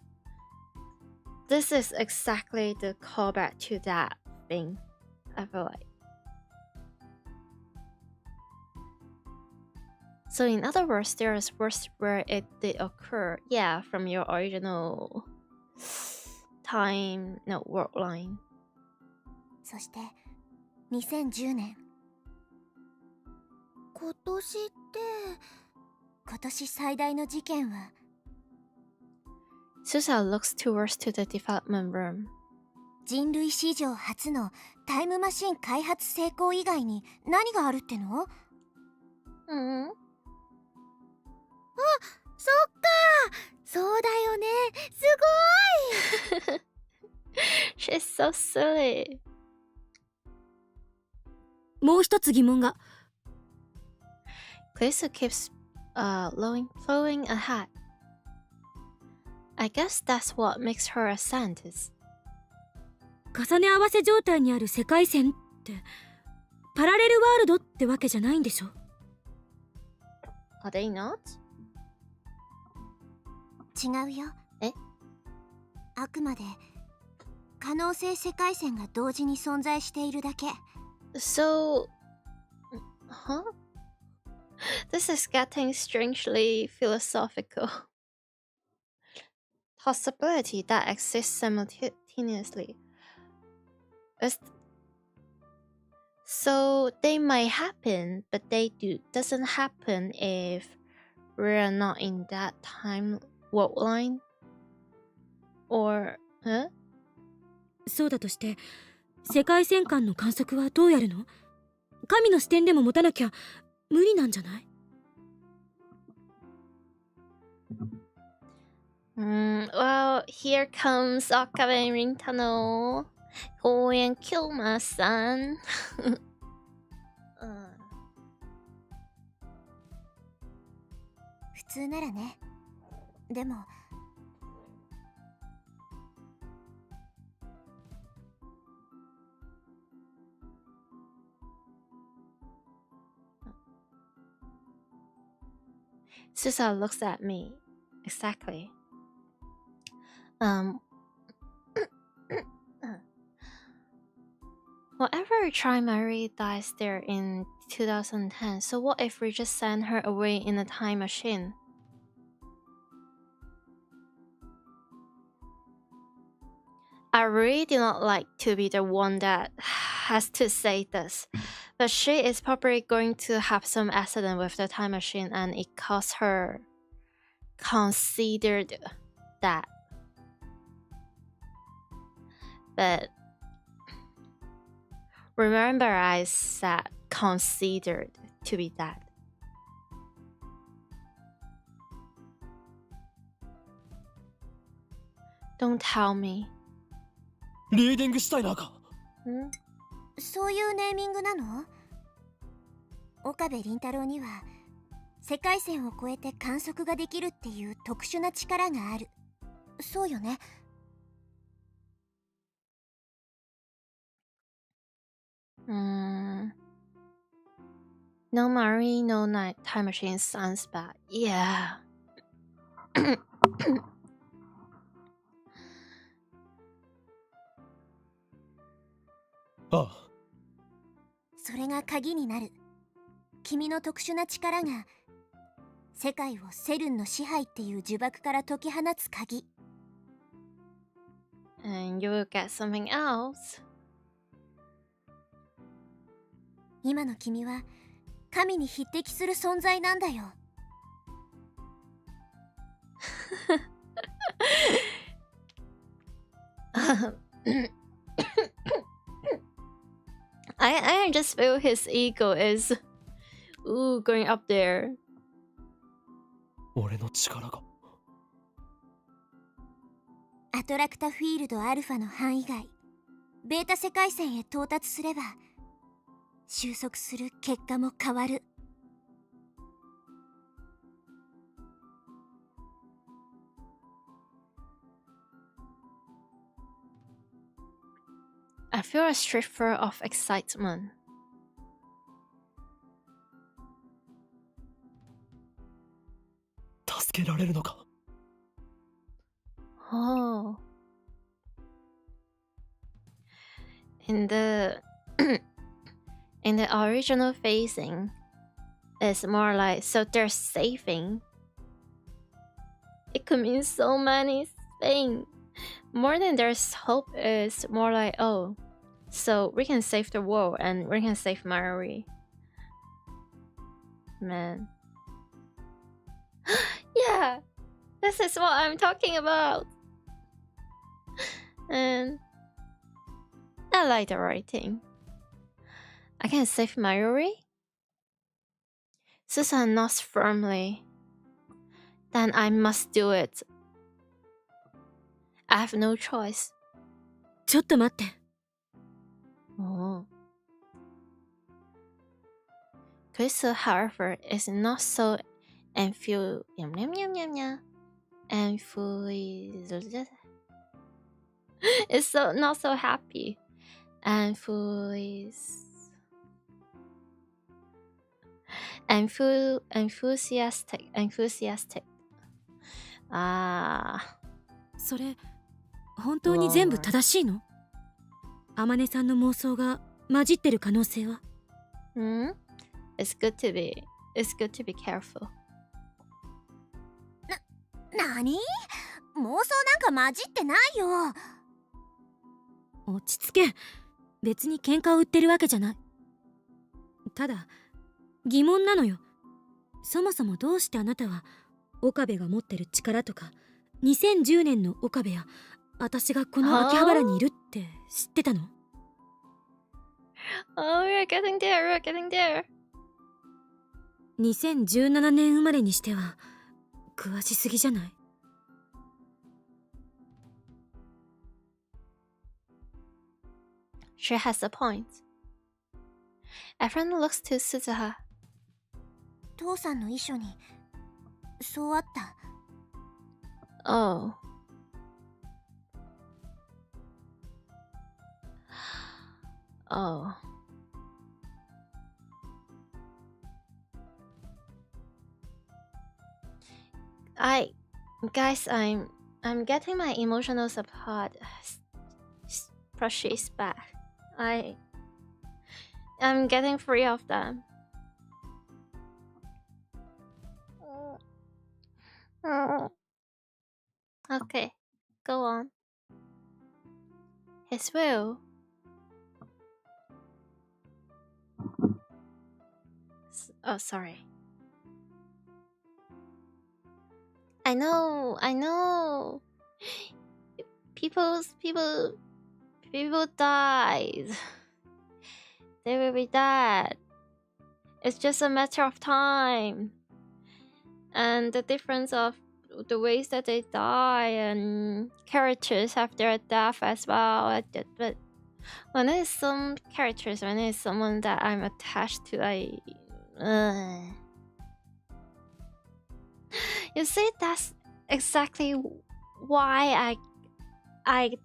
This is exactly the callback to that thing, I feel like. So in other words, there's words where it did occur, yeah, from your original time, no, world line. そして2010年。今年最大の事件は Susa looks towards to the development room. 人類史上初のタイムマシン開発成功以外に何があるっての？そっか、そうだよね、すごい。She's so silly. もう一つ疑問が。Chris keeps flowing ahead. I guess that's what makes her a scientist. 重ね合わせ状態にある世界線ってパラレルワールドってわけじゃないんでしょ？ Are they not? 違うよ。え？あくまで可能性世界線が同時に存在しているだけ。So, huh? This is getting strangely philosophical. Possibility that exists simultaneously. So they might happen, but doesn't happen if we're not in that time world line. Or, huh? そうだとして世界線間の観測はどうやるの？神の視点でも持たなきゃ無理なんじゃない？ Well, here comes Okabe Rintano. Go and kill my son. 普通ならね。でもSusa looks at me. Exactly. Whatever Tri-Marie dies there in 2010, so what if we just send her away in a time machine? I really do not like to be the one that has to say this, but she is probably going to have some accident with the time machine and it costs her considered that. But remember I said considered to be that. Don't tell me. リーディングしたいなか。そういうネーミングなの？岡部倫太郎には世界線を越えて観測ができるっていう特殊な力がある。そうよね。No Marie, no night time machine sounds bad. Yeah. ああ。それが鍵になる。君の特殊な力が世界をセルンの支配っていう呪縛から解き放つ鍵。And you will get something else. 今の君は神に匹敵する存在なんだよ。I just feel his ego is going up there. 俺の力が。アトラクタフィールドアルファの範囲外、ベータ世界線へ到達すれば収束する結果も変わる。I feel a shiver of excitement. 助けられるのか。Oh. In the in the original phasing, it's more like so they're saving. It could mean so many things. More than there's hope is more like, oh, so we can save the world and we can save Mary. Man. Yeah, this is what I'm talking about. And I like the writing. I can save Mayuri. Susan nods firmly. Then I must do it. I have no choice. ちょっと待って。Oh. Crystal, however, is not so enthused. It's so not so happy. Enthusiastic. それ本当に全部正しいの？あまねさんの妄想が混じってる可能性は？ It's good to be careful. なに？妄想なんか混じってないよ。落ち着け。別に喧嘩を売ってるわけじゃない。ただ疑問なのよ。そもそもどうしてあなたは岡部が持ってる力とか2010年の岡部や私がこの秋葉原にいるって知ってたの？ Oh, we're getting there. 2017年生まれにしては詳しすぎじゃない？ She has a point. Everyone looks to Suzuha. 父さんの遺書にそうあった。Oh. Oh. Guys, I'm getting my emotional support purchased back. I'm getting free of them. Okay, go on. His will. Oh, sorry. I know. People died. They will be dead. It's just a matter of time. And the difference of the ways that they die and characters have their death as well. But when it is some characters, when it is someone that I'm attached to, you see, that's exactly why I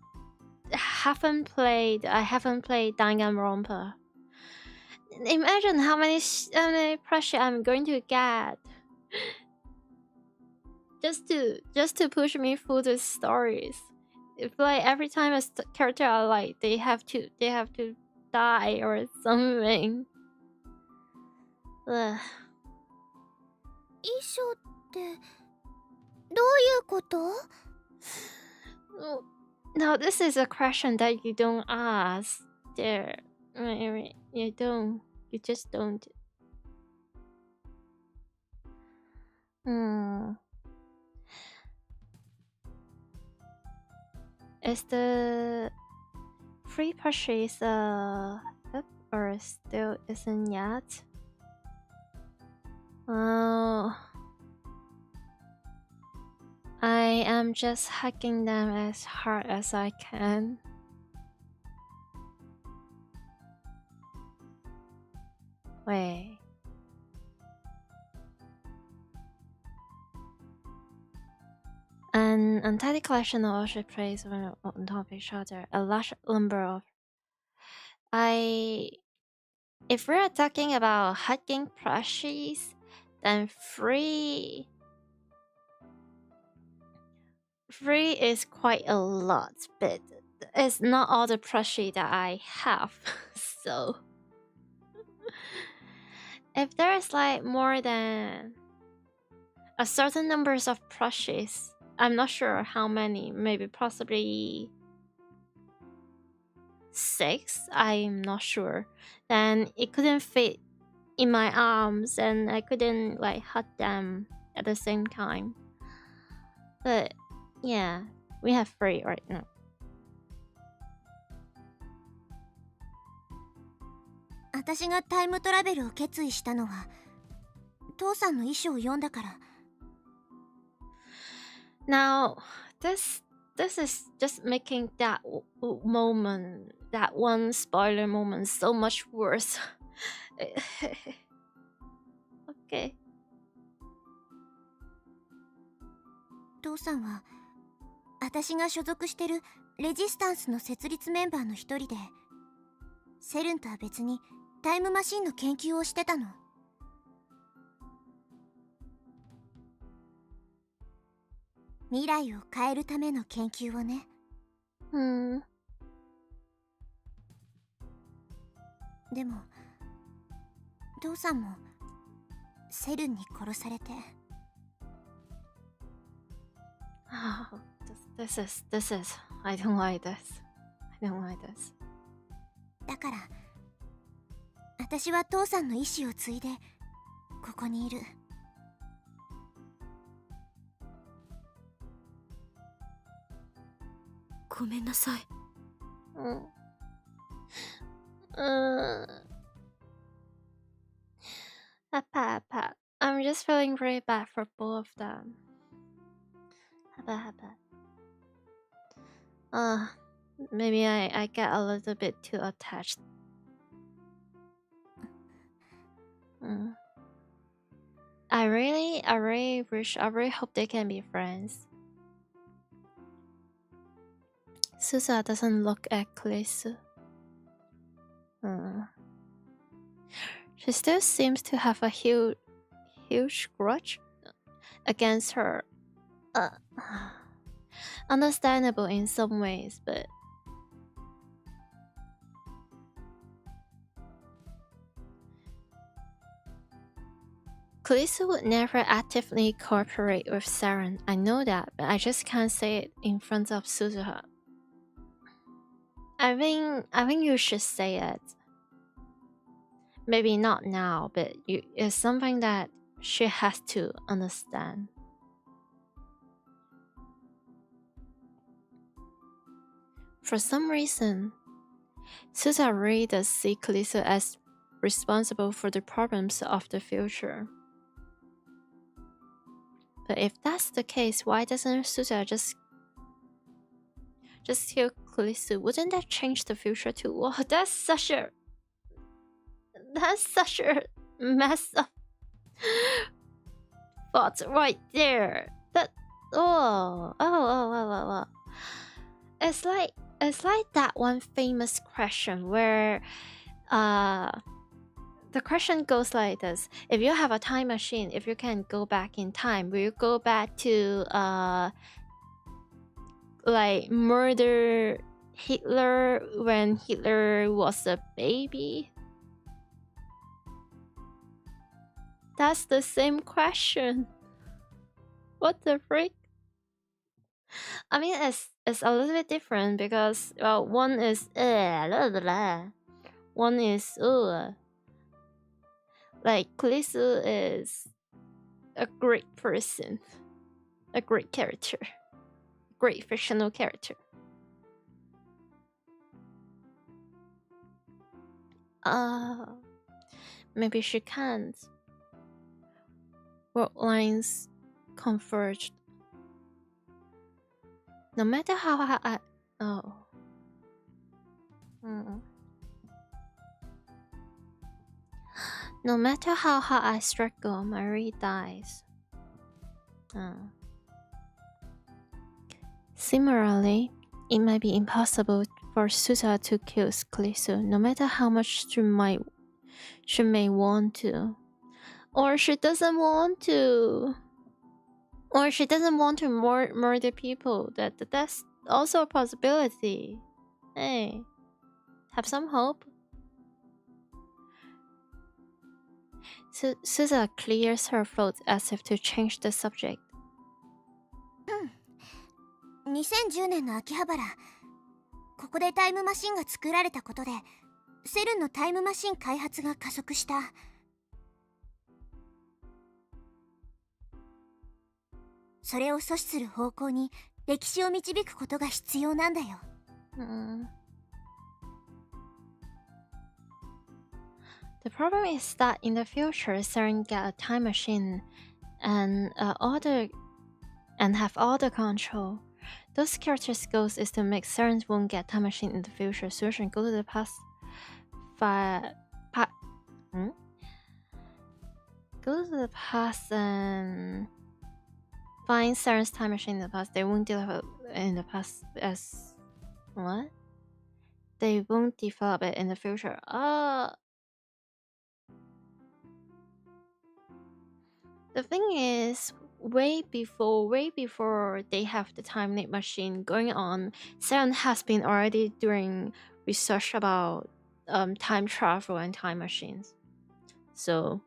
haven't played Danganronpa. Imagine how many pressure I'm going to get just to push me through the stories. If like every time a character I like, they have to die or something. Ugh. 遺書ってどういうこと？ Now this is a question that you don't ask. There, you don't. You just don't. Is the free purchase up or still isn't yet? Oh, I am just hacking them as hard as I can. Wait. An untidy collection of worship praise on top of each other. A large number of. If we're talking about hacking plushies, then free is quite a lot, but it's not all the plushie that I have. So if there's like more than a certain numbers of plushies, I'm not sure how many, maybe possibly 6, I'm not sure, then it couldn't fit in my arms and I couldn't like hug them at the same time. But yeah, we have 3 right now. "私がタイムトラベルを決意したのは父さんの遺書を読んだから." Now, this is just making that moment, that one spoiler moment, so much worse. Okay. 父さんは私が所属してるレジスタンスの設立メンバーの一人で、セルンとは別にタイムマシンの研究をしてたの。未来を変えるための研究をね。でも父さんもセルンに殺されて。Oh, this is I don't like this. I don't like this. だから私は父さんの意志を継いでここにいる。ごめんなさい。Papa, I'm just feeling very bad for both of them. Maybe I get a little bit too attached. I really hope they can be friends. Susa doesn't look at Kalisu. She still seems to have a huge grudge against her. Understandable in some ways, but Kalisu would never actively cooperate with Saren. I know that, but I just can't say it in front of Suzuha. I think you should say it. Maybe not now, but it's something that she has to understand. For some reason, Susa really does see Kalisu as responsible for the problems of the future. But if that's the case, why doesn't Susa just kill Kalisu? Wouldn't that change the future too? Oh, that's such a mess up thought right there. That It's like that one famous question where the question goes like this: if you have a time machine, if you can go back in time, will you go back to like murder Hitler when Hitler was a baby? That's the same question. What the freak? I mean, it's a little bit different because, well, one is Like, Kulisu is a great person, a great character, great fictional character. Maybe she can't. World lines converged. No matter how I oh. No matter how hard I struggle, Marie dies. Similarly, it might be impossible for Susa to kill Kulisu, no matter how much she may want to. Or she doesn't want to. Or she doesn't want to murder people. That's also a possibility. Hey, have some hope. Susa clears her throat as if to change the subject. 2010年の秋葉原、ここでタイムマシンが作られたことでセルンのタイムマシン開発が加速した。それを阻止する方向に歴史を導くことが必要なんだよ。The problem is that in the future, Seren get a time machine and have all the control. Those characters' goals is to make Seren won't get time machine in the future. Solution: go to the past. Go to the past and find Seren's time machine in the past. They won't develop in the past as what? They won't develop it in the future. The thing is, way before they have the time machine going on, Seren has been already doing research about time travel and time machines. So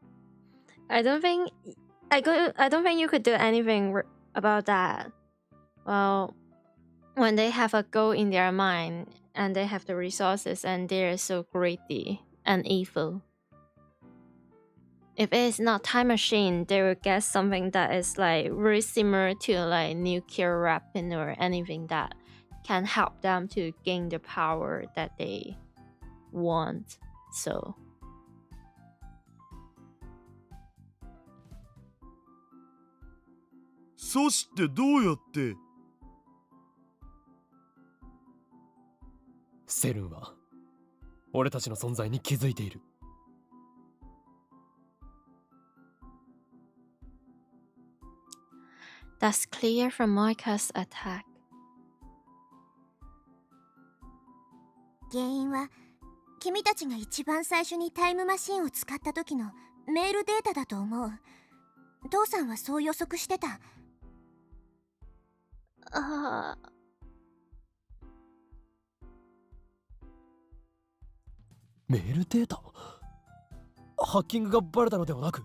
I don't think you could do anything about that. Well, when they have a goal in their mind and they have the resources and they're so greedy and evil. If it's not time machine, they will get something that is like very similar to like nuclear weapon or anything that can help them to gain the power that they want. Soそしてどうやってセルンは俺たちの存在に気づいている。That's clear from Moika's attack. 原因は君たちが一番最初にタイムマシンを使った時のメールデータだと思う。父さんはそう予測してた。メールデータ？ハッキングがバレたのではなく？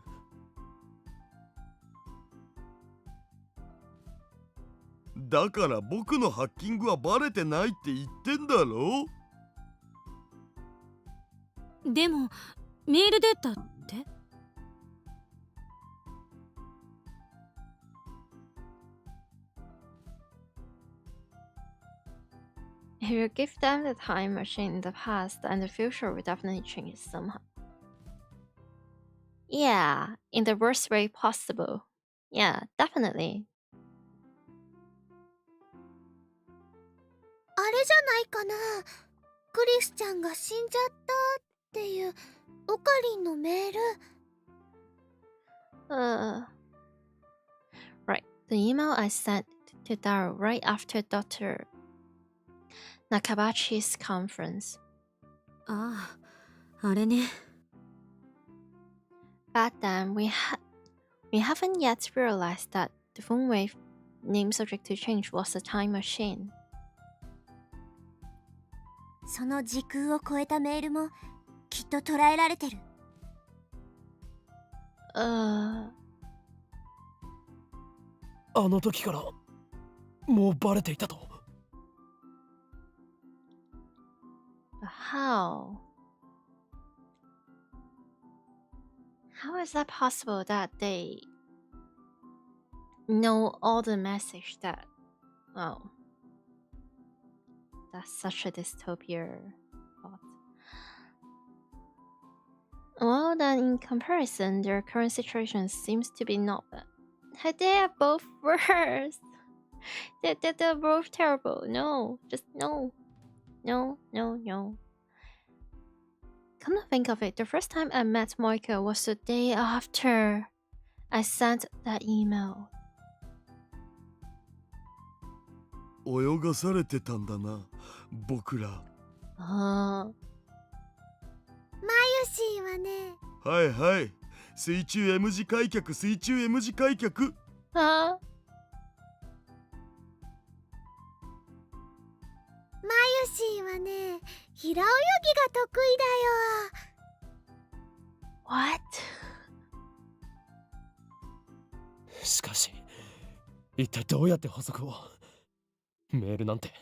だから僕のハッキングはバレてないって言ってんだろ。でもメールデータってIf you give them the time machine in the past, then the future will definitely change somehow. Yeah, in the worst way possible. Yeah, definitely. あれじゃないかな。クリスちゃんが死んじゃったっていうオカリンのメール。Right. The email I sent to Daryl right after Dr. Nakabachi's conference. ああ、あれね。Back then, we haven't yet realized that the phone wave name subject to change was a time machine. その時空を超えたメールもきっと捉えられてる。あの時からもうバレていたと。How How is that possible that they know all the message that, well, that's such a dystopia thought. Well, then in comparison, their current situation seems to be not bad. They are both worse. They're both terrible. No, just no. No, no, no. Come to think of it, the first time I met Moika was the day after I sent that email. 泳がされてたんだな、僕ら。あマユシーはね。はいはい。水中 M 字開脚、水中 M 字開脚。あ。マユシーはね、平泳ぎが得意だよ。What? しかし、一体どうやって補足を？メールなんて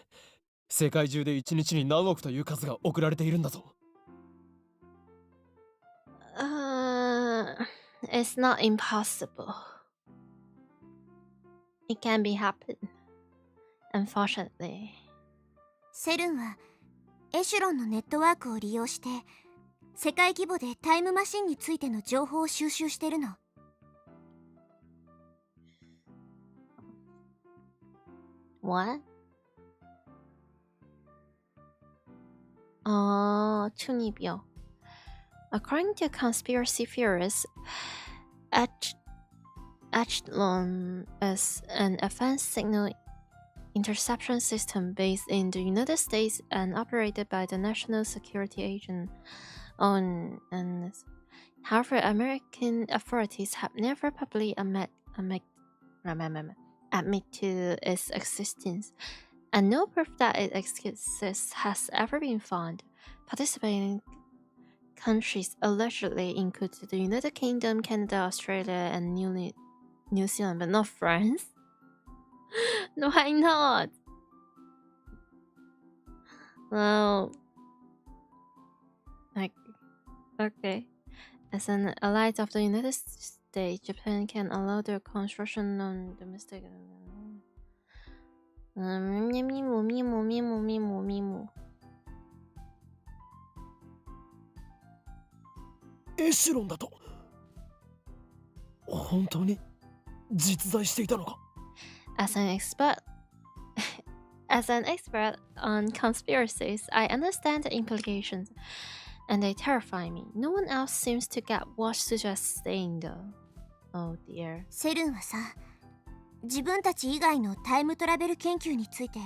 世界中で1日に何億という数が送られているんだぞ。It's not impossible. It can be happen. Unfortunately. セルンはエシュロンのネットワークを利用して世界規模でタイムマシンについての情報を収集してるの。What? 中二病. According to conspiracy theorists, 돕xing is an advanced signal interception system based in the United States and operated by the National Security Agency. However, American authorities have never publicly admit to its existence, and no proof that it exists has ever been found. Participating countries allegedly include the United Kingdom, Canada, Australia, and New Zealand, but not France. Why not? Well, okay. As an ally of the United States, Japan can allow the construction of domestic.エシュロンだと本当に実在していたのか？ As an expert on conspiracies, I understand the implications, and they terrify me. No one else seems to get what Suja's saying, though. Oh dear. セルンはさ、自分たち以外のタイムトラベル研究について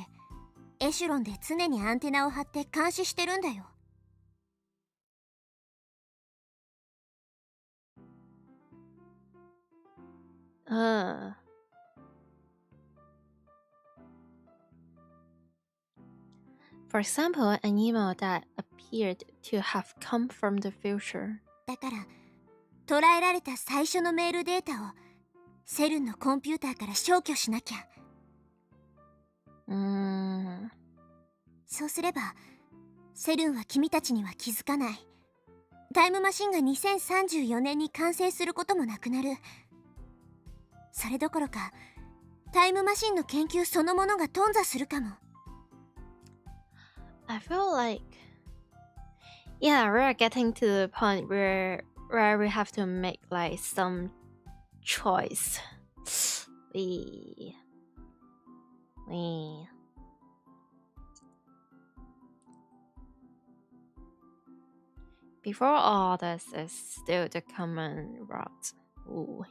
エシュロンで常にアンテナを張って監視してるんだよ。For example, an email that appeared to have come from the future. だから捉えられた最初のメールデータをセルンのコンピューターから消去しなきゃ。そうすればセルンは君たちには気づかない。タイムマシンが2034年に完成することもなくなる。それどころかタイムマシンの研究そのものが頓挫するかも。I feel like, yeah, we're getting to the point where we have to make like some choice. Before all this is still the common route. Ooh.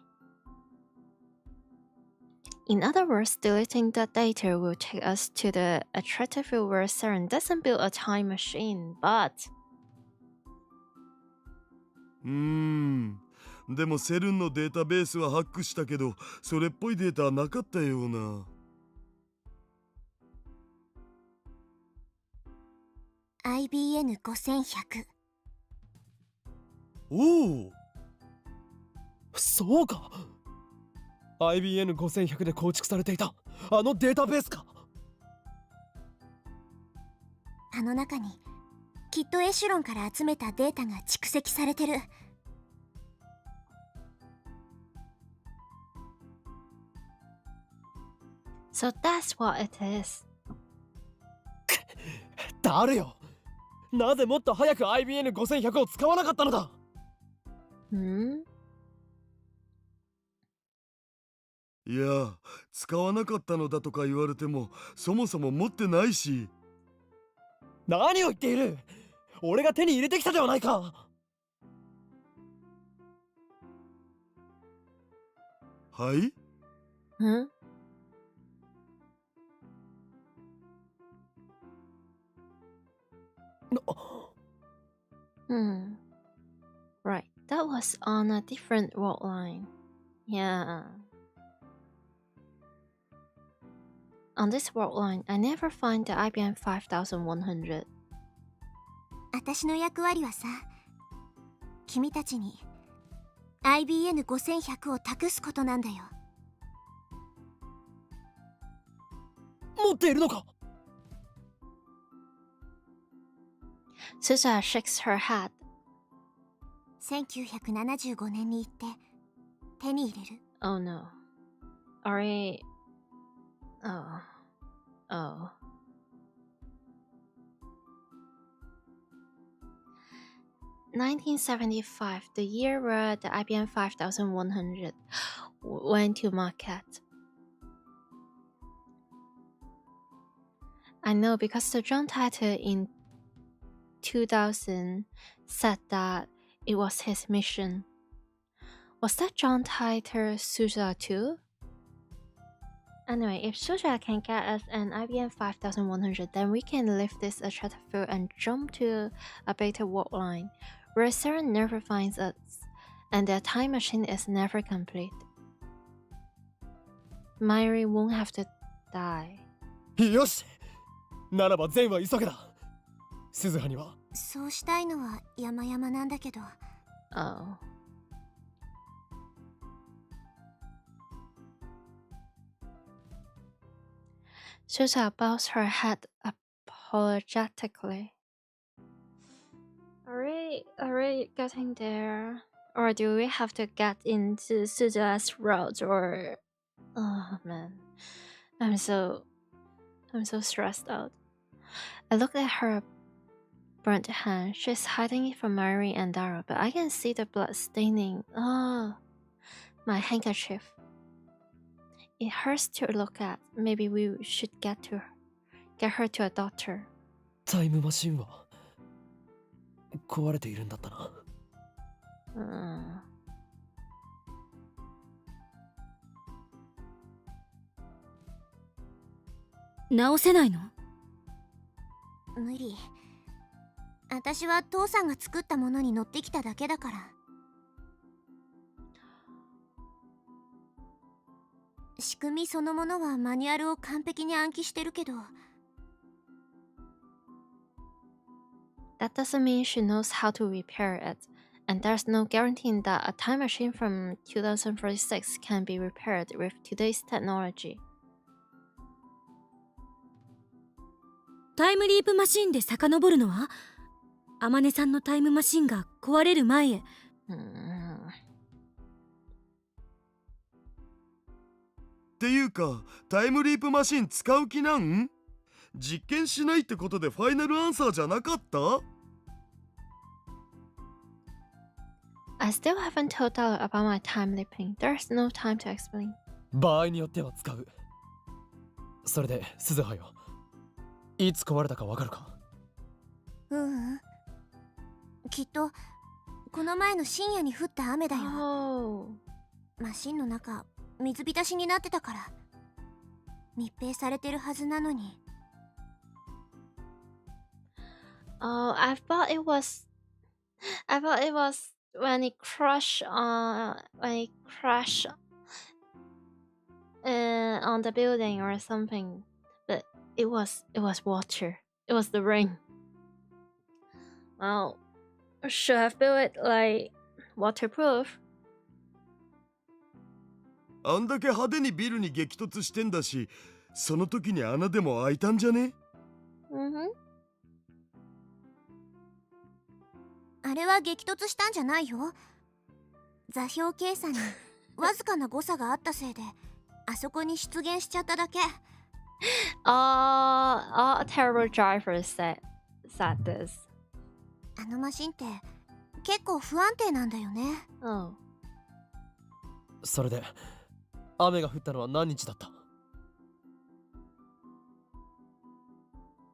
In other words, deleting that data will take us to the attractive field where Saren doesn't build a time machine, but... でもセルンのデータベースはハックしたけど、それっぽいデータはなかったような。IBN5100。おお、そうか。IBN5100 で構築されていたあのデータベースか。あの中にきっとエシュロンから集めたデータが蓄積されてる。So that's what it is. だるよ。なぜもっと早く IBN5100 を使わなかったのだ。Hmm? いや、使わなかったのだとか言われてもそもそも持ってないし。何を言っている。俺が手に入れてきたではないか。はい。 Hmm? Hmm. Right. That was on a different world line. Yeah. On this world line, I never find the IBM 5100. 私の役割はさ、君たちに IBN5100 を託すことなんだよ。持っているのか。Susa shakes her head. 1975年に行って手に入れる。 Oh no. Ari. Oh. Oh. (1975), the year where the IBM 5100 went to market. I know because the John title in 2000 said that it was his mission. Was that John title Susa too? Anyway, if Susa can get us an IBM 5100, then we can lift this stratosphere and jump to a beta world line, where Saren never finds us, and their time machine is never complete. Myri won't have to die. よし。ならば全は急げだ。鈴葉には。そうしたいのは山々なんだけど。 Oh. Susa bows her head apologetically. Are we getting there? Or do we have to get into Susa's road? Or... Oh man. I'm so stressed out. I looked at her burnt hand. She's hiding it from Mary and Dara, but I can see the blood staining. Oh, my handkerchief. It hurts to look at. Maybe we should get her to a doctor. タイムマシンは壊れているんだったな。直せないの？無理。私は父さんが作ったものに乗ってきただけだから。仕組みそのものはマニュアルを完璧に暗記してるけど。 That doesn't mean she knows how to repair it, and there's no guarantee that a time machine from 2046 can be repaired with today's technology. タイムリープマシンで遡るのは？あまねさんのタイムマシンが壊れる前へ。っていうか、タイムリープマシン使う気なん？実験しないってことでファイナルアンサーじゃなかった？ I still haven't told Dara about my time leaping. There's no time to explain. 場合によっては使う。それで鈴葉よ。いつ壊れたかわかるか？きっとこの前の深夜に降った雨だよ。 Oh. マシンの中水浸しになってたから密閉されてるはずなのに。 Oh, I thought it was when it crashed on the building or something, but it was water. It was the rain. Well, should have built it like waterproof. あんだけ派手にビルに激突してんだし、その時に穴でも開いたんじゃね？あれは激突したんじゃないよ。座標計算にわずかな誤差があったせいであそこに出現しちゃっただけ。 All terrible drivers said this. あのマシンって結構不安定なんだよね。 Oh. それで雨が降ったのは何日だった？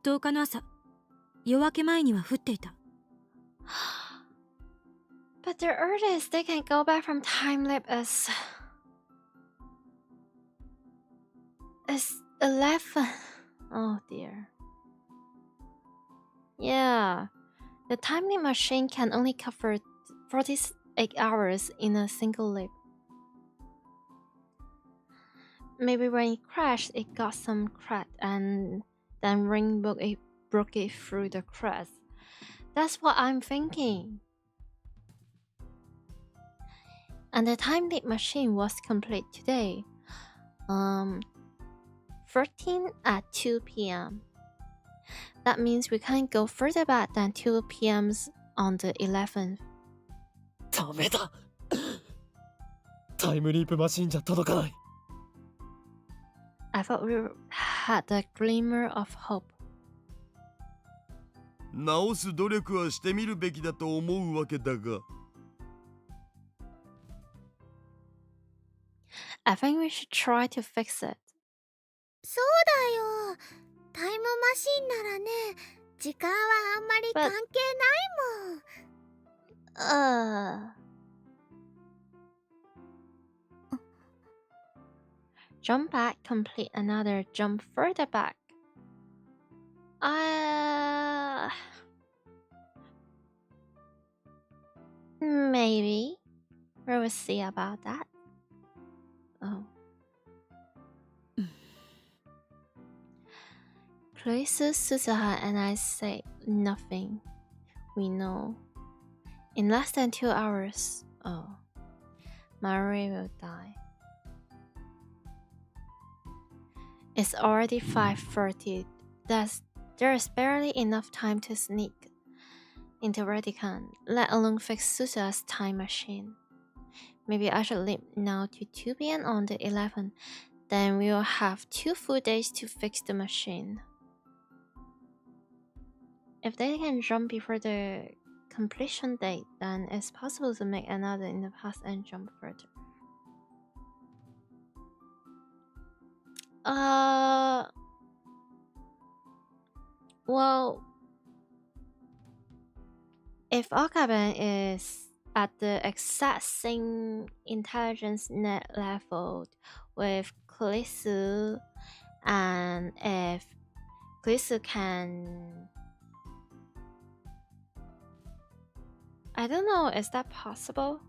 10日の朝、夜明け前には降っていた。 But the earliest they can go back from time leap is 11. Oh dear. Yeah, the timing machine can only cover 48 hours in a single leap. Maybe when it crashed, it got some crack and then rain broke it through the cracks. That's what I'm thinking. And the time leap machine was complete today. 13 at 2 p.m. That means we can't go further back than 2 p.m. on the 11th. ダメだ。タイムリープマシンじゃ届かない。 I thought we had a glimmer of hope. 直す努力はしてみるべきだと思うわけだが。 I think we should try to fix it. そうだよ。タイムマシンならね、時間はあんまり関係ないもん。Jump back, complete another jump further back. Maybe. We will see about that. Oh. Places Susaha and I say nothing. We know. In less than 2 hours. Oh. Mari will die. It's already 5:30. There's barely enough time to sneak into Radican, let alone fix Susa's time machine. Maybe I should leave now to 2 p.m. on the 11th. Then we will have 2 full days to fix the machine. If they can jump before the completion date, then it's possible to make another in the past and jump further. Well, if Okaben is at the exact same intelligence net level with Klisu, and if Klisu can... I don't know, is that possible?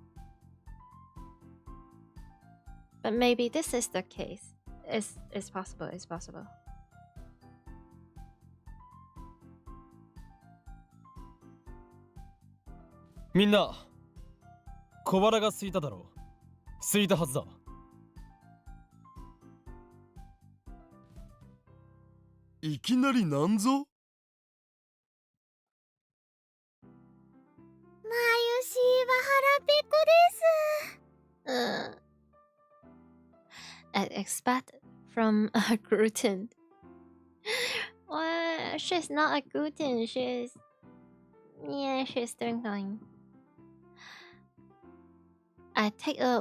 But maybe this is the case. It's possible, it's possible. みんな、小腹が空いただろう。空いたはずだ。いきなりなんぞ？マユシーは腹ペコです。I'd expect from a gluten. Well, she's not a gluten, she's doing fine. I take a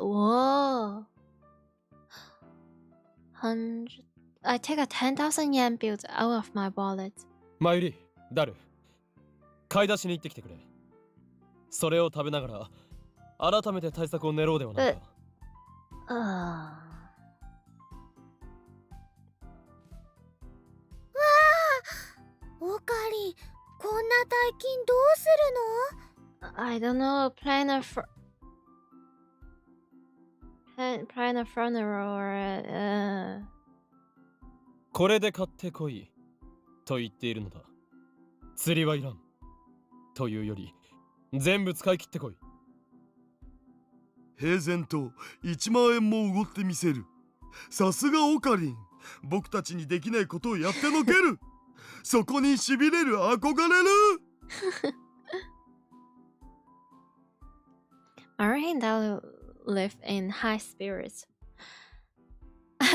10,000 yen bill out of my wallet. マユリ、ダル、買い出しに行ってきてくれ。それを食べながら改めて対策を練ろうではないか。オカリ、こんな大金どうするの？ I don't know, plan a funeral or これで買ってこいと言っているのだ。釣りはいらんというより全部使い切ってこい。平然と1万円もおごってみせる。さすがオカリン、僕たちにできないことをやってのける。そこにしびれる、憧れる。Marie and I live in high spirits.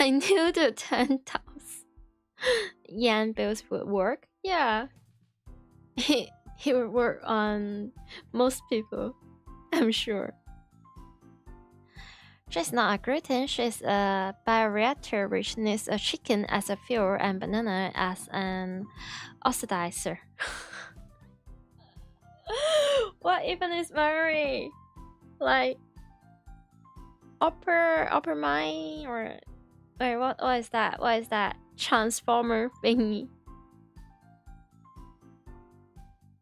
I knew the 10,000 yen bills would work. Yeah. He would work on most people, I'm sure. She's not a gluten, she's a bioreactor which needs a chicken as a fuel and banana as an oxidizer. What even is Mary? Like upper mind or wait, what is that? What is that? Transformer thingy.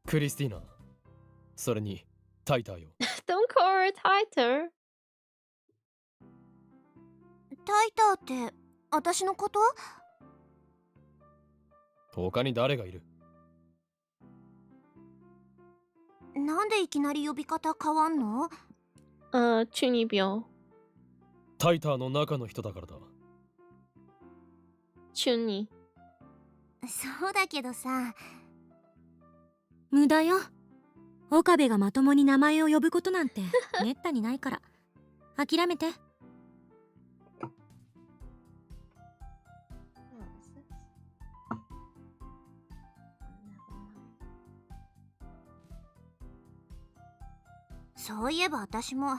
クリスティーナ、それにタイターよ。 Don't call her title. タイターって私のこと？他に誰がいる？なんでいきなり呼び方変わんの？中二病。タイターの中の人だからだ。中二。そうだけどさ。無駄よ。岡部がまともに名前を呼ぶことなんてめったにないから諦めて。そういえば私も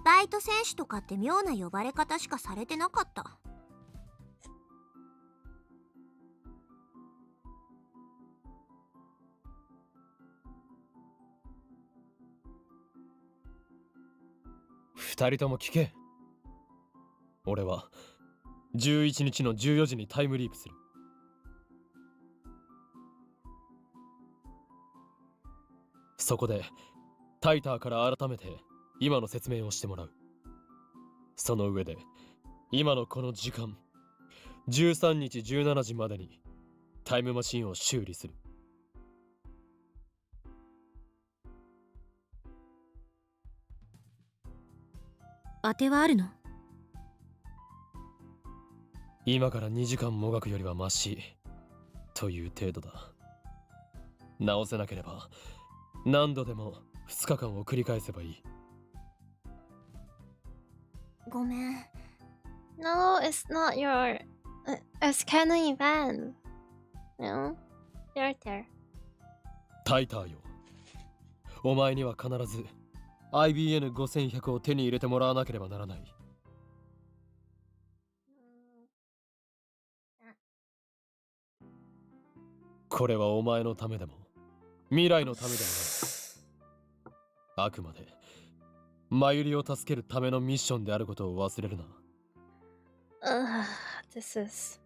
バイト選手とかって妙な呼ばれ方しかされてなかった。二人とも聞け。俺は11日の14時にタイムリープする。そこでタイターから改めて今の説明をしてもらう。その上で今のこの時間13日17時までにタイムマシンを修理する。当てはあるの？今から2時間もがくよりはマシという程度だ。直せなければ何度でも2日間を繰り返せばいい。ごめん。No, it's not your. It's kind of event. No, you're there. タイターよ。お前には必ず IBN5100 を手に入れてもらわなければならない。これはお前のためでも未来のためでもない。あくまでマユリを助けるためのミッションであることを忘れるな。This is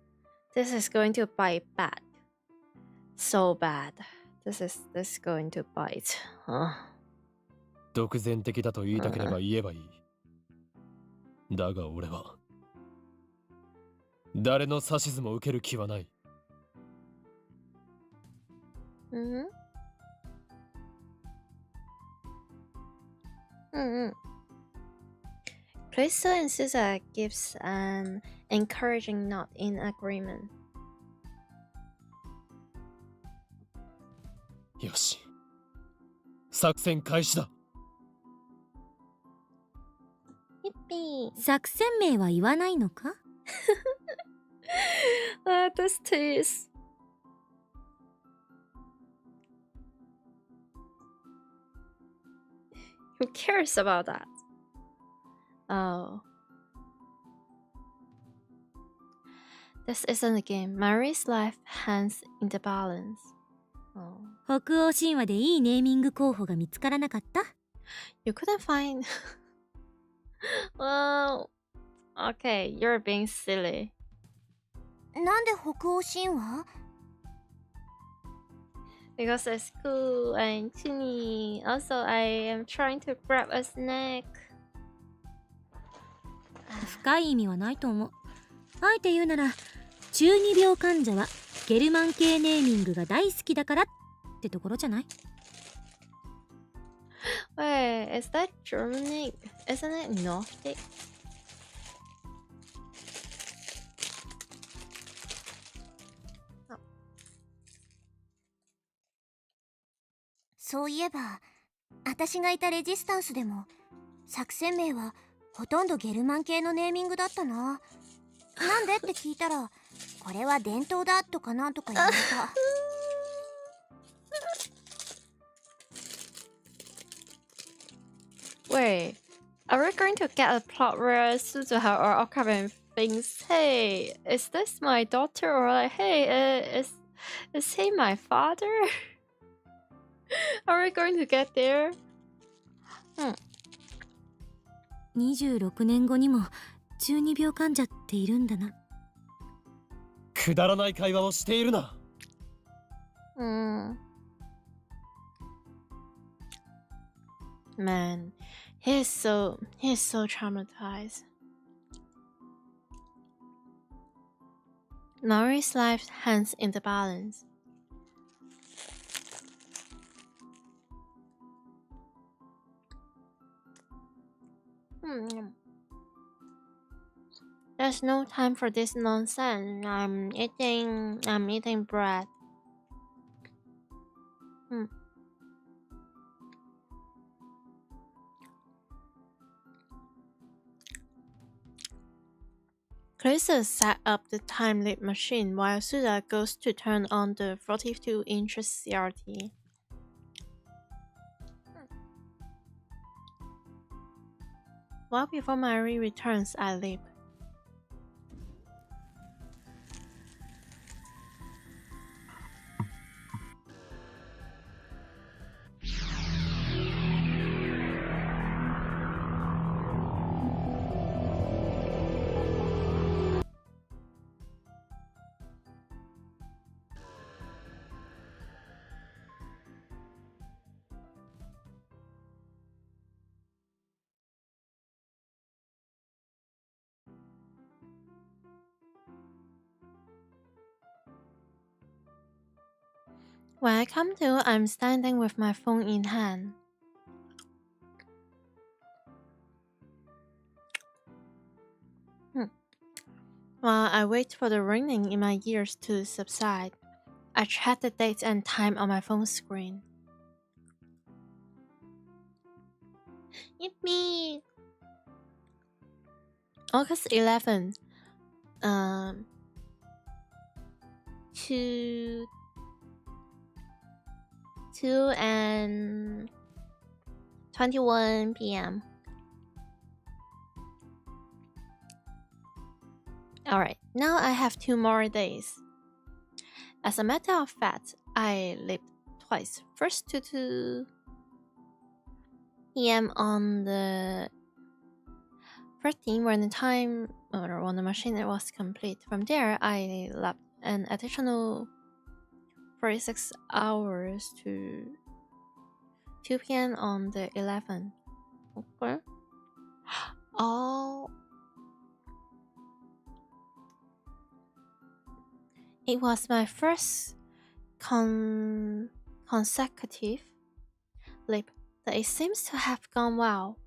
going to bite bad. So bad. This is going to bite. 独善的だと言いたければ言えばいい。だが俺は誰の指図も受ける気はない。Crystal and Susa gives an encouraging nod in agreement. よし、作戦開始だ。Yippee! 作戦名は言わないのか？ This tease. Who cares about that? Oh. This isn't a game. Mary's life hangs in the balance. Oh. 北欧神話でいいネーミング候補が見つからなかった？ You couldn't find. Well, okay, you're being silly. なんで北欧神話？ Because it's cool and teeny. Also, I am trying to grab a snack. 深い意味はないと思う。あえて言うなら中二病患者はゲルマン系ネーミングが大好きだからってところじゃない？ Wait, is that Germanic? Isn't it Nordic? そういえば私がいたレジスタンスでも作戦名はほとんどゲルマン系のネーミングだったな。なんでって聞いたら、これは伝統だとかなんとか言われた。Wait, are we going to get a plot where Suzuha or Okabe thinks, hey, is this my daughter? Or like, hey, is he my father? Are we going to get there? 26年後にも中二病患者っているんだな。くだらない会話をしているな。Man, he's so traumatized. Nori's life hangs in the balance. There's no time for this nonsense. I'm eating bread. Clarissa set up the time leap machine while Suda goes to turn on the 42-inch CRT. Well before Mary returns, I leap. When I come to, I'm standing with my phone in hand. While I wait for the ringing in my ears to subside, I check the date and time on my phone screen. Yippee! August 11th. 2:21 p.m. Alright, now I have 2 more days. As a matter of fact, I leaped twice. First to 2 p.m. on the 13th when the machine was complete. From there, I leapt an additional 46 hours to 2 p.m. on the 11th. Okay. Oh. It was my first consecutive leap, but it seems to have gone well.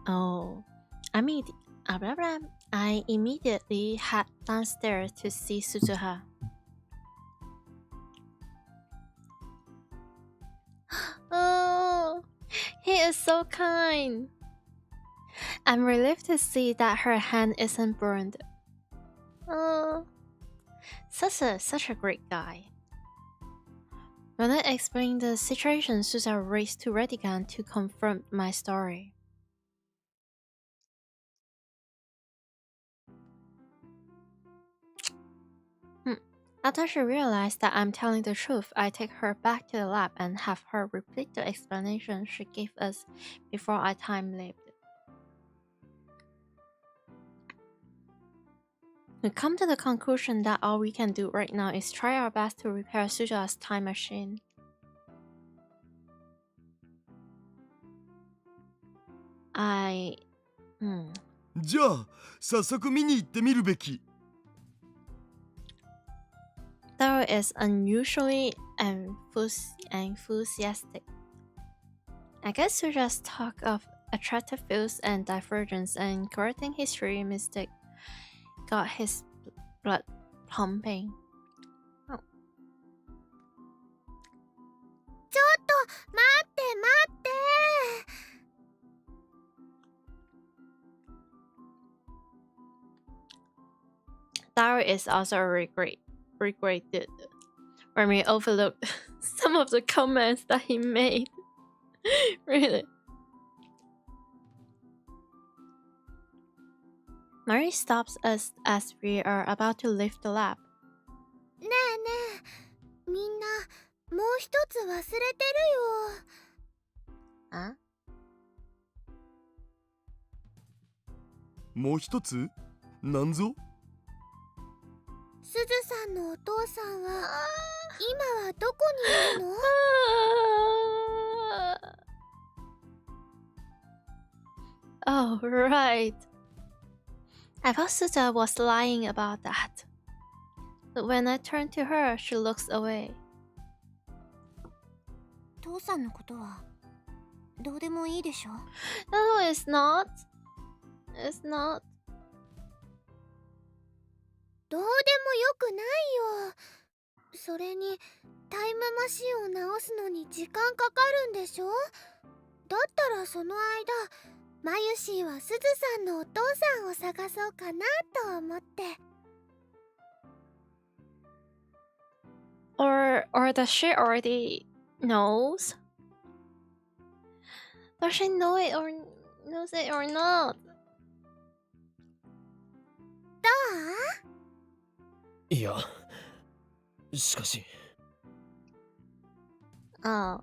Oh, I immediately head downstairs to see Suzuha. Oh, he is so kind. I'm relieved to see that her hand isn't burned. Oh, such a great guy. When I explained the situation, Suzuha raced to Redigan to confirm my story. After she realized that I'm telling the truth, I take her back to the lab and have her repeat the explanation she gave us before I time-leaped. We come to the conclusion that all we can do right now is try our best to repair Suzuha's time machine. I... じゃあ早速見に行ってみるべき。Taro is unusually enthusiastic. I guess Suzuha's talk of attractive views and divergence and correcting history mistake got his blood pumping. Oh. ちょっと待って。Daryl is also regretted when we overlooked some of the comments that he made. Really. Mary stops us as we are about to leave the lab. ねえねえ、みんなもう一つ忘れてるよ。あ？もう一つ？なんぞ？すずさんのお父さんは今はどこにいるの？ Oh, right. I thought Suza was lying about that. But when I turn to her, she looks away. 父さんのことはどうでもいいでしょ？ No, it's not. It's not. どうでもよくないよ。それにタイムマシンを直すのに時間かかるんでしょ？だったらその間マユシーはすずさんのお父さんを探そうかなと思って。 Or does she already knows? Does she know it or knows it or not? どう？いや、しかし。Oh,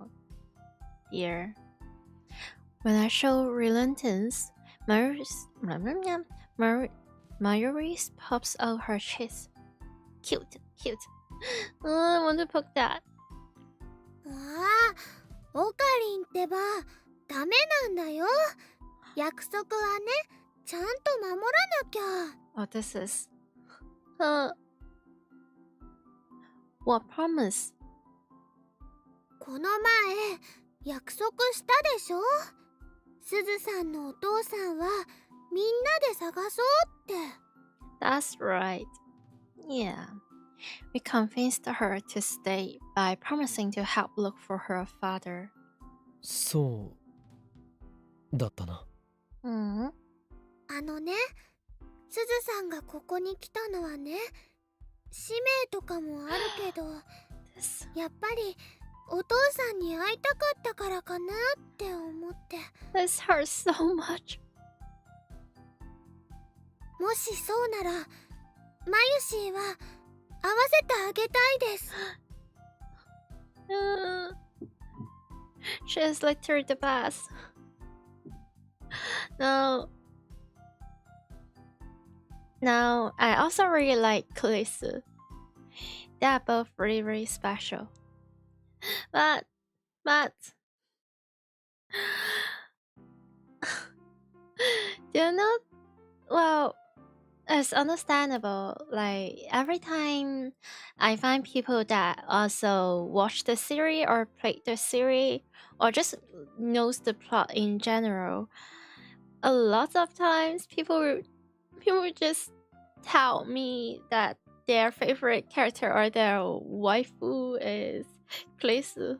dear. When I show reluctance, Mayuri pops out her chest. Cute, cute. Oh, I want to poke that. ああ、オカリンってばダメなんだよ。約束はね、ちゃんと守らなきゃ。 Oh, this is... What promise? この前約束したでしょ？すずさんのお父さんはみんなで探そうって。 That's right. Yeah. We convinced her to stay by promising to help look for her father. そうだったな。Hmm? あのね、すずさんがここに来たのはね、使命とかもあるけど、やっぱりお父さんに会いたかったからかなって思って。 This hurts so much. もしそうなら、マユシーは会わせてあげたいです。 She has literally the best. No. Now, I also really like Kalisu. They are both really, really special. But... Do you know? Well, it's understandable. Like, every time I find people that also watch the series or played the series or just knows the plot in general, a lot of times people just tell me that their favorite character or their waifu is Kleisu.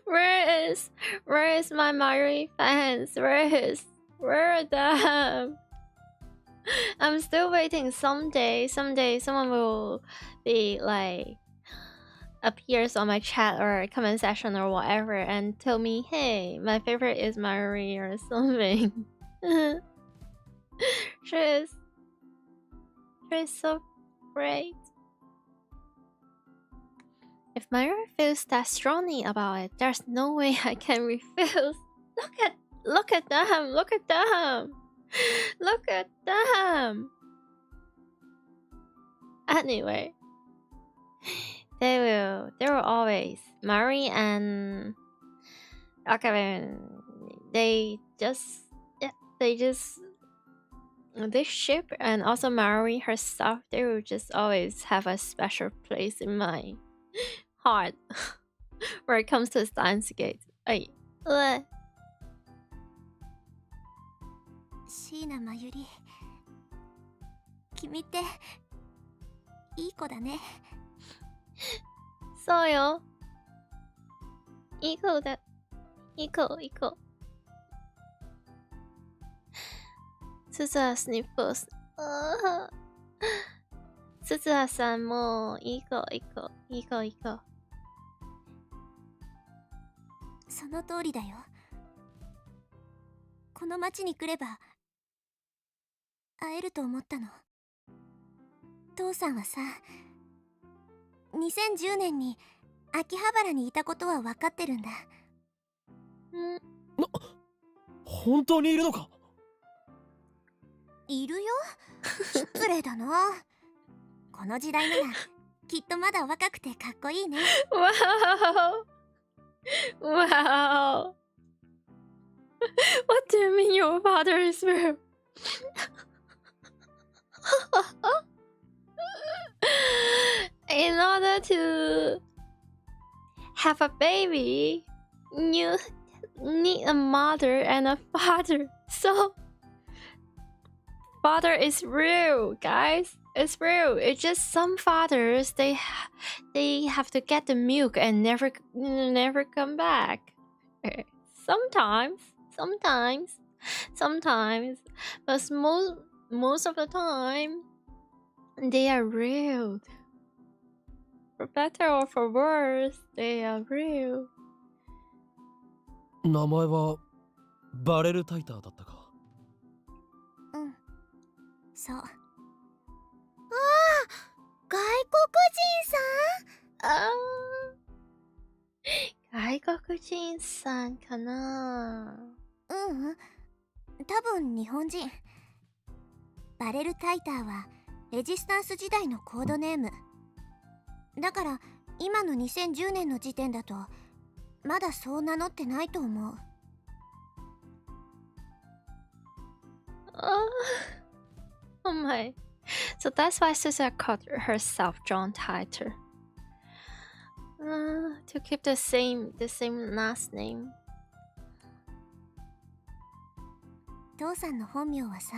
Where is my Mari fans? Where are them? I'm still waiting. Someday someone will be like appears on my chat or comment section or whatever and tell me, hey, my favorite is Mari or something. She's so great. If Myra feels that strongly about it, there's no way I can refuse. Look at them. Look at them. Anyway, they will always. Mari and Akaven, they this ship and also Mari herself, they will just always have a special place in my heart where it comes to Steins Gate. Hey, 椎名真由里、君っていい子だね。そうよ。いい子だ。いい子。Suza sniffles. すずはさんもいい子いい子いい子いい子。その通りだよ。この町に来れば会えると思ったの。父さんはさ、2010年に秋葉原にいたことは分かってるんだ。本当にいるのか？いるよ。失礼だな。この時代ならきっとまだ若くてかっこいいね。Wow. Wow. What do you mean your father is real? In order to have a baby, you need a mother and a father. So, father is real, guys. It's real. It's just some fathers they have to get the milk and never come back. Sometimes, but most of the time they are real. For better or for worse, they are real. 名前はバレルタイターだったか。うん、そう。ああ、外国人さんかな。うん、多分日本人。バレルタイターはレジスタンス時代のコードネームだから、今の2010年の時点だとまだそう名乗ってないと思う。Oh my. So that's why Susan called herself John Titor. To keep the same last name. 父さんの本名はさ、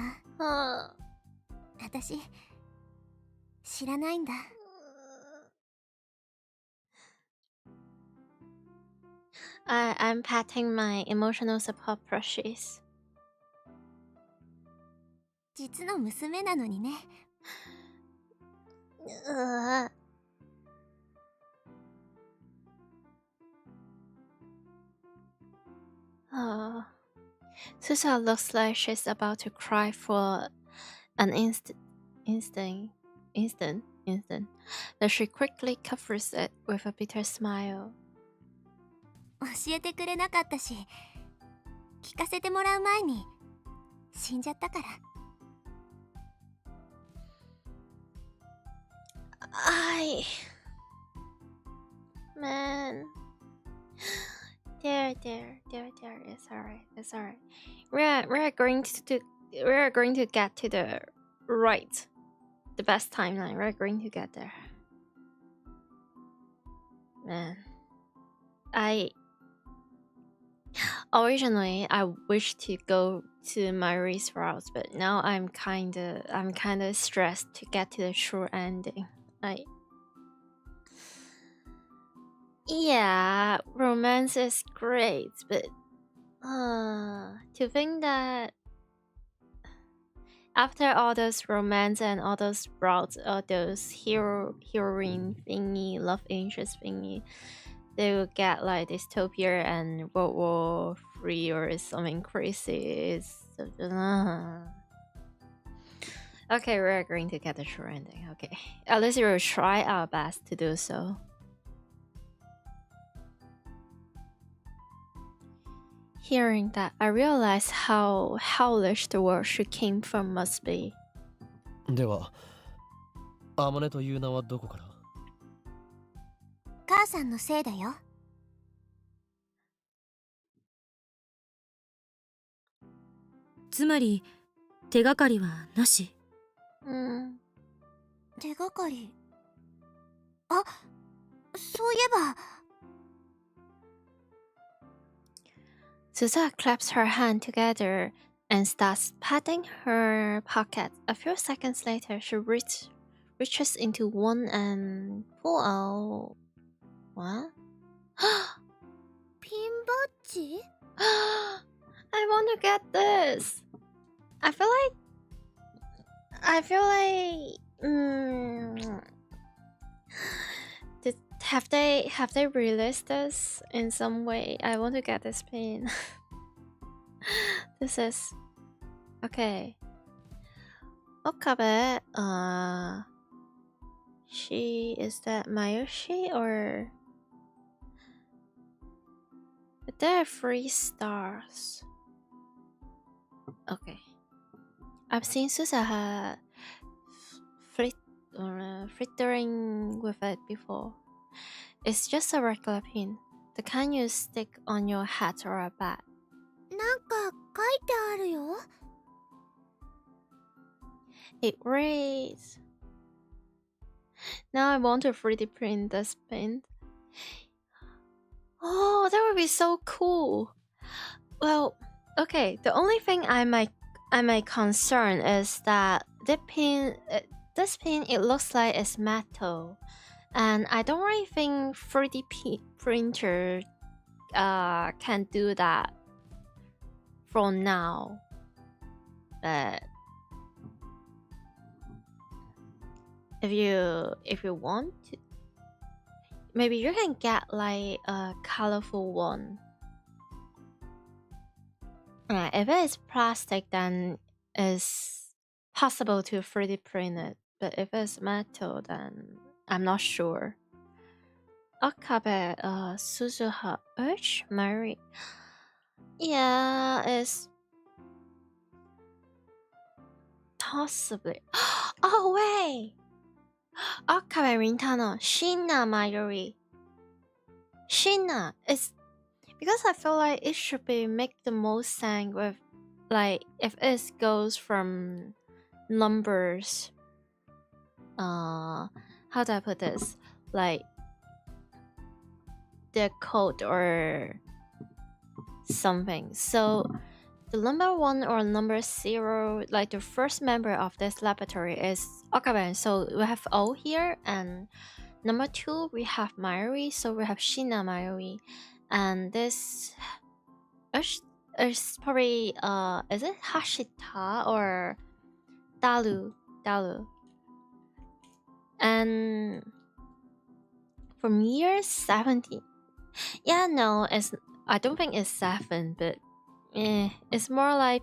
私知らないんだ。I'm patting my emotional support brushes. 実の娘なのにね。Susan looks like she's about to cry for an instant, but she quickly covers it with a bitter smile. 教えてくれなかったし、聞かせてもらう前に死んじゃったから。Man. There. It's alright. We're going to get to the best timeline. We're going to get there. Man, originally I wished to go to my race routes, but now I'm kinda stressed to get to the true ending. Yeah, romance is great, but to think that after all those romance and all those routes, all those heroine thingy, love interest thingy, they will get like dystopia and World War III or something crazy. Okay, we're going to get the true ending. Okay, at least we will try our best to do so. Hearing that, I realized how hellish the world she came from must be. では、アマネという名はどこから？母さんのせいだよ。つまり手がかりはなし。手がかり。あ、そういえば。Susa claps her hands together and starts patting her pocket. A few seconds later, she reaches into one and pull out... What? ピンバッジ? I want to get this. I feel like Have they released this in some way? I want to get this pin. This is okay. Okabe, is that Mayoshi or there are 3 stars? Okay, I've seen Susaha frittering with it before. It's just a regular pin, the kind you stick on your hat or a bag. なんか書いてあるよ。 It reads. Now I want to 3D print this pin. Oh, that would be so cool. Well, okay. The only thing I might concern is that this pin, it looks like it's metal, and I don't really think 3D printer can do that for now. But if you want to, maybe you can get like a colorful one. If it is plastic, then it's possible to 3D print it. But if it's metal, then I'm not sure. Okabe, Suzuha, Urge, Mary. Yeah, it's possibly. Oh wait. Okabe Rintano, Shina Mayuri. Shina is because I feel like it should be make the most sense with like if it goes from numbers. How do I put this? Like the code or something. So the number 1 or number 0, like the first member of this laboratory is Okabe. So we have O here, and number 2 we have Mayuri, so we have Shina Mayuri, and this is probably is it Hashita or Dalu? And from year 70, yeah, no, I don't think it's 7, but it's more like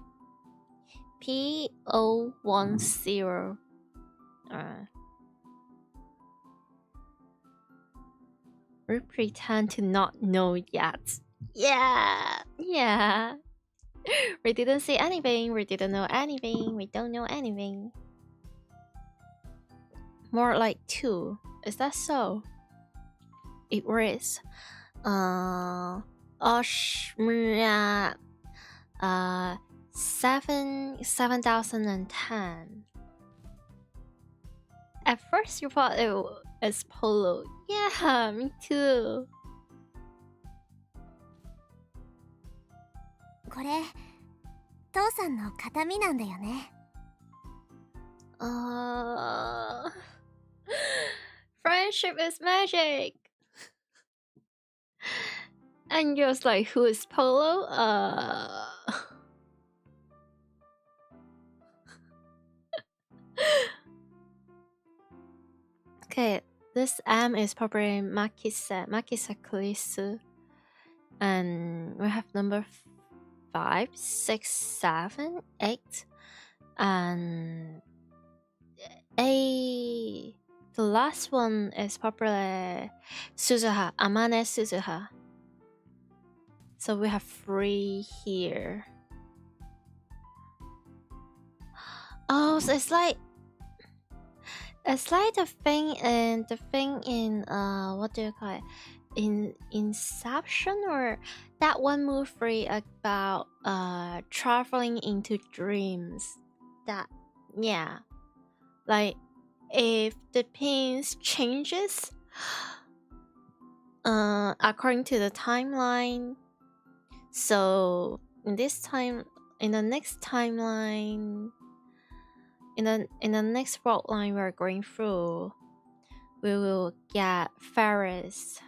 P010. We pretend to not know yet. Yeah. We didn't see anything. We didn't know anything. We don't know anything. More like 2. Is that so? It is. 7010. At first you thought it was polo. Yeah, me too. これ父さんの形見なんだよね。 Friendship is magic. And you're like, who is Polo? Okay, this M is probably Makisa Kurisu. And we have number 5, 6, 7, 8. And A. The last one is probably Suzuha, Amane Suzuha. So we have 3 here. Oh, so it's like the thing in what do you call it? In Inception, or that one movie about traveling into dreams. That, yeah, like if the pins changes according to the timeline. So in the next timeline, in the next fault line we're going through, we will get Ferris,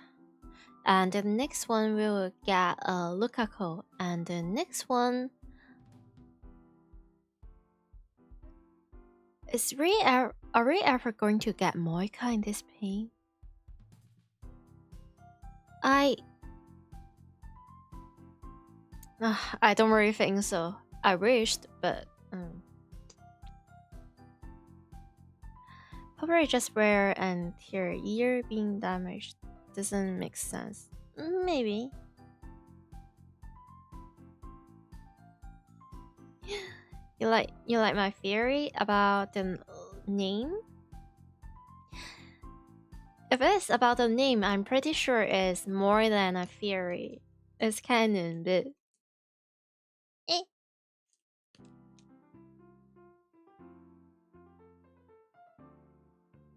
and the next one we will get Lukaku, and the next one Are we ever going to get Moika in this pain? I don't really think so. I wished, but probably just wear and her ear being damaged doesn't make sense. Maybe. You like my theory about the name? If it's about the name, I'm pretty sure it's more than a theory. It's canon, but eh.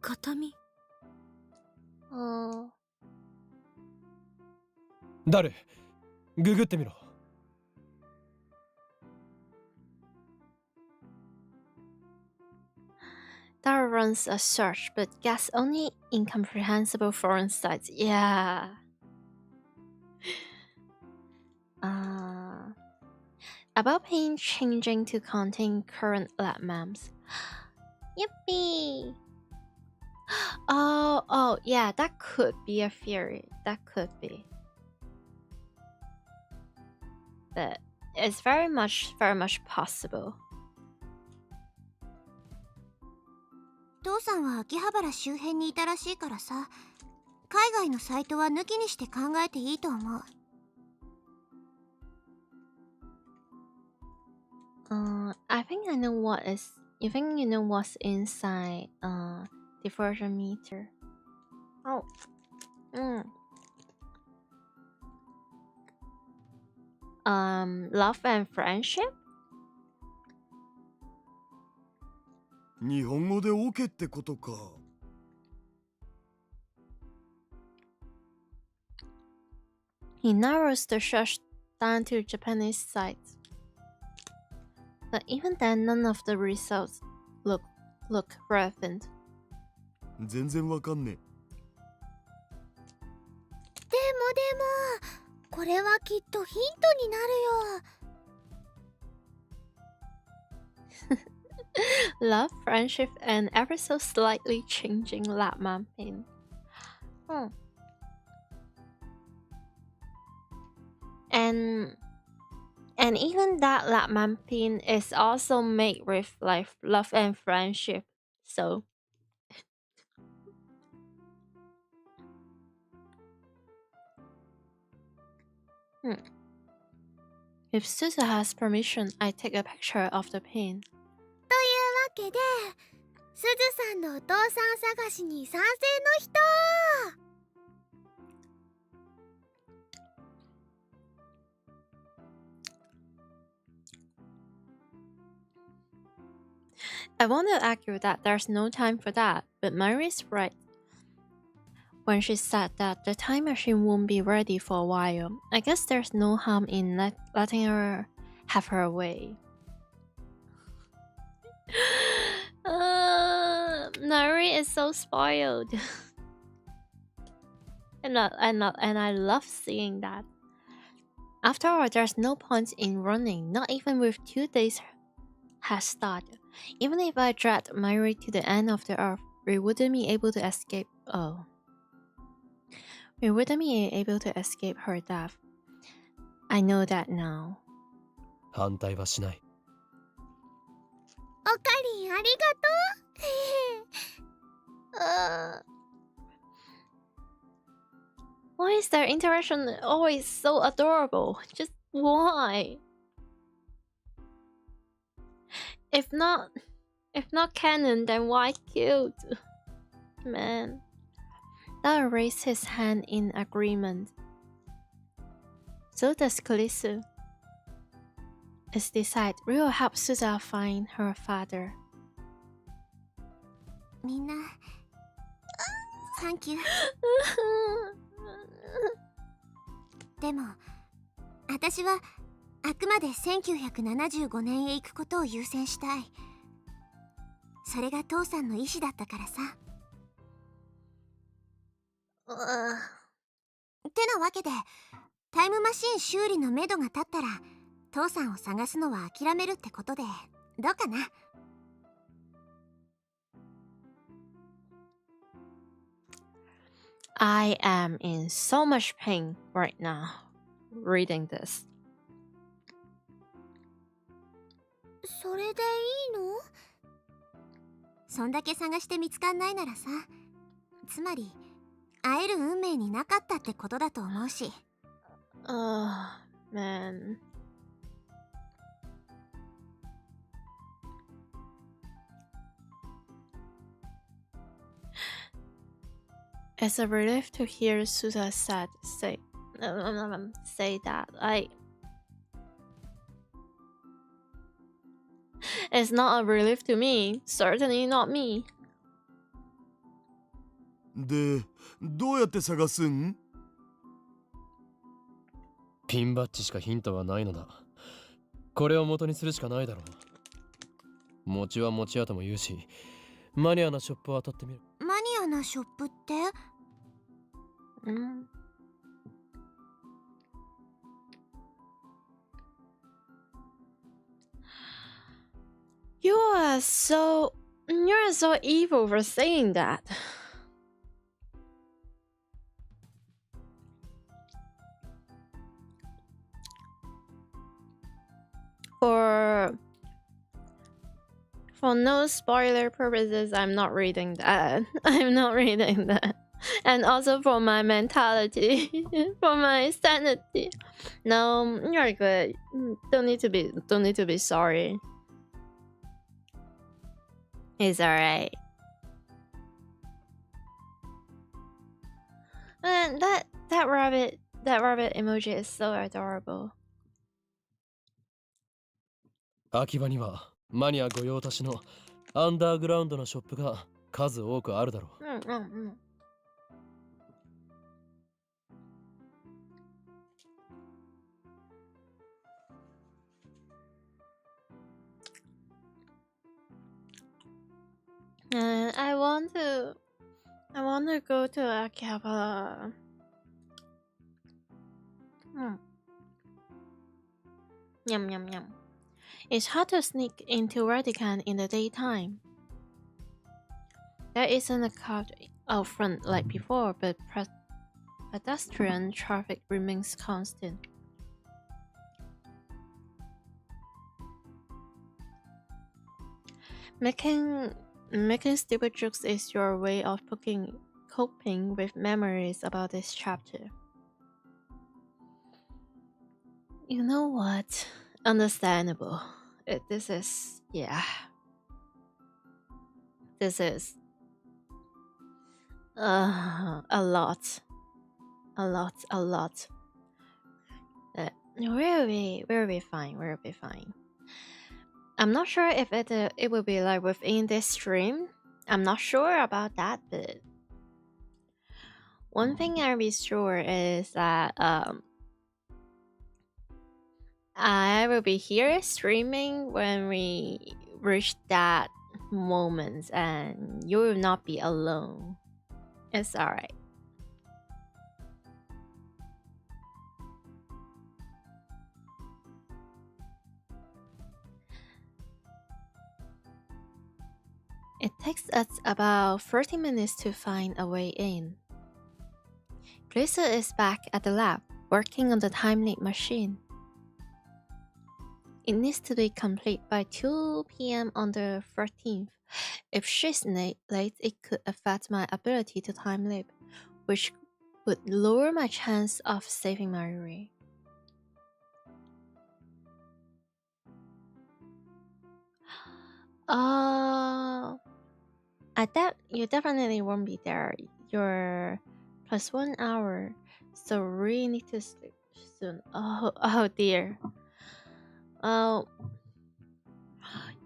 形見。誰？ググってみろ。That runs a search, but gets only incomprehensible foreign sites. Yeah. About pain changing to contain current lab memes. Yippee! Oh, yeah, that could be a theory. That could be. But it's very much possible. 父さんは秋葉原周辺にいたらしいからさ、海外のサイトは抜きにして考えていいと思う。I think I know what is. You think you know what's inside diversion meter? Oh. Love and friendship? 日本語でオケってことか。He narrows the search down to Japanese sites. But even then, none of the results look relevant. 全然わかんねえ。でも、これはきっとヒントになるよ。Love, friendship, and ever so slightly changing lap mapping. And even that lap mapping is also made with like love and friendship. So if Susa has permission, I take a picture of the pin. というわけで、すずさんのお父さん探しに賛成の人。I want to argue that there's no time for that, but Mary's right when she said that the time machine won't be ready for a while. I guess there's no harm in letting her have her way. Mary is so spoiled. and I love seeing that. After all, there's no point in running, not even with 2 days head start. Even if I dragged Mary to the end of the earth, we wouldn't be able to escape. We wouldn't be able to escape her death. I know that now. 反対はしない。おかりんありがとう。Why is their interaction always so adorable? Just why? If not canon, then why cute? Man. That raised his hand in agreement. So does Kulisu. It's decided we will help Suza find her father. みんな、サンキュー。でも、私はあくまで1975年へ行くことを優先したい。それが父さんの意思だったからさ。ってなわけで、タイムマシン修理のめどが立ったら、父さんを探すのは諦めるってことで、どうかな？ I am in so much pain right now reading this. それでいいの？そんだけ探して見つかんないならさ、つまり会える運命になかったってことだと思うし。Man. It's a relief to hear Susa say that. It's not a relief to me. Certainly not me. で、どうやって探すん？ピンバッジしかヒントはないのだ。これを元にするしかないだろう。餅は餅屋とも言うし、マニアなショップを当たってみる。マニアなショップって？You're so evil for saying that. For no spoiler purposes, I'm not reading that. I'm not reading that. And also for my mentality, for my sanity. No, you're good. Don't need to be sorry. It's alright. Man, that rabbit emoji is so adorable. 秋葉にはマニア御用達のアンダーグラウンドのショップが数多くあるだろう。I want to go to Akihabara. Yum yum yum. It's hard to sneak into Vatican in the daytime. There isn't a crowd out front like before, but pedestrian traffic remains constant. Making stupid jokes is your way of coping with memories about this chapter. You know what? Understandable. This is a lot. We'll be fine. I'm not sure if it will be like within this stream. I'm not sure about that, but one thing I'll be sure is that I will be here streaming when we reach that moment, and you will not be alone. It's alright. It takes us about 30 minutes to find a way in. Glissa is back at the lab, working on the time-limit machine. It needs to be complete by 2 p.m. on the 13th. If she's late, it could affect my ability to time-limit, which would lower my chance of saving my ring. You definitely won't be there. You're +1 hour, so really need to sleep soon. Oh dear.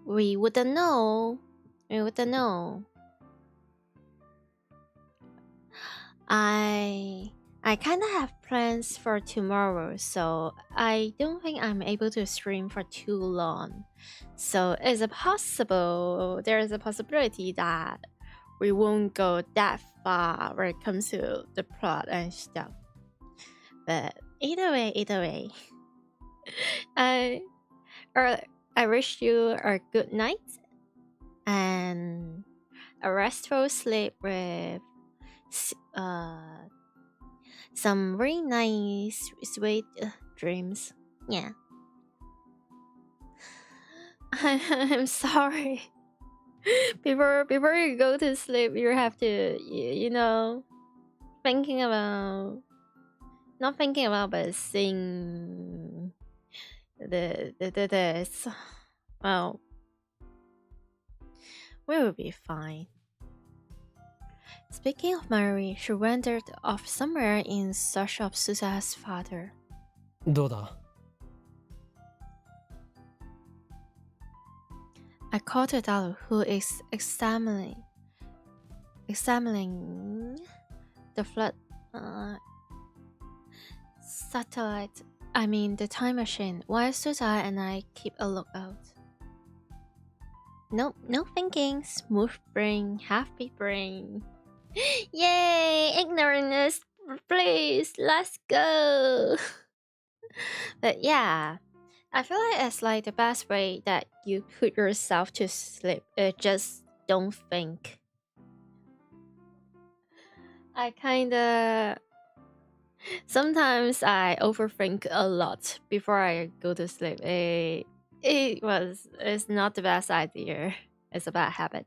We wouldn't know. I kind of have plans for tomorrow, so I don't think I'm able to stream for too long. So there is a possibility that we won't go that far when it comes to the plot and stuff. But either way, I wish you a good night and a restful sleep with some very nice, sweet dreams. Yeah. I'm sorry. Before you go to sleep, you have to, thinking about, not thinking about, but seeing this. Well, we will be fine. Speaking of Mary, she wandered off somewhere in search of Susa's father. どうだ I called to Dalu, who is examining the flood satellite. I mean the time machine. While Susa and I keep a lookout. No thinking. Smooth brain, happy brain. Yay! Ignorance, please. Let's go. But yeah. I feel like it's like the best way that you put yourself to sleep. Just don't think. I kinda... Sometimes I overthink a lot before I go to sleep. It's not the best idea. It's a bad habit.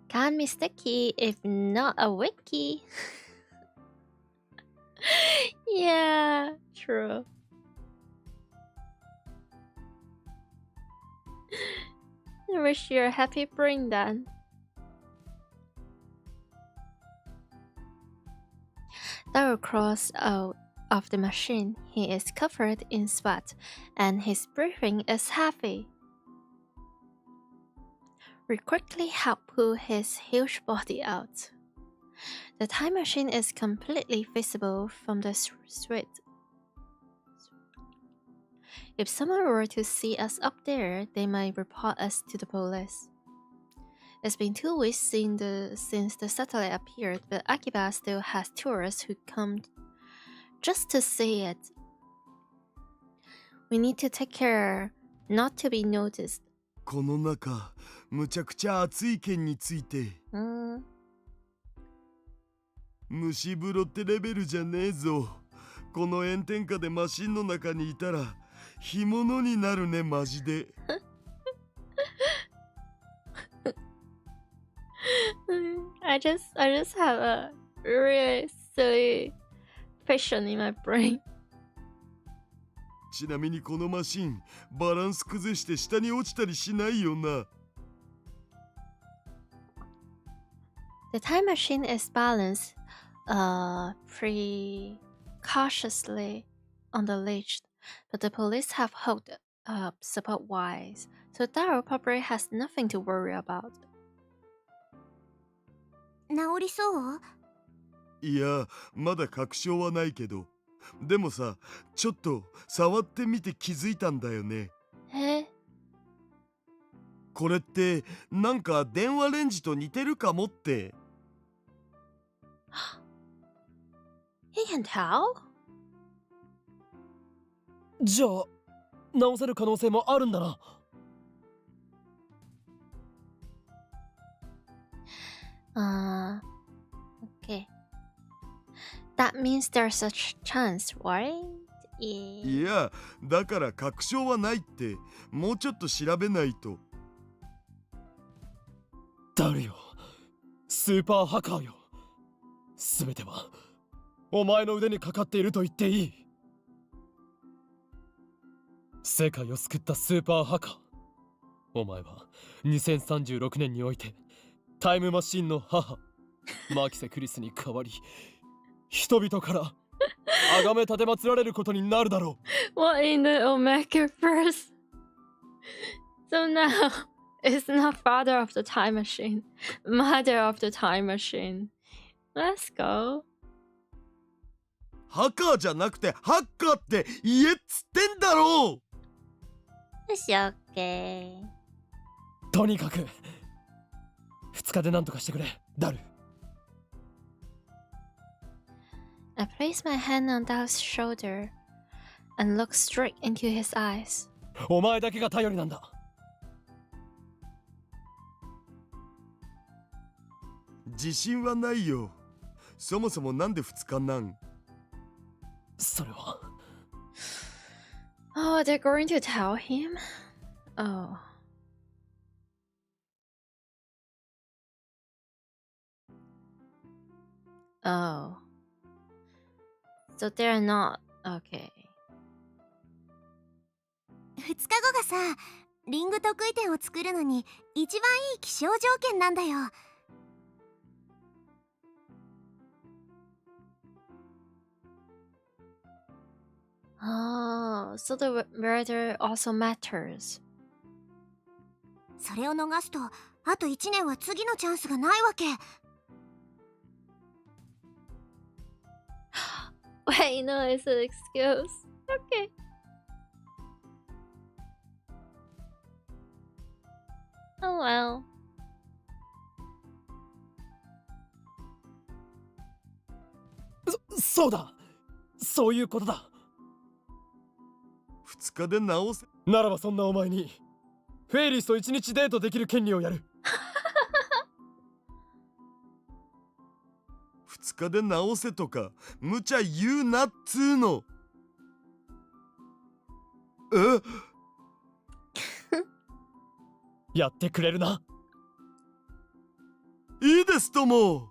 Can't be sticky if not a wiki. Yeah, true. I wish you a happy brain then. Daryl crawls out of the machine. He is covered in sweat, and his breathing is heavy. We quickly help pull his huge body out. The time machine is completely visible from the street. If someone were to see us up there, they might report us to the police. It's been 2 weeks since the satellite appeared, but Akiba still has tourists who come just to see it. We need to take care not to be noticed. この中、むちゃくちゃ暑い件について。蒸し風呂ってレベルじゃねえぞ。この炎天下でマシンの中にいたら干物になるね、マジで。I just have a really silly fiction in my brain. ちなみにこのマシン、バランス崩して下に落ちたりしないよな。The time machine is balanced precautiously on the ledge, but the police have hooked up support-wise, so Daryl probably has nothing to worry about. 治りそう？いや、まだ確証はないけど。でもさ、ちょっと触ってみて気づいたんだよね。これってなんか電話レンジと似てるかもって。He can tell? じゃあ直せる可能性もあるんだな。Okay. That means there's a chance, right? いや、だから確証はないって。もうちょっと調べないと。誰よ、スーパーハカーよ。すべてはお前の腕にかかっていると言っていい。世界を救ったスーパーハカー。お前は2036年においてタイムマシンの母マキセ・クリスに代わり人々から崇め立てまつられることになるだろう。What in the Omega first? So now it's not father of the time machine, mother of the time machine. Let's go. ハカーじゃなくてハッカーって言えっつってんだろう。It's okay. とにかく2日で何とかしてくれ、ダル。I place my hand on Dal's shoulder and look straight into his eyes. お前だけが頼りなんだ。自信はないよ。そもそもなんで2日なん？それは。Oh, they're going to tell him? Oh. Oh. So they're not okay. 2日後がさ、リング得意点を作るのに一番いい気象条件なんだよ。Oh, so the weather also matters. それを逃すと、あと1年は次のチャンスがないわけ。Wait, no, it's an excuse. Okay. Oh well. そうだ、そういうことだ。2日で直せ。ならばそんなお前にフェイリスと1日デートできる権利をやる。2日で直せとか無茶言うなっつーの。やってくれるな。いいですとも。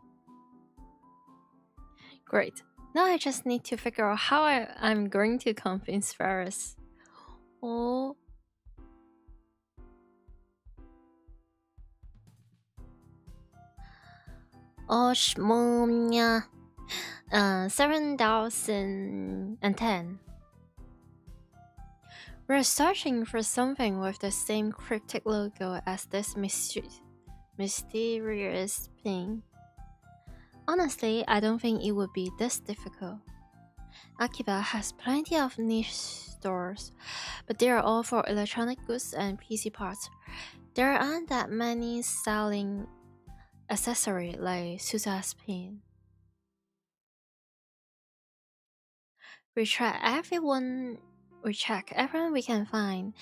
Great. Now I just need to figure out how I'm going to convince Ferris. Oh. Oshmomnya. 7010. We're searching for something with the same cryptic logo as this mysterious pin. Honestly, I don't think it would be this difficult. Akiba has plenty of niche stores, but they are all for electronic goods and PC parts. There aren't that many selling accessories like Susa's pin. We check everyone we can find,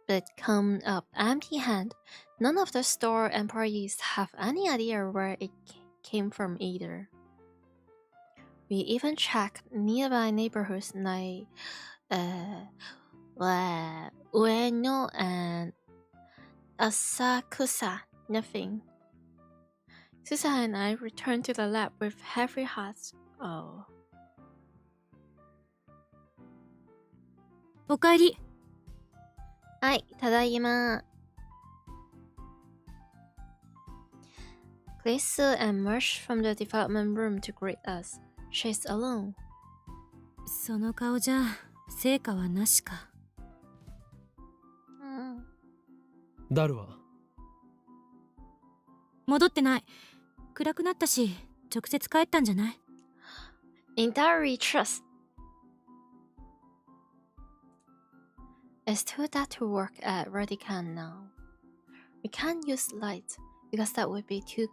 but come up empty-handed. None of the store employees have any idea where it came from either. We even checked nearby neighborhoods like Ueno and Asakusa. Nothing. Susa and I returned to the lab with heavy hearts. Oh. おかえり。はい、ただいま。Claysu emerged from the development room to greet us. She's alone. その顔じゃ成果はなしか。ダルは戻ってない。暗くなったし直接帰ったんじゃない？ Entire trust. It's too dark to work at Radican now. We can't use light because that would be too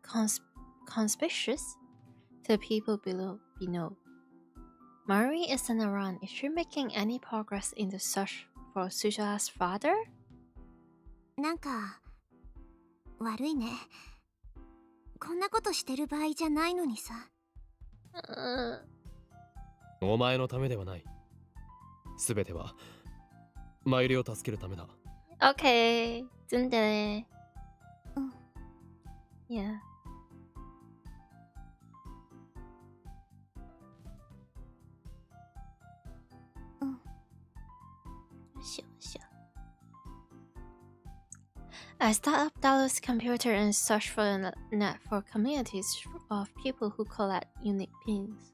conspicuous to the people below. Mari isn't around. Is she making any progress in the search for Suja's father? なんか悪いね。こんなことしてる場合じゃないのにさ。お前のためではない。すべてはマイリを助けるためだ。Okay, 真的嘞。Yeah. 笑。I start up Dalu's computer and search for the net for communities of people who collect unique pins.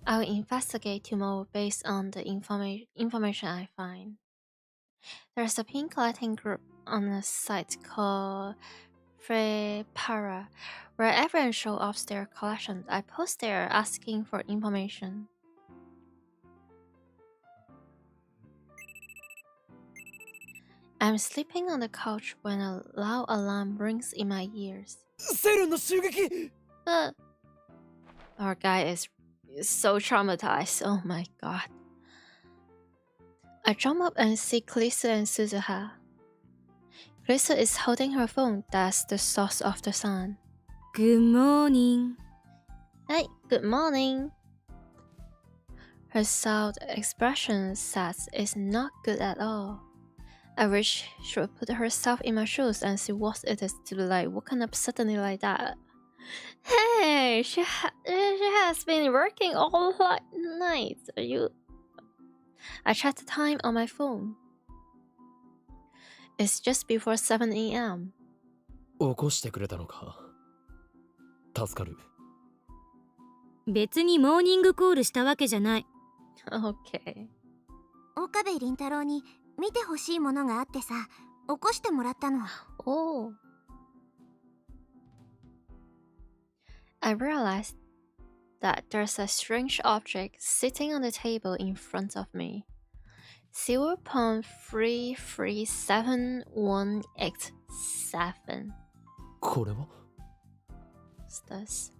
I will investigate tomorrow based on the information I find. There's a pin collecting group on a site called Frepara, where everyone shows off their collections. I post there asking for information. I'm sleeping on the couch when a loud alarm rings in my ears. セルンの襲撃! Our guy is so traumatized. Oh my god. I jump up and see Claysu and Suzuha. Lisa is holding her phone. That's the source of the sound. Good morning. Hey, good morning. Her sound expression says it's not good at all. I wish she would put herself in my shoes and see what it is to be like woken up suddenly like that. Hey, she has been working all night. I checked the time on my phone. It's just before 7 a.m. 起こしてくれたのか。助かる。別にモーニングコールしたわけじゃない。Okay. 岡部倫太郎に見てほしいものがあってさ、起こしてもらったの。Oh. I realized that there's a strange object sitting on the table in front of me. 0.337187. これは What's this?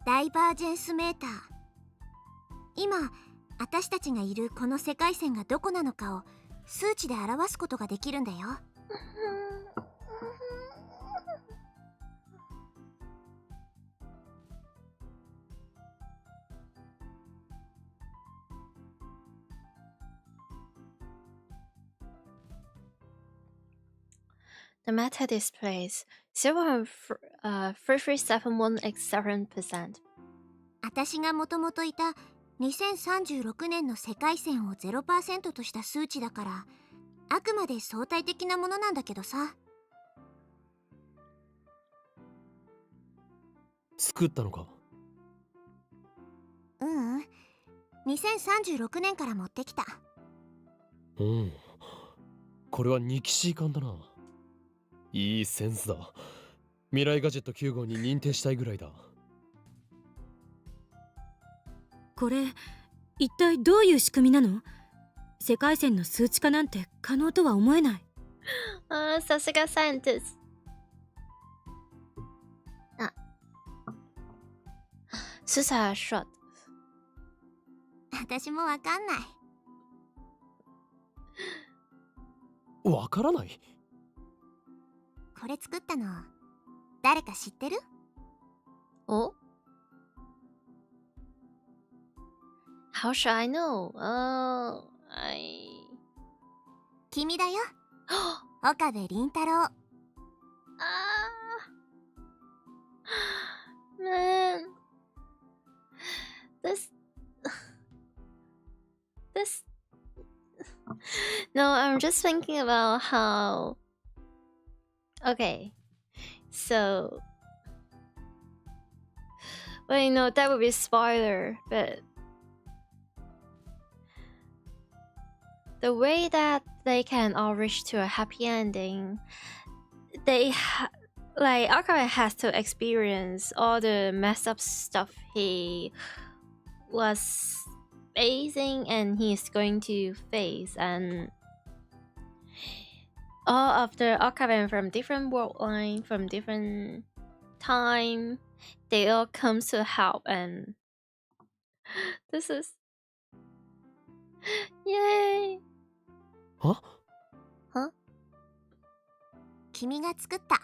ダイバージェンスメーター。今、私たちがいるこの世界線がどこなのかを数値で表すことができるんだよ。The meta displays 0.337187%. 私がもともといた2036年の世界線を 0% とした数値だから、あくまで相対的なものなんだけどさ。作ったのか。ううん、2036年から持ってきた。うん。これはニキシー缶だな。いいセンスだ。未来ガジェット9号に認定したいぐらいだ。これ一体どういう仕組みなの？世界線の数値化なんて可能とは思えない。さすがサイエンティスト。スサーショット。私もわかんない。わからない。これ作ったの誰か知ってる？お？ How should I know? Oh, 君だよ。岡部倫太郎。Man, this. No, I'm just thinking about how. Okay, so. Well, you know, that would be a spoiler, but. The way that they can all reach to a happy ending, Akame has to experience all the messed up stuff he was facing and he's going to face, and all of the Akame from different world line, from different time, they all come to help, and this is yay. は？君が作った。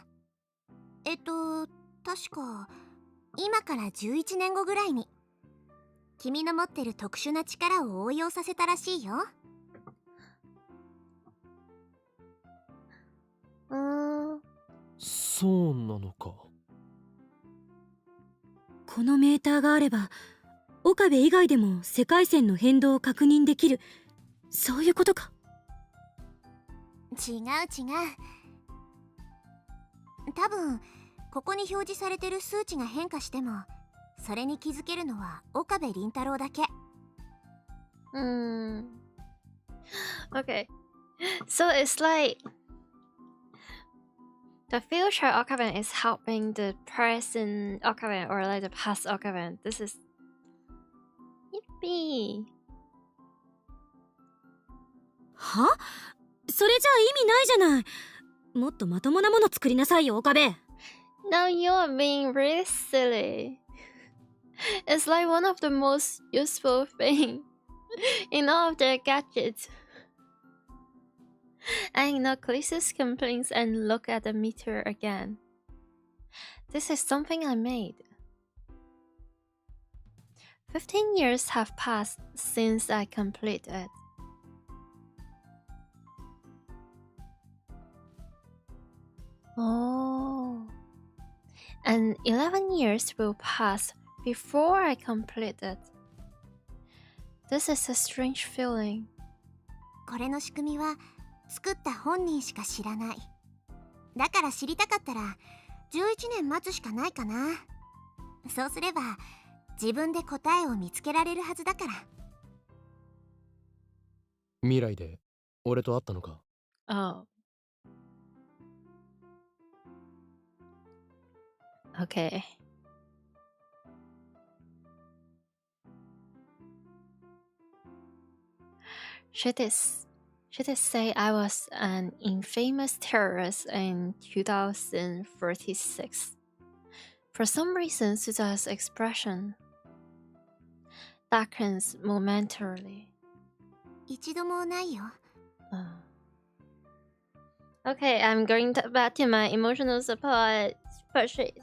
確か今から11年後ぐらいに君の持ってる特殊な力を応用させたらしいよ。そうなのか。このメーターがあれば岡部以外でも世界線の変動を確認できる、そういうことか。違う。多分ここに表示されてる数値が変化してもそれに気づけるのは岡部倫太郎だけ。Okay, so it's like the future Okaben is helping the present Okaben, or like the past Okaben. This is yippee. は？それじゃ意味ないじゃない。もっとまともなもの作りなさいよ岡部。Now you're being really silly. It's like one of the most useful things in all of their gadgets. I ignore Khaleesi's complaints and look at the meter again. This is something I made. 15 years have passed since I completed it. Oh. And 11 years will pass before I complete it. This is a strange feeling. これの仕組みは作った本人しか知らない。だから知りたかったら11年待つしかないかな。そうすれば自分で答えを見つけられるはずだから。未来で俺と会ったのか？ Oh. Okay. Should it say I was an infamous terrorist in 2036? For some reason, Suza's expression darkens momentarily. 一度もないよ。Okay, I'm going back to my emotional support purchase.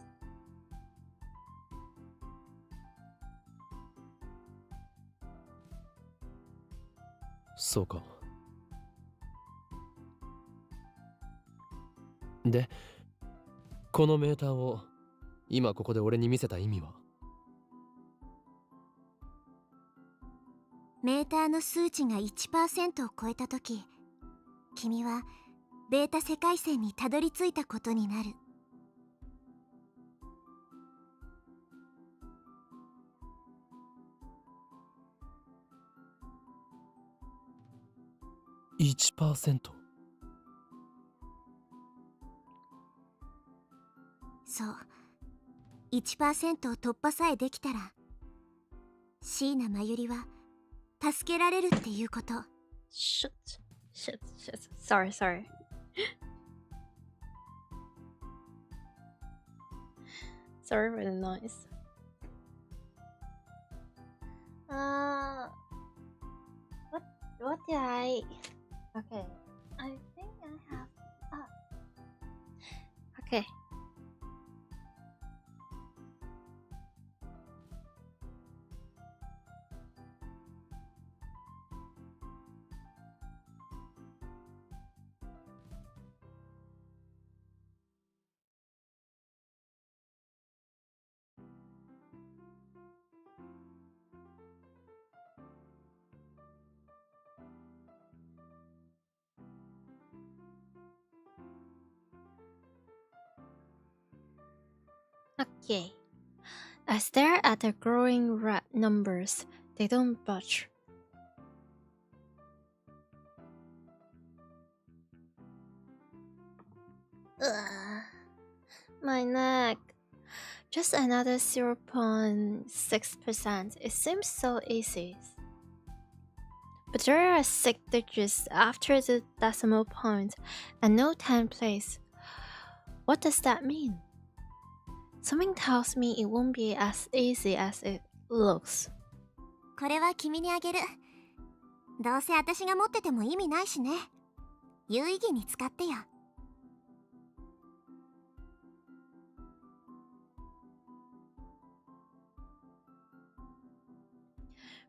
そうか。で、このメーターを今ここで俺に見せた意味は？メーターの数値が 1% を超えたとき、君はベータ世界線にたどり着いたことになる。1%。そう。1% を突破さえできたら、椎名真由里は助けられるっていうこと。Shit. Sorry. Sorry for the noise. What did I? Okay, I think I have. Okay. Okay. I stare at the growing red numbers. They don't budge. Ugh. My neck. Just another 0.6%. It seems so easy. But there are 6 digits after the decimal point and no 10th place. What does that mean? Something tells me it won't be as easy as it looks. これは君にあげる。どうせ私が持ってても意味ないしね。有意義に使ってよ。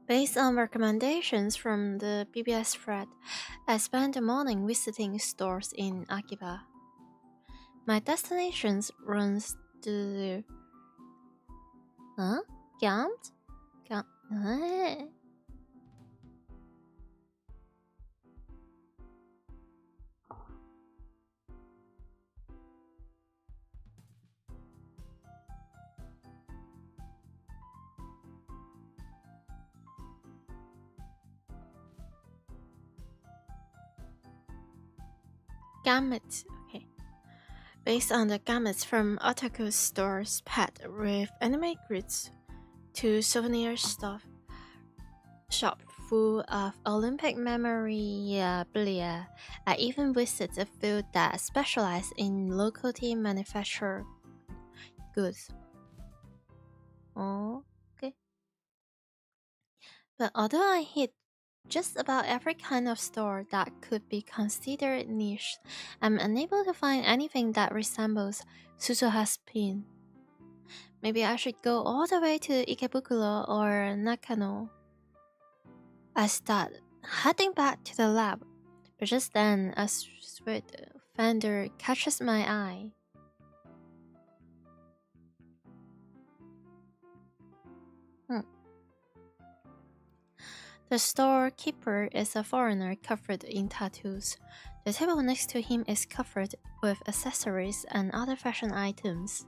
Based on recommendations from the BBS thread, I spent the morning visiting stores in Akiba. My destination runs to... Huh? Gammed? Gamuts. Okay. Based on the gamuts from otaku stores packed with anime goods to souvenir stuff shop full of Olympic memorabilia. I even visited a few that specialize in locally manufactured goods. Oh, okay. But although I hit just about every kind of store that could be considered niche. I'm unable to find anything that resembles Suzuha's pin. Maybe I should go all the way to Ikebukuro or Nakano. I start heading back to the lab, but just then a swift fender catches my eye. The storekeeper is a foreigner covered in tattoos. The table next to him is covered with accessories and other fashion items.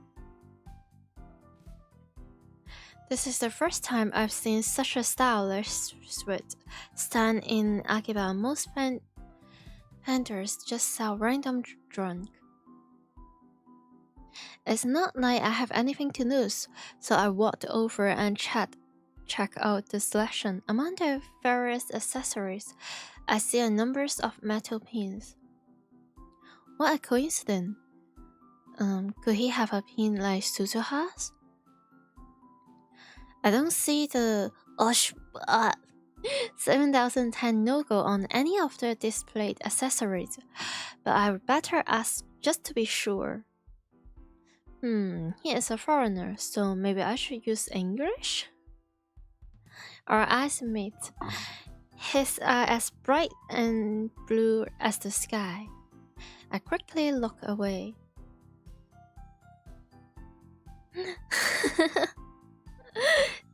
This is the first time I've seen such a stylish suit stand in Akiba. Most vendors just sell random junk. It's not like I have anything to lose, so I walked over and check out the selection. Among the various accessories, I see a number of metal pins. What a coincidence! Could he have a pin like Suzuha's? I don't see the 7010 logo on any of the displayed accessories, but I would better ask just to be sure. He is a foreigner, so maybe I should use English? Our eyes meet. His are as bright and blue as the sky. I quickly look away.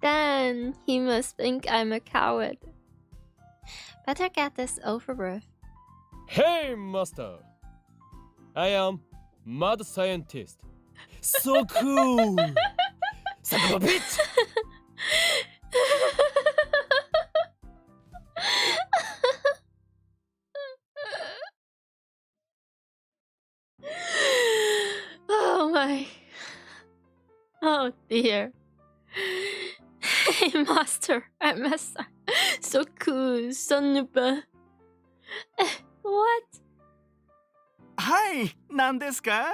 Then he must think I'm a coward. Better get this over with. Hey, master! I am mad scientist. So cool! Son of a bitch! Oh my. Oh dear. Hey master, I messed up. So cool, son of a... What? はい、何ですか?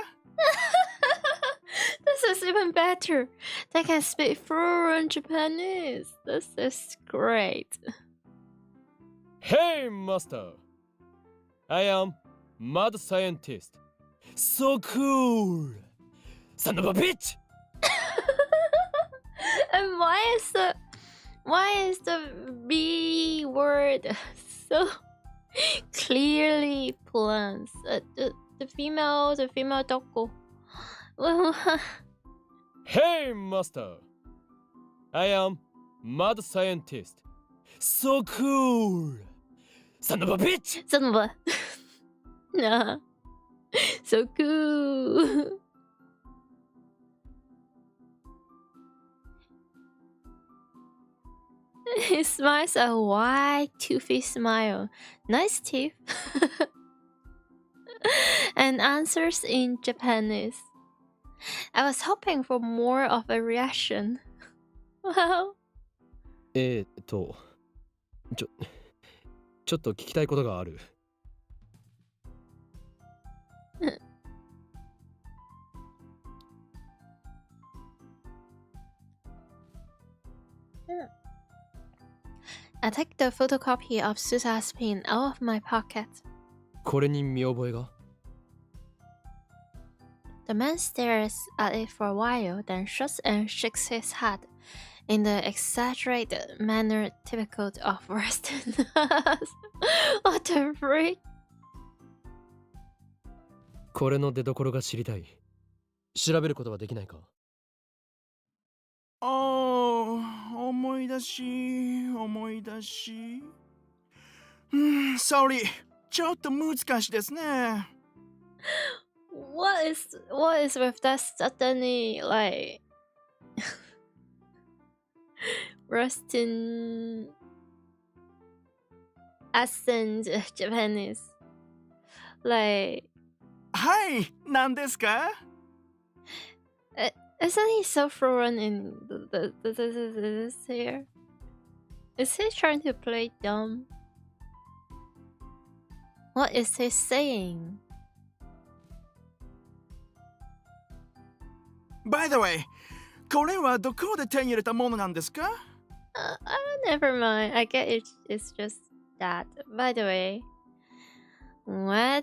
This is even better. They can speak fluent Japanese. This is great. Hey, master! I am mad scientist. So cool! Son of a bitch! And why is the B word so clearly pronounced? The female doko. Hey, master! I am mad scientist. So cool! Son of a bitch! Son of a... Nah. So cool. He smiles a wide, toothy smile. Nice teeth. And answers in Japanese. I was hoping for more of a reaction. Well... ちょっと聞きたいことがある。I take the photocopy of Susa's pin out of my pocket. これに見覚えが? The man stares at it for a while, then shrugs and shakes his head in the exaggerated manner typical of Westerners. What the freak? これの出所が知りたい。調べることはできないか? 思い出し。Sorry、ちょっと難しいですね。What is with that suddenly like Western accent Japanese? Like, はい、何ですか? Isn't he so fluent in this here? Is he trying to play dumb? What is he saying? By the way、これはどこで手に入れたものなんですか? Never mind. I get it. It's just that. By the way, where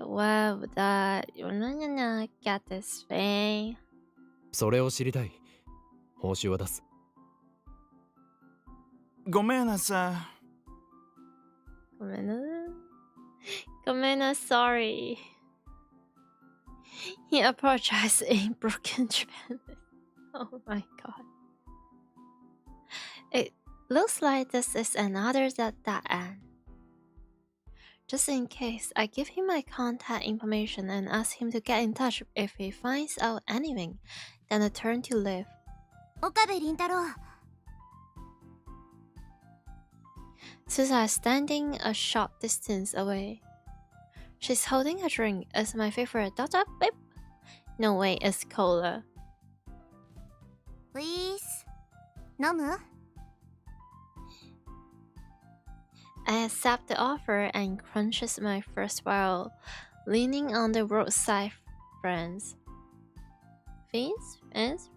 would that get this thing? それを知りたい。報酬は出す。ごめんなさい。ごめんな sorry. He apologized in broken Japanese. Oh my god. It looks like this is another that end. Just in case, I give him my contact information and ask him to get in touch if he finds out anything. Then I turn to leave. 岡部倫太郎。 Susa is standing a short distance away. She's holding a drink. It's my favorite. Dot beep. No way, it's cola. ウィース。飲む？ I accept the offer and crunches my first while leaning on the roadside fence. Fence? Fence.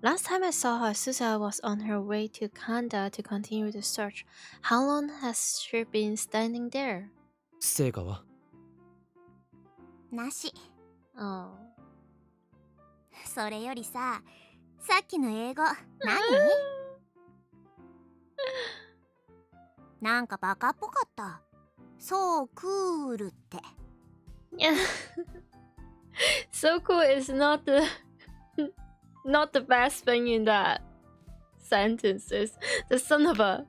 Last time I saw her, Susa was on her way to Kanda to continue the search. How long has she been standing there? 成果は？なし。 Oh. それよりさっきの英語何？なんかバカっぽかった。そうクールって。Yeah. So cool is not the best thing in that sentence. Is the son of a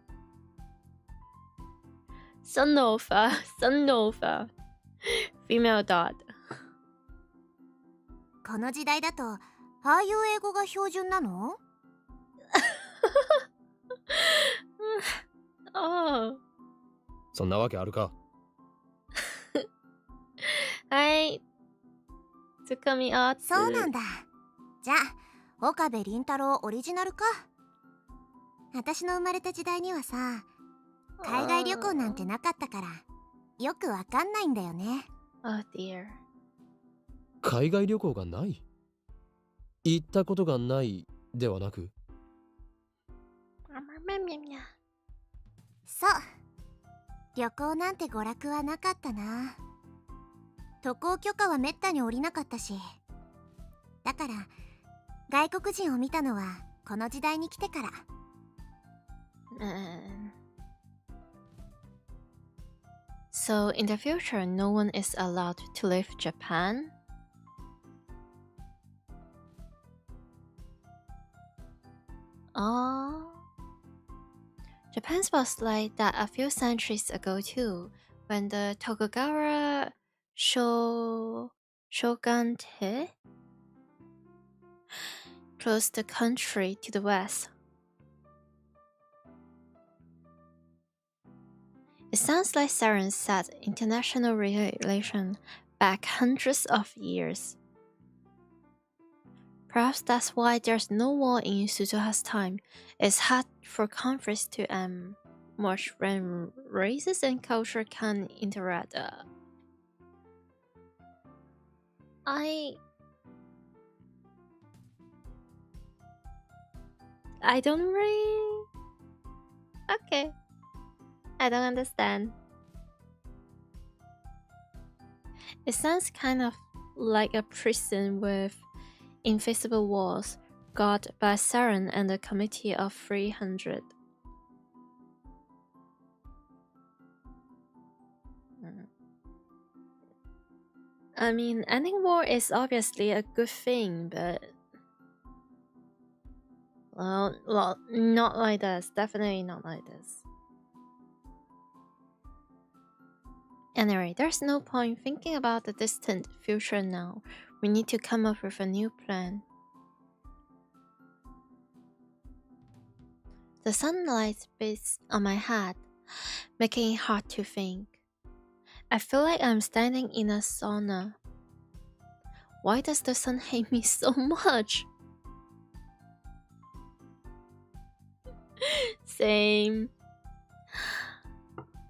female dot. この時代だとああいう英語が標準なの？ Oh. そんなわけあるか。はい。ツッコミアーツ。そうなんだ。じゃあ岡部倫太郎オリジナルか。私の生まれた時代にはさ海外旅行なんてなかったからよくわかんないんだよね。 Oh dear. 海外旅行がない？行ったことがないではなく？そう。旅行なんて娯楽はなかったな。渡航許可はめったに下りなかったし。だから外国人を見たのはこの時代に来てから。So in the future, no one is allowed to leave Japan? Oh. Japan was like that a few centuries ago too, when the Tokugawa shogunate closed the country to the west. It sounds like Saren set international relation back hundreds of years. Perhaps that's why there's no war in Suzuha's time. It's hard for conflicts to end much when races and culture can interact. I don't really... Okay. I don't understand. It sounds kind of like a prison with invisible walls, guarded by Saren and a committee of 300. I mean, ending war is obviously a good thing, but... Well, not like this. Definitely not like this. Anyway, there's no point thinking about the distant future now. We need to come up with a new plan. The sunlight beats on my head, making it hard to think. I feel like I'm standing in a sauna. Why does the sun hate me so much? Same.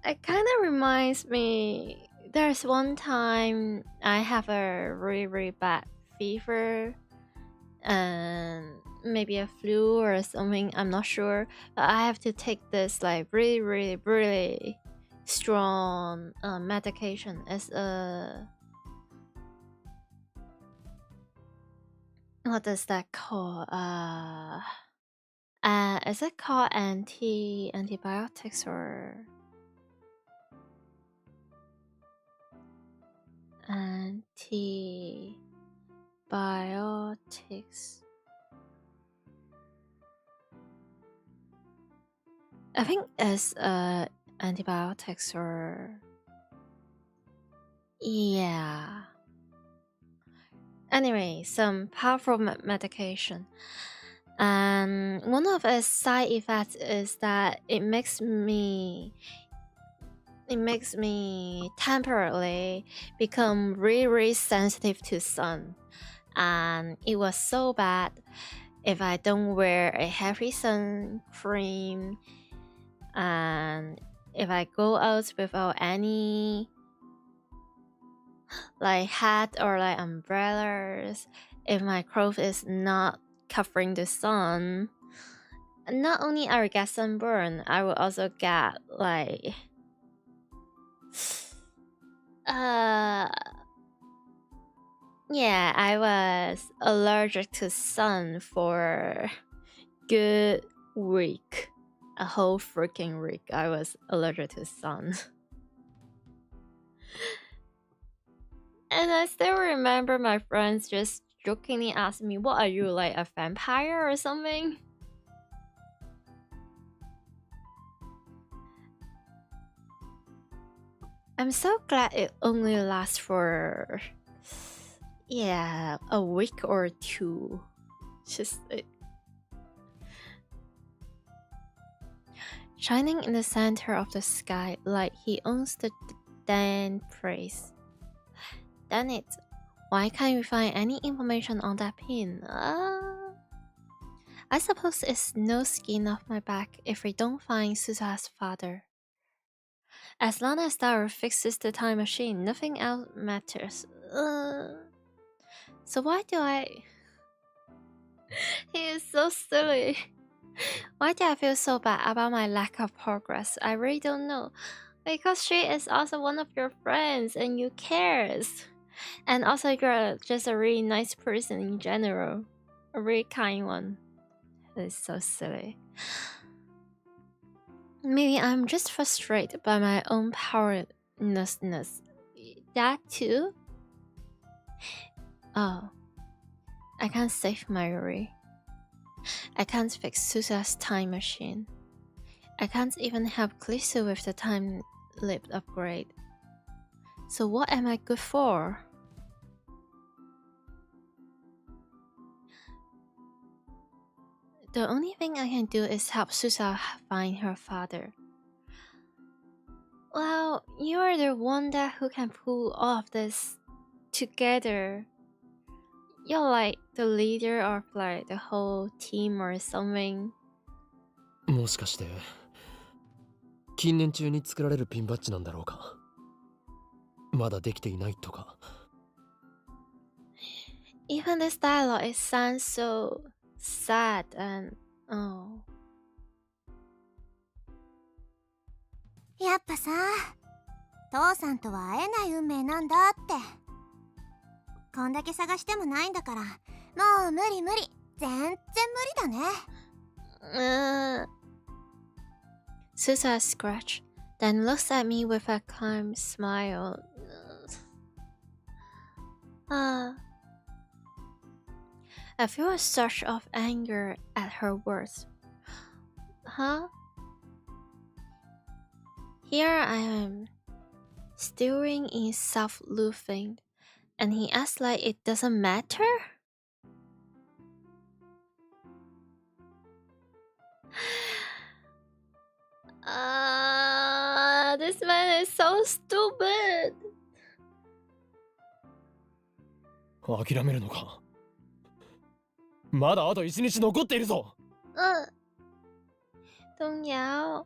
It kind of reminds me. There's one time I have a really, really bad fever and maybe a flu or something. I'm not sure. But I have to take this like really, really, really strong medication. It's a what is that called? Is it called antibiotics or antibiotics? I think it's antibiotics or yeah. Anyway, some powerful medication. And one of its side effects is that it makes me temporarily become really, really sensitive to sun. And it was so bad if I don't wear a heavy sun cream, and if I go out without any like hat or like umbrellas, if my clothes is not covering the sun, not only I will get sunburn, I will also get like yeah, I was allergic to sun for good week. A whole freaking week I was allergic to sun. And I still remember my friends just jokingly asked me, what are you, like a vampire or something? I'm so glad it only lasts for yeah, a week or two. Just shining in the center of the sky like he owns the damn praise. Damn it, why can't we find any information on that pin? I suppose it's no skin off my back if we don't find Susa's father. As long as Dara fixes the time machine, nothing else matters. So why do I... He is so silly. Why do I feel so bad about my lack of progress? I really don't know. Because she is also one of your friends and you cares. And also you're just a really nice person in general. A really kind one. It's so silly. Maybe I'm just frustrated by my own powerlessness. That too? Oh. I can't save Mayuri. I can't fix Susa's time machine. I can't even help Klisu with the time lift upgrade. So what am I good for? The only thing I can do is help Susa find her father. Well, you are the one who can pull all of this together. You're like the leader of like the whole team or something. もしかして近年中に作られるピンバッジなんだろうか。まだできていないとか。Even this dialogue, it sounds so sad and oh. やっぱさ、父さんとは会えない運命なんだって。こんだけ探してもないんだから、もう無理無理、全然無理だね。Susa scratched, then looks at me with a calm smile. I feel a surge of anger at her words. Huh? Here I am, stewing in self-loathing, and he acts like it doesn't matter? This man is so stupid. 諦めるのか。まだあと1日残っているぞ。动摇。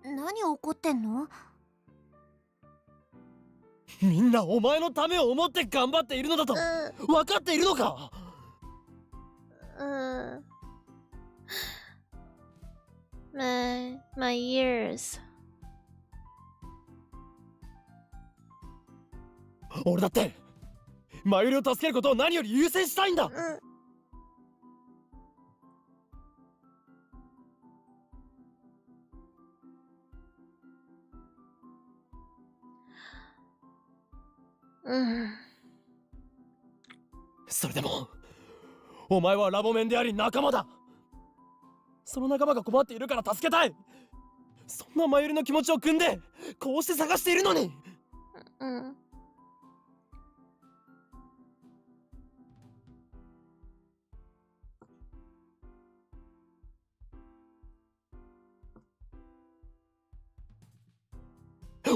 何怒ってんの？みんなお前のためを思って頑張っているのだと分かっているのか？My ears. 俺だってマユリを助けることを何より優先したいんだ。それでもお前はラボメンであり仲間だ。その仲間が困っているから助けたい。そんなマユリの気持ちを汲んでこうして探しているのに。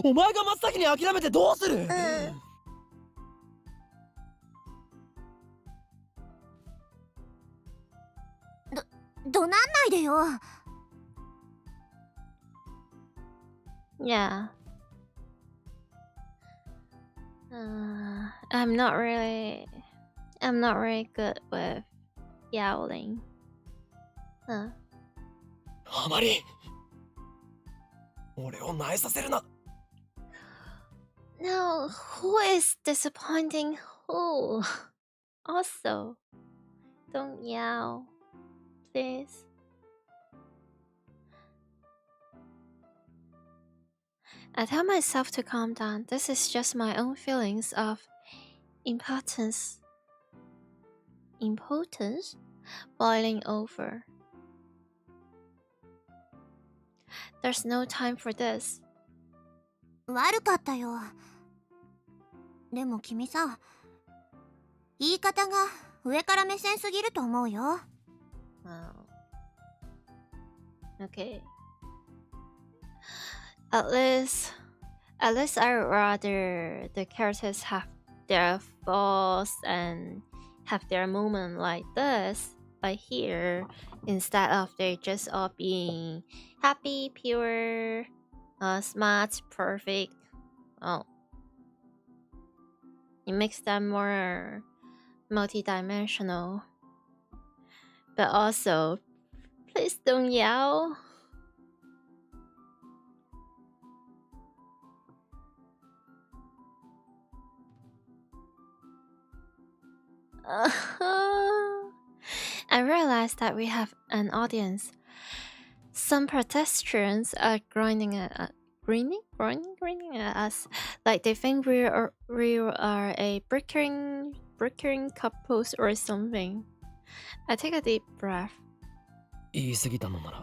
お前が真っ先に諦めてどうする？怒鳴んないでよ。Yeah. I'm not really good with yowling. あまり俺を萎えさせるな。No, who is disappointing who? Also, don't yell, please. I tell myself to calm down. This is just my own feelings of impotence boiling over. There's no time for this. 悪かったよ。でも君さ、言い方が上から目線すぎると思うよ。Okay. At least I would rather the characters have their faults and have their moment like this, but here, instead of they just all being happy, pure, smart, perfect. Oh, it makes them more multidimensional. But also, please don't yell. I realized that we have an audience. Some pedestrians are grinding at us, like they think we are a brickering couples or something. I take a deep breath. 言い過ぎたのなら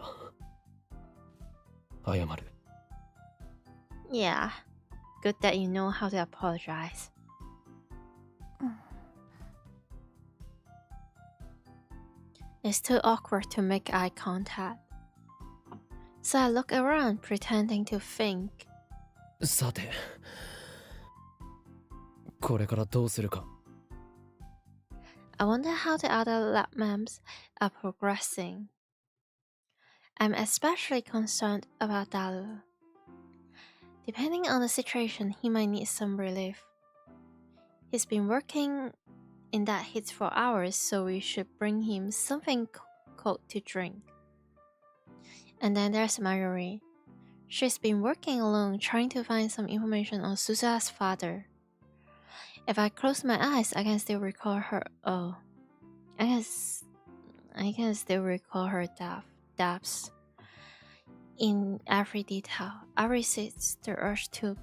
謝る。Yeah, good that you know how to apologize. It's too awkward to make eye contact. So I look around, pretending to think. さて、これからどうするか。I wonder how the other lab members are progressing. I'm especially concerned about Dalu. Depending on the situation, he might need some relief. He's been working in that heat for hours, so we should bring him something cold to drink. And then there's Mayuri. She's been working alone, trying to find some information on Suza's father. If I close my eyes, I can still recall her. Oh, I can still recall her depths in every detail. I resist the urge to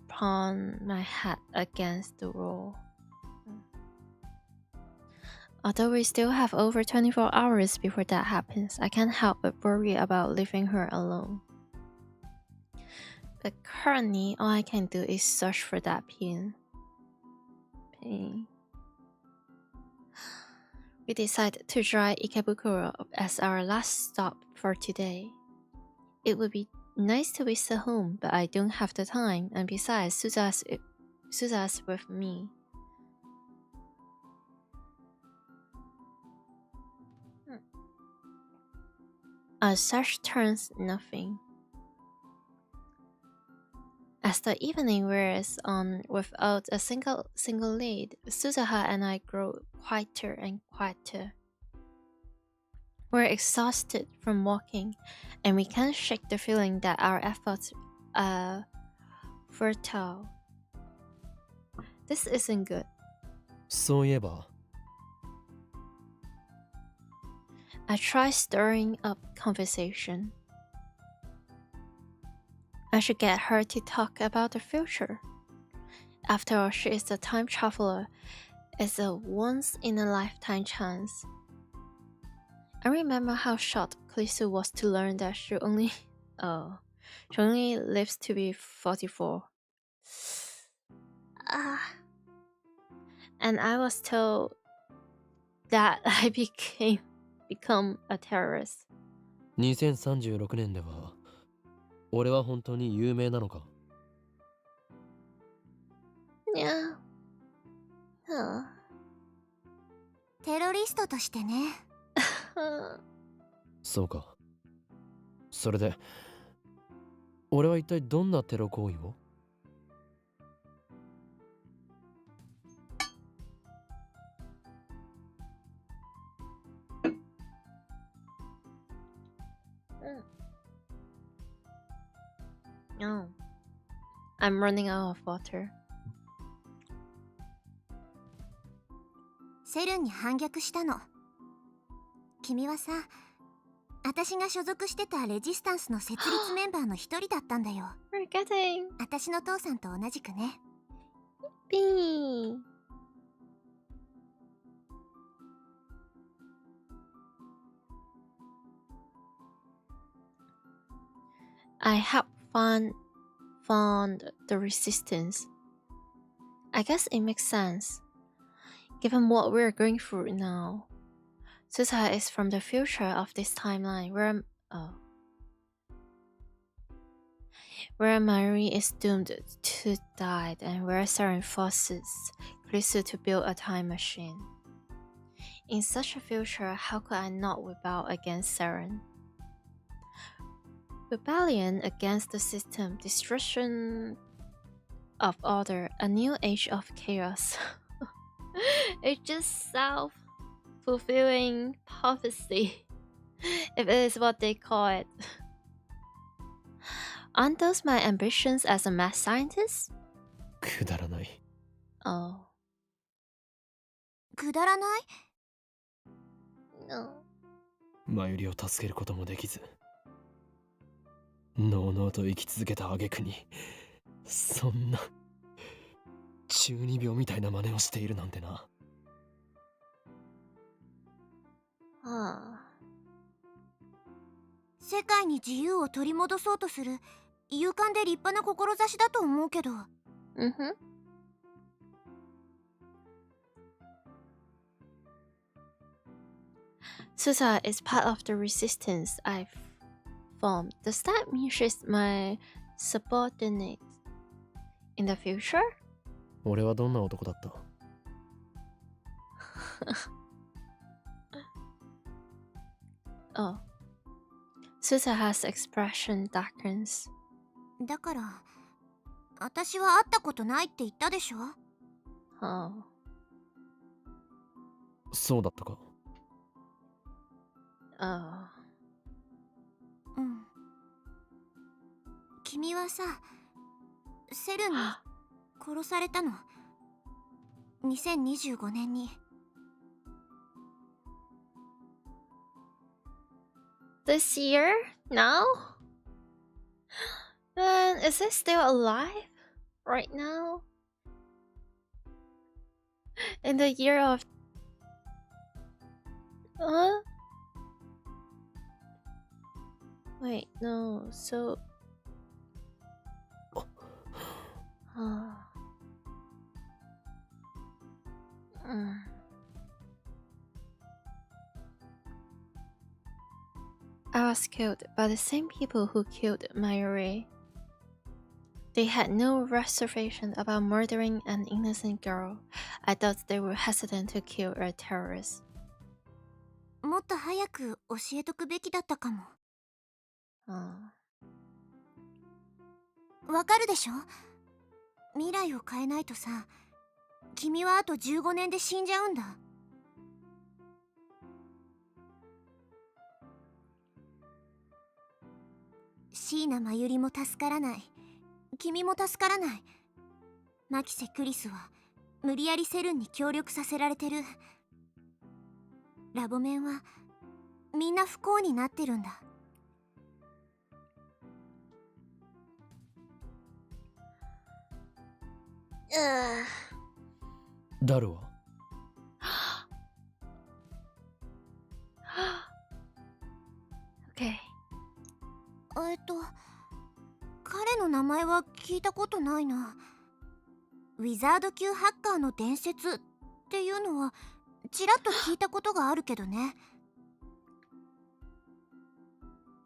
pound my head against the wall. Although we still have over 24 hours before that happens, I can't help but worry about leaving her alone. But currently, all I can do is search for that pin. We decided to try Ikebukuro as our last stop for today. It would be nice to visit home, but I don't have the time, and besides, Suza's with me. A search turns nothing. As the evening wears on without a single lead, Suzuha and I grow quieter and quieter. We're exhausted from walking, and we can't shake the feeling that our efforts are fertile. This isn't good. そういえば I try stirring up conversation. I should get her to talk about the future. After all, she is a time traveler. It's a once-in-a-lifetime chance. I remember how shocked Klisu was to learn that she only lives to be 44. And I was told that I become a terrorist. 2036年では俺は本当に有名なのか Yeah. テロリストとしてね。そうか。それで俺は一体どんなテロ行為を Oh. I'm running out of water. セルンに反逆したの。君はさ、私が所属してたレジスタンスの設立メンバーの一人だったんだよ。We're getting 私の父さんと同じくね。B. I have found the resistance. I guess it makes sense, given what we're going through now. Susa is from the future of this timeline, where Mari is doomed to die, and where Saren forces Krisu to build a time machine. In such a future, how could I not rebel against Saren? Rebellion against the system, destruction of order, a new age of chaos. It's just self-fulfilling prophecy, if it is what they call it. Aren't those my ambitions as a math scientist? くだらない Oh. くだらない？ No. マユリを助けることもできずのうのうと生き続けた挙句にそんな中二病みたいな真似をしているなんてな 世界に自由を取り戻そうとする勇敢で立派な志だと思うけど。Mm-hmm. Susa is part of the resistance I've formed. Does that mean she's my subordinate in the future? 俺はどんな男だった Oh. Susa's expression darkens. だから、私は会ったことないって言ったでしょ？ Oh. そうだったか Oh. うん。君はさ、セルンに殺されたの。2025年に。This year? Now? Man, is he still alive? Right now? In the year of... Wait, no, so... I was killed by the same people who killed Mayuri. They had no reservation about murdering an innocent girl. I thought they were hesitant to kill a terrorist. もっと早く教えとくべきだったかも。わかるでしょ？未来を変えないとさ、君はあと15年で死んじゃうんだ。椎名真由里も助からない。君も助からない。牧瀬クリスは無理やりセルンに協力させられてる。ラボメンはみんな不幸になってるんだ。ダルはOkay. 彼の名前は聞いたことないな。ウィザード級ハッカーの伝説っていうのはちらっと聞いたことがあるけどね。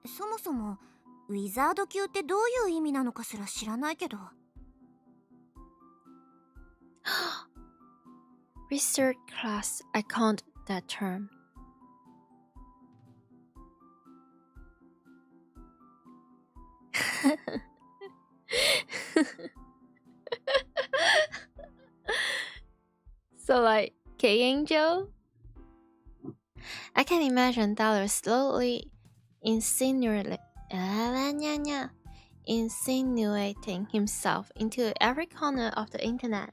そもそもウィザード級ってどういう意味なのかすら知らないけど。Research class, I count that term. So like K-Angel? I can imagine Dollar slowly insinuating himself into every corner of the internet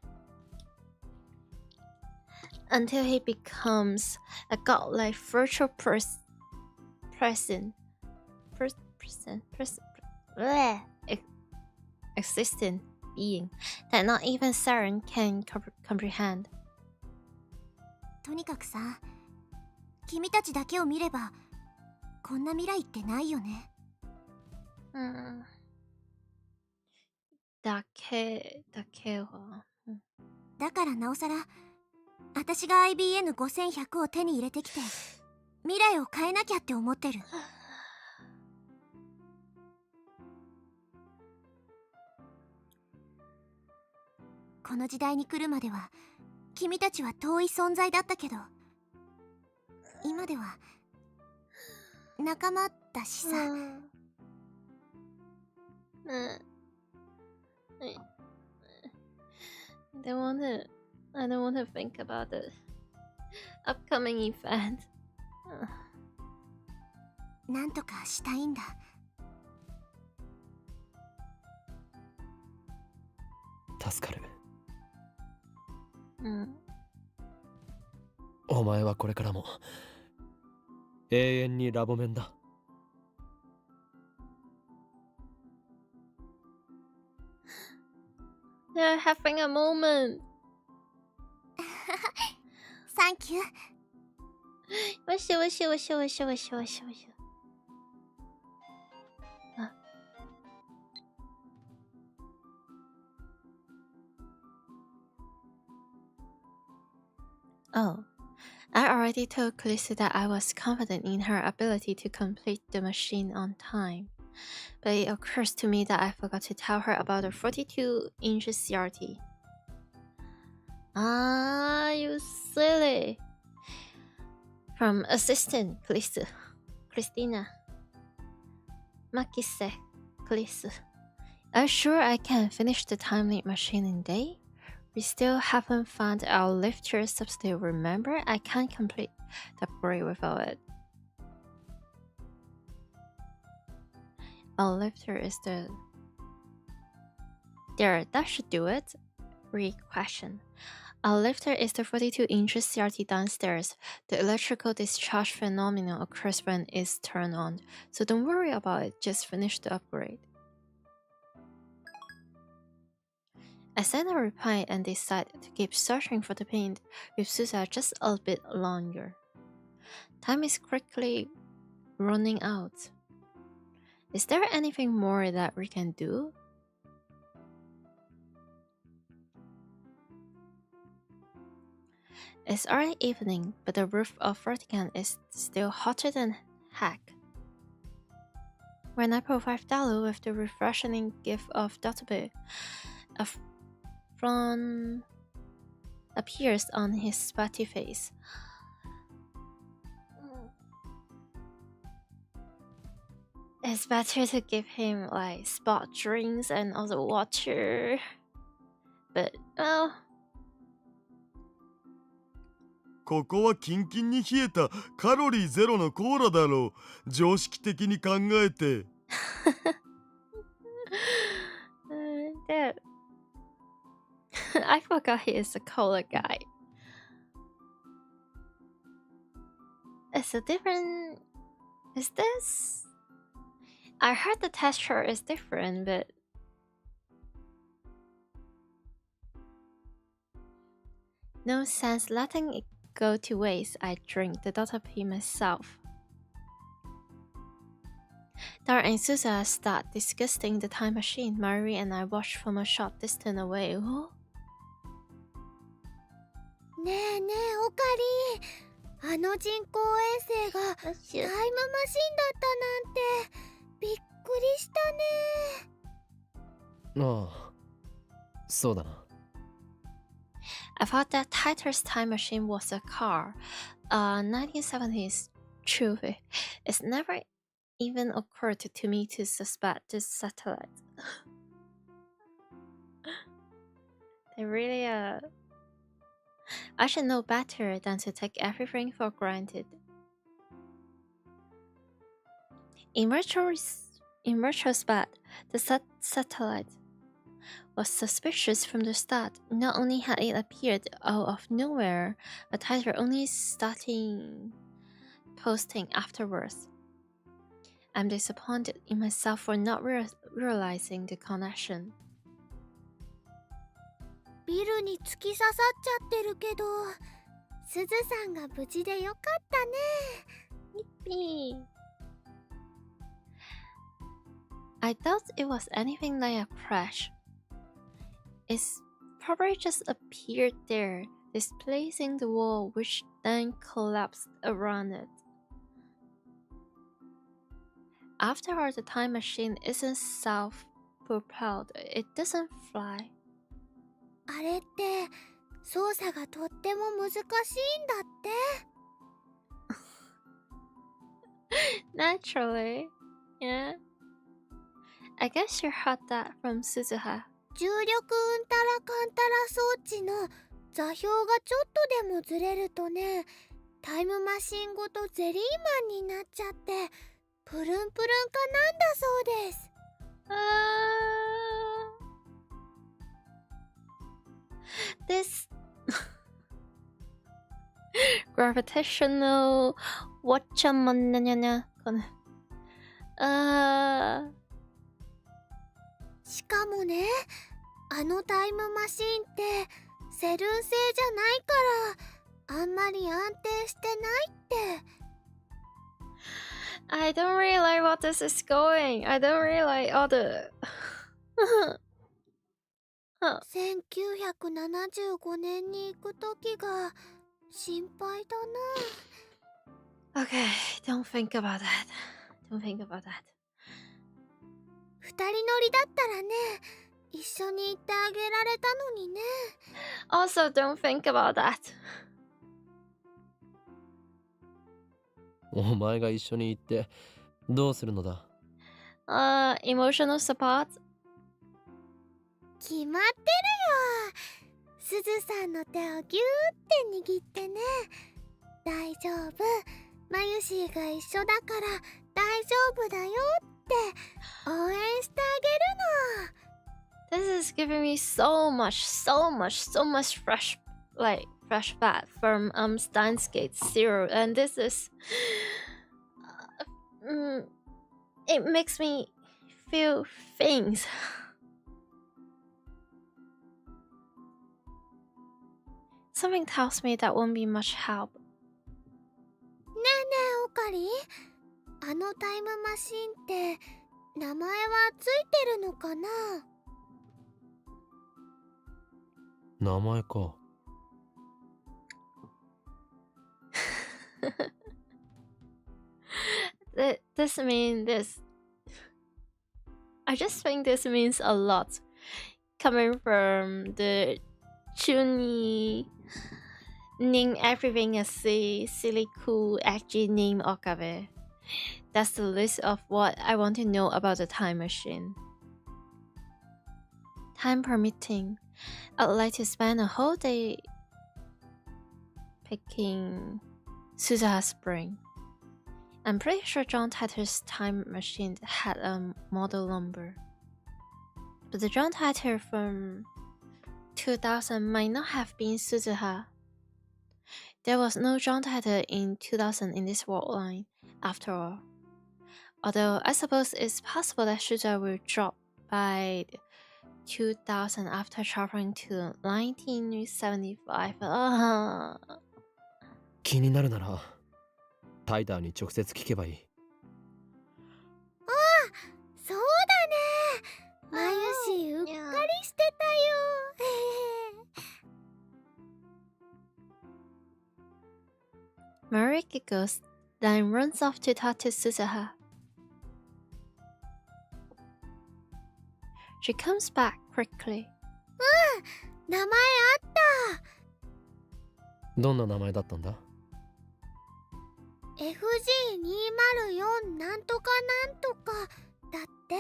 until he becomes a godlike virtual existent being that not even Saren can comprehend. とにかくさ、君たちだけを見ればこんな未来ってないよね。だけは。だからなおさら私が IBN5100 を手に入れてきて未来を変えなきゃって思ってる。この時代に来るまでは君たちは遠い存在だったけど、今では仲間だしさ。I don't want to think about the upcoming event. なんとかしたいんだ。助かる。うん。お前はこれからも永遠にラボメンだ。They're having a moment. Thank you. わしわしわしわしわしわしわし。Oh, I already told Calista that I was confident in her ability to complete the machine on time. But it occurs to me that I forgot to tell her about the 42-inch CRT. Ah, you silly. From assistant Christina. Makise, please. Are you sure I can finish the time-limit machine in a day? We still haven't found our lifter substitute. Remember, I can't complete the upgrade without it. Our lifter is the... There, that should do it. Re-question. Our lifter is the 42-inch CRT downstairs. The electrical discharge phenomenon occurs when it's turned on, so don't worry about it, just finish the upgrade. I sent a reply and decided to keep searching for the paint with Susa just a bit longer. Time is quickly running out. Is there anything more that we can do? It's early evening, but the roof of Vatican is still hotter than heck. When I provide Dalu with the refreshing gift of database, a frown appears on his sweaty face. It's better to give him like spot drinks and also water. But well, ここはキンキンに冷えたカロリーゼロのコーラだろう。常識的に考えて。Dude, I forgot he is a cola guy. It's a different. Is this? I heard the texture is different, but no sense letting it go to waste. I drink the Dr. myself. Dara and Susa start discussing the time machine. Marie and I watch from a short distance away. Oh? ねえねえオカリー、あの人工衛星がタイムマシンだったなんてびっくりしたね。ああ、そうだな。I thought that Titor's time machine was a car. 1970s truth. It's never even occurred to me to suspect this satellite. They really I should know better than to take everything for granted. In retrospect, the satellite was suspicious from the start. Not only had it appeared out of nowhere, but Titor only starting posting afterwards. I'm disappointed in myself for not realizing the connection. ビルに突き刺さっちゃってるけど、すずさんが無事でよかったね。Yippee! I thought it was anything like a crash. It's probably just appeared there, displacing the wall, which then collapsed around it. After all, the time machine isn't self-propelled. It doesn't fly. あれって操作がとっても難しいんだって。Naturally, yeah. I guess you heard that from Suzuha. 重力うんたらかんたら装置の座標がちょっとでもずれるとね、タイムマシンごとゼリーマンになっちゃってプルンプルンかなんだそうです。This gravitational whatchamananya. しかもね、あのタイムマシンってセルン製じゃないからあんまり安定してないって。I don't really like what this is going. I don't really like all the 1975年に行く時が心配だな。 Okay, don't think about that. Don't think about that. 二人乗りだったらね、一緒に行ってあげられたのにね。 Also, don't think about that. お前が一緒に行ってどうするのだ？ Emotional support. 決まってるよ。すずさんの手をギューって握ってね。大丈夫、マユシーが一緒だから大丈夫だよって応援してあげるの。 This is giving me so much flashback from Steins Gate Zero, and this is it makes me feel things. Something tells me that won't be much help. ねえねえオカリ、あのタイムマシンって名前はついてるのかな？名前か。This means this. I just think this means a lot, coming from the Chuni name everything a silly, cool, edgy name Okabe. That's the list of what I want to know about the time machine. Time permitting, I'd like to spend a whole day picking Suzuha's brain. I'm pretty sure John Titer's time machine had a model number. But the John Titer from 2000 might not have been Suzuha. There was no John Titer in 2000 in this world line, after all. Although I suppose it's possible that Suzuha will drop by 2000 after traveling to 1975. 気になるならタイターに直接聞けばいい。そうだね。まゆしうっかりしてたよ。Mari giggles, then runs off to talk to Suzuha. She comes back quickly. 名前あった。どんな名前だったんだ？ FG204 なんとかなんとかだって。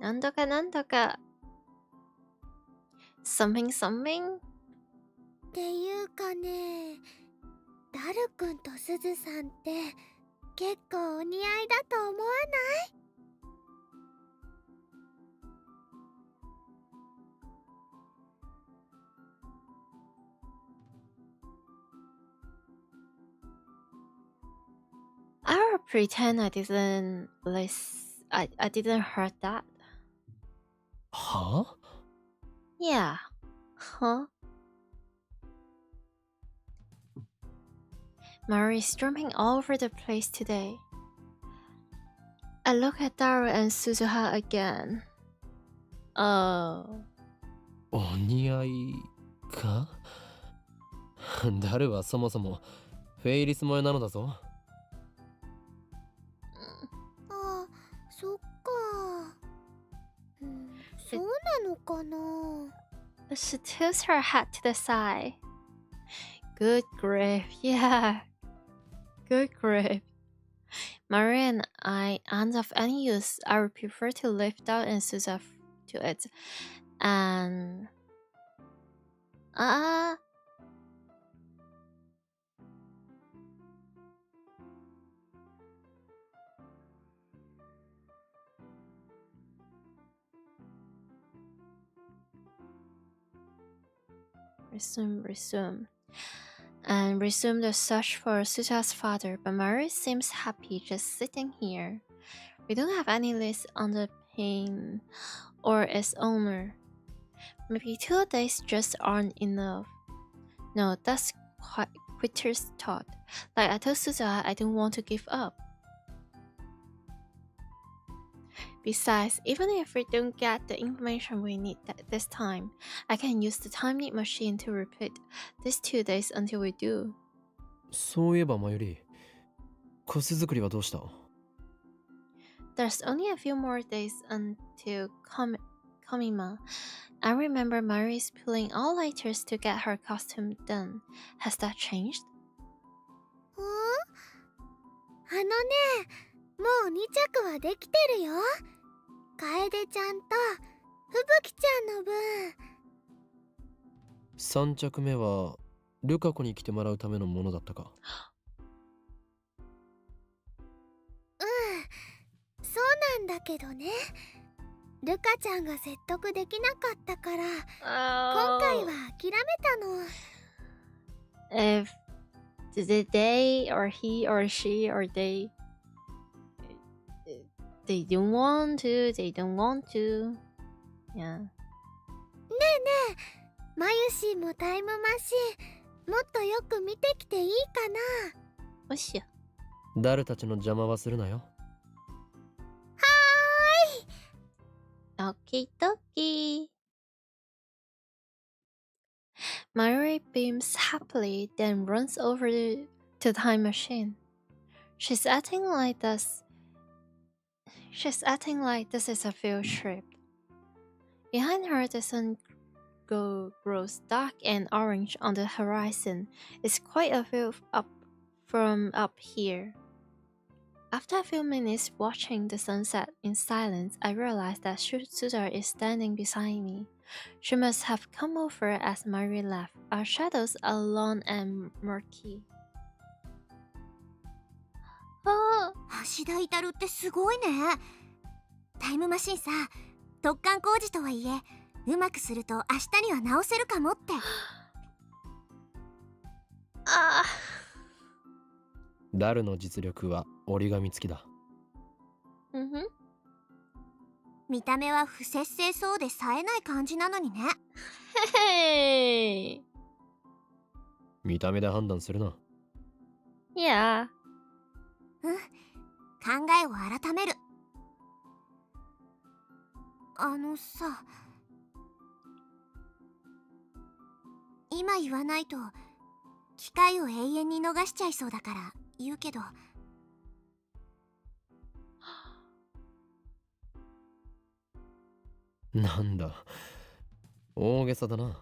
なんとかなんとか something something っていうかね、ダルくんとすずさんって結構お似合いだと思わない？ I will pretend I didn't I didn't heard that. はあ？ Yeah. Huh? Mari's jumping all over the place today. I look at Daru and Suzuha again. Oh. お似合いか？ダルはそもそもフェイリス萌えなのだぞ。あ、そっか。そうなのかな。 She tilts her head to the side. Good grief, yeah. Good grief. Mari and I aren't of any use. I would prefer to lift out and Suzuha to it. And... Resume. And resume the search for Suzuha's father, but Mari seems happy just sitting here. We don't have any list on the pain or its owner. Maybe 2 days just aren't enough. No, that's quite quitter's thought. Like I told Suzuha, I don't want to give up. Besides, even if we don't get the information we need this time, I can use the time need machine to repeat these 2 days until we do. そういえばマユリ、コス作りはどうした？ There's only a few more days until Komima. I remember Mari's pulling all lighters to get her costume done. Has that changed? あのね、もう2着はできてるよ。楓ちゃんと吹雪ちゃんの分。3着目はルカ子に来てもらうためのものだったか？そうなんだけどね。ルカちゃんが説得できなかったから、今回は諦めたの。If they or he or she or they don't want to, they don't want to. Yeah. ねえねえ、マユシーもタイムマシン、もっとよく見てきていいかな。おっしゃ。ダルたちの邪魔はするなよ。Okie dokie. Mayuri beams happily, then runs over to the time machine. She's acting like this is a field trip. Behind her, the sun grows dark and orange on the horizon. It's quite a view from up here. After a few minutes watching the sunset in silence, I realized that Suda is standing beside me. She must have come over as Mari left. Our shadows are long and murky. Oh, 橋田至ってすごいね。タイムマシンさ、突貫工事とはいえうまくすると明日には直せるかもって。ah. ダルの実力は折り紙付きだ。見た目は不摂生そうで冴えない感じなのにね。Hey. 見た目で判断するな。Yeah. うん、考えを改める。さ、今言わないと機会を永遠に逃しちゃいそうだから言うけど。なんだ、大げさだな。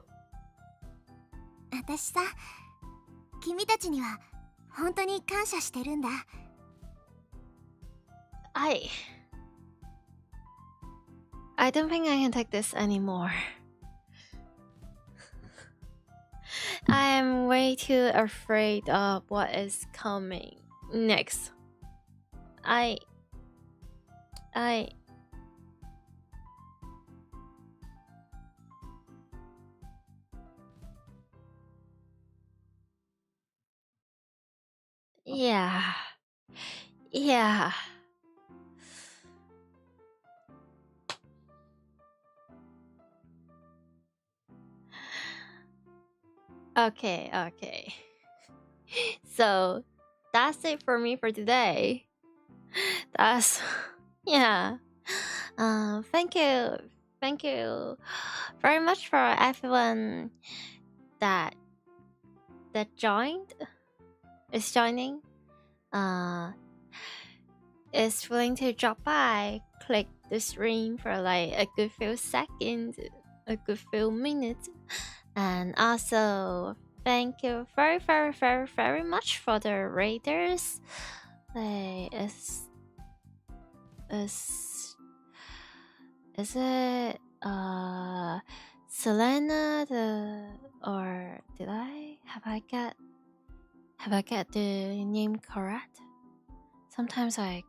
私さ、君たちには本当に感謝してるんだ。I don't think I can take this anymore. I am way too afraid of what is coming next. Yeah. Yeah. Okay. So that's it for me for today. That's yeah. Thank you very much for everyone that is joining. Is willing to drop by, click the stream for like a good few seconds, a good few minutes. And also, thank you very much for the raiders. Like, is it Selena or did I get the name correct? Sometimes I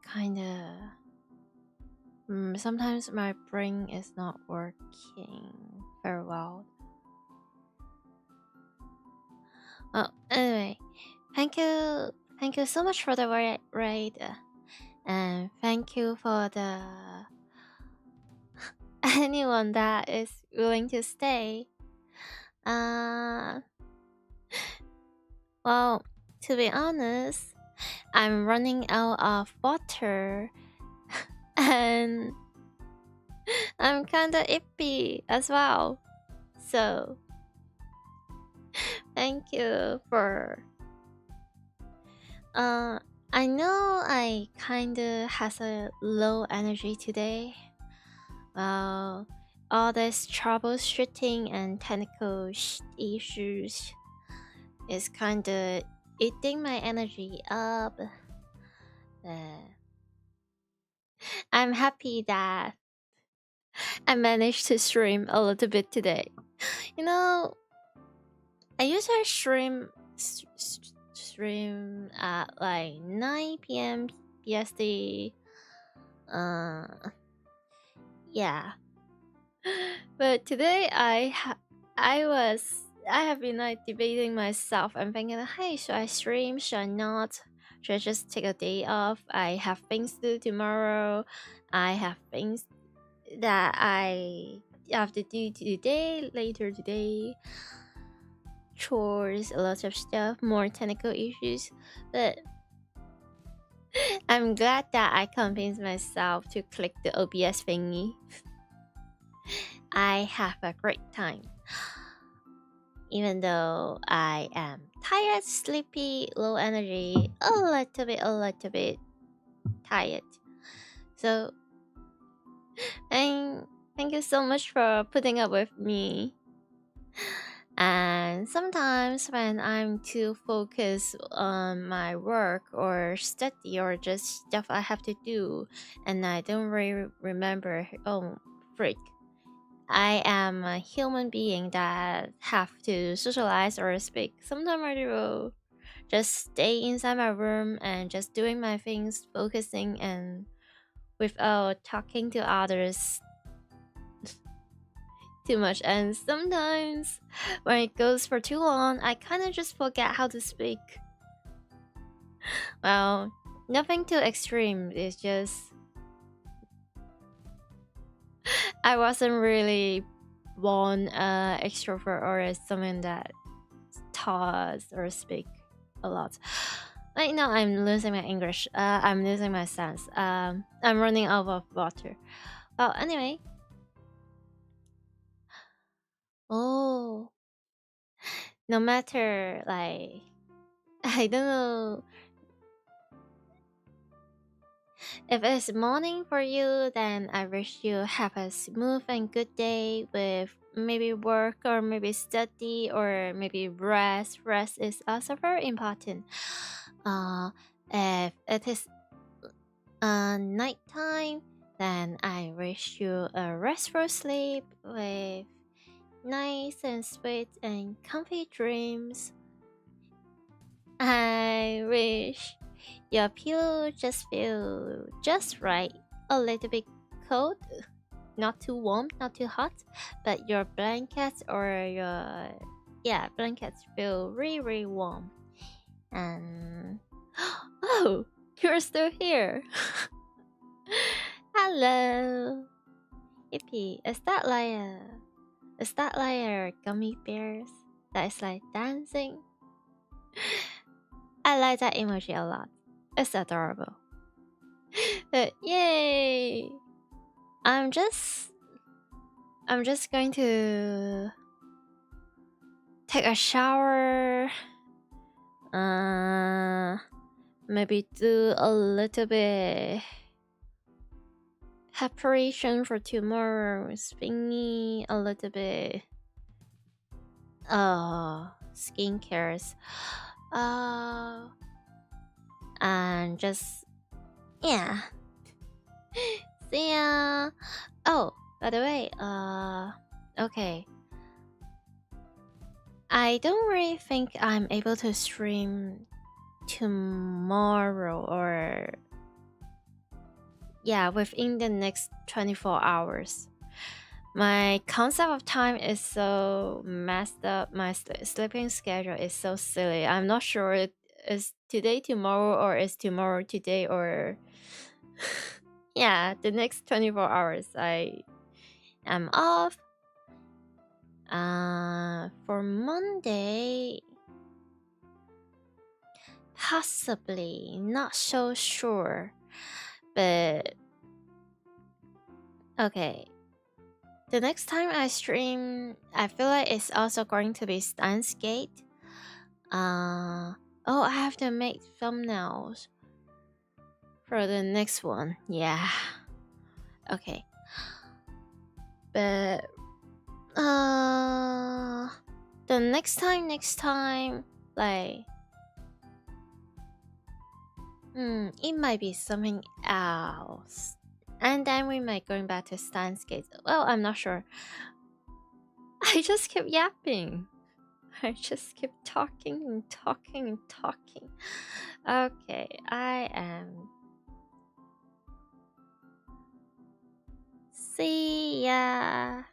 sometimes my brain is not working very well. Anyway, thank you so much for the raid, and thank you for the anyone that is willing to stay. Well, to be honest, I'm running out of water, and I'm kinda ippy as well. So thank you for I know I kinda has a low energy today. Well, all this troubleshooting and technical issues is kinda eating my energy up. I'm happy that I managed to stream a little bit today. You know, I usually stream at like 9 p.m. PST. Yeah. But today I have been like debating myself and thinking, hey, should I stream? Should I not? Should I just take a day off? I have things to do tomorrow. I have things that I have to do today, later today. Chores, a lot of stuff, more technical issues. But I'm glad that I convinced myself to click the OBS thingy. I have a great time. Even though I am tired, sleepy, low energy, a little bit tired. So, thank you so much for putting up with me. And sometimes when I'm too focused on my work or study or just stuff I have to do and I don't really remember, oh freak, I am a human being that have to socialize or speak. Sometimes I will just stay inside my room and just doing my things, focusing and without talking to others too much. And sometimes when it goes for too long, I kind of just forget how to speak. Well, nothing too extreme. It's just I wasn't really born extrovert or someone that talks or speak a lot. Right now, I'm losing my English. I'm losing my sense. I'm running out of water. Well, anyway. Oh, no matter like I don't know if it's morning for you, then I wish you have a smooth and good day with maybe work or maybe study or maybe rest. Rest is also very important. If it is nighttime, then I wish you a restful sleep with nice and sweet and comfy dreams. I wish your pillow just feel just right, a little bit cold, not too warm, not too hot, but your blankets or your blankets feel really really warm. And oh, you're still here. Hello, Hippie. Is that like a gummy bears that is like dancing? I like that emoji a lot. It's adorable. But yay! I'm just going to take a shower. Maybe do a little bit preparation for tomorrow. Spinny a little bit. Skincares. And just yeah. See ya. Oh, by the way, okay. I don't really think I'm able to stream tomorrow or within the next 24 hours. My concept of time is so messed up. My sleeping schedule is so silly. I'm not sure it is today tomorrow or is tomorrow today or the next 24 hours I am off. For Monday, possibly, not so sure, but okay. The next time I stream, I feel like it's also going to be Steins. I have to make thumbnails for the next one. Yeah. Okay. But the next time, like it might be something else. And then we might going back to Steins. Well, I'm not sure. I just keep yapping. I just keep talking and talking and talking. Okay, I am. See ya.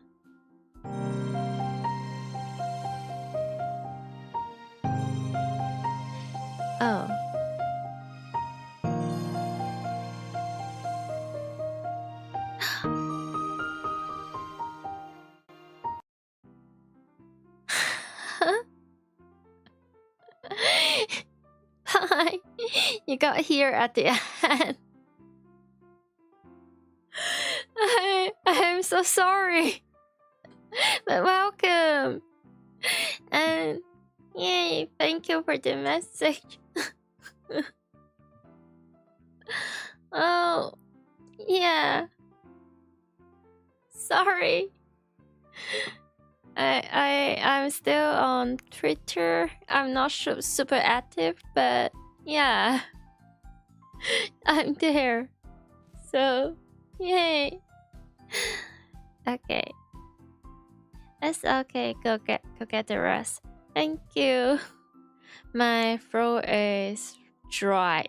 Oh. Hi. You got here at the end. I'm so sorry. But welcome. And yay, thank you for the message. Oh, yeah. Sorry. I'm still on Twitter. I'm not super active, but yeah, I'm there. So, yay. Okay. It's okay. Go get the rest. Thank you. My throat is dry.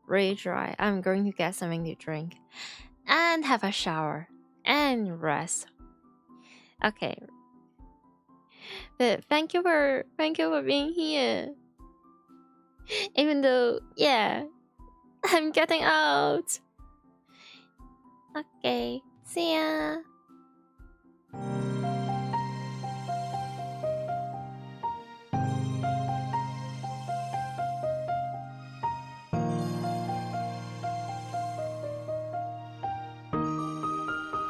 Really dry. I'm going to get something to drink and have a shower and rest. Okay. But thank you for being here. Even though, yeah, I'm getting out. Okay. See ya.